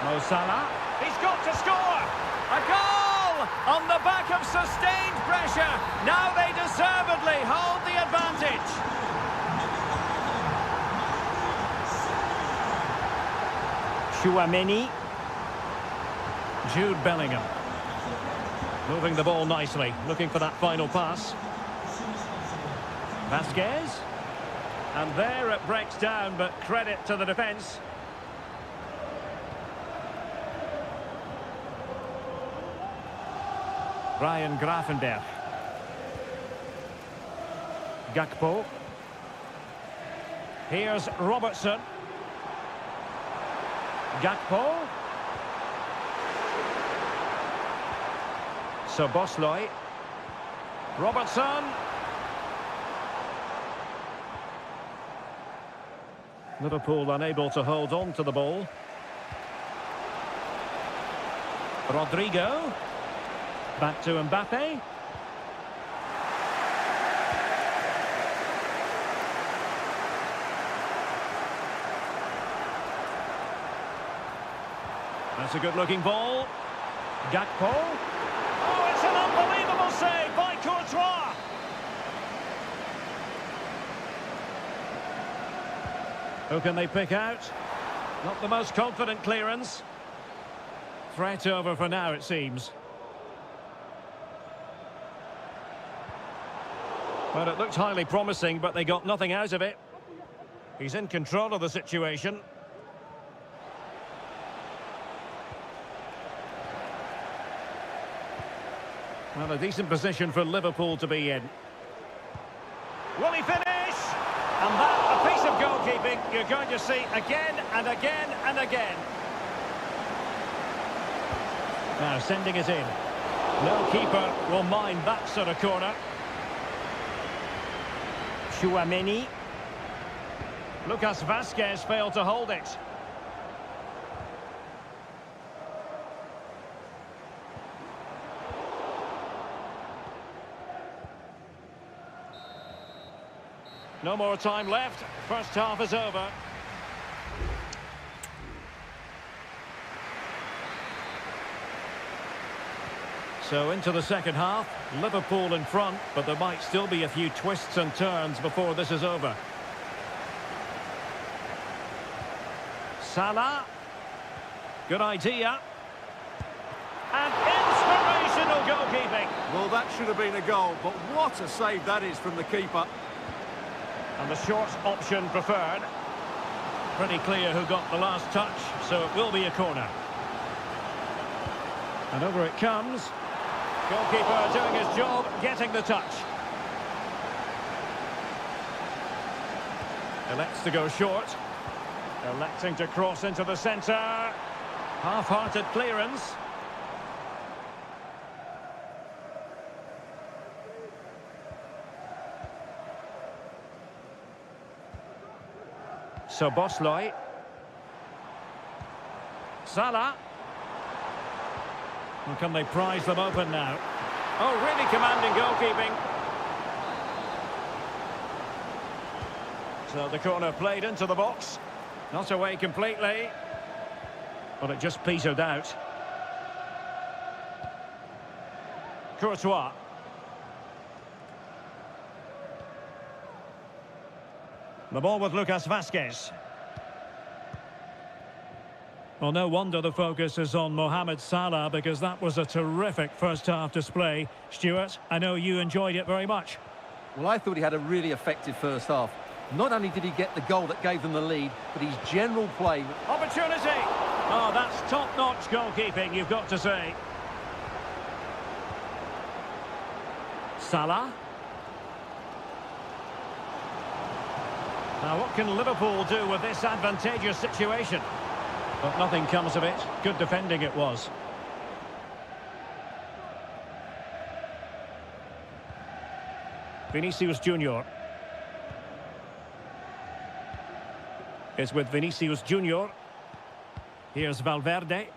Mo Salah. He's got to score! A goal! On the back of sustained pressure. Now they deservedly hold the advantage. Tchouaméni. Jude Bellingham. Moving the ball nicely. Looking for that final pass. Vasquez. And there it breaks down, but credit to the defence. Ryan Gravenberch. Gakpo. Here's Robertson. Gakpo. Szoboszlai. Robertson. Liverpool unable to hold on to the ball. Rodrigo. Back to Mbappe. That's a good-looking ball. Gakpo. Oh, it's an unbelievable save by Courtois. Who can they pick out? Not the most confident clearance. Threat over for now, it seems. Well, it looked highly promising, but they got nothing out of it. He's in control of the situation. Well, a decent position for Liverpool to be in. Will he finish? And that, a piece of goalkeeping you're going to see again and again and again. Now sending it in. No keeper will mind that sort of corner. Tchouaméni. Lucas Vasquez failed to hold it. No more time left. First half is over. So into the second half, Liverpool in front, but there might still be a few twists and turns before this is over. Salah. Good idea. And inspirational goalkeeping. Well, that should have been a goal, but what a save that is from the keeper. And the short option preferred. Pretty clear who got the last touch, so it will be a corner. And over it comes. Goalkeeper doing his job, getting the touch. Elects to go short. Electing to cross into the centre. Half-hearted clearance. So Bosley. Salah. Well, can they prize them open now? Oh, really commanding goalkeeping. So the corner played into the box. Not away completely. But it just petered out. Courtois. The ball with Lucas Vazquez. Well, no wonder the focus is on Mohamed Salah, because that was a terrific first-half display. Stuart, I know you enjoyed it very much. Well, I thought he had a really effective first half. Not only did he get the goal that gave them the lead, but his general play... Opportunity! Oh, that's top-notch goalkeeping, you've got to say. Salah. Now, what can Liverpool do with this advantageous situation? But nothing comes of it. Good defending it was. Vinicius Junior. Is with Vinicius Junior. Here's Valverde.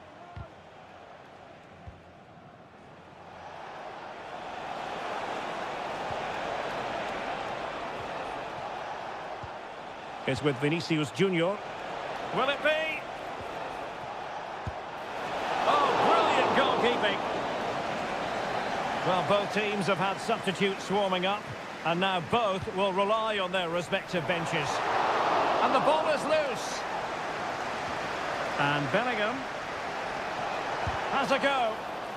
Is with Vinicius Junior. Will it be? Oh, brilliant goalkeeping. Well, both teams have had substitutes warming up, and now both will rely on their respective benches. And the ball is loose. And Bellingham has a go.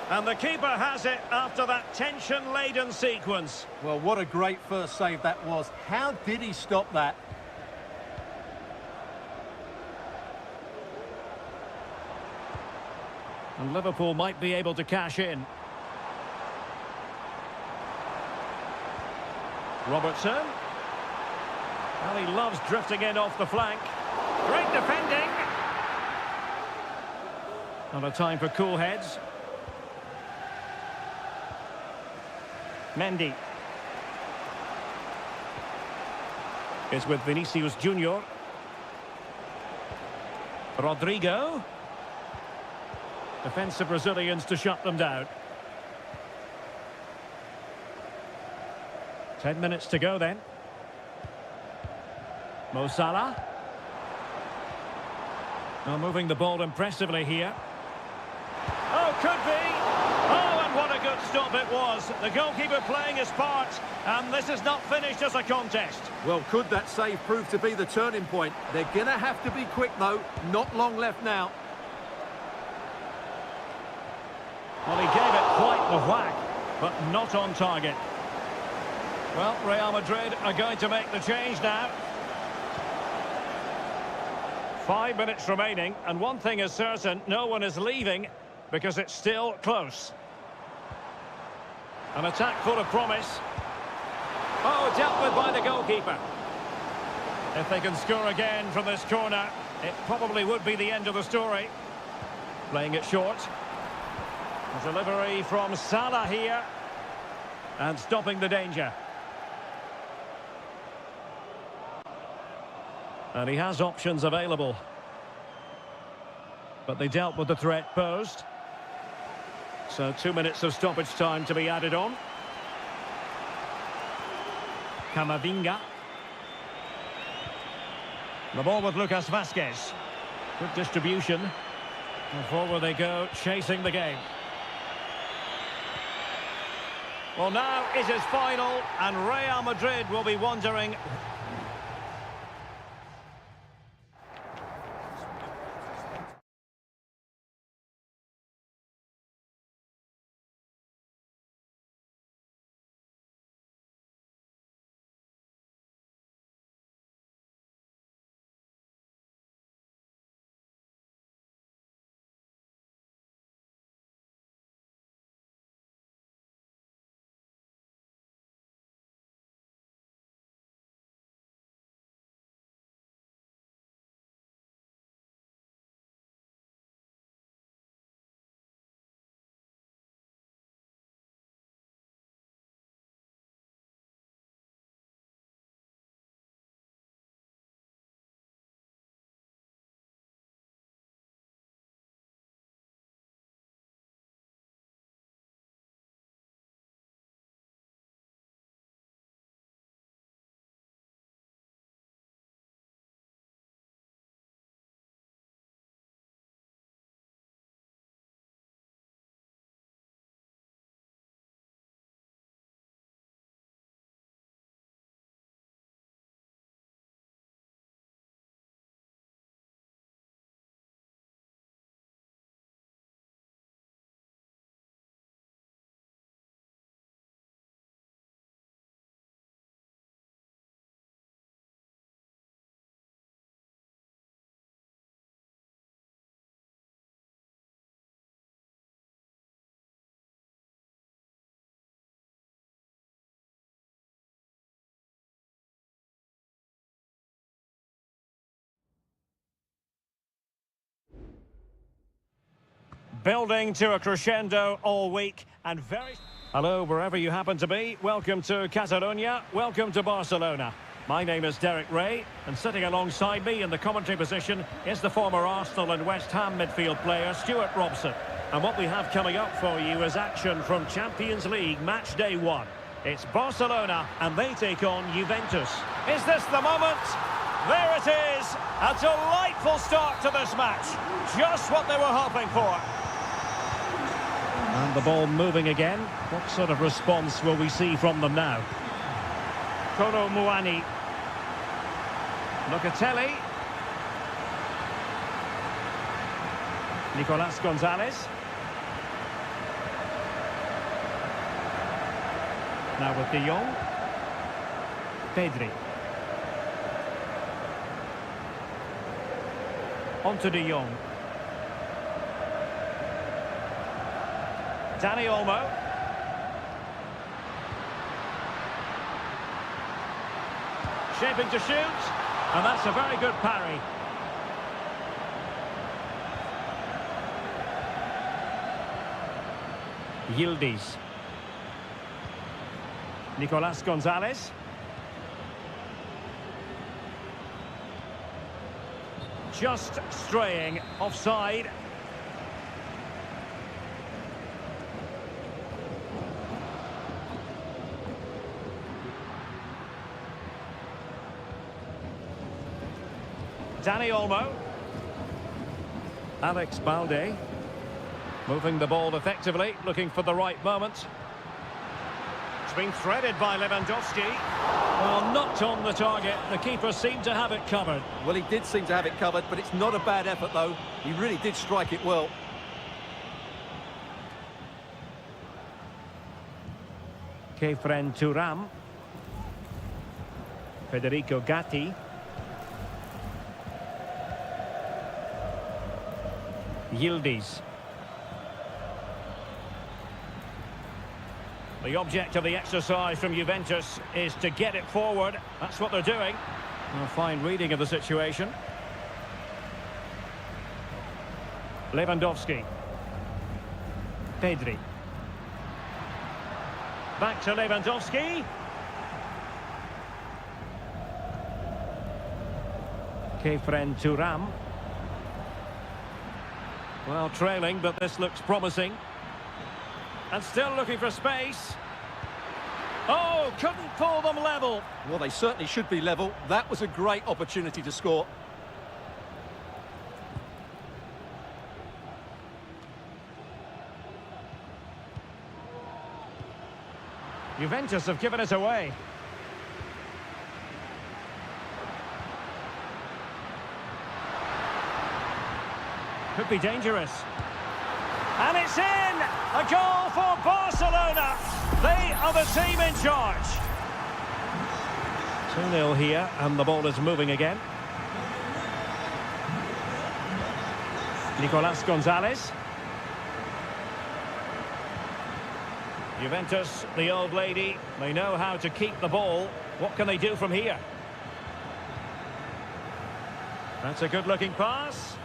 And the keeper has it after that tension-laden sequence. Well, what a great first save that was. How did he stop that? And Liverpool might be able to cash in. Robertson. Well, he loves drifting in off the flank. Great defending. Not a time for cool heads. Mendy. Is with Vinicius Junior. Rodrigo. Defensive Brazilians to shut them down. 10 minutes to go then. Mo Salah. Now moving the ball impressively here. Oh, could be. Oh, and what a good stop it was. The goalkeeper playing his part, and this is not finished as a contest. Well, could that save prove to be the turning point? They're going to have to be quick, though. Not long left now. Well, he gave it quite the whack, but not on target. Well, Real Madrid are going to make the change now. 5 minutes remaining, and one thing is certain, no one is leaving, because it's still close. An attack full of promise. Oh, dealt with by the goalkeeper. If they can score again from this corner, it probably would be the end of the story. Playing it short. A delivery from Salah here. And stopping the danger. And he has options available. But they dealt with the threat posed. So 2 minutes of stoppage time to be added on. Camavinga. The ball with Lucas Vazquez. Good distribution. And forward they go, chasing the game. Well, now it is final, and Real Madrid will be wondering Building to a crescendo all week and very... Hello, wherever you happen to be. Welcome to Catalonia. Welcome to Barcelona. My name is Derek Ray, and sitting alongside me in the commentary position is the former Arsenal and West Ham midfield player, Stuart Robson. And what we have coming up for you is action from Champions League match day 1. It's Barcelona, and they take on Juventus. Is this the moment? There it is! A delightful start to this match. Just what they were hoping for. And the ball moving again. What sort of response will we see from them now? Kolo Muani. Locatelli. Nicolas Gonzalez. Now with De Jong. Pedri. On to De Jong. Dani Olmo. Shaping to shoot. And that's a very good parry. Yildiz. Nicolas Gonzalez. Just straying offside. Dani Olmo. Alex Balde. Moving the ball effectively, looking for the right moment. It's been threaded by Lewandowski. Well, not on the target. The keeper seemed to have it covered. Well, he did seem to have it covered, but it's not a bad effort, though. He really did strike it well. Kefren Turam. Federico Gatti. Yildiz. The object of the exercise from Juventus is to get it forward. That's what they're doing. A fine reading of the situation. Lewandowski. Pedri. Back to Lewandowski. Kefren Turam. Well, trailing, but this looks promising. And still looking for space. Oh, couldn't pull them level. Well, they certainly should be level. That was a great opportunity to score. Juventus have given it away. Could be dangerous. And it's in! A goal for Barcelona! They are the team in charge. 2-0 here, and the ball is moving again. Nicolas Gonzalez. Juventus, the old lady, they know how to keep the ball. What can they do from here? That's a good-looking pass.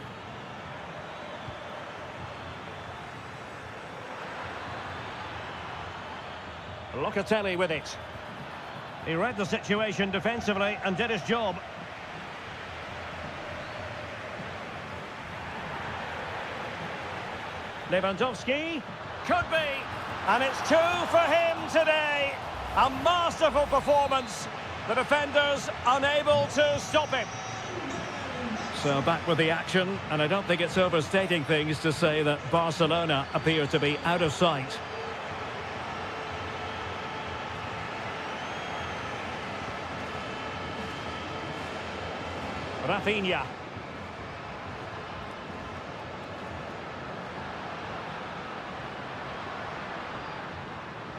Locatelli with it. He read the situation defensively and did his job. Lewandowski. Could be. And it's 2 for him today. A masterful performance. The defenders unable to stop him. So back with the action, and I don't think it's overstating things to say that Barcelona appear to be out of sight. Rafinha.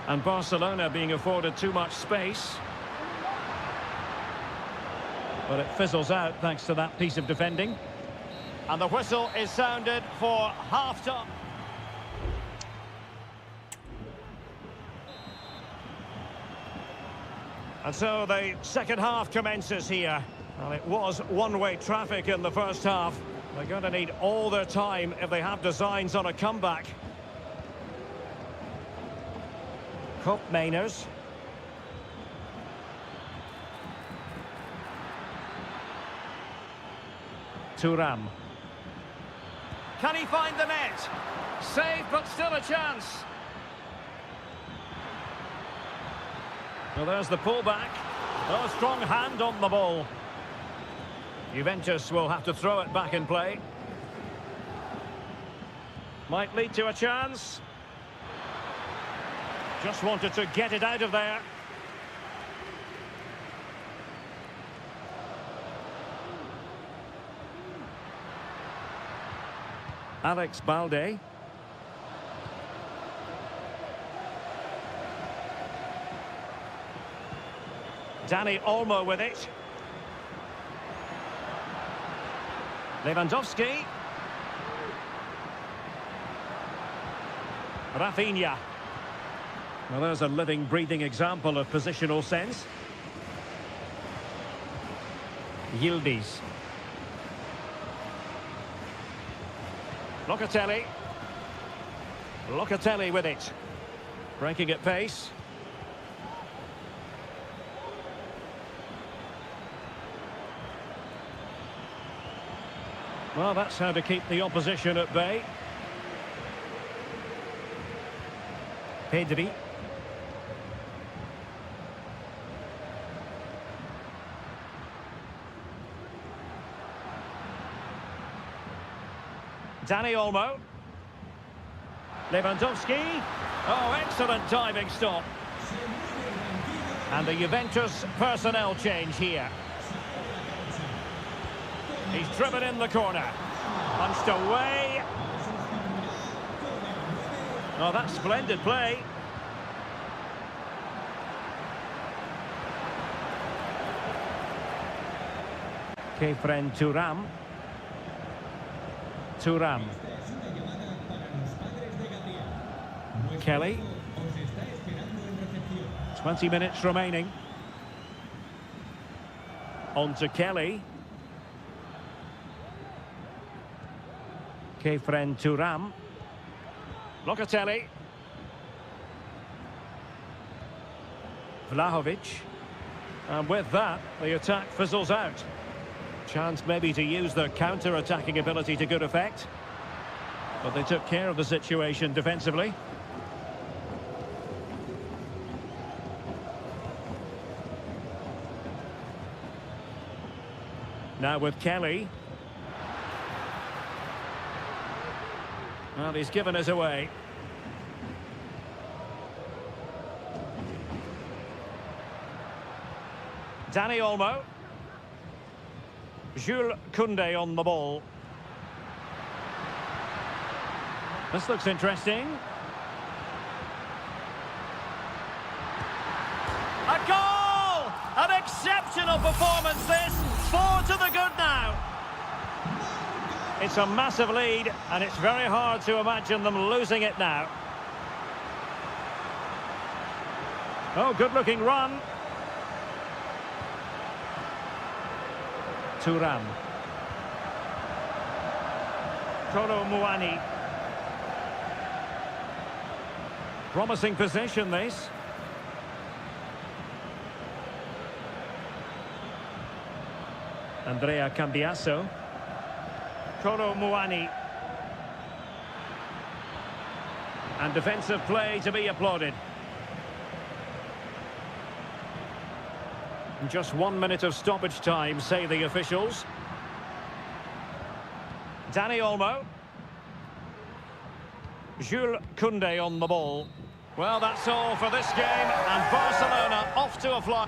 And Barcelona being afforded too much space. But it fizzles out thanks to that piece of defending. And the whistle is sounded for half-time. And so the second half commences here. Well, it was one-way traffic in the first half, They're going to need all their time if they have designs on a comeback. Cup Mainers. Thuram. Can he find the net? Save, but still a chance. Well, there's the pullback. Oh, a strong hand on the ball. Juventus will have to throw it back in play. Might lead to a chance. Just wanted to get it out of there. Alex Balde. Dani Olmo with it. Lewandowski. Rafinha. Well, there's a living, breathing example of positional sense. Yildiz. Locatelli. Locatelli with it. Breaking at pace. Well, that's how to keep the opposition at bay. Pedri. Dani Olmo. Lewandowski. Oh, excellent diving stop. And the Juventus personnel change here. He's driven in the corner. Punched away. Oh, that's splendid play. Kefren Thuram. Thuram. Kelly. 20 minutes remaining. On to Kelly. Kefren Thuram. Locatelli. Vlahovic. And with that, the attack fizzles out. Chance maybe to use their counter-attacking ability to good effect. But they took care of the situation defensively. Now with Kelly. Well, he's given us away. Dani Olmo. Jules Koundé on the ball. This looks interesting. A goal! An exceptional performance this. 4 to the good now. It's a massive lead, and it's very hard to imagine them losing it now. Oh, good-looking run. Thuram. Kolo Muani. Promising position, this. Andrea Cambiasso. Kolo Muani. And defensive play to be applauded. Just 1 minute of stoppage time, say the officials. Dani Olmo. Jules Koundé on the ball. Well, that's all for this game, and Barcelona off to a fly.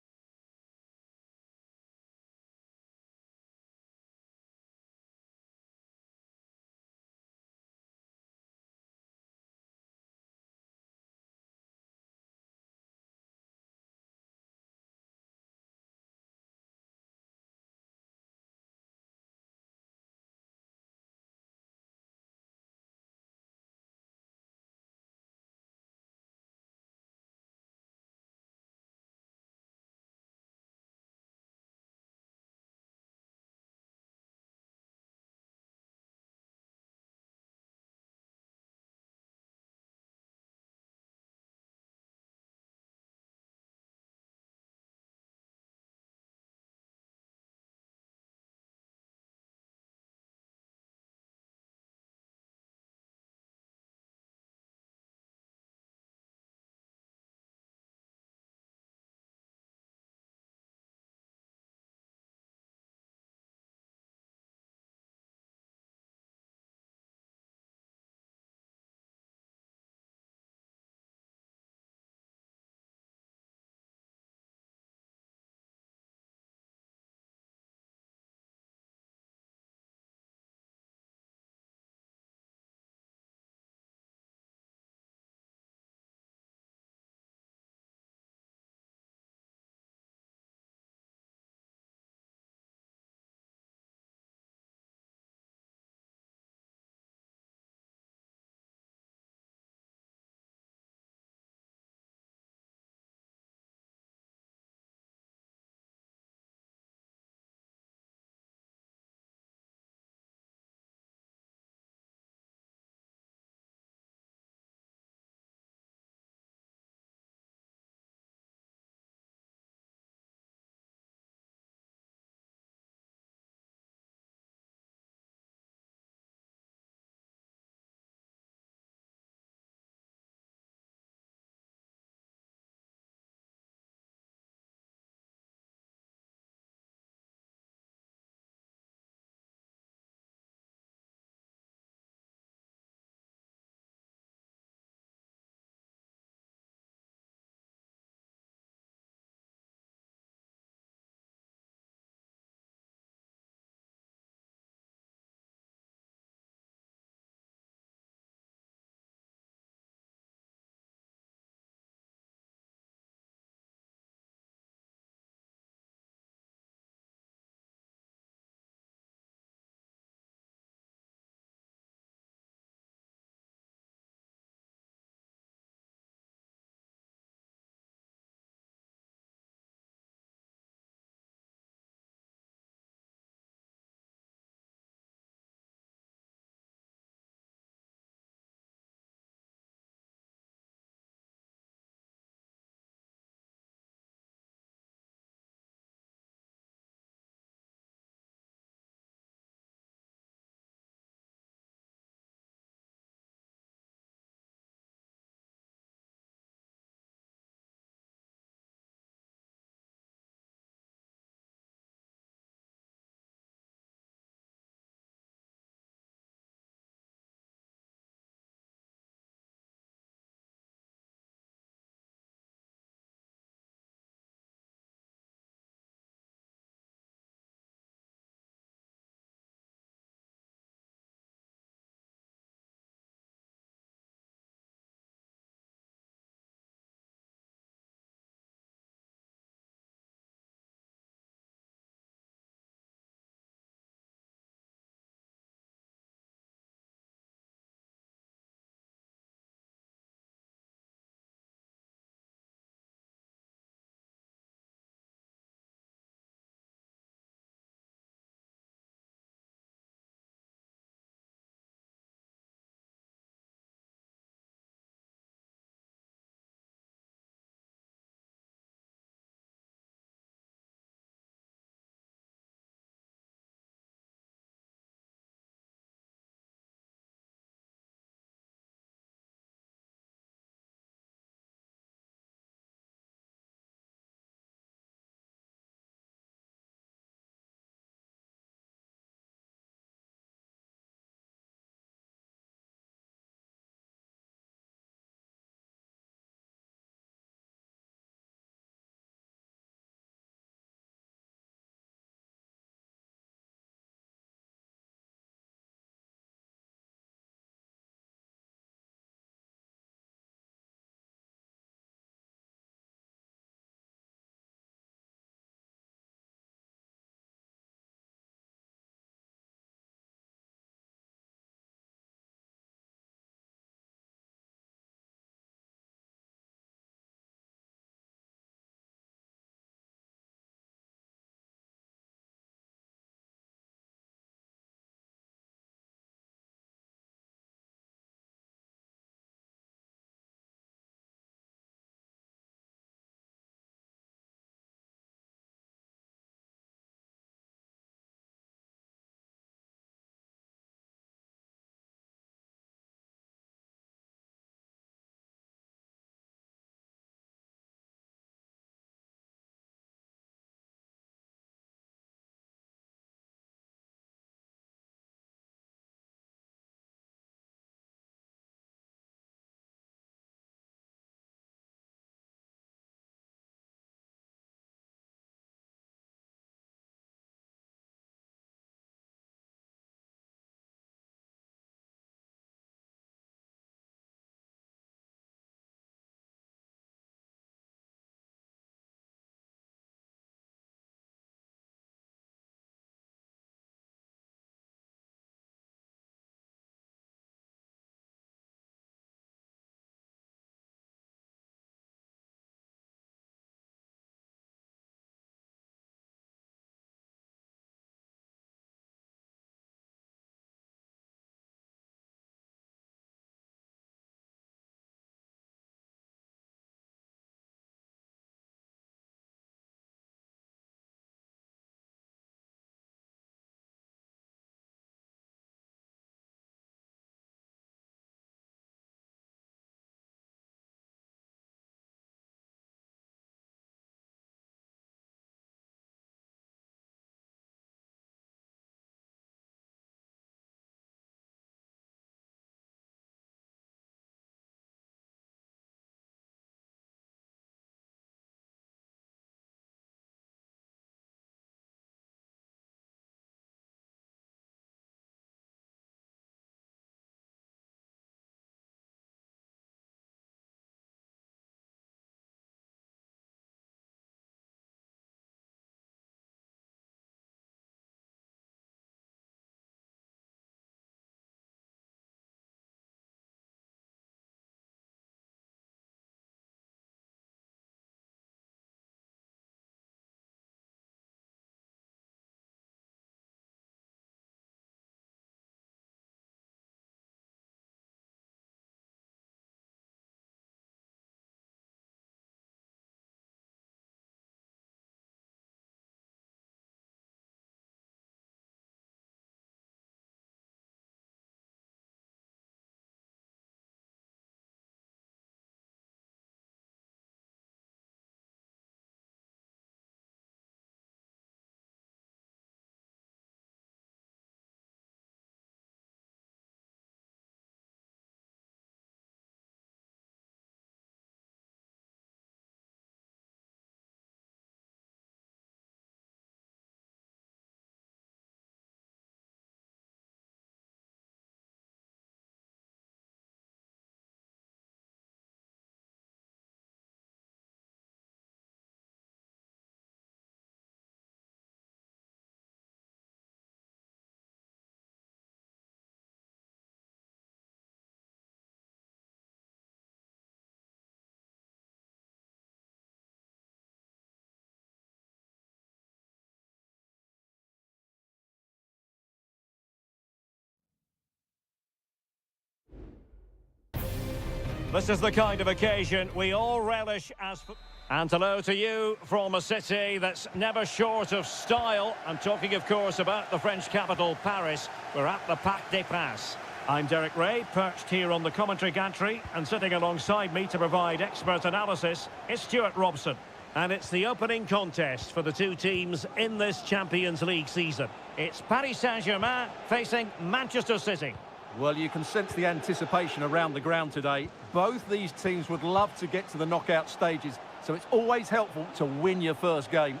This is the kind of occasion we all relish as... And hello to you from a city that's never short of style. I'm talking, of course, about the French capital, Paris. We're at the Parc des Princes. I'm Derek Ray, perched here on the commentary gantry, and sitting alongside me to provide expert analysis is Stuart Robson. And it's the opening contest for the two teams in this Champions League season. It's Paris Saint-Germain facing Manchester City. Well, you can sense the anticipation around the ground today. Both these teams would love to get to the knockout stages, so it's always helpful to win your first game.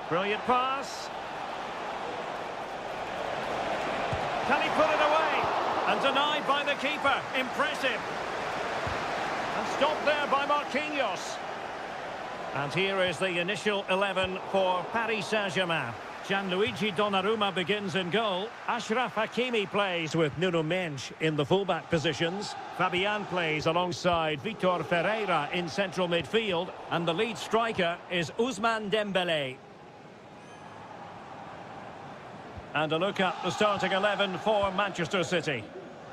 Brilliant pass. Can he put it away? And denied by the keeper. Impressive. And stopped there by Marquinhos. And here is the initial 11 for Paris Saint-Germain. Gianluigi Donnarumma begins in goal. Achraf Hakimi plays with Nuno Mendes in the fullback positions. Fabian plays alongside Vitor Ferreira in central midfield. And the lead striker is Ousmane Dembélé. And a look at the starting 11 for Manchester City.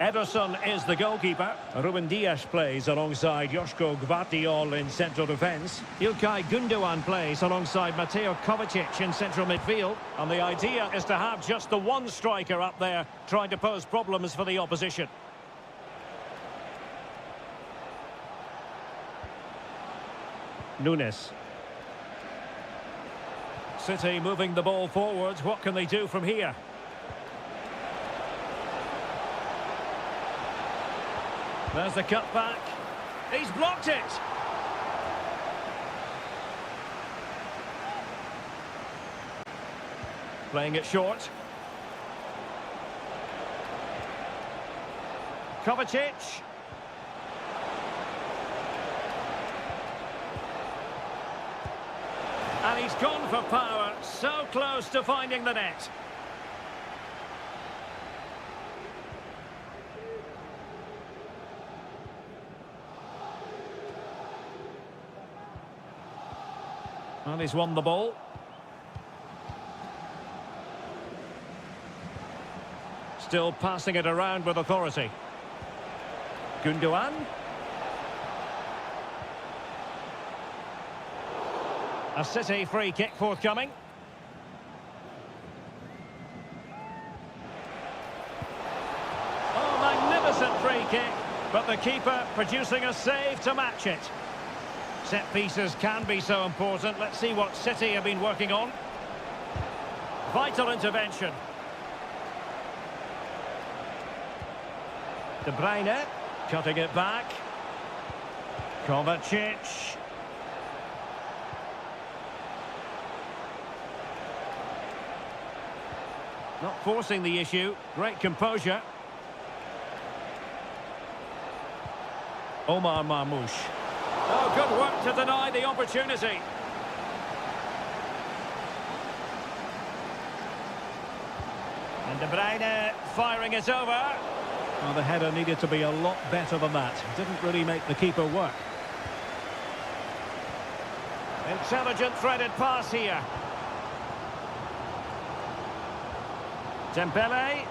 Ederson is the goalkeeper. Ruben Dias plays alongside Joško Gvardiol in central defence. Ilkay Gundogan plays alongside Mateo Kovacic in central midfield. And the idea is to have just the one striker up there trying to pose problems for the opposition. Nunes. City moving the ball forwards. What can they do from here? There's the cutback. He's blocked it. Playing it short. Kovacic. And he's gone for power. So close to finding the net. And he's won the ball. Still passing it around with authority. Gundogan. A City free kick forthcoming. Oh, magnificent free kick. But the keeper producing a save to match it. Set pieces can be so important. Let's see what City have been working on. Vital intervention. De Bruyne cutting it back. Kovacic. Not forcing the issue. Great composure. Omar Marmoush. Oh, good work to deny the opportunity. And De Bruyne firing it over. Well, the header needed to be a lot better than that. Didn't really make the keeper work. Intelligent threaded pass here. Dembélé.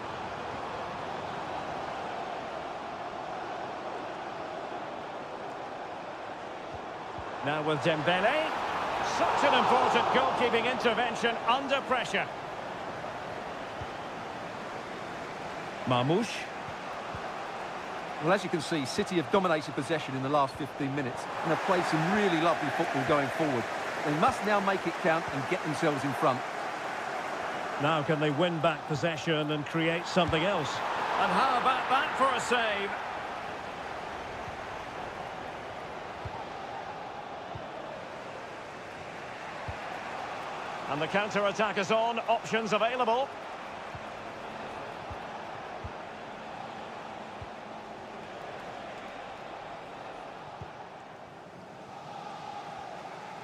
Now with Dembélé. Such an important goalkeeping intervention under pressure. Marmoush. Well, as you can see, City have dominated possession in the last 15 minutes and have played some really lovely football going forward. They must now make it count and get themselves in front. Now can they win back possession and create something else? And how about that for a save? And the counter-attack is on, options available.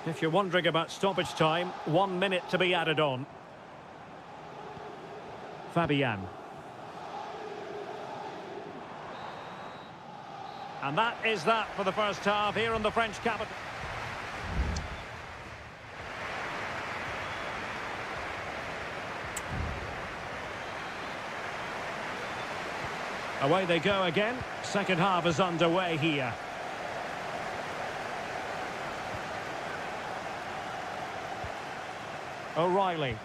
If you're wondering about stoppage time, 1 minute to be added on. Fabian. And that is that for the first half here in the French capital. Away they go again. Second half is underway here. O'Reilly.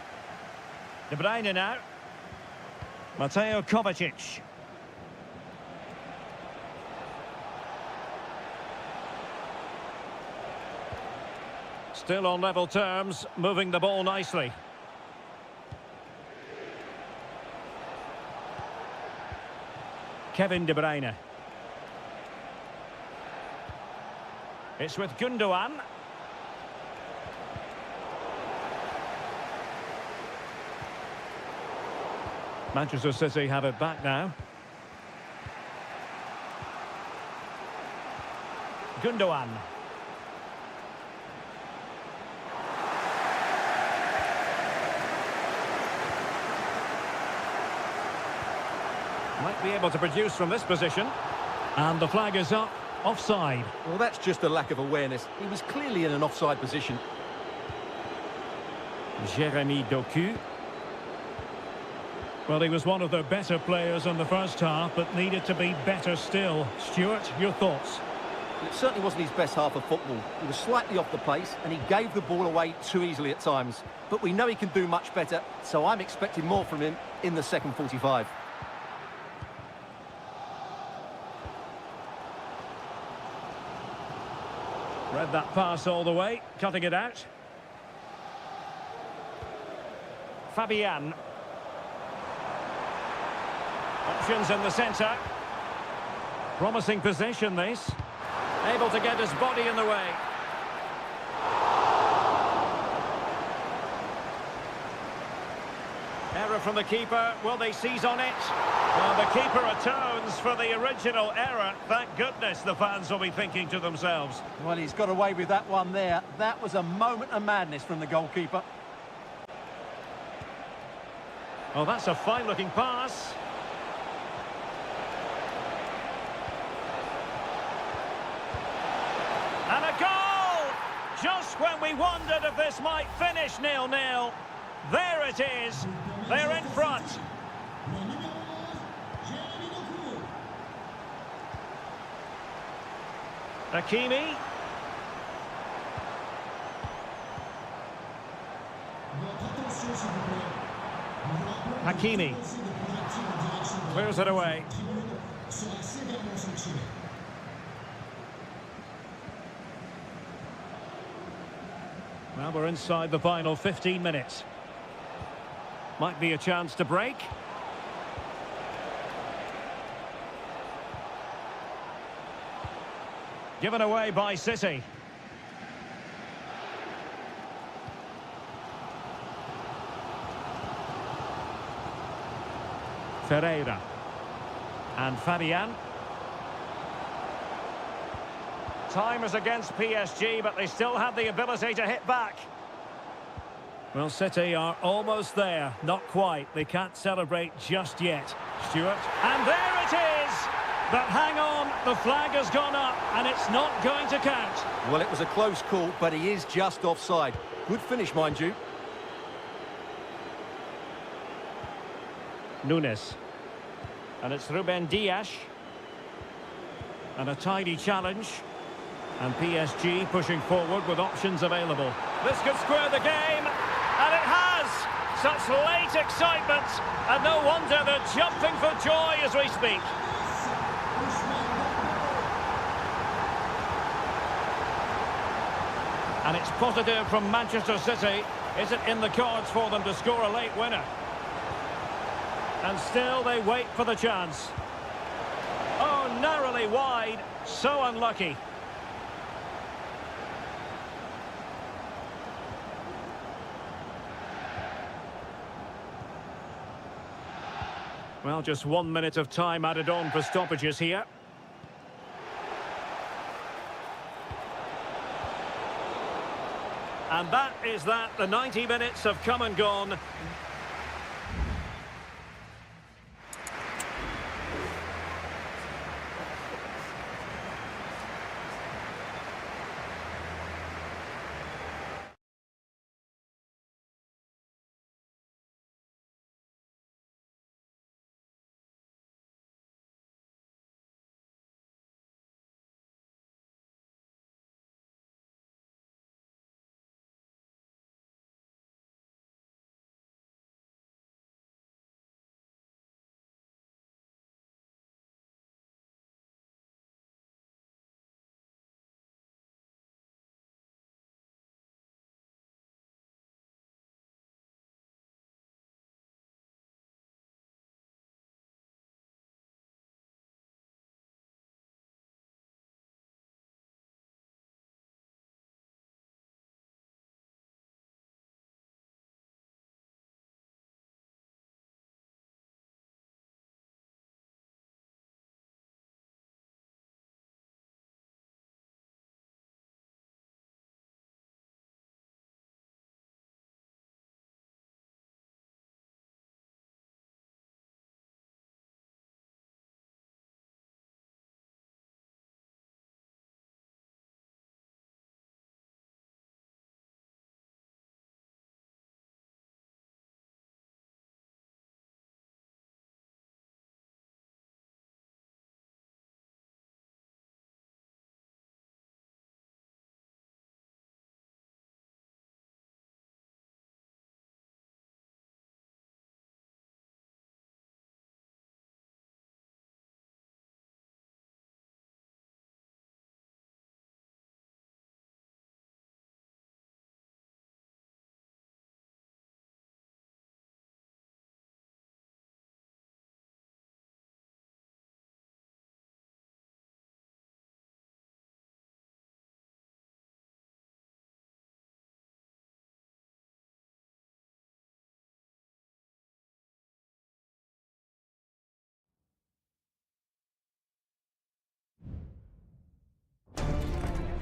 De Bruyne now. Mateo Kovacic. Still on level terms, moving the ball nicely. Kevin De Bruyne. It's with Gundogan. Manchester City have it back now. Gundogan. Might be able to produce from this position. And the flag is up. Offside. Well, that's just a lack of awareness. He was clearly in an offside position. Jeremy Doku. Well, he was one of their better players in the first half, but needed to be better still. Stuart, your thoughts? It certainly wasn't his best half of football. He was slightly off the pace, and he gave the ball away too easily at times. But we know he can do much better, so I'm expecting more from him in the second 45. Read that pass all the way, cutting it out. Fabian. Options in the centre. Promising position, this. Able to get his body in the way. Error from the keeper. Will they seize on it? Well, the keeper atones for the original error. Thank goodness the fans will be thinking to themselves. Well, he's got away with that one there. That was a moment of madness from the goalkeeper. Oh, that's a fine-looking pass. And a goal! Just when we wondered if this might finish 0-0. There it is. They're in front. Hakimi. Hakimi. Clears it away. Well, we're inside the final 15 minutes. Might be a chance to break. Given away by City. Ferreira. And Fabian. Time is against PSG, but they still have the ability to hit back. Well, City are almost there. Not quite. They can't celebrate just yet. Stuart. And there it is! But hang on, the flag has gone up, and it's not going to count. Well, it was a close call, but he is just offside. Good finish, mind you. Nunes. And it's Ruben Dias. And a tidy challenge. And PSG pushing forward with options available. This could square the game. And it has! Such late excitement. And no wonder they're jumping for joy as we speak. And it's positive from Manchester City. Is it in the cards for them to score a late winner? And still they wait for the chance. Oh, narrowly wide. So unlucky. Well, just 1 minute of time added on for stoppages here. And that is that. The 90 minutes have come and gone.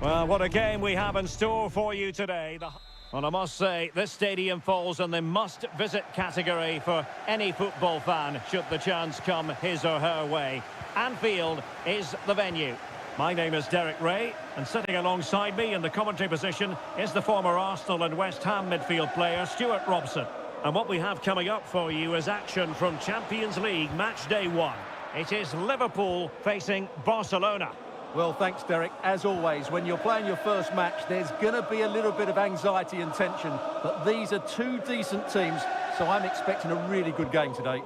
Well, what a game we have in store for you today. Well, I must say, this stadium falls in the must-visit category for any football fan, should the chance come his or her way. Anfield is the venue. My name is Derek Ray, and sitting alongside me in the commentary position is the former Arsenal and West Ham midfield player, Stuart Robson. And what we have coming up for you is action from Champions League match day 1. It is Liverpool facing Barcelona. Well, thanks, Derek. As always, when you're playing your first match, there's going to be a little bit of anxiety and tension. But these are two decent teams, so I'm expecting a really good game today.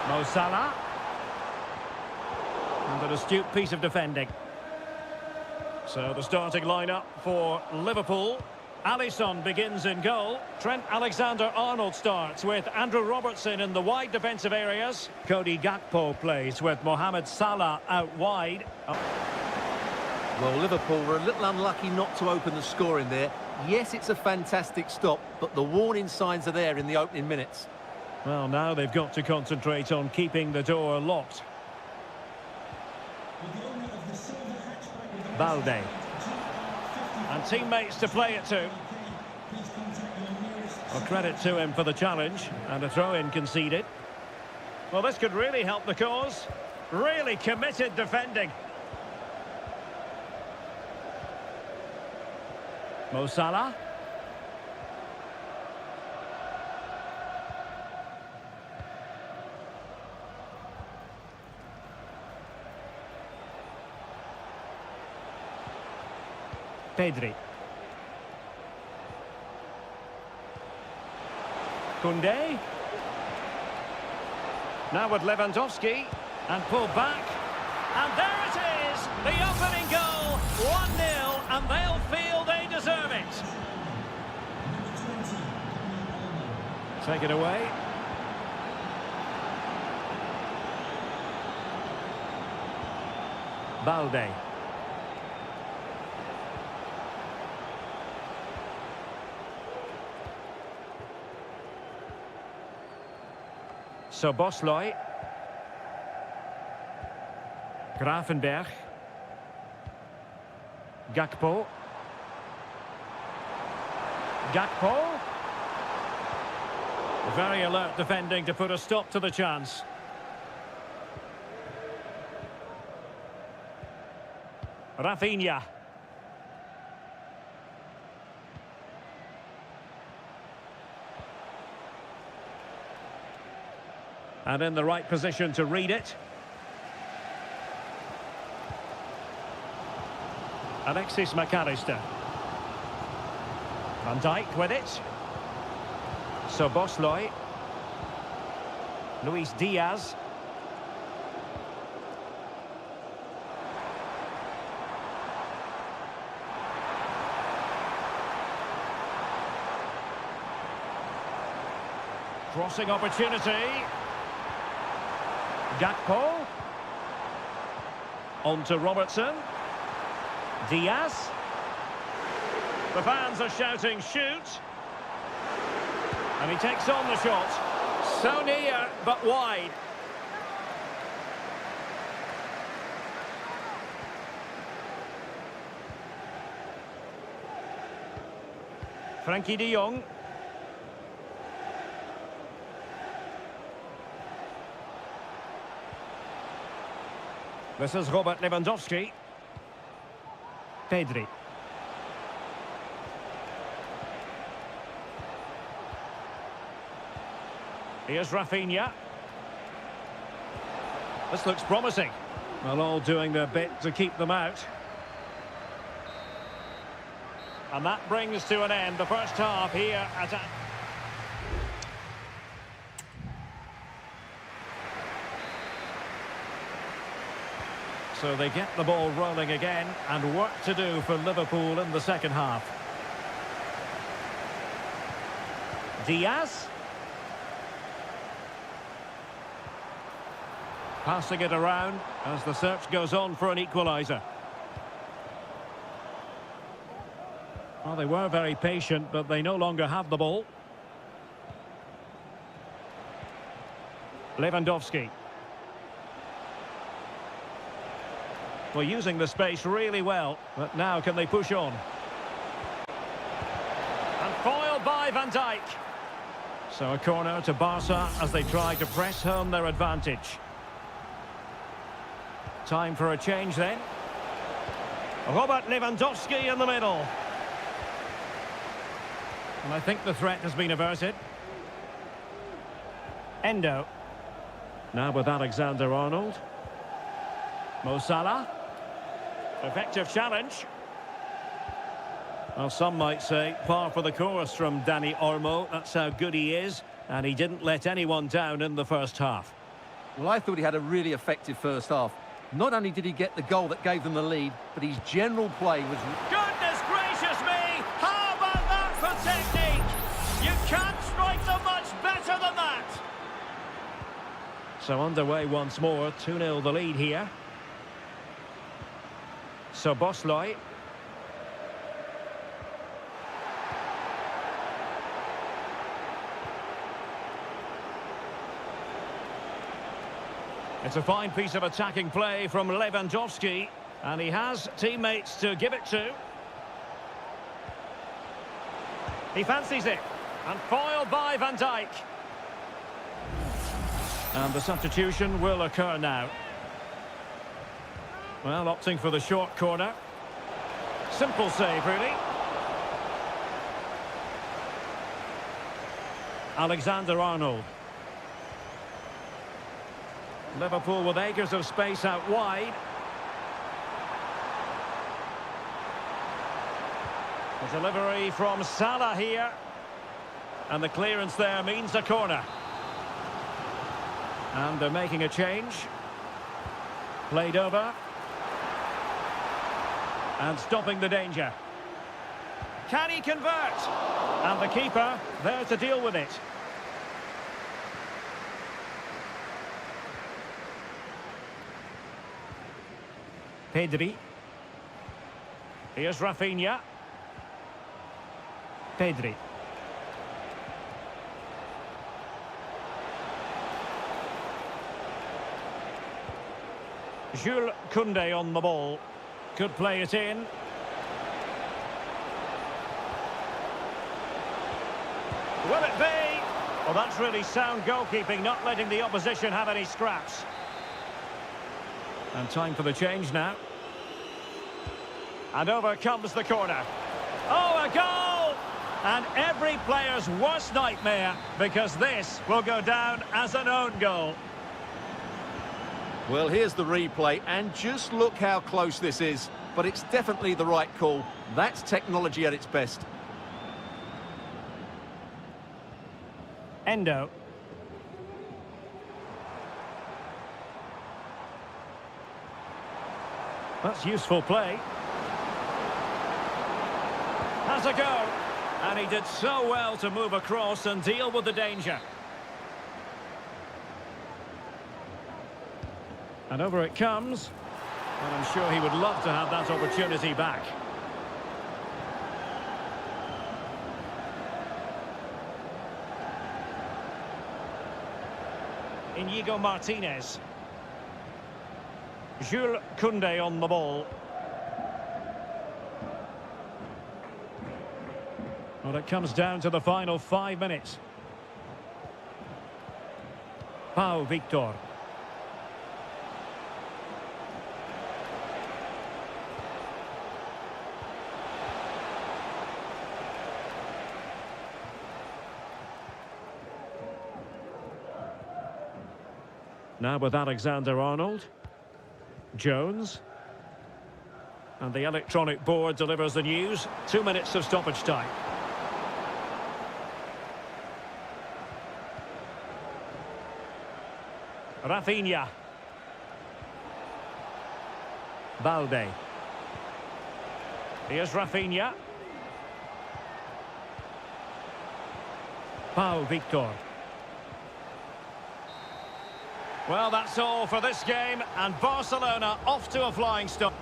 Mo Salah. And an astute piece of defending. So the starting lineup for Liverpool. Alisson begins in goal. Trent Alexander-Arnold starts with Andrew Robertson in the wide defensive areas. Cody Gakpo plays with Mohamed Salah out wide. Well, Liverpool were a little unlucky not to open the scoring there. Yes, it's a fantastic stop, but the warning signs are there in the opening minutes. Well, now they've got to concentrate on keeping the door locked. Balde. And teammates to play it to. Well, credit to him for the challenge, and a throw-in conceded. Well, this could really help the cause. Really committed defending. Mo Salah. Pedri. Koundé. Now with Lewandowski. And pulled back. And there it is! The opening goal! 1-0, and they'll feel they deserve it. Take it away. Balde. So Bosley. Gravenberg. Gakpo. Gakpo. Very alert defending to put a stop to the chance. Rafinha. And in the right position to read it. Alexis McAllister. Van Dijk with it. Szoboszlai. Luis Diaz. Crossing opportunity. Gakpo. On to Robertson. Diaz. The fans are shouting, shoot. And he takes on the shot. So near, but wide. Frankie de Jong. This is Robert Lewandowski. Pedri. Here's Rafinha. This looks promising. Well, all doing their bit to keep them out. And that brings to an end the first half here at a... So they get the ball rolling again, and work to do for Liverpool in the second half. Diaz. Passing it around as the search goes on for an equaliser. Well, they were very patient, but they no longer have the ball. Well, using the space really well, but now can they push on? And foiled by Van Dijk. So a corner to Barca as they try to press home their advantage. Time for a change then. Robert Lewandowski in the middle. And I think the threat has been averted. Endo. Now with Alexander-Arnold. Mo Salah. Effective challenge. Well, some might say par for the course from Dani Olmo. That's how good he is. And he didn't let anyone down in the first half. Well, I thought he had a really effective first half. Not only did he get the goal that gave them the lead, but his general play was... Goodness gracious me! How about that for technique? You can't strike them much better than that! So underway once more, 2-0 the lead here. So Bosley. It's a fine piece of attacking play from Lewandowski, and he has teammates to give it to. He fancies it, and foiled by Van Dijk. And the substitution will occur now. Well, opting for the short corner. Simple save, really. Alexander-Arnold. Liverpool with acres of space out wide. A delivery from Salah here. And the clearance there means a corner. And they're making a change. Played over. And stopping the danger. Can he convert? And the keeper there to deal with it. Pedri. Here's Rafinha. Pedri. Jules Koundé on the ball. Could play it in. Will it be? Well, that's really sound goalkeeping, not letting the opposition have any scraps. And time for the change now. And over comes the corner. Oh, a goal! And every player's worst nightmare, because this will go down as an own goal. Well, here's the replay, and just look how close this is. But it's definitely the right call. That's technology at its best. Endo. That's useful play. Has a go. And he did so well to move across and deal with the danger. And over it comes. And I'm sure he would love to have that opportunity back. Inigo Martinez. Jules Koundé on the ball. Well, it comes down to the final 5 minutes. Pau Victor. Now with Alexander-Arnold. Jones. And the electronic board delivers the news. 2 minutes of stoppage time. Rafinha. Balde. Here's Rafinha. Pau Victor. Well, that's all for this game, and Barcelona off to a flying start.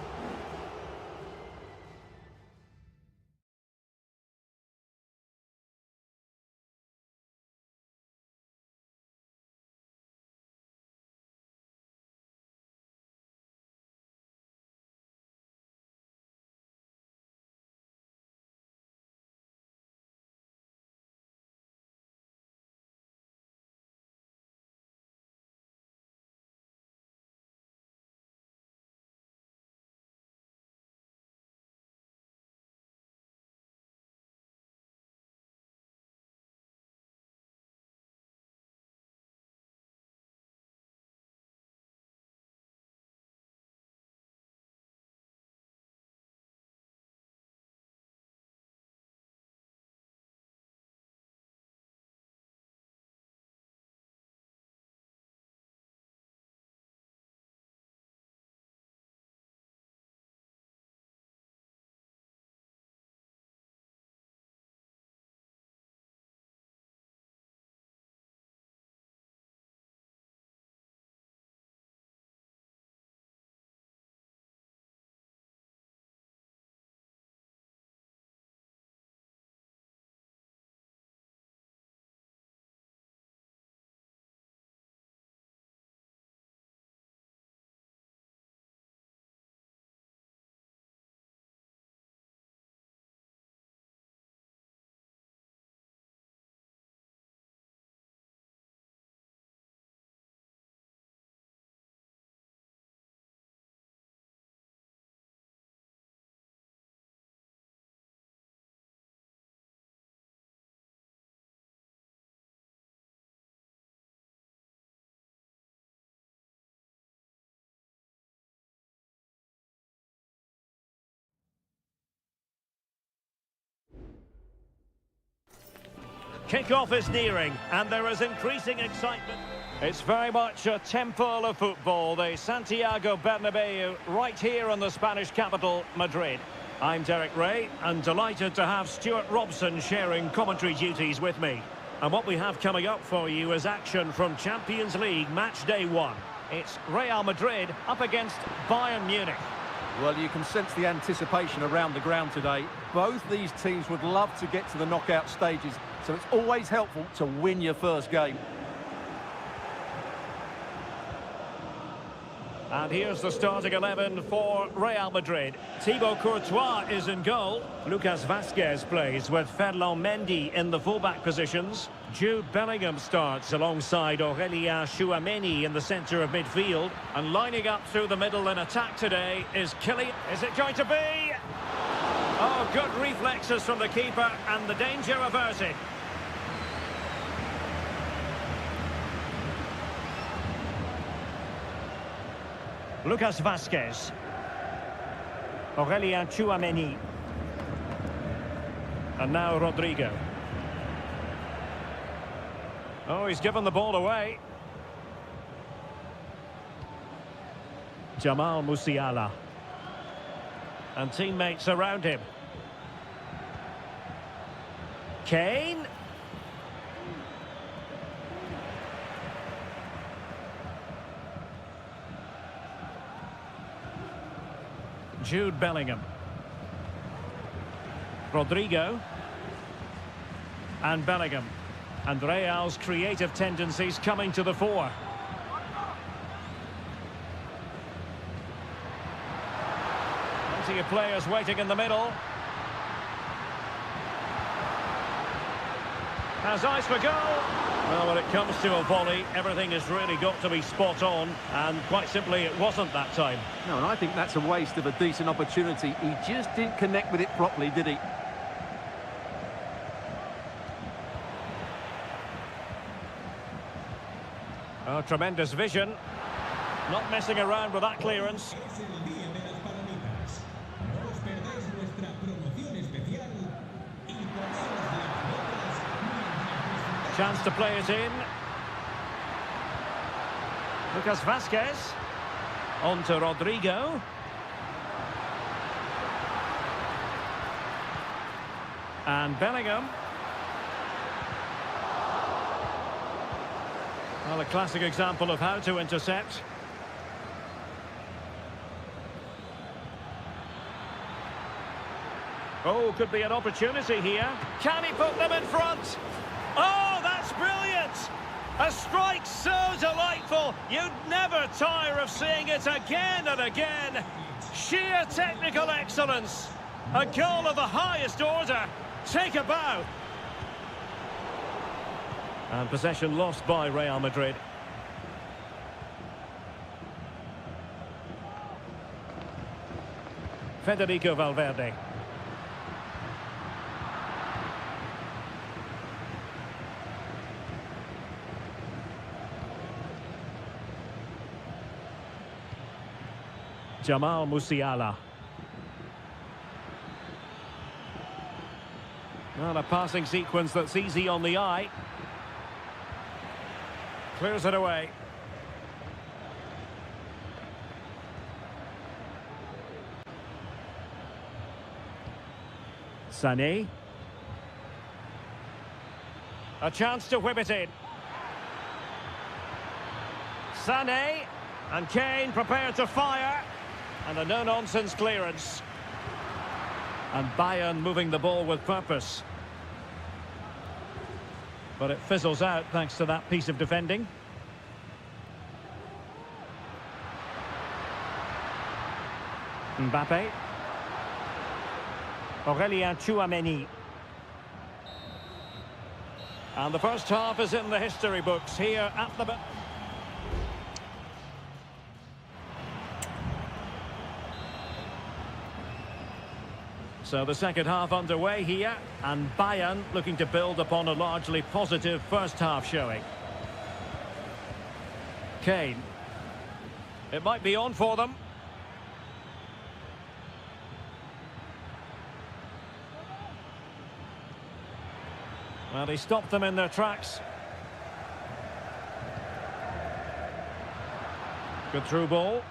Kick-off is nearing, and there is increasing excitement. It's very much a temple of football, the Santiago Bernabeu, right here in the Spanish capital, Madrid. I'm Derek Ray, and delighted to have Stuart Robson sharing commentary duties with me. And what we have coming up for you is action from Champions League match day 1. It's Real Madrid up against Bayern Munich. Well, you can sense the anticipation around the ground today. Both these teams would love to get to the knockout stages, so it's always helpful to win your first game. And here's the starting 11 for Real Madrid. Thibaut Courtois is in goal. Lucas Vazquez plays with Ferland Mendy in the fullback positions. Jude Bellingham starts alongside Aurélien Tchouameni in the centre of midfield. And lining up through the middle in attack today is Kylian. Is it going to be? Oh, good reflexes from the keeper and the danger averted. Lucas Vazquez. Aurélien Tchouameni. And now Rodrigo. Oh, he's given the ball away. Jamal Musiala. And teammates around him. Kane. Jude Bellingham. Rodrigo. And Bellingham. And Real's creative tendencies coming to the fore. Plenty of players waiting in the middle. Has eyes for goal. Well, when it comes to a volley, everything has really got to be spot on, and quite simply, it wasn't that time. No, and I think that's a waste of a decent opportunity. He just didn't connect with it properly, did he? Oh, tremendous vision. Not messing around with that clearance. Es el día de las palomitas. No os perdáis nuestra promoción especial y ponemos las notas mientras Chance to play it in. Lucas Vazquez. On to Rodrigo. And Bellingham. Well, a classic example of how to intercept. Oh, could be an opportunity here. Can he put them in front? Oh, that's brilliant! A strike so delightful, you'd never tire of seeing it again and again. Sheer technical excellence. A goal of the highest order. Take a bow. And possession lost by Real Madrid. Federico Valverde. Jamal Musiala. Well, a passing sequence that's easy on the eye. Clears it away. Sané. A chance to whip it in. Sané. And Kane prepared to fire. And a no-nonsense clearance. And Bayern moving the ball with purpose. But it fizzles out thanks to that piece of defending. Mbappe. Aurélien Tchouameni. And the first half is in the history books here at the... So the second half underway here, and Bayern looking to build upon a largely positive first half showing. Kane. It might be on for them. Well, he stopped them in their tracks. Good through ball.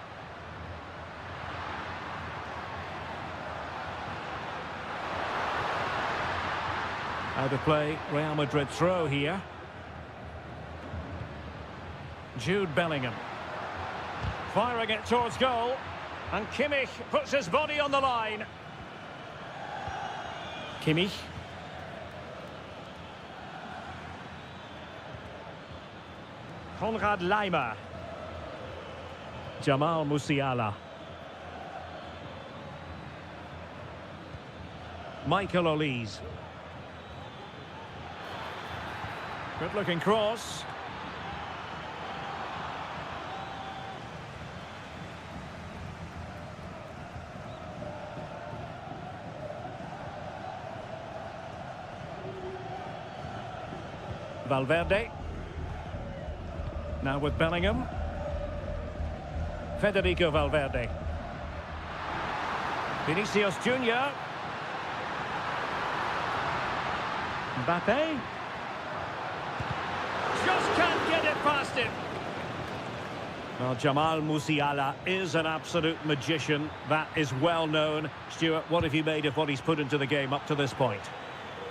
Out of play, Real Madrid throw here. Jude Bellingham. Firing it towards goal. And Kimmich puts his body on the line. Kimmich. Konrad Laimer. Jamal Musiala. Michael Olise. Good-looking cross. Valverde. Now with Bellingham. Federico Valverde. Vinicius Junior. Mbappe. Just can't get it past him. Well, Jamal Musiala is an absolute magician. That is well known. Stuart, what have you made of what he's put into the game up to this point?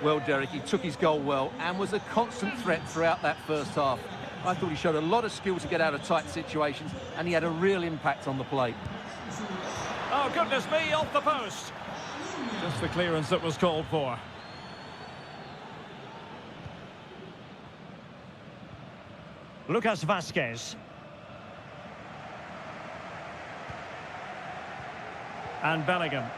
Well, Derek, he took his goal well and was a constant threat throughout that first half. I thought he showed a lot of skill to get out of tight situations, and he had a real impact on the plate. Oh, goodness me, off the post. Just the clearance that was called for. Lucas Vazquez. And Bellingham.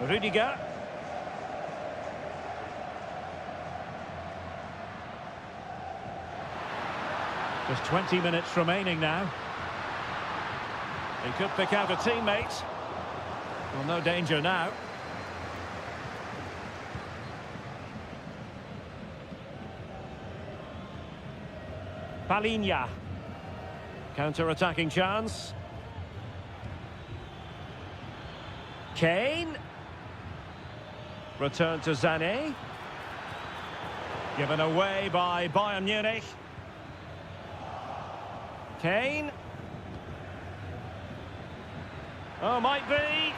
Rudiger. Just 20 minutes remaining now. He could pick out a teammate. Well, no danger now. Palinha. Counter-attacking chance. Kane. Return to Sané. Given away by Bayern Munich. Kane. Oh, might be.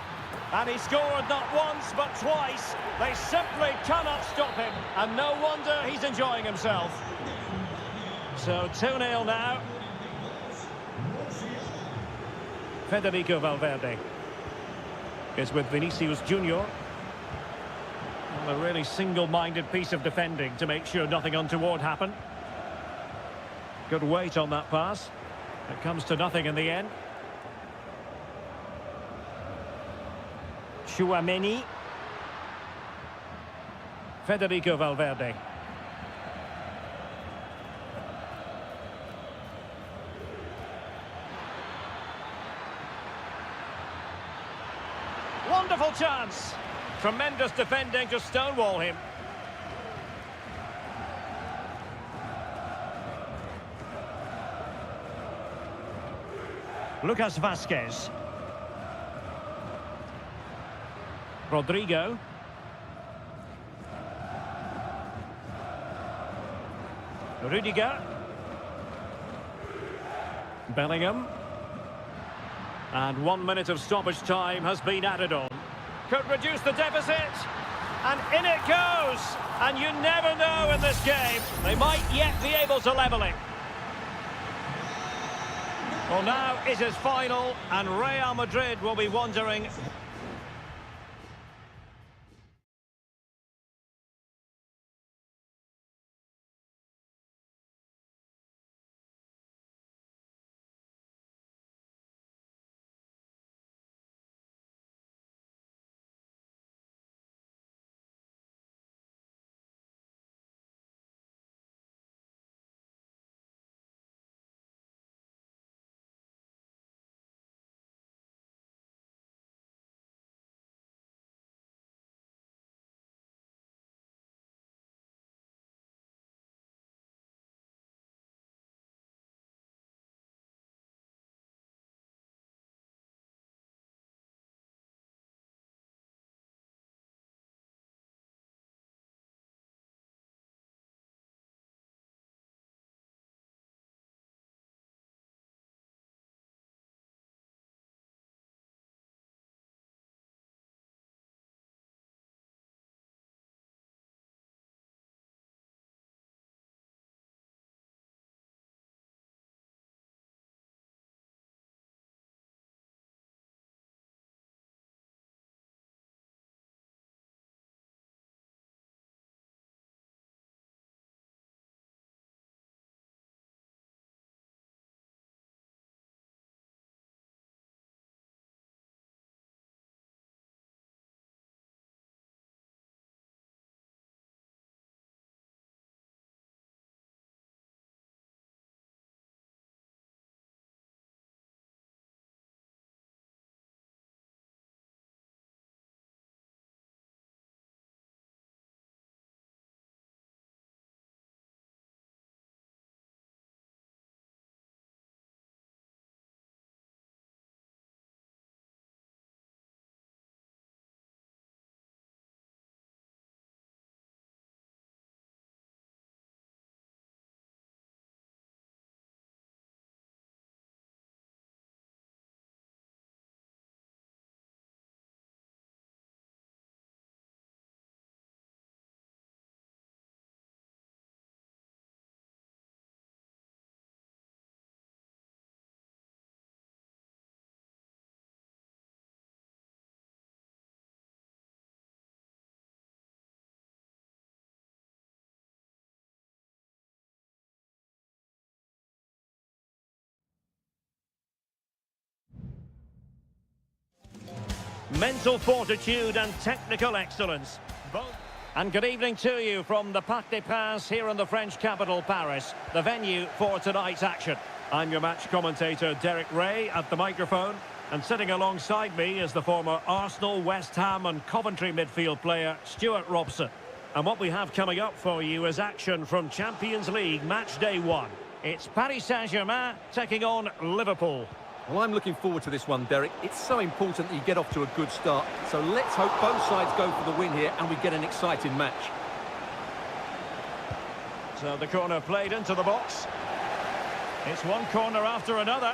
And he scored not once but twice. They simply cannot stop him. And no wonder he's enjoying himself. So 2-0 now. Federico Valverde is with Vinicius Junior. Well, a really single-minded piece of defending to make sure nothing untoward happened. Good weight on that pass. It comes to nothing in the end. Chouameni. Federico Valverde. Wonderful chance. Tremendous defending to stonewall him. Lucas Vazquez. Rodrigo. Rudiger. Bellingham. And 1 minute of stoppage time has been added on. Could reduce the deficit. And in it goes. And you never know in this game. They might yet be able to level it. Well, now it is final, and Real Madrid will be wondering mental fortitude and technical excellence. Both. And good evening to you from the Parc des Princes here in the French capital, Paris, the venue for tonight's action. I'm your match commentator, Derek Ray, at the microphone. And sitting alongside me is the former Arsenal, West Ham and Coventry midfield player, Stuart Robson. And what we have coming up for you is action from Champions League match day 1. It's Paris Saint-Germain taking on Liverpool. Well, I'm looking forward to this one, Derek. It's so important that you get off to a good start. So let's hope both sides go for the win here and we get an exciting match. So the corner played into the box. It's one corner after another.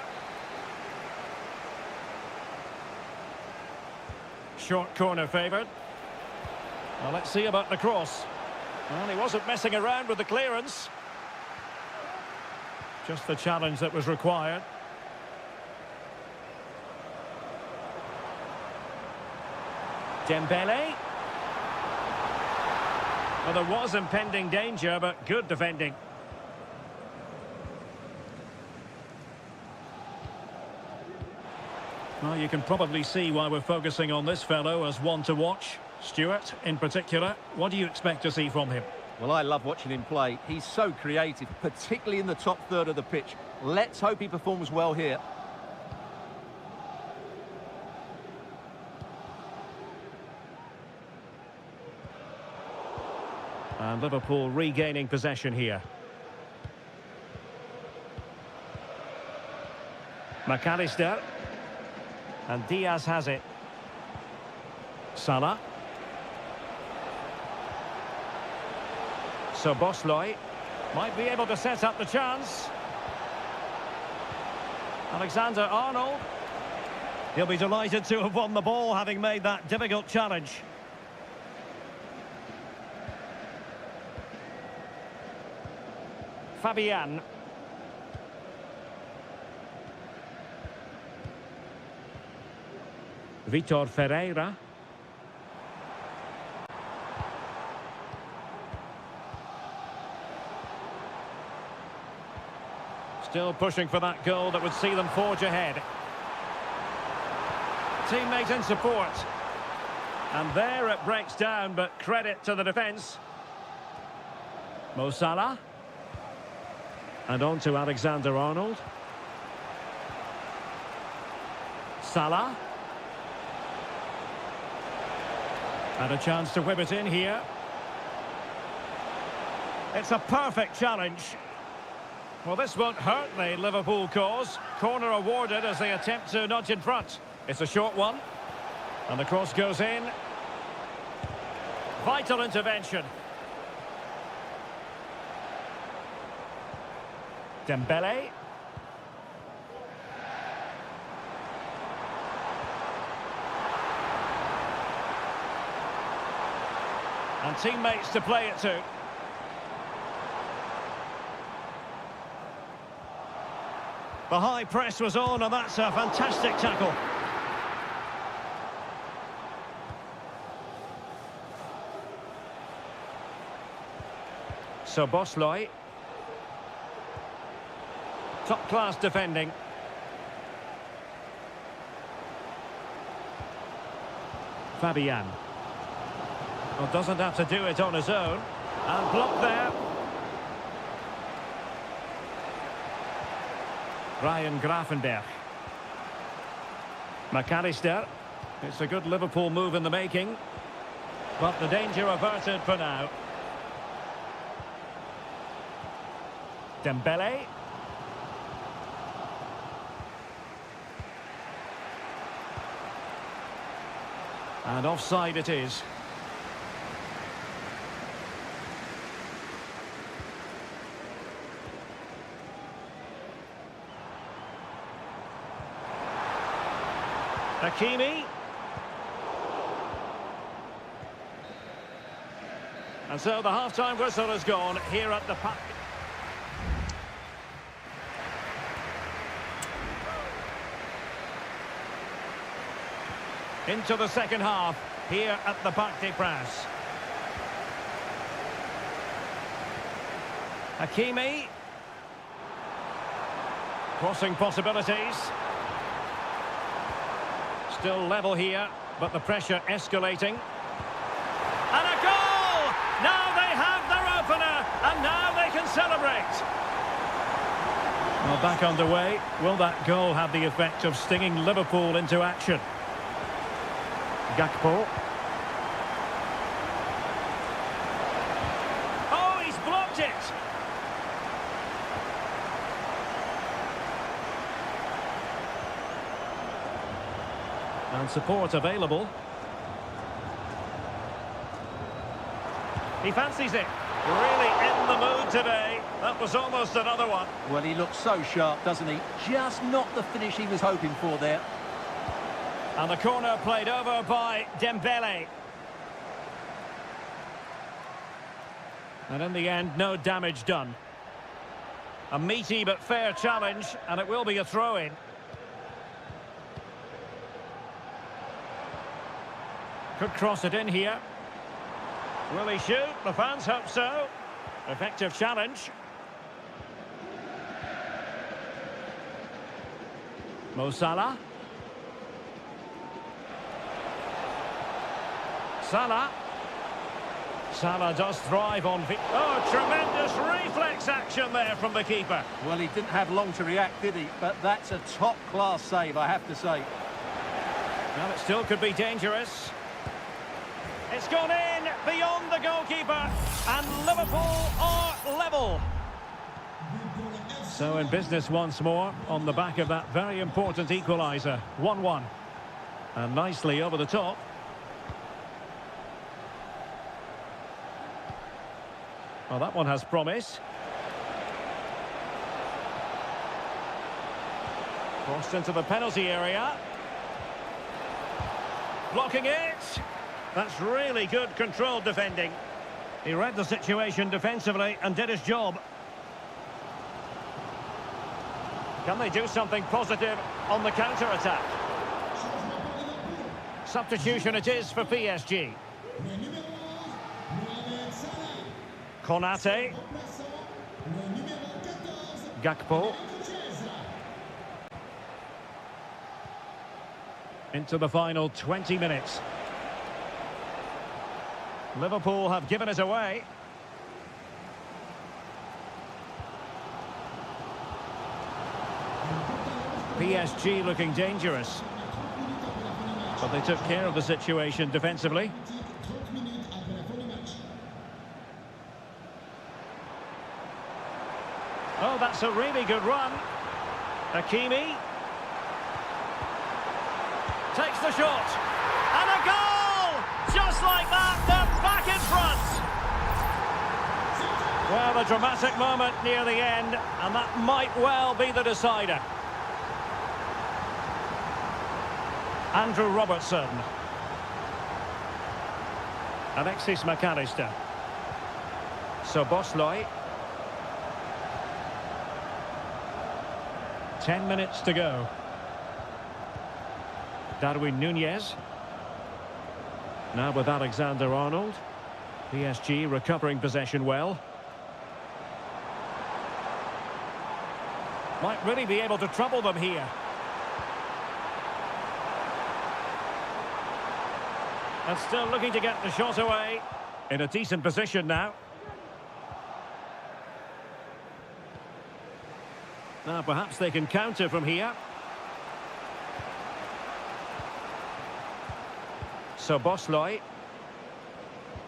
Short corner favoured. Well, let's see about the cross. Well, he wasn't messing around with the clearance. Just the challenge that was required. Dembele. Well, there was impending danger, but good defending. Well, you can probably see why we're focusing on this fellow as one to watch. Stuart, in particular, what do you expect to see from him? Well, I love watching him play. He's so creative, particularly in the top third of the pitch. Let's hope he performs well here. And Liverpool regaining possession here. McAllister. And Diaz has it. Salah. So Bosley might be able to set up the chance. Alexander-Arnold. He'll be delighted to have won the ball, having made that difficult challenge. Fabian. Vitor Ferreira. Still pushing for that goal that would see them forge ahead. Teammate in support. And there it breaks down, but credit to the defence. Mo Salah. And on to Alexander-Arnold. Salah. And a chance to whip it in here. It's a perfect challenge. Well, this won't hurt the Liverpool cause. Corner awarded as they attempt to nudge in front. It's a short one. And the cross goes in. Vital intervention. Dembele. And teammates to play it to. The high press was on, and that's a fantastic tackle. So Bosley. Top-class defending. Fabian. Well, doesn't have to do it on his own. And blocked there. Ryan Gravenberch. McAllister. It's a good Liverpool move in the making. But the danger averted for now. Dembele. And offside it is. Hakimi. And so the half-time whistle has gone here at the Parc. Into the second half here at the Parc des Princes. Hakimi. Crossing possibilities. Still level here. but the pressure escalating. And a goal! Now they have their opener, and now they can celebrate. Well, back underway. Will that goal have the effect of stinging Liverpool into action? Gakpo. Oh, he's blocked it! And support available. He fancies it. Really in the mood today. That was almost another one. Well, he looks so sharp, doesn't he? Just not the finish he was hoping for there. And the corner played over by Dembele. And in the end, no damage done. A meaty but fair challenge, and it will be a throw-in. Could cross it in here. Will he shoot? The fans hope so. Effective challenge. Mo Salah. Salah. Salah does thrive on... Oh, tremendous reflex action there from the keeper. Well, he didn't have long to react, did he? But that's a top-class save, I have to say. Well, it still could be dangerous. It's gone in beyond the goalkeeper, and Liverpool are level. So in business once more, on the back of that very important equaliser. 1-1. And nicely over the top. Well, that one has promise. Crossed into the penalty area. Blocking it. That's really good controlled defending. He read the situation defensively and did his job. Can they do something positive on the counter-attack? Substitution it is for PSG. Konate. Gakpo. Into the final 20 minutes. Liverpool have given it away. PSG looking dangerous. But they took care of the situation defensively. Oh, that's a really good run. Hakimi. Takes the shot. And a goal! Just like that, they're back in front. Well, a dramatic moment near the end, and that might well be the decider. Andrew Robertson. Alexis McAllister. Szoboszlai. 10 minutes to go. Darwin Núñez. Now with Alexander-Arnold. PSG recovering possession well. Might really be able to trouble them here. And still looking to get the shot away. In a decent position now. Now perhaps they can counter from here. Szoboszlai.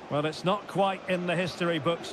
Well, it's not quite in the history books.